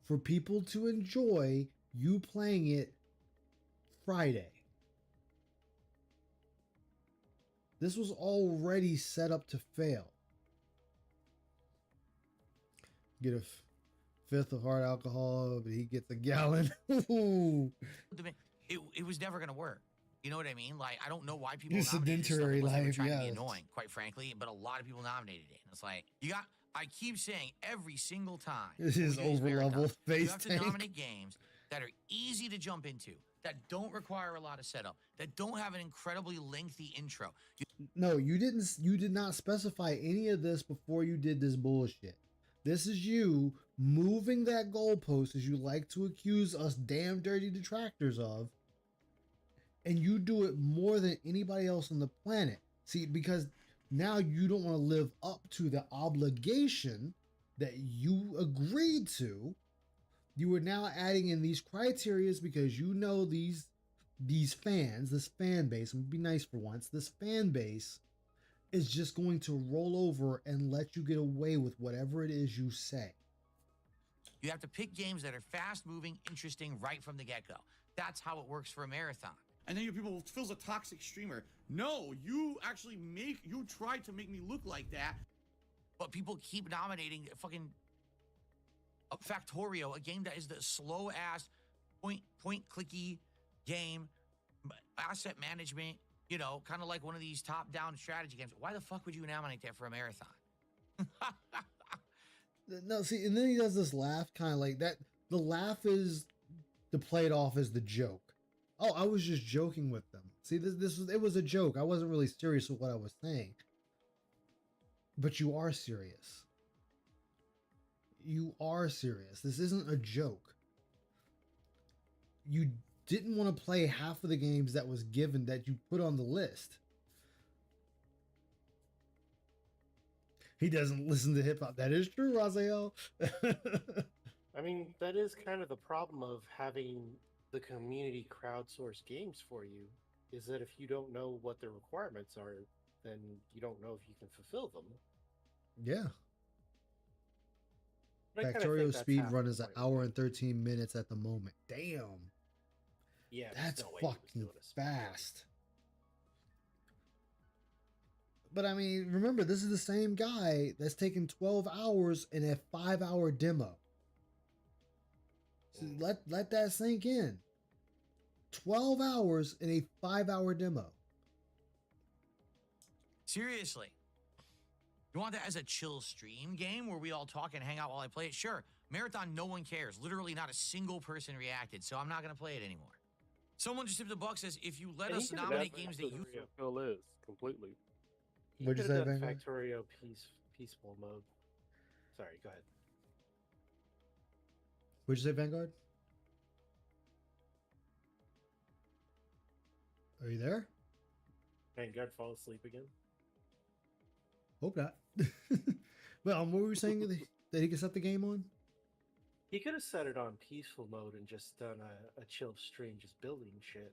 for people to enjoy you playing it Friday. This was already set up to fail. Get a fifth of hard alcohol, but he gets a gallon. Ooh. It was never going to work. You know what I mean? Like, I don't know why people Your nominated this stuff sedentary unless they were life, trying to be yes. annoying, quite frankly. But a lot of people nominated it. And it's like, I keep saying every single time. This when we is do these over-level marathons, face You have to tank. nominate games that are easy to jump into, that don't require a lot of setup, that don't have an incredibly lengthy intro. No, you did not specify any of this before you did this bullshit. This is you moving that goalpost, as you like to accuse us damn dirty detractors of, and you do it more than anybody else on the planet. See, because now you don't want to live up to the obligation that you agreed to. You are now adding in these criterias because you know these fans, this fan base, and be nice for once, this fan base is just going to roll over and let you get away with whatever it is you say. You have to pick games that are fast moving, interesting right from the get go. That's how it works for a marathon. And then you people, Phil's a toxic streamer. No, you tried to make me look like that. But people keep nominating fucking Factorio, a game that is the slow ass point clicky game, asset management, kind of like one of these top down strategy games. Why the fuck would you nominate that for a marathon? No, see, and then he does this laugh, kind of like that. The laugh is to play it off as the joke. Oh, I was just joking with them. See, it was a joke. I wasn't really serious with what I was saying. But you are serious. You are serious. This isn't a joke. You didn't want to play half of the games that was given that you put on the list. He doesn't listen to hip hop. That is true, Raziel. I mean, that is kind of the problem of having the community crowdsource games for you, is that if you don't know what the requirements are, then you don't know if you can fulfill them. Yeah. But I kinda Factorio think that's speed half run the is an point. hour and 13 minutes at the moment. Damn. Yeah, there's That's no way he was fucking doing a speed run. fast. But I mean, remember, this is the same guy that's taken 12 hours in a 5-hour demo. So let that sink in. 12 hours in a 5-hour demo. Seriously. You want that as a chill stream game where we all talk and hang out while I play it? Sure. Marathon, no one cares. Literally not a single person reacted, so I'm not going to play it anymore. Someone just tipped the buck says, if you let And us you can nominate never games that you... Phil is completely. He What'd you could've say, done Vanguard? Factorio peaceful mode. Sorry, go ahead. What'd you say, Vanguard? Are you there? Vanguard fall asleep again. Hope not. Well, what were you saying that he could set the game on? He could have set it on peaceful mode and just done a chill stream, just building shit.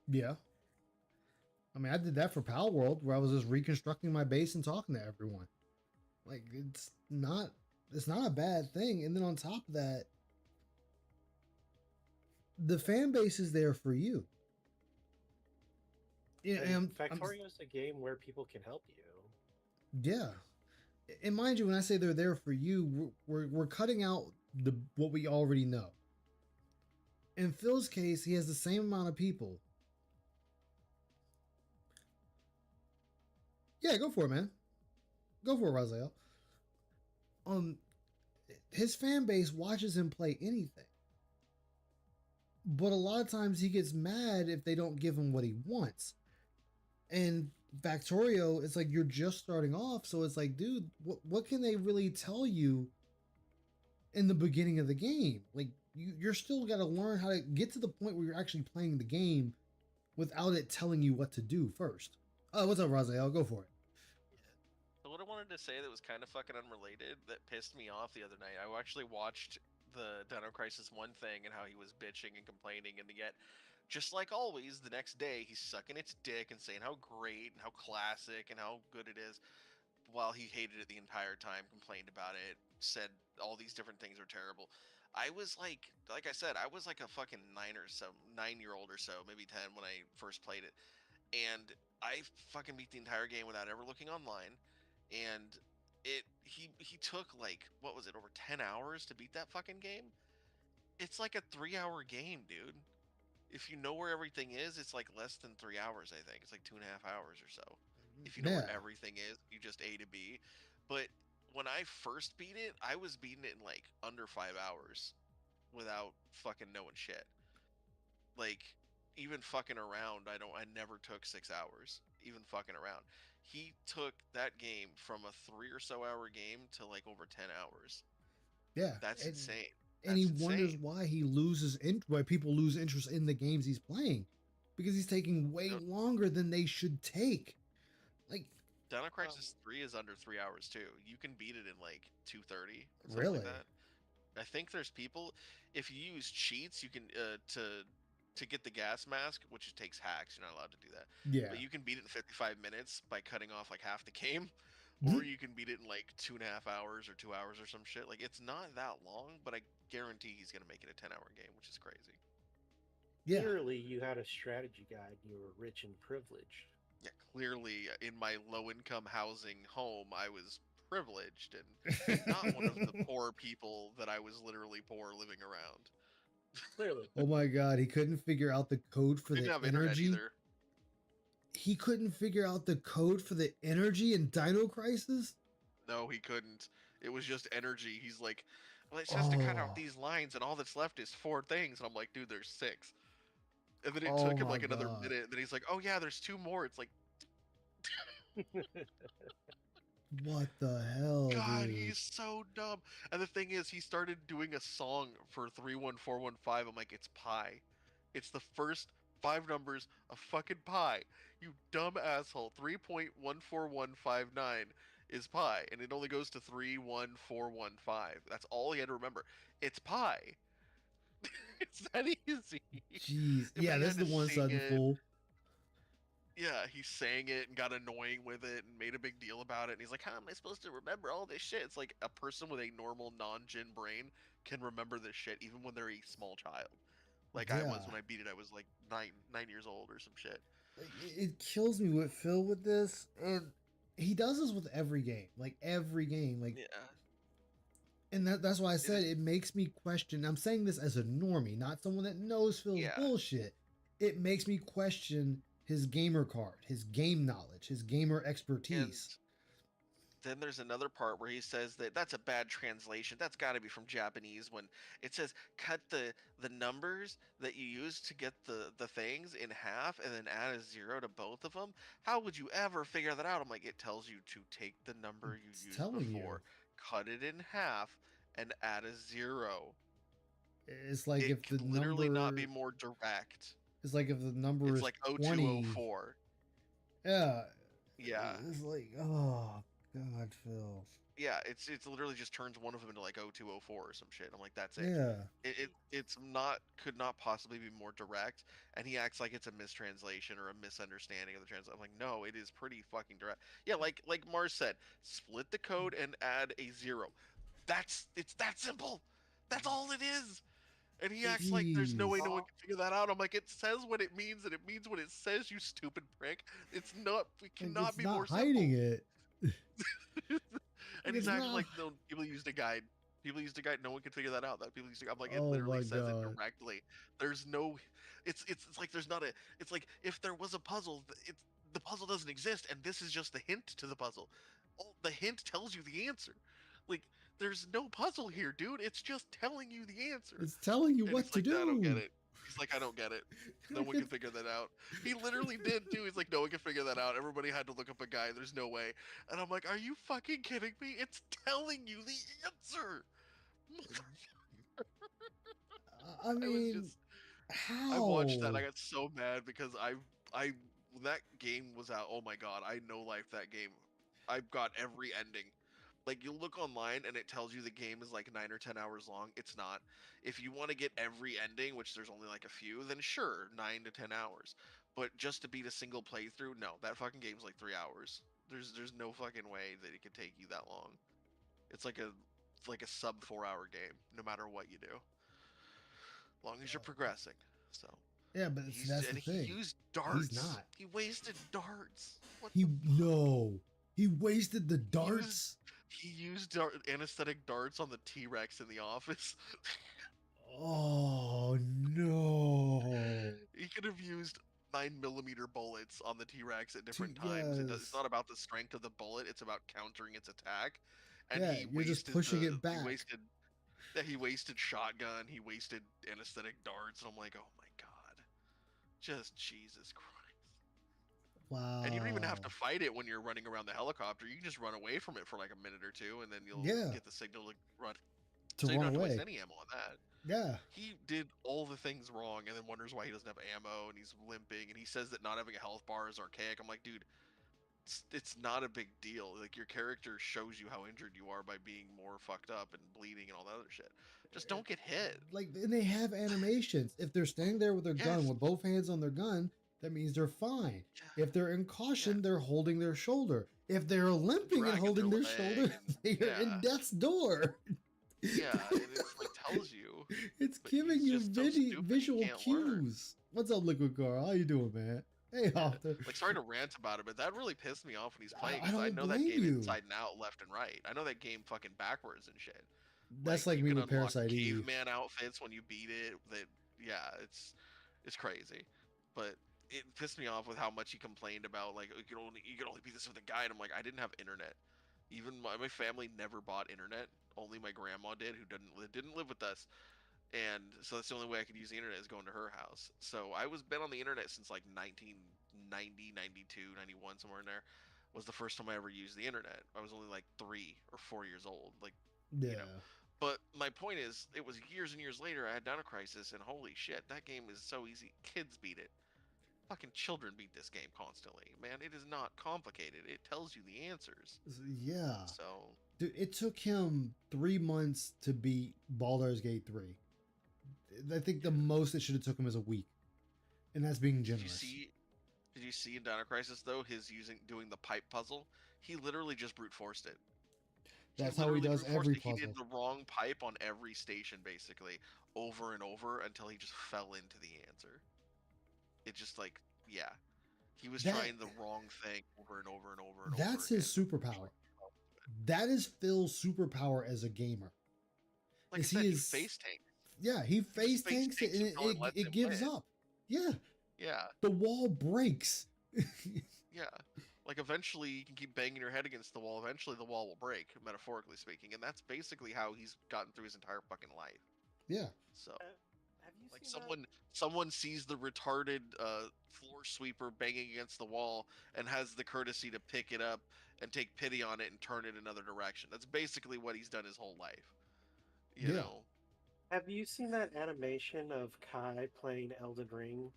Yeah. I mean, I did that for Pal World, where I was just reconstructing my base and talking to everyone. Like, it's not a bad thing. And then on top of that, the fan base is there for you. Yeah, And Factorio is a game where people can help you. yeah. And mind you, when I say they're there for you, we're cutting out what we already know. In Phil's case, he has the same amount of people. Yeah, go for it, man. Go for it, Raziel. His fan base watches him play anything. But a lot of times he gets mad if they don't give him what he wants. And Factorio, it's like you're just starting off, so it's like, dude, what can they really tell you in the beginning of the game? Like, you're still got to learn how to get to the point where you're actually playing the game without it telling you what to do first. Oh, what's up, Raziel? Go for it. So what I wanted to say that was kind of fucking unrelated that pissed me off the other night. I actually watched the Dino Crisis 1 thing and how he was bitching and complaining, and yet, just like always, the next day he's sucking its dick and saying how great and how classic and how good it is, while he hated it the entire time, complained about it, said all these different things are terrible. I was like I said, I was like a fucking 9-year-old or so, maybe 10 when I first played it, and I fucking beat the entire game without ever looking online, and he took like, what was it, over 10 hours to beat that fucking game. It's like a 3-hour game, dude. If you know where everything is, it's like less than 3 hours. I think it's like 2.5 hours or so. If you know where Yeah. everything is, you just A to B. But when I first beat it, I was beating it in like under 5 hours without fucking knowing shit. Like, even fucking around, I never took 6 hours. Even fucking around. He took that game from a 3 or so hour game to like over 10 hours. Yeah. That's and, insane. And That's he wonders insane. why people lose interest in the games he's playing. Because he's taking way Yep. longer than they should take. Like, Dino Crisis 3 is under 3 hours too. You can beat it in like 2:30, something Really? like that. I think there's people, if you use cheats, you can to get the gas mask, which takes hacks. You're not allowed to do that. yeah. But you can beat it in 55 minutes by cutting off like half the game, Mhm. or you can beat it in like 2.5 hours or 2 hours or some shit. Like, it's not that long, but I guarantee he's gonna make it a 10-hour game, which is crazy. Yeah. Clearly, you had a strategy guide. You were rich and privileged. Yeah, clearly in my low-income housing home, I was privileged and not one of the poor people that I was literally poor living around. Clearly. Oh my god, he couldn't figure out the code for Didn't the have internet energy. either. He couldn't figure out the code for the energy in Dino Crisis? No, he couldn't. It was just energy. He's like, well, it says to cut Oh. out these lines, and all that's left is 4 things. And I'm like, dude, there's 6. And then it Oh took him my like another God. minute. And then he's like, oh yeah, there's 2 more. It's like, What the hell, God, dude? he's so dumb. And the thing is, he started doing a song for 31415. I'm like, it's pi. It's the first 5 numbers of fucking pi. You dumb asshole. 3.14159 is pi, and it only goes to 31415. That's all he had to remember. It's pi. It's that easy. Jeez. But Yeah, he this is had the to one sing sudden it. fool. Yeah, he sang it and got annoying with it and made a big deal about it. And he's like, how am I supposed to remember all this shit? It's like a person with a normal non-Jin brain can remember this shit even when they're a small child. Like I was Yeah. when I beat it. I was like 9 years old or some shit. Like, it kills me with Phil with this, and he does this with every game, like every game, like, Yeah. and that's why I said is- it makes me question. I'm saying this as a normie, not someone that knows Phil's Yeah. bullshit. It makes me question his gamer card, his game knowledge, his gamer expertise. Then there's another part where he says that that's a bad translation. That's got to be from Japanese when it says cut the numbers that you use to get the things in half and then add a 0 to both of them. How would you ever figure that out? I'm like, it tells you to take the number you It's used telling you. before, cut it in half, and add a 0. It's like It if the could literally not be number, more direct. it's like if the number It's is like 20. 0204. Yeah. Yeah. It's like, oh God, Phil. Yeah, it's literally just turns one of them into like 0204 or some shit. I'm like, that's it. Yeah. It's not, could not possibly be more direct, and he acts like it's a mistranslation or a misunderstanding of the translation. I'm like, no, it is pretty fucking direct. Yeah, like Mars said, split the code and add a 0. It's that simple. That's all it is. And he acts like there's no way no one Jeez. can figure that out. I'm like, it says what it means, and it means what it says, you stupid prick. It's not. It Like, cannot it's be not more hiding simple. it. And It's he's acting not. like no, people used a guide. People used a guide. No one can figure that out. That people used to. I'm like, it Oh literally my says it God. directly. There's no. It's like there's not a. It's like if there was a puzzle, it's the puzzle doesn't exist, and this is just the hint to the puzzle. Oh, the hint tells you the answer. Like there's no puzzle here, dude. It's just telling you the answer. It's telling you And what he's to like, do. I don't get it. He's like, I don't get it. No one can figure that out. He literally did too. He's like, no one can figure that out. Everybody had to look up a guide. There's no way. And I'm like, are you fucking kidding me? It's telling you the answer. I I was mean, just, how? I watched that. And I got so mad because I, when that game was out. Oh my god, I no life that game. I've got every ending. Like you look online and it tells you the game is like 9 or 10 hours long. It's not. If you want to get every ending, which there's only like a few, then sure, 9 to 10 hours. But just to beat a single playthrough, no, that fucking game's like 3 hours. There's no fucking way that it could take you that long. It's like a sub 4 hour game, no matter what you do. Long as you're progressing. So Yeah, but that's the and thing. he used darts. not. He wasted darts. What He the no. He wasted the darts. He used anesthetic darts on the T-Rex in the office. Oh no. He could have used 9mm bullets on the T-Rex at different times. It's Yes. not about the strength of the bullet; it's about countering its attack. And Yeah, he you're just wasted pushing the, it back. He wasted shotgun. He wasted anesthetic darts. And I'm like, oh my god, just Jesus Christ. Wow. And you don't even have to fight it when you're running around the helicopter. You can just run away from it for like a minute or two, and then you'll Yeah. get the signal to run. to So you run don't have to away. waste any ammo on that. Yeah. He did all the things wrong, and then wonders why he doesn't have ammo, and he's limping, and he says that not having a health bar is archaic. I'm like, dude, it's not a big deal. Like your character shows you how injured you are by being more fucked up and bleeding and all that other shit. Just don't get hit. Like, and they have animations. If they're standing there with their gun, Yes. with both hands on their gun, that means they're fine. Yeah. If they're in caution, they're holding their shoulder. If they're limping and Dragging holding their their shoulder, leg and- they're in yeah. death's door. Yeah, and it's like tells you. It's But giving he's you just so stupid, he visual can't learn. cues. What's up, Liquid Car? How you doing, man? Hey, Arthur. Like, sorry to rant about it, but that really pissed me off when he's I- playing. I 'Cause I don't know that blame game you. inside and out, left and right. I know that game fucking backwards and shit. That's like you me can with unlock Parasite Eve. caveman outfits when you beat it. That yeah, it's crazy. But it pissed me off with how much he complained about like you can only beat this with a guide. I'm like, I didn't have internet. Even my family never bought internet. Only my grandma did, who didn't live with us. And so that's the only way I could use the internet is going to her house. So I was been on the internet since like 1990, 92, 91, somewhere in there. Was the first time I ever used the internet. I was only like 3 or 4 years old. Like, Yeah. but my point is, it was years and years later I had Dino Crisis, and holy shit, that game is so easy. Kids beat it. Fucking children beat this game constantly. Man, it is not complicated. It tells you the answers. Yeah. So, Dude, it took him 3 months to beat Baldur's Gate 3. I think the most it should have took him is a week. And that's being generous. did you see in Dino Crisis though, doing the pipe puzzle? He literally just brute forced it. That's how he literally does brute forced every it. He did puzzle. the wrong pipe on every station basically, over and over until he just fell into the answer. It just like, yeah. He was That- trying the wrong thing over and over and over and over. That's his again. superpower. That is Phil's superpower as a gamer. Like I is said, he he is- face tanked. Yeah, he face face tanks it tanks and until it lets it him gives win. up. Yeah, Yeah, the wall breaks. yeah. Like eventually you can keep banging your head against the wall. Eventually the wall will break, metaphorically speaking, and that's basically how he's gotten through his entire fucking life. Yeah. So. Have you Like seen someone sees the retarded floor sweeper banging against the wall and has the courtesy to pick it up and take pity on it and turn it another direction. That's basically what he's done his whole life. You Yeah. know, Have you seen that animation of Kai playing Elden Ring?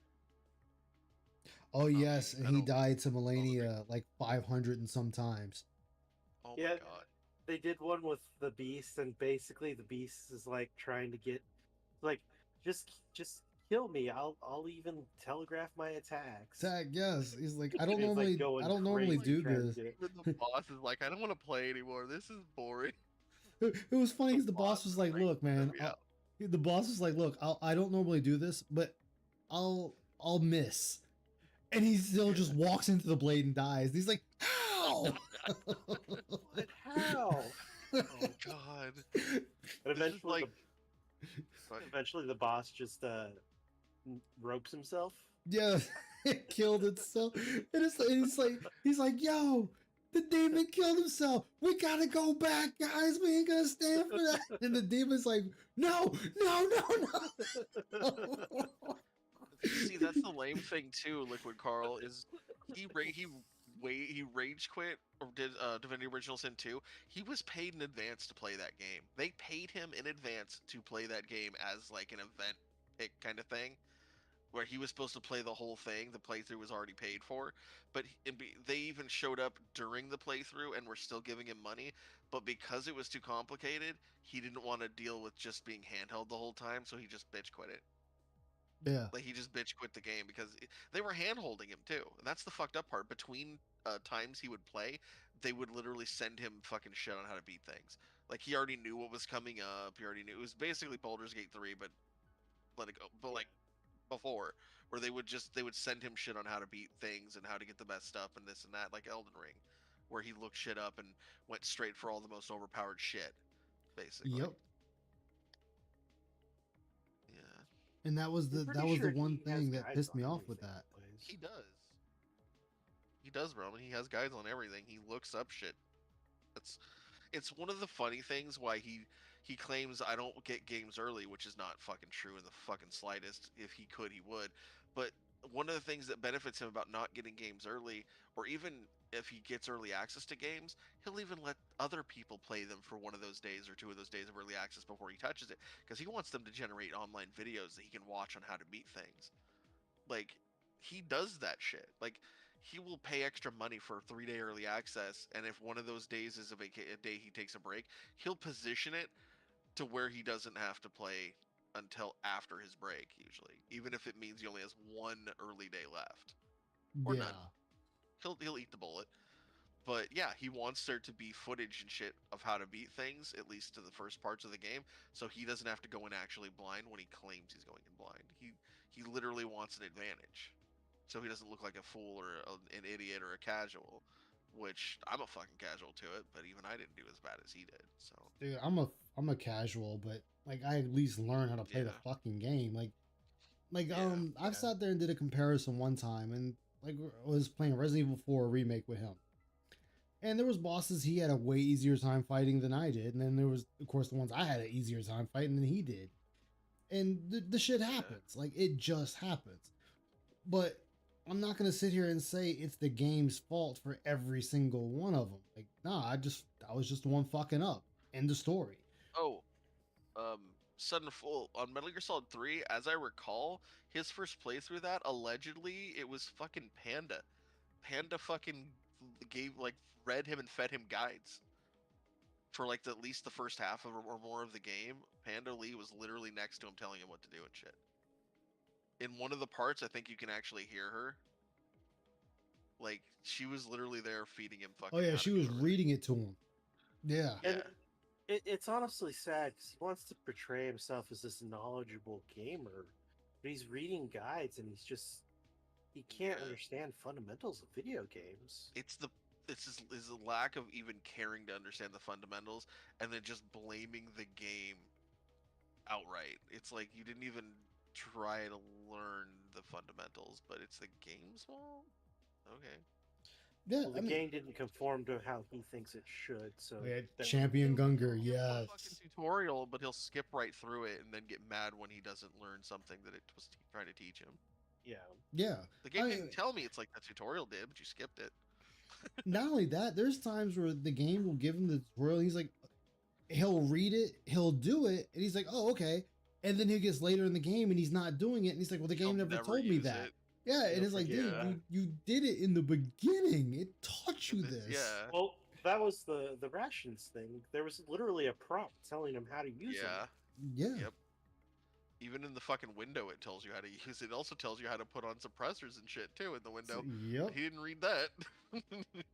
Oh yes, and I he don't died to Elden Ring. Melania like 500 and some times. Oh Yeah, my god. they did one with the Beast, and basically the Beast is like trying to get, like, just kill me. I'll even telegraph my attacks. Tag, yes. He's like, I And don't he's like normally going I don't normally crazy do trying to this. get it. Even the boss is like, I don't want to play anymore. This is boring. It was funny because the boss was like, Right, look, man, yeah. the boss was like, look, I don't normally do this, but I'll miss. And he still just walks into the blade and dies. And he's like, how? But how? Oh god. And This is eventually, like. Fuck. eventually the boss just ropes himself. Yeah, it killed itself. And he's like, yo, the demon killed himself. We gotta go back, guys. We ain't gonna stand for that. And the demon's like, no. See, that's the lame thing too. Liquid Carl is he rage quit or did Divinity Original Sin 2. He was paid in advance to play that game. They paid him in advance to play that game as like an event pick kind of thing, where he was supposed to play the whole thing. The playthrough was already paid for, but they even showed up during the playthrough and were still giving him money. But because it was too complicated, he didn't want to deal with just being handheld the whole time, so he just bitch quit it. Yeah. Like he just bitch quit the game because they were hand holding him too. And that's the fucked up part. Between times he would play, they would literally send him fucking shit on how to beat things. Like he already knew what was coming up. He already knew it was basically Baldur's Gate 3, but let it go. But like before, where they would send him shit on how to beat things and how to get the best stuff and this and that, like Elden Ring, where he looked shit up and went straight for all the most overpowered shit, basically. Yep. Yeah. And that was the pretty sure one he has thing that guides pissed on me off with everything that. he plays. He does. He does, Roman. He has guides on everything. He looks up shit. It's one of the funny things why he claims I don't get games early, which is not fucking true in the fucking slightest. If he could, he would. But one of the things that benefits him about not getting games early, or even if he gets early access to games, he'll even let other people play them for one of those days or two of those days of early access before he touches it, because he wants them to generate online videos that he can watch on how to beat things. Like, he does that shit. Like, he will pay extra money for 3-day early access, and if one of those days is a day he takes a break, he'll position it to where he doesn't have to play until after his break, usually, even if it means he only has one early day left. Or Yeah. none. He'll eat the bullet. But yeah, he wants there to be footage and shit of how to beat things, at least to the first parts of the game, so he doesn't have to go in actually blind when he claims he's going in blind. He literally wants an advantage, so he doesn't look like a fool or an idiot or a casual. Which I'm a fucking casual to it, but even I didn't do as bad as he did. So Dude, I'm a casual, but like I at least learn how to play the Yeah. fucking game. Like Yeah, I've sat there and did a comparison one time, and like I was playing Resident Evil 4 remake with him. And there was bosses he had a way easier time fighting than I did, and then there was of course the ones I had an easier time fighting than he did. And the shit happens. Like it just happens. But I'm not gonna sit here and say it's the game's fault for every single one of them. Like, nah, I was just the one fucking up. End of story. oh, sudden full on Metal Gear Solid 3, as I recall, his first playthrough that allegedly it was fucking Panda. Panda fucking read him and fed him guides for like at least the first half of or more of the game. Panda Lee was literally next to him telling him what to do and shit. In one of the parts, I think you can actually hear her. Like she was literally there feeding him fucking. Oh yeah, how she to was do it. reading it to him. Yeah. Yeah. And it's honestly sad because he wants to portray himself as this knowledgeable gamer, but he's reading guides and he can't Yeah. understand fundamentals of video games. It's his lack of even caring to understand the fundamentals and then just blaming the game outright. It's like you didn't even try to learn the fundamentals, but it's the game's fault. Okay. Yeah. Well, the game didn't conform to how he thinks it should, so Oh, yeah, then- Champion Gunger, He'll give him a yes. fucking tutorial, but he'll skip right through it and then get mad when he doesn't learn something that it was trying to teach him. yeah. Yeah. The game I- didn't tell me it's like the tutorial did, but you skipped it. Not only that, there's times where the game will give him the tutorial. He's like, he'll read it, he'll do it, and he's like, oh, okay. And then he gets later in the game and he's not doing it, and he's like, "Well, the game He'll never never told me use that." it. Yeah, and He'll it's like, forget dude, that. you did it in the beginning. It taught you this. Yeah. Well, that was the rations thing. There was literally a prompt telling him how to use Yeah. them. Yeah. Yep. Even in the fucking window, it tells you how to use it. It also tells you how to put on suppressors and shit too in the window. Yep. He didn't read that.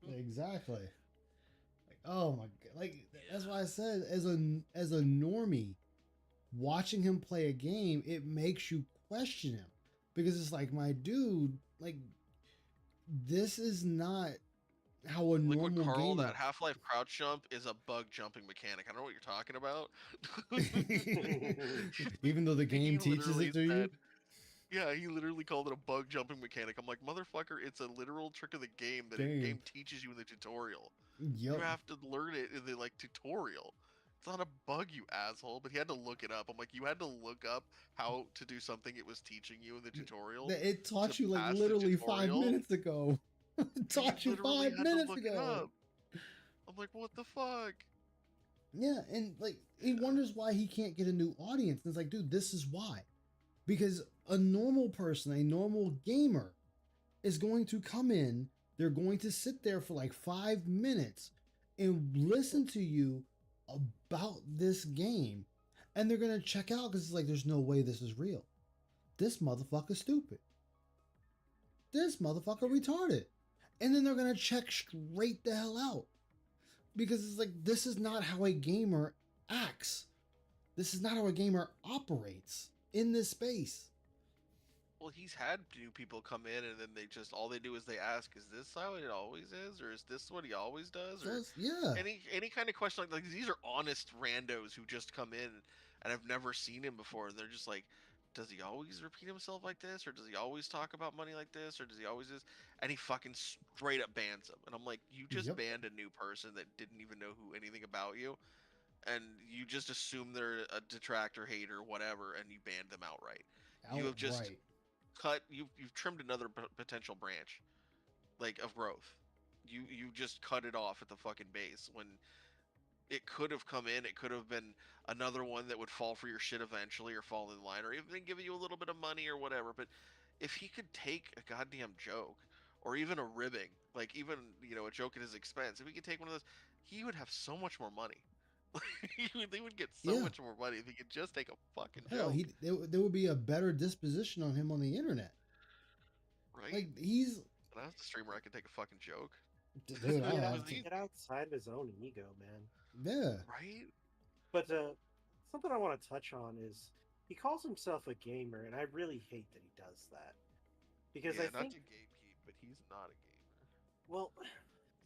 Exactly. Like, oh my god! Like that's why I said, as a normie, watching him play a game, it makes you question him because it's like, my dude, like this is not how a Liquid normal Carl, gamer. that Half-Life crouch jump is a bug jumping mechanic. I don't know what you're talking about. Even though the game He teaches literally it to you. said- Yeah, he literally called it a bug jumping mechanic. I'm like, motherfucker, it's a literal trick of the game that the Damn. game teaches you in the tutorial. Yep. You have to learn it in the like tutorial. It's not a bug, you asshole. But he had to look it up. I'm like, you had to look up how to do something it was teaching you in the tutorial. It taught to you like pass the literally 5 tutorial. minutes ago. It taught you literally 5 had to minutes look it ago. up. I'm like, what the fuck? Yeah, and like he wonders why he can't get a new audience. And it's like, dude, this is why. Because a normal person, a normal gamer, is going to come in, they're going to sit there for like 5 minutes and listen to you about this game, and they're gonna check out because it's like, there's no way this is real. This motherfucker's stupid. This motherfucker retarded. And then they're gonna check straight the hell out. Because it's like, this is not how a gamer acts. This is not how a gamer operates in this space. Well, he's had new people come in, and then they just all they do is they ask, "Is this how it always is, or is this what he always does?" Or Yeah. any kind of question like these are honest randos who just come in and have never seen him before, and they're just like, "Does he always repeat himself like this, or does he always talk about money like this, or does he always this?" And he fucking straight up bans them, and I'm like, "You just Yep. banned a new person that didn't even know who anything about you." And you just assume they're a detractor, hater, whatever, and you banned them outright. You have just Outright. you've trimmed another potential branch like of growth. You just cut it off at the fucking base when it could have come in. It could have been another one that would fall for your shit eventually, or fall in line, or even give you a little bit of money or whatever. But if he could take a goddamn joke, or even a ribbing, like even a joke at his expense, if he could take one of those, he would have so much more money. They would get so Yeah. much more money if he could just take a fucking Hell, joke, there would be a better disposition on him on the internet. right? Like, he's. When I was the streamer, I could take a fucking joke, Dude, Yeah, I Get, have out, to. get outside of his own ego, man. Yeah. right? But something I want to touch on is he calls himself a gamer, and I really hate that he does that. Because Yeah, I not think, to gatekeep, but he's not a gamer. well,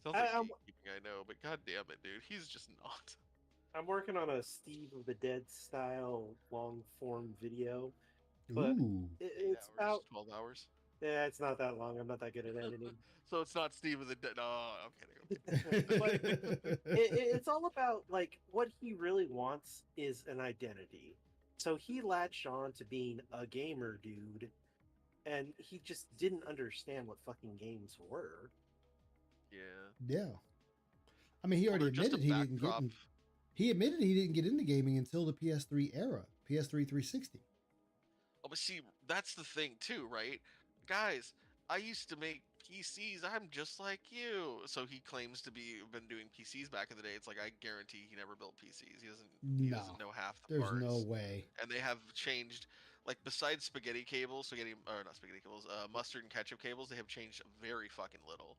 Sounds like I'm- gatekeeping, I know, but god damn it, dude, he's just not. I'm working on a Steve of the Dead style long form video. But Ooh. It's 8 hours, about 12 hours. yeah, it's not that long. I'm not that good at editing. So it's not Steve of the Dead. No, I'm kidding. But it's all about like what he really wants is an identity. So he latched on to being a gamer dude, and he just didn't understand what fucking games were. Yeah. Yeah. I mean, he already Or just a admitted he didn't get. backdrop. He admitted he didn't get into gaming until the PS3 era, PS3 360. Oh, but see, that's the thing too, right? Guys, I used to make PCs. I'm just like you. So he claims to been doing PCs back in the day. It's like, I guarantee he never built PCs. He No, doesn't know half the There's parts. no way. And they have changed, like, besides spaghetti cables, not spaghetti cables, mustard and ketchup cables, they have changed very fucking little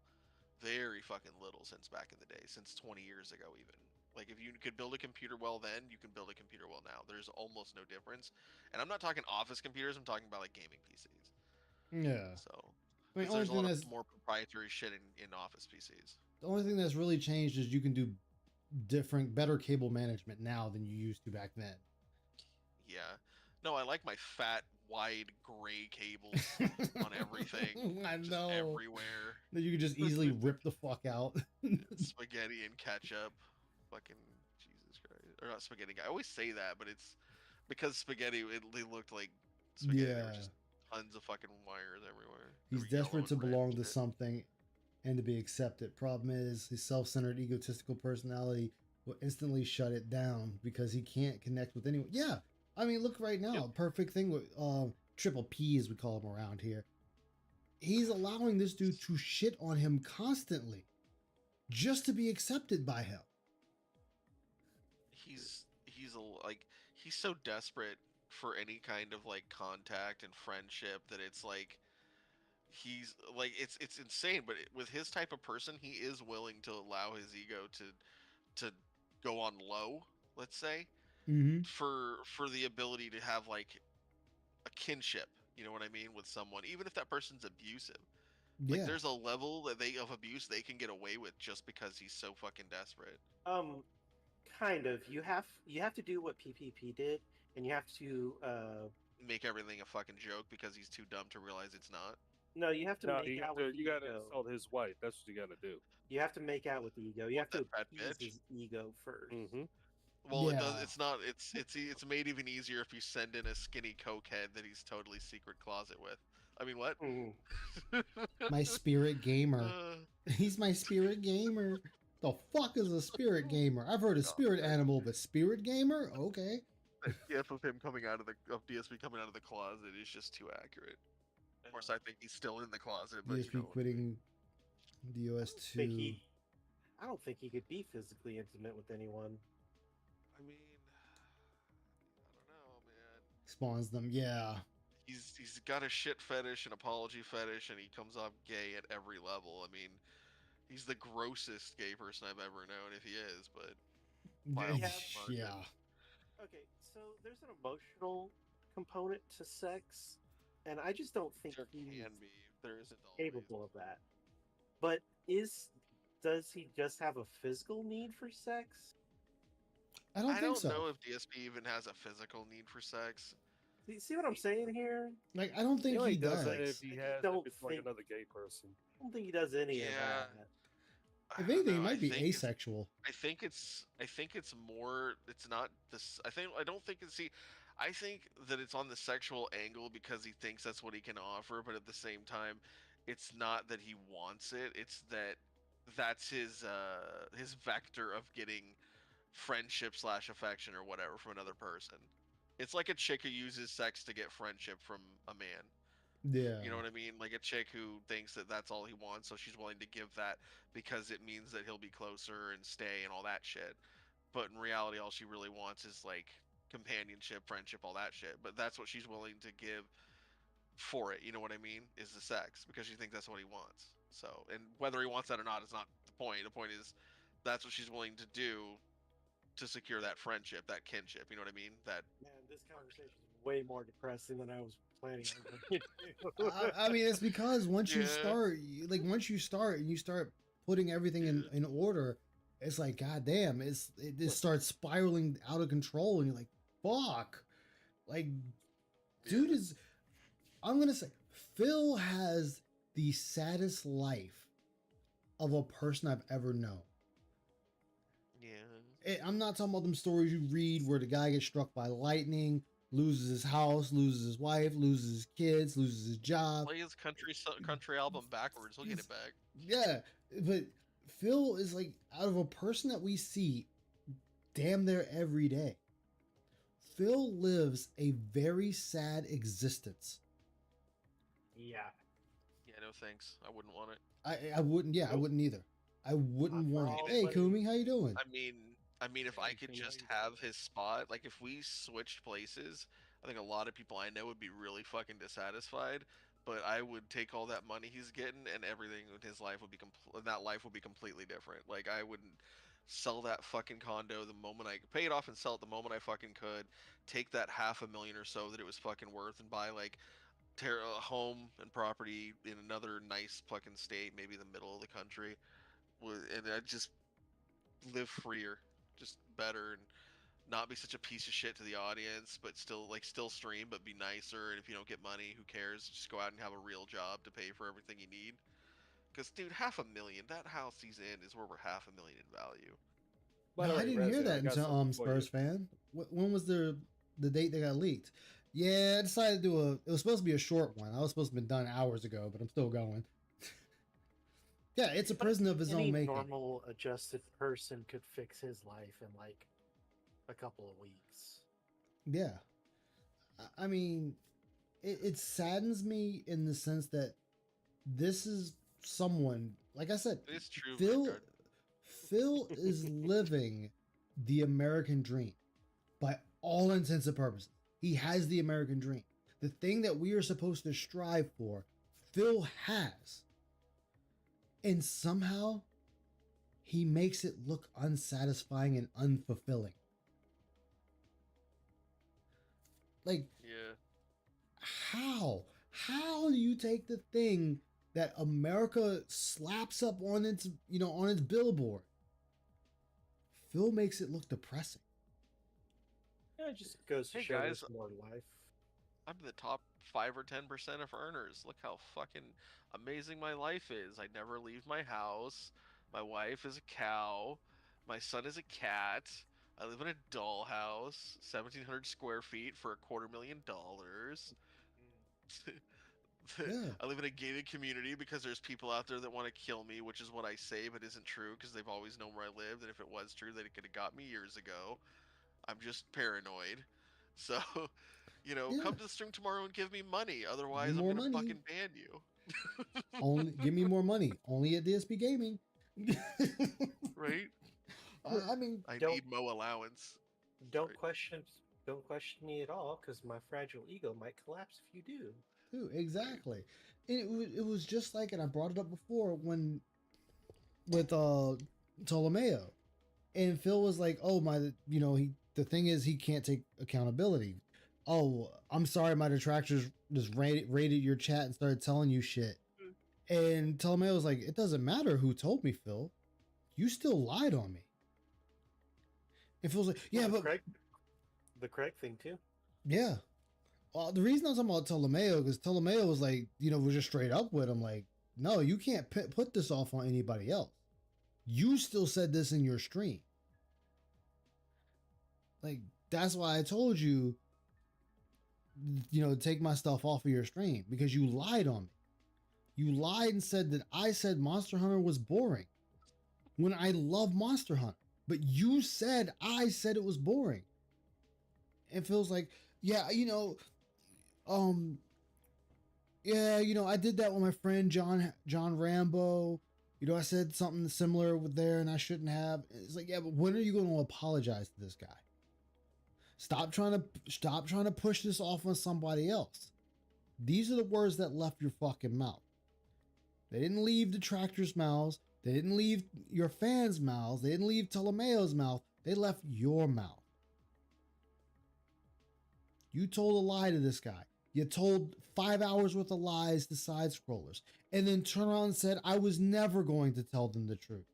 since back in the day, since 20 years ago even. Like, if you could build a computer well then, you can build a computer well now. There's almost no difference. And I'm not talking office computers, I'm talking about like gaming PCs. Yeah. So I mean, 'cause only there's a thing lot that's of more proprietary shit in office PCs. the only thing that's really changed is you can do better cable management now than you used to back then. Yeah. No, I like my fat, wide, gray cables on everything. I Just know. everywhere. That you could just easily rip the fuck out. Spaghetti and ketchup. Fucking Jesus Christ. Or not spaghetti. I always say that, but it's because spaghetti, they looked like spaghetti. There were Yeah. just tons of fucking wires everywhere. They He's were yellow desperate to and red belong and to shit. something and to be accepted. Problem is, his self-centered, egotistical personality will instantly shut it down because he can't connect with anyone. Yeah, I mean, look right now. Perfect thing with Triple P, as we call him around here. He's allowing this dude to shit on him constantly, just to be accepted by him. He's so desperate for any kind of like contact and friendship that it's like he's like it's insane. But with his type of person, he is willing to allow his ego to go on low, let's say, Mm-hmm. for the ability to have like a kinship, you know what I mean, with someone, even if that person's abusive. Like Yeah. there's a level that they of abuse they can get away with just because he's so fucking desperate. Kind of. You have to do what PPP did, and you have to Make everything a fucking joke because he's too dumb to realize it's not. no, you have to No, make out with the you gotta ego. insult his wife. That's what you gotta do. You have to make out with the ego. You have to That appease bitch? his ego first. Mm-hmm. Well, it does. Yeah. It's not. It's made even easier if you send in a skinny cokehead that he's totally secret closet with. I mean, what? Mhm. My spirit gamer. Uh, He's my spirit gamer. The fuck is a spirit gamer? I've heard of spirit animal, but spirit gamer? Okay. the gif of him coming out of DSP coming out of the closet is just too accurate. Of course, I think he's still in the closet, but DSP you know, quitting DOS Think 2. I don't think he could be physically intimate with anyone. I mean, I don't know, man. Spawns them. Yeah. He's got a shit fetish, an apology fetish, and he comes off gay at every level. I mean, he's the grossest gay person I've ever known, if he is. But by a Yeah. large margin. Okay, so there's an emotional component to sex, and I just don't think There he's can be. There isn't always. capable of that. But does he just have a physical need for sex? I don't I think don't so. know if DSP even has a physical need for sex. See what I'm saying here? Like, I don't think You know, he does does. that if he I has don't if it's like think- another gay person. I don't think he does any of Yeah. that. I If don't anything, he know, I might be think it's- asexual. I think it's more. It's not this. I don't think it's. See, I think that it's on the sexual angle because he thinks that's what he can offer, but at the same time, it's not that he wants it. It's that that's his vector of getting friendship / affection or whatever from another person. It's like a chick who uses sex to get friendship from a man. Yeah. You know what I mean? Like a chick who thinks that that's all he wants, so she's willing to give that because it means that he'll be closer and stay and all that shit. But in reality, all she really wants is like companionship, friendship, all that shit. But that's what she's willing to give for it. You know what I mean? Is the sex because she thinks that's what he wants. So, and whether he wants that or not is not the point. The point is that's what she's willing to do to secure that friendship, that kinship. You know what I mean? That Man, this conversation is way more depressing than I was planning on going to. I mean, it's because once you Yeah. start, once you start and you start putting everything in order, it's like, God damn, it just starts spiraling out of control, and you're like, fuck. Like, dude is, I'm gonna say, Phil has the saddest life of a person I've ever known. yeah. I'm not talking about them stories you read where the guy gets struck by lightning, loses his house, loses his wife, loses his kids, loses his job. Play his country album backwards. He'll get it back. Yeah, but Phil is like, out of a person that we see damn near every day, Phil lives a very sad existence. Yeah. Yeah, no thanks. I wouldn't want it. I wouldn't. Yeah, I wouldn't either. I wouldn't Not for want all it. Hey, players. Kumi, how you doing? I mean, if I could Anything just like have his spot, like if we switched places, I think a lot of people I know would be really fucking dissatisfied. But I would take all that money he's getting, and everything in his life would be that life would be completely different. Like I wouldn't sell that fucking condo the moment I could pay it off and sell it the moment I fucking could. Take that $500,000 or so that it was fucking worth and buy like a home and property in another nice fucking state, maybe the middle of the country, and I just live freer, just better, and not be such a piece of shit to the audience, but still stream, but be nicer. And if you don't get money, who cares? Just go out and have a real job to pay for everything you need. Because dude, $500,000, that house he's in is over $500,000 in value. By No, the I way, didn't hear Razzie, I that got until something for you. Spurs fan. When was the date that got leaked? Yeah, I decided to do it was supposed to be a short one. I was supposed to have been done hours ago, but I'm still going. Yeah, it's a prison of his Any own making. normal adjusted person could fix his life in like a couple of weeks. Yeah. I mean, it saddens me in the sense that this is someone, like I said, It's true, Phil. Vanguard. Phil is living the American dream by all intents and purposes. He has the American dream. The thing that we are supposed to strive for, Phil has. And somehow he makes it look unsatisfying and unfulfilling. Like, Yeah. how? How do you take the thing that America slaps up on its, on its billboard? Phil makes it look depressing. Yeah, it just goes to Hey, show guys. there's more life. I'm in the top 5 or 10% of earners. Look how fucking amazing my life is. I never leave my house. My wife is a cow. My son is a cat. I live in a dollhouse, 1,700 square feet for $250,000. Yeah. I live in a gated community because there's people out there that want to kill me, which is what I say, but isn't true because they've always known where I lived, and if it was true, they could have got me years ago. I'm just paranoid. So, Yeah. come to the stream tomorrow and give me money. Otherwise, I'm more gonna money. fucking ban you. Only give me more money. Only at DSP Gaming. Right? I mean, I Don't- need Mo allowance. Don't Sorry. question me at all, because my fragile ego might collapse if you do. too, exactly. And it was just like, and I brought it up before with Ptolomeo, and Phil was like, "Oh my, the thing is he can't take accountability. Oh, I'm sorry, my detractors just raided your chat and started telling you shit." And Ptolomeo was like, "It doesn't matter who told me, Phil. You still lied on me." And Phil's like, "Yeah, but The Craig thing too. yeah." Well, the reason I'm talking about Ptolomeo because Ptolomeo was like, was just straight up with him, like, "No, you can't put this off on anybody else. You still said this in your stream. Like, that's why I told you, take my stuff off of your stream because you lied on me. You lied and said that I said Monster Hunter was boring when I love Monster Hunter, but you said I said it was boring." And Phil's like, "Yeah, I did that with my friend John Rambo. I said something similar with there and I shouldn't have." It's like, "Yeah, but when are you going to apologize to this guy? Stop trying to push this off on somebody else. These are the words that left your fucking mouth. They didn't leave detractors' mouths. They didn't leave your fans' mouths. They didn't leave Ptolomeo's mouth. They left your mouth. You told a lie to this guy. You told 5 hours worth of lies to side scrollers, and then turn around and said, I was never going to tell them the truth.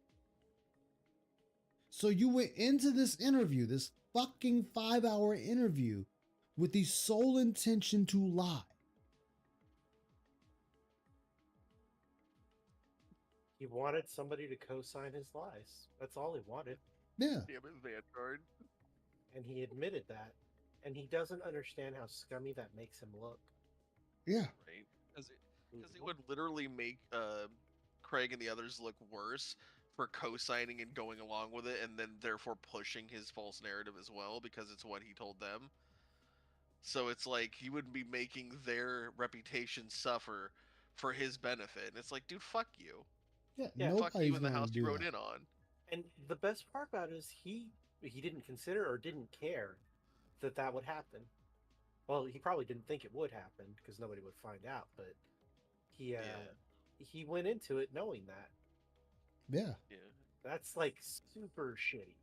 So you went into this interview, this fucking 5-hour interview, with the sole intention to lie. He wanted somebody to co-sign his lies. That's all he wanted. Yeah. Damn it, Vanguard. And he admitted that. And he doesn't understand how scummy that makes him look. Yeah. Right? Because it would literally make Craig and the others look worse for co-signing and going along with it, and then therefore pushing his false narrative as well because it's what he told them. So it's like he would be making their reputation suffer for his benefit, and it's like, dude, fuck you. Yeah, Fuck you nobody's in the going house to you do wrote that. in on. And the best part about it is he didn't consider or didn't care that would happen. Well, he probably didn't think it would happen because nobody would find out, but he went into it knowing that. Yeah. Yeah. That's like super shitty.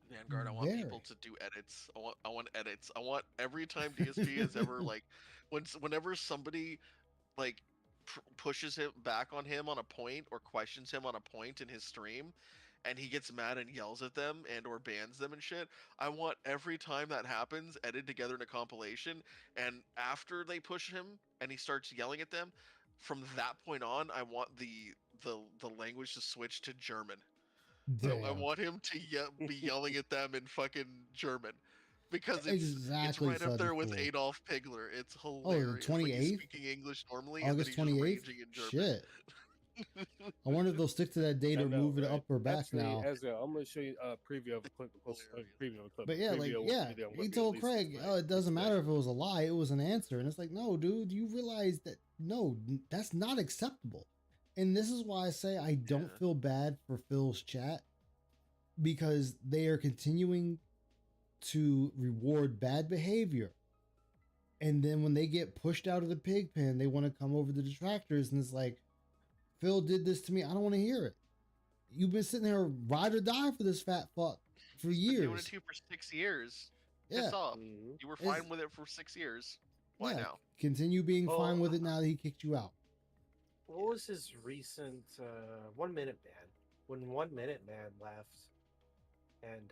Vanguard, I want people to do edits. I want edits. I want every time DSP is ever like, whenever somebody like pushes him back on him on a point or questions him on a point in his stream, and he gets mad and yells at them and or bans them and shit. I want every time that happens edited together in a compilation, and after they push him and he starts yelling at them, from that point on, I want the language to switch to German. I want him to be yelling at them in fucking German because it's right up there with Adolf Pigler. It's hilarious. Oh, the 28th? Speaking English normally August and then he's 28th? raging in German. Shit. I wonder if they'll stick to that date I or know, move it right? up or back Actually, now. Ezra, I'm gonna show you a preview of a clip. Preview of a clip. But yeah, like, preview of yeah, video he when we told release Craig, this, oh, right? it doesn't Today. matter if it was a lie, it was an answer. And it's like, no, dude, you realize that, no, that's not acceptable. And this is why I say I don't Yeah. feel bad for Phil's chat, because they are continuing to reward bad behavior. And then when they get pushed out of the pig pen, they want to come over the detractors, and it's like, Phil did this to me. I don't want to hear it. You've been sitting there ride or die for this fat fuck for Been doing it years. to you for 6 years. Yeah. Piss off. Mhm. You were It's- fine with it for 6 years. Why Yeah, now? continue being Well, fine with it now that he kicked you out. What was his recent 1 Minute Man? When 1 Minute Man left, and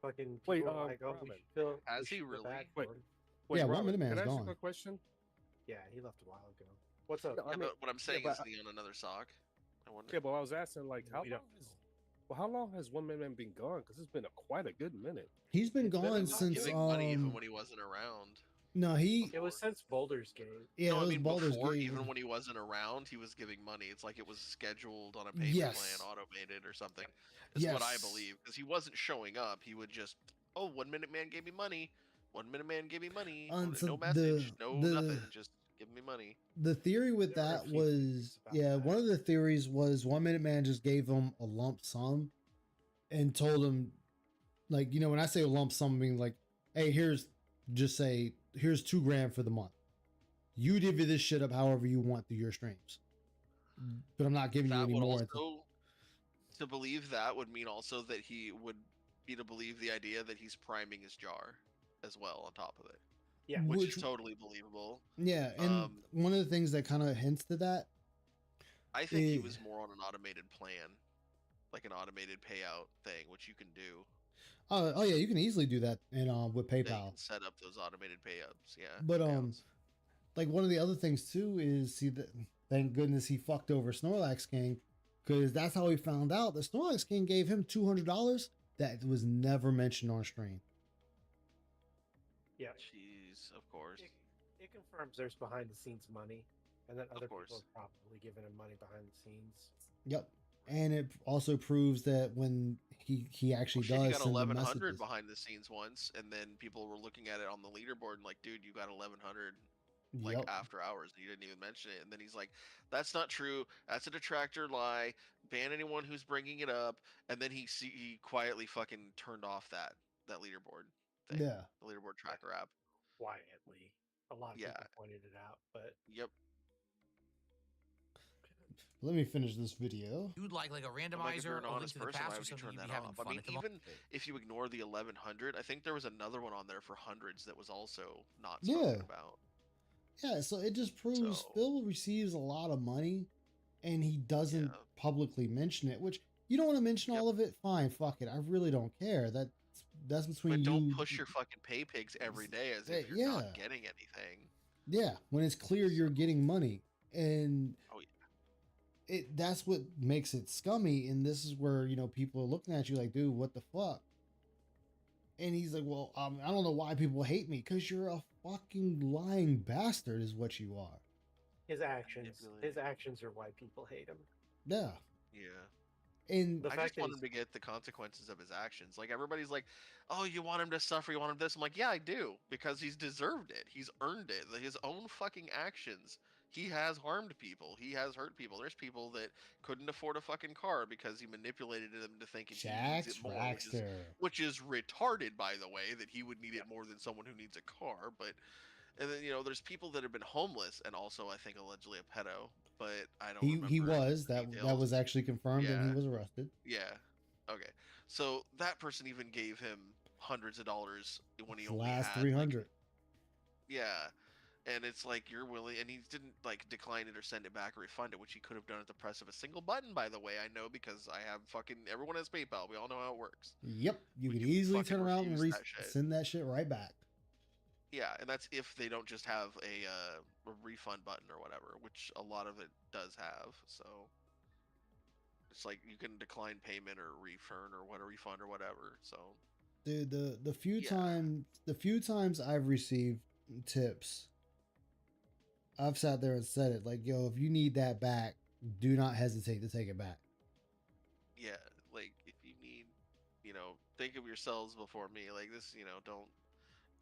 fucking people Wait, were like, oh, we Robin, should feel. has we he should feel really? bad Wait. for him. Wait, Yeah, 1 Robert, Minute Man's can I ask you gone. a question? Yeah, he left a while ago. What's up? Yeah, I Yeah, mean, but what I'm saying but is he on another sock? I wonder. Yeah, but I was asking, like, how We long? don't know. Well, how long has One Man been gone? Because it's been quite a good minute. He's been It's been gone a- He was since giving money even when he wasn't around. no, he It was since Boulder's Gate. yeah, No, it I was mean Baldur's before, Gate. even when he wasn't around, he was giving money. It's like it was scheduled on a payment Yes. plan, automated or something. Is what I Yes. believe. Because he wasn't showing up. He would just, oh, 1 Minute Man gave me money. 1 Minute Man gave me money. So No message, no the- nothing. Just give me money. The theory with There were a that few was, theories about yeah, that. one of the theories was 1 Minute Man just gave him a lump sum and told him, like, you know, when I say a lump sum, I mean like, hey, here's $2,000 for the month. You divvy this shit up however you want through your streams, but I'm not giving you That any would more. also, to believe that would mean also that he would be to believe the idea that he's priming his jar as well on top of it, Yeah. which is totally believable. Yeah, and one of the things that kind of hints to that, I think he Eh. was more on an automated plan, like an automated payout thing, which you can do. oh yeah, you can easily do that in with Yeah, you PayPal. can set up those automated payouts. Yeah. But payouts. like one of the other things too is see that thank goodness he fucked over Snorlax King, because that's how he found out that Snorlax King gave him $200 that was never mentioned on stream. Yeah. Jeez, of course. It confirms there's behind the scenes money, and that other course. people are probably giving him money behind the scenes. Yep, and it also proves that when he actually Well, shit, he does got send the 1100 messages. behind the scenes once, and then people were looking at it on the leaderboard and like, dude, you got 1100 like Yep. after hours, and you didn't even mention it. And then he's like, that's not true. That's a detractor lie. Ban anyone who's bringing it up. And then he quietly fucking turned off that leaderboard thing, Yeah. the leaderboard tracker app. Quietly, a lot of Yeah. people pointed it out, but Yep. Let me finish this video. You'd like a I'm like, if randomizer, you're an a link honest to the person, past why or would you something turn you'd that be having off? I fun mean, at the moment. even if you ignore the 1100, I think there was another one on there for hundreds that was also not spoken Yeah. about. Yeah, so it just proves So- Phil receives a lot of money and he doesn't Yeah. publicly mention it, which you don't want to mention Yep. all of it, fine, fuck it. I really don't care. That's between But you. don't push your fucking pay pigs every day as if you're Yeah. not getting anything. Yeah, when it's clear you're getting money. And Oh, yeah. that's what makes it scummy, and this is where, you know, people are looking at you like, dude, what the fuck? And he's like, well, I don't know why people hate me, because you're a fucking lying bastard is what you are. his Manipulated. actions are why people hate him. Yeah. Yeah. And The I fact just that want him to get the consequences of his actions. Like everybody's like, "Oh, you want him to suffer? You want him this?" I'm like, "Yeah, I do, because he's deserved it. He's earned it. His own fucking actions. He has harmed people. He has hurt people. There's people that couldn't afford a fucking car because he manipulated them to thinking he needs Jax it more, Raxter. which is retarded, by the way, that he would need it more than someone who needs a car. But and then there's people that have been homeless and also I think allegedly a pedo, but I don't. He remember was the that details. was actually confirmed, and Yeah. he was arrested. Yeah. Okay. So that person even gave him hundreds of dollars when he His only last had 300. yeah. And it's like you're willing, and he didn't like decline it or send it back or refund it, which he could have done at the press of a single button. By the way, I know because I have fucking everyone has PayPal. We all know how it works. Yep, you We could can easily fucking turn around and refuse that shit. send that shit right back. Yeah, and that's if they don't just have a refund button or whatever, which a lot of it does have. So it's like you can decline payment or refund or whatever. So Dude, the few Yeah. times I've received tips, I've sat there and said it like, yo, if you need that back, do not hesitate to take it back. Yeah, like if you need, think of yourselves before me. Like this,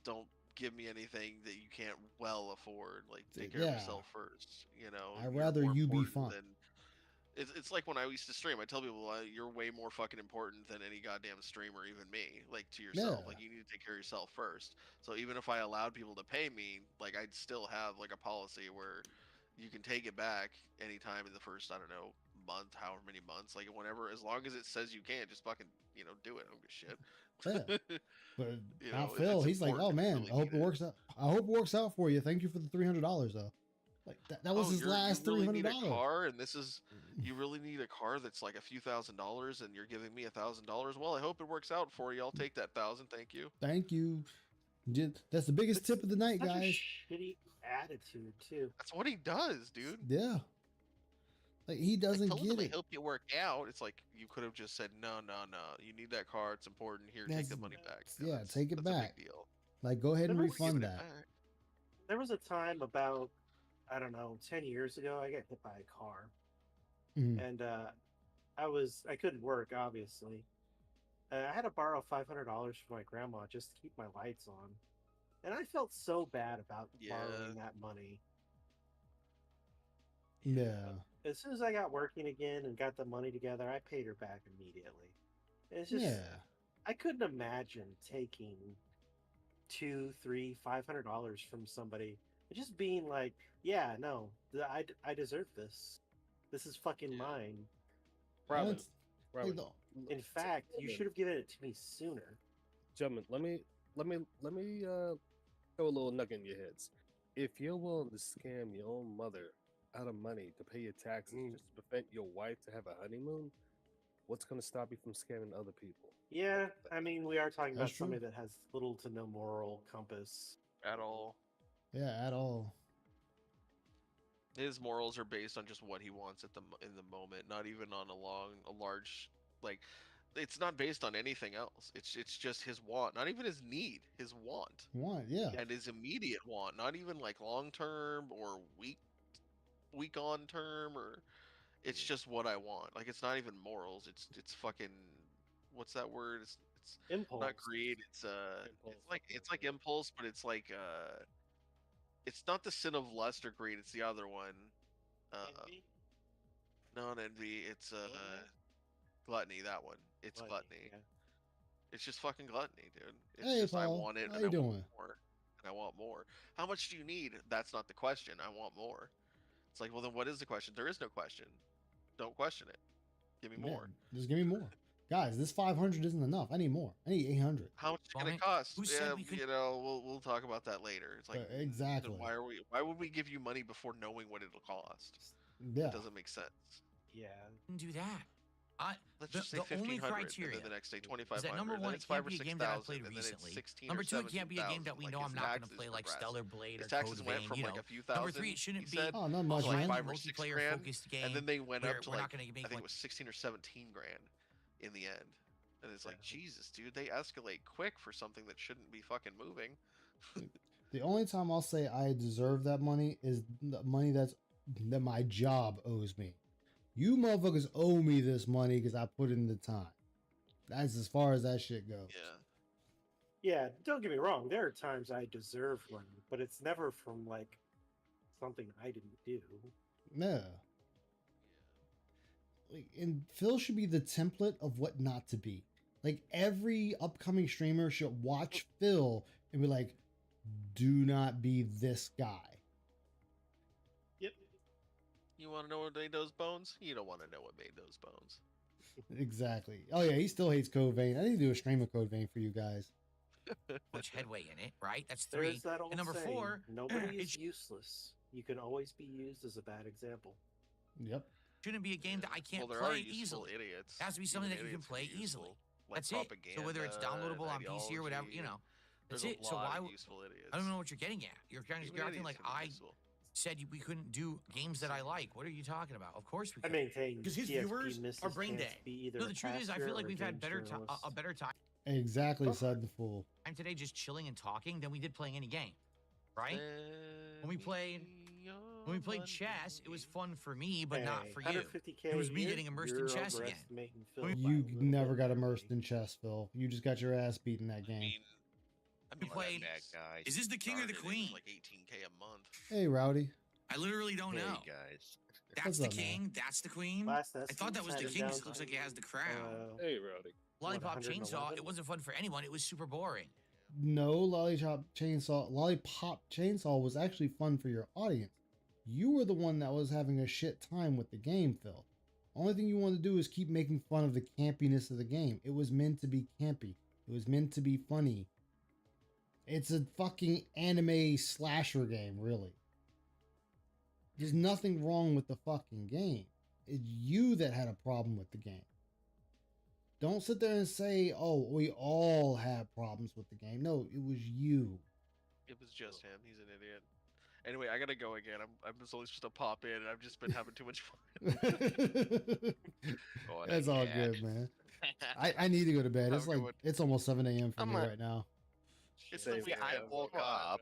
don't give me anything that you can't well afford. Like take care of Yeah. yourself first. I'd you're rather more you be important fine. It's like when I used to stream. I tell people you're way more fucking important than any goddamn streamer, even me. Like to yourself, Yeah. like you need to take care of yourself first. So even if I allowed people to pay me, like I'd still have like a policy where you can take it back anytime in the first, I don't know, month, however many months, like whenever, as long as it says you can, just fucking do it. I don't give a shit. Yeah. But not if Phil. it's He's like, important, oh if you man, really I hope need it works out. I hope it works out for you. Thank you for the $300 though. Like that was his last you really need $300. a car, and this is you really need a car that's like a few $1,000s, and you're giving me $1,000. Well, I hope it works out for you. I'll take that 1,000. Thank you. Thank you. That's the biggest tip of the night, Such guys. a shitty attitude too. That's what he does, dude. Yeah. Like he doesn't I told get him it. I hope you work out. It's like you could have just said no. You need that car. It's important. Here, take the money back. Yeah, take it that's back. A big deal. Like go ahead and There was- refund Giving it that. back. There was a time about, I don't know, 10 years ago, I got hit by a car. Mhm. And I couldn't work, obviously. I had to borrow $500 from my grandma just to keep my lights on. And I felt so bad about borrowing that money. Yeah. As soon as I got working again and got the money together, I paid her back immediately. It's just, Yeah. I couldn't imagine taking $200, $300, $500 from somebody and just being like, yeah, no, I deserve this. This is fucking mine. Robin, That's- Robin, like, In fact, you should have given it to me sooner. gentlemen, let me throw a little nugget in your heads. If you're willing to scam your own mother out of money to pay your taxes just to prevent your wife to have a honeymoon, what's going to stop you from scamming other people? Yeah, I mean, we are talking about That's true. somebody that has little to no moral compass. At all. Yeah, at all. His morals are based on just what he wants in the moment, not even on a large, like, it's not based on anything else. It's just his want, not even his need, his want, What? Yeah. and his immediate want, not even like long term or week on term, or it's just what I want. Like it's not even morals. It's fucking, what's that word? It's Impulse. not greed. It's Impulse. it's like impulse, but it's like it's not the sin of lust or greed. It's the other one. Envy? Not envy. It's gluttony. That one. It's gluttony. Yeah. It's just fucking gluttony, dude. It's Hey, just I Paul. want it How and you I doing? want more. And I want more. How much do you need? That's not the question. I want more. It's like, well then what is the question? There is no question. Don't question it. Give me Yeah, more. just give me more. Guys, this 500 isn't enough. I need more. I need 800. How much is it gonna Well, cost? who said we could- we'll talk about that later. It's like then Exactly. why would we give you money before knowing what it'll cost? Yeah. It doesn't make sense. Yeah. Didn't do that. Let's The- just say the only 1,500, criteria and then the next day is 2,500. that number then one, it's it can't 5 or be a game that I 6,000, played and then it's recently. 16 Number or two, it can't be a game that 17,000, we like know his I'm not going to taxes play like progress. Stellar Blade His or taxes Code went Vein. from You like know. a few Number thousand. three, it shouldn't he be said, Oh, not much, to like man. 5 or 6 multiplayer grand, focused game. and then they went where up to we're like not going to I make think like it was 16 or 17 grand in the end. And it's like, Yeah. Jesus, dude, they escalate quick for something that shouldn't be fucking moving. The only time I'll say I deserve that money is the money that my job owes me. You motherfuckers owe me this money because I put in the time. That's as far as that shit goes. Yeah. Yeah, don't get me wrong. There are times I deserve money, but it's never from like something I didn't do. Yeah. Like, and Phil should be the template of what not to be. Like every upcoming streamer should watch Phil and be like, do not be this guy. Yep. You want to know what made those bones? You don't want to know what made those bones. Exactly. Oh yeah, he still hates Code Vein. I need to do a stream of Code Vein for you guys. much headway in it, right? That's There three. is that old And number saying, four, nobody it is useless. You can always be used as a bad example. Yep. shouldn't be a game that I can't well, there are play useful easily. idiots. It has to be something Even that you can idiots play be useful, easily. Like That's it. propaganda. So whether it's downloadable on and PC or whatever, ideology, you know, that's there's it. a So lot why? of useful idiots. I don't know what you're getting at. You're Even acting idiots like can be I useful. said we couldn't do games that I like. What are you talking about? Of course we I could. maintain Because his TFP viewers missed are his brain chance dead. to be either No, a the truth is, I pastor feel or like a we've had games better journalist. a better time Exactly, said the fool. today just chilling and talking than we did playing any game, right? When we played When we played chess, it was fun for me, but not for you. 150K It was a me year, getting immersed in you're chess again. overestimating Phil We- by a You little never bit got there, immersed buddy. in chess, Phil. You just got your ass beat in that I game. mean, We I'm played- not that guy. Is this the king or the Started, it was queen? Like 18K a month. Hey, Rowdy. I literally don't Hey know. guys. That's What's the up, man? king. That's the queen. Last I thought that was the estimates king. had 'cause him it looks like down it has the to, crown. Hey, Rowdy. Lollipop 111? Chainsaw, it wasn't fun for anyone. It was super boring. No, Lollipop Chainsaw was actually fun for your audience. You were the one that was having a shit time with the game, Phil. Only thing you wanted to do is keep making fun of the campiness of the game. It was meant to be campy. It was meant to be funny. It's a fucking anime slasher game, really. There's nothing wrong with the fucking game. It's you that had a problem with the game. Don't sit there and say, oh, we all have problems with the game. No, it was you. It was just him. He's an idiot. Anyway, I gotta go again. I'm just only supposed to pop in, and I've just been having too much fun. What a That's all cat. good, man. I need to go to bed. It's Have a good like one. it's almost 7 a.m. for I'm me a- right now. It's Same the here. I weekend. woke Come on. up.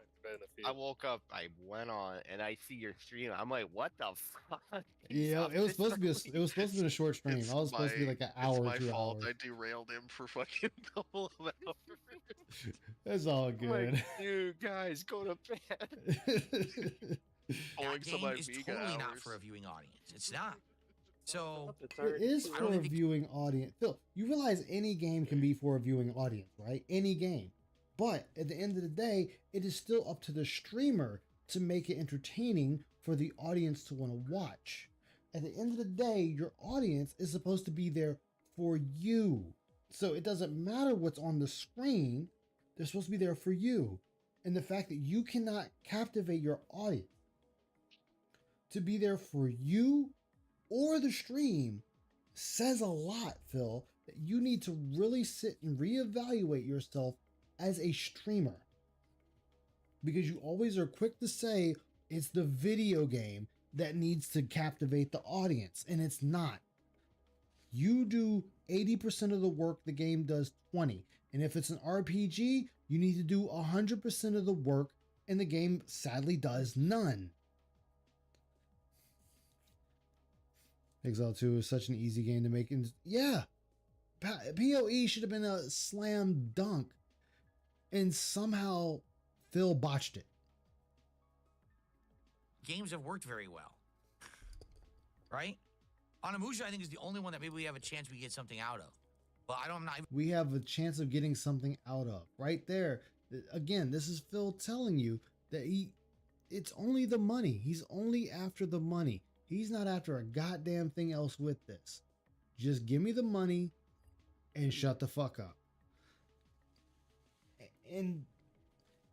I woke up, I went on, and I see your stream. I'm like, what the fuck? He's Yeah, up it was this supposed to be early. it was supposed to be a short stream. It's I was supposed to be my- like an hour, It's my 2 fault. hours. I derailed him for fucking a couple of hours. That's all I'm good. like, dude, guys, go to bed. Pulling That some game is Amiga totally not hours. for a viewing audience. It's not. So It's It already is too I for don't a late. think- viewing audience. Phil, you realize any game can be for a viewing audience, right? Any game. But at the end of the day, it is still up to the streamer to make it entertaining for the audience to want to watch. At the end of the day, your audience is supposed to be there for you. So it doesn't matter what's on the screen, they're supposed to be there for you. And the fact that you cannot captivate your audience to be there for you or the stream says a lot, Phil, that you need to really sit and reevaluate yourself as a streamer. Because you always are quick to say it's the video game that needs to captivate the audience, and it's not. You do 80% of the work, the game does 20. And if it's an RPG, you need to do 100% of the work, and the game sadly does none. Exile 2 is such an easy game to make. And yeah, PoE should have been a slam dunk. And somehow Phil botched it. games have worked very well. Right? Onimusha, I think, is the only one that maybe we have a chance we get something out of. But I'm not. We have a chance of getting something out of right there. Again, this is Phil telling you that it's only the money. He's only after the money. He's not after a goddamn thing else with this. Just give me the money and shut the fuck up. And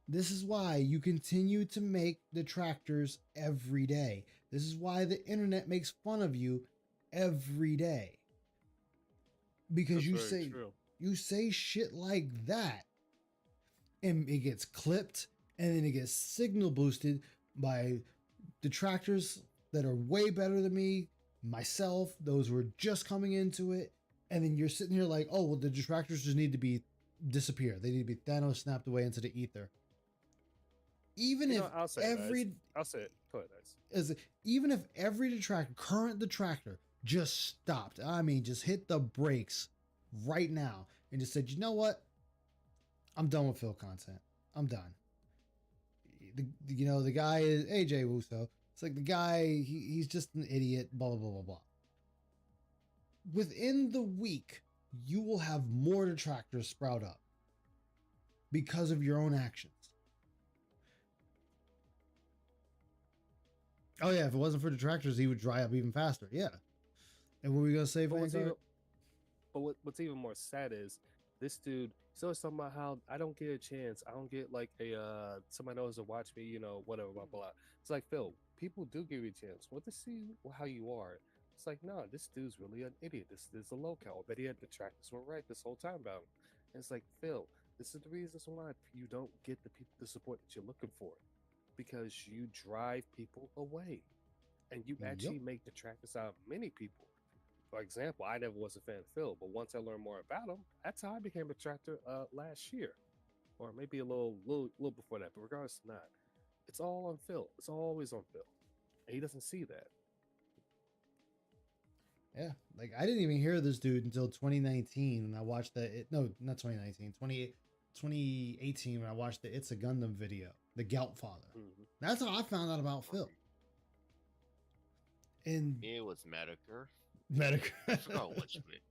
this is why you continue to make detractors every day. This is why the internet makes fun of you every day. Because you say shit like that, and it gets clipped, and then it gets signal boosted by detractors that are way better than me, myself, those who are just coming into it, and then you're sitting here like, oh, well, the detractors just need to be disappear. They need to be Thanos snapped away into the ether. Even if I'll say I'll say it. Go ahead, Dice. Even if every current detractor just stopped, I mean, just hit the brakes right now and just said, you know what? I'm done with Phil content. I'm done. The guy is AJ Wuso. It's like the guy, he's just an idiot, blah, blah, blah, blah, blah. Within the week, you will have more detractors sprout up because of your own actions. Oh yeah, if it wasn't for detractors, he would dry up even faster. Yeah. And what were we gonna say, Vanguard? What's even more sad is this dude. He's always talking about how I don't get a chance. I don't get like a somebody knows to watch me. You know, whatever, blah blah. It's like, Phil, people do give you a chance. Want to see how you are. It's like, no, this dude's really an idiot. This is a lowcal. I bet he had detractors were right this whole time about him. And it's like, Phil, this is the reason why you don't get the people, the support that you're looking for, because you drive people away, and you actually make detractors out of many people. For example, I never was a fan of Phil, but once I learned more about him, that's how I became a detractor last year, or maybe a little before that. But regardless of that, it's all on Phil. It's always on Phil. He doesn't see that. Yeah, like I didn't even hear this dude until 2019 when I watched no, not 2019, 2018 when I watched the It's a Gundam video, the Gout Father. Mhm. That's how I found out about Phil. And It was Medicare. Medicare. I forgot which bit.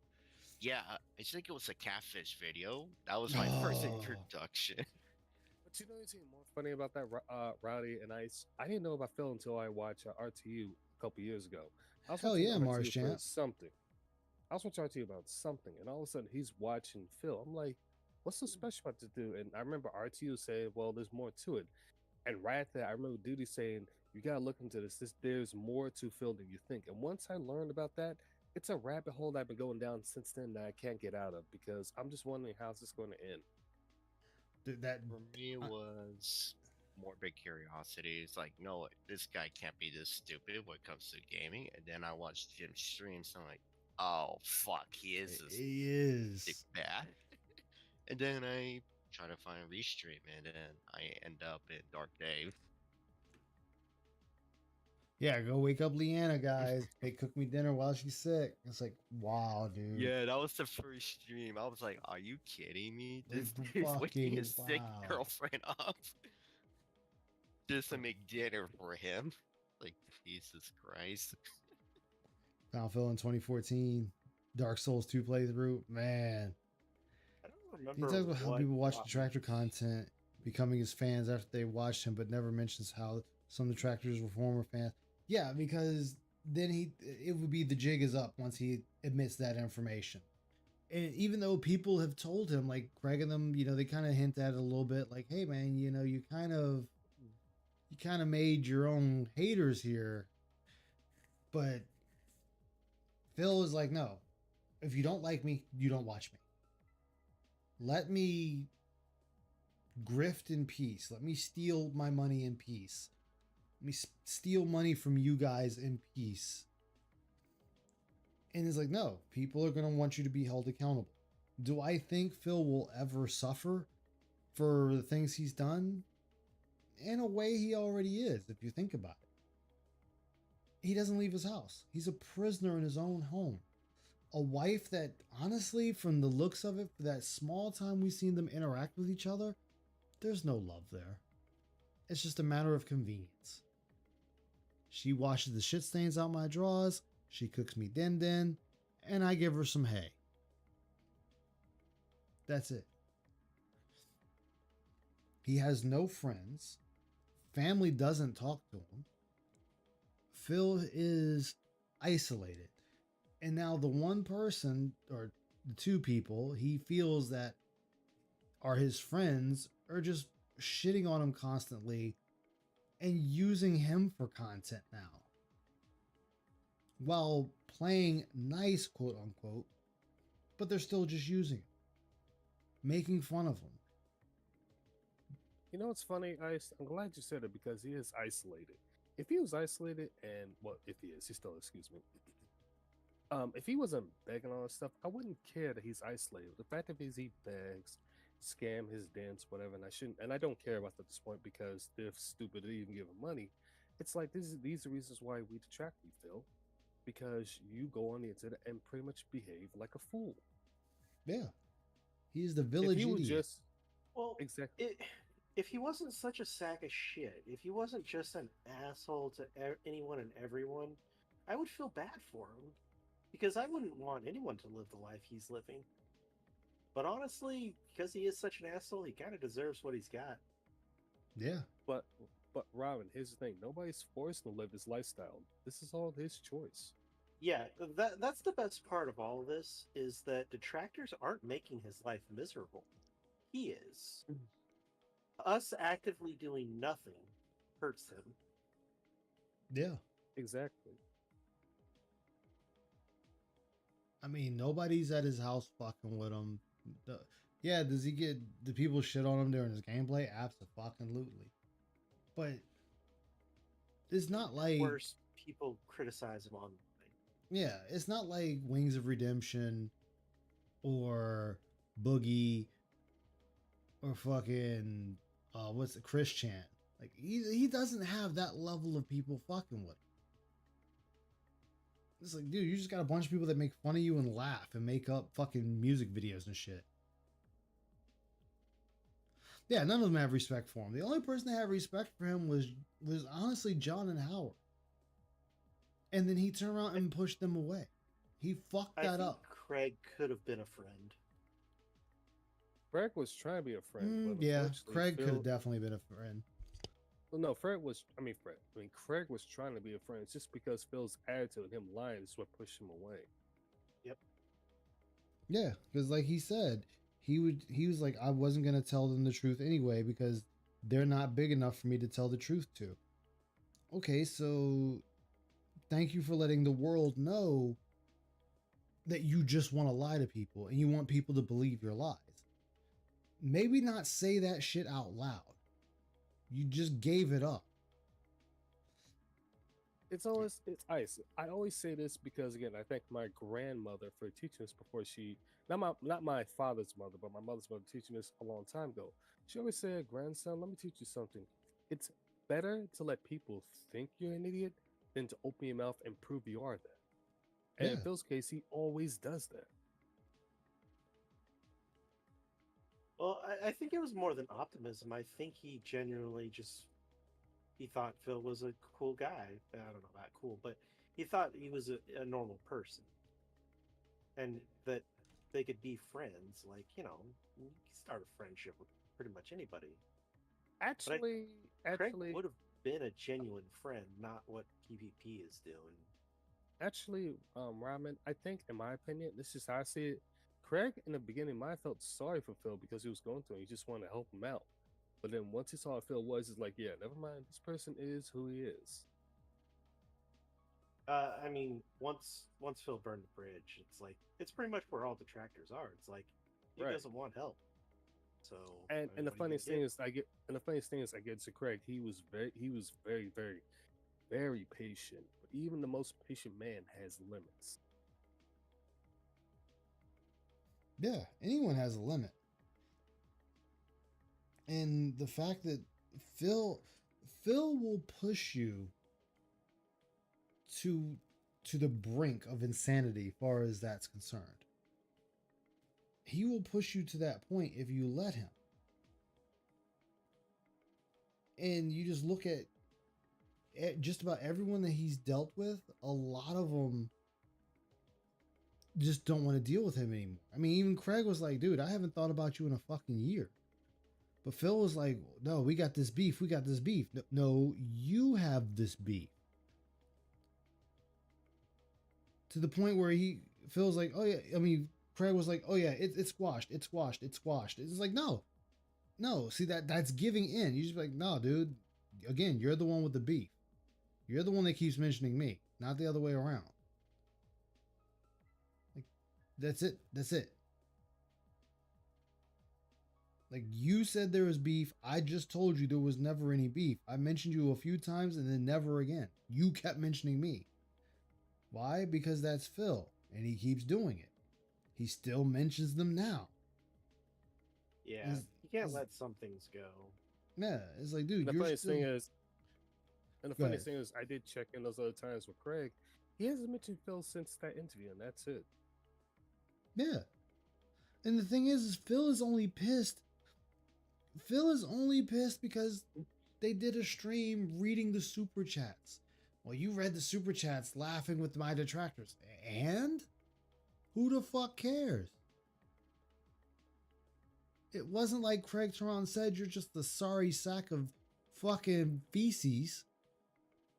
Yeah, I think it was a catfish video. That was my first Oh. introduction. But you know what's even more funny about that, Rowdy and Ice? I didn't know about Phil until I watched RTU a couple years ago. I was Hell watching yeah, RTU Mars for Champ. something. I was watching RTU about something, and all of a sudden he's watching Phil. I'm like, what's so special about this dude? And I remember RTU saying, well, there's more to it. And right after that, I remember Duty saying, you gotta look into this. There's more to Phil than you think. And once I learned about that, it's a rabbit hole that I've been going down since then that I can't get out of because I'm just wondering how's this going to end. Dude, that For me, it was morbid curiosity. It's like, no, this guy can't be this stupid when it comes to gaming. And then I watched Jim streams, and I'm like, oh fuck, he is this he is. dick bad. And then I try to find a restream, and then I end up in Dark Dave. Yeah, go wake up Leanna, guys. Hey, cook me dinner while she's sick. It's like, wow, dude. Yeah, that was the first stream. I was like, are you kidding me? This Fucking dude's waking his sick wow. girlfriend up just to make dinner for him. Like, Jesus Christ. Found Phil in 2014. Dark Souls 2 playthrough. Man. I don't He remember. talks about how what people watch got me detractor into content, becoming his fans after they watched him, but never mentions how some detractors were former fans. Yeah, because then it would be the jig is up once he admits that information. And even though people have told him, like Craig and them, they kind of hint at it a little bit, like, hey man, you kind of made your own haters here. But Phil is like, no, if you don't like me, you don't watch me. Let me grift in peace. Let me steal my money in peace. Let me steal money from you guys in peace. And he's like, no, people are going to want you to be held accountable. Do I think Phil will ever suffer for the things he's done? In a way, he already is, if you think about it. He doesn't leave his house. He's a prisoner in his own home. A wife that, honestly, from the looks of it, for that small time we've seen them interact with each other, there's no love there. It's just a matter of convenience. She washes the shit stains out my drawers, she cooks me din, and I give her some hay. That's it. He has no friends. Family doesn't talk to him. Phil is isolated. And now the one person, or the two people, he feels that are his friends are just shitting on him constantly and using him for content now. While playing nice, quote unquote, but they're still just using him. Making fun of him. You know what's funny, Ice? I'm glad you said it because he is isolated. If he was isolated, and well, if he is, he still, excuse me. If he wasn't begging all this stuff, I wouldn't care that he's isolated. The fact that he begs, scam his dance, whatever, and I don't care about that at this point because they're stupid to even give him money. It's like these are reasons why we detract you, Phil, because you go on the internet and pretty much behave like a fool. Yeah, he's the village If he idiot. was just Well, exactly. if he wasn't such a sack of shit, if he wasn't just an asshole to anyone and everyone, I would feel bad for him. Because I wouldn't want anyone to live the life he's living. But honestly, because he is such an asshole, he kind of deserves what he's got. Yeah. But Robin, here's the thing: nobody's forced to live his lifestyle. This is all his choice. Yeah, that's the best part of all of this, is that detractors aren't making his life miserable. He is. Us actively doing nothing hurts him. Yeah. Exactly. I mean, nobody's at his house fucking with him. Yeah, do people shit on him during his gameplay? Absolutely. But it's not like, Worse, people criticize him online. yeah, it's not like Wings of Redemption or Boogie or fucking, what's it, Chris Chan. Like he doesn't have that level of people fucking with him. It's like, dude, you just got a bunch of people that make fun of you and laugh and make up fucking music videos and shit. Yeah, none of them have respect for him. The only person that had respect for him was honestly John and Howard. And then he turned around and pushed them away. He fucked I that think up. Craig could have been a friend. Craig was trying to be a friend. But Yeah, unfortunately, Craig could Phil- have definitely been a friend. Well, no, Craig. Craig was trying to be a friend. It's just because Phil's attitude and him lying is what pushed him away. Yeah, because like he said, he was like, I wasn't gonna tell them the truth anyway because they're not big enough for me to tell the truth to. Okay, so thank you for letting the world know that you just want to lie to people and you want people to believe your lies. Maybe not say that shit out loud. You just gave it up. It's ice. I always say this because again, I thank my grandmother for teaching this before she not my father's mother, but my mother's mother teaching this a long time ago. She always said, "Grandson, let me teach you something. It's better to let people think you're an idiot than to open your mouth and prove you are that." And in Yeah. Phil's case, he always does that. Well, I think it was more than optimism. I think he genuinely he thought Phil was a cool guy. I don't know about cool, but he thought he was a normal person. And that they could be friends. Like, you can start a friendship with pretty much anybody. Actually, Craig would have been a genuine friend, not what PvP is doing. Ramen, I think, in my opinion, this is how I see it. Craig, in the beginning, might have felt sorry for Phil because he was going through it. He just wanted to help him out. But then once he saw how Phil was, he's like, yeah, never mind. This person is who he is. I mean, once Phil burned the bridge, it's pretty much where all detractors are. It's like he Right. doesn't want help. So And I mean, the what are you funniest gonna thing do? is I get to Craig. He was very, very, very patient. But even the most patient man has limits. Yeah, anyone has a limit. And the fact that Phil will push you to the brink of insanity far as that's concerned. He will push you to that point if you let him. And you just look at just about everyone that he's dealt with, a lot of them just don't want to deal with him anymore. I mean, even Craig was like, dude, I haven't thought about you in a fucking year. But Phil was like, no, we got this beef. We got this beef. No, you have this beef. To the point where Phil's like, oh yeah, I mean, Craig was like, oh yeah, it's squashed. It's squashed. It's squashed. It's like, no, see that's giving in. You just be like, no, dude, again, you're the one with the beef. You're the one that keeps mentioning me, not the other way around. Like, that's it. That's it. Like, you said there was beef. I just told you there was never any beef. I mentioned you a few times and then never again. You kept mentioning me. Why? Because that's Phil, and he keeps doing it. He still mentions them now. Yeah, you can't let some things go. Yeah, it's like, dude, The you're funniest still... thing is, and the Go funniest ahead. thing is, I did check in those other times with Craig. He hasn't mentioned Phil since that interview, and that's it. Yeah. And the thing is Phil is only pissed. Phil is only pissed because they did a stream reading the super chats. Well, you read the super chats laughing with my detractors. And? Who the fuck cares? It wasn't like Craig Teron said you're just the sorry sack of fucking feces.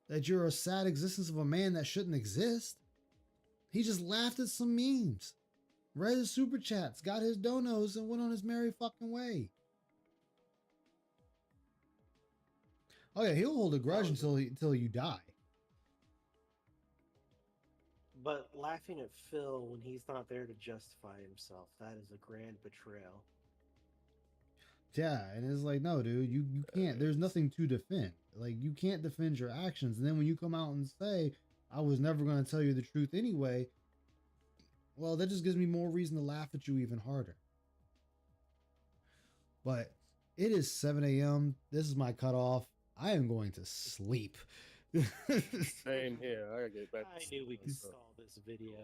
That you're a sad existence of a man that shouldn't exist. He just laughed at some memes. Read his super chats, got his donos, and went on his merry fucking way. Oh yeah, he'll hold a grudge until you die. But laughing at Phil when he's not there to justify himself, that is a grand betrayal. Yeah, and it's like, no, dude, you can't. There's nothing to defend. Like, you can't defend your actions. And then when you come out and say, I was never going to tell you the truth anyway, well, that just gives me more reason to laugh at you even harder. But it is 7 a.m. This is my cutoff. I am going to sleep. Same here. I gotta get back. I to knew we sleep, could so. stall this video.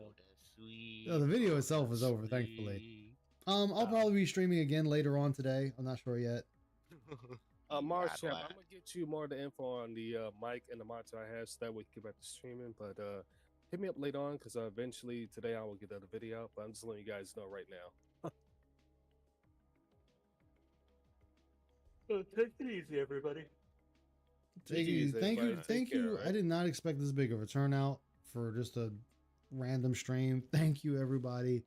No, the video itself is over, thankfully. I'll probably be streaming again later on today. I'm not sure yet. Marshall, God, I'm gonna get you more of the info on the mic and the monitor I have, so that we can get back to streaming. But hit me up later on, because eventually today I will get the video out. But I'm just letting you guys know right now. Take it easy, everybody. Thank you, easy, thank you, everybody. Take thank care, you. right? I did not expect this big of a turnout for just a random stream. Thank you, everybody.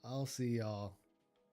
I'll see y'all.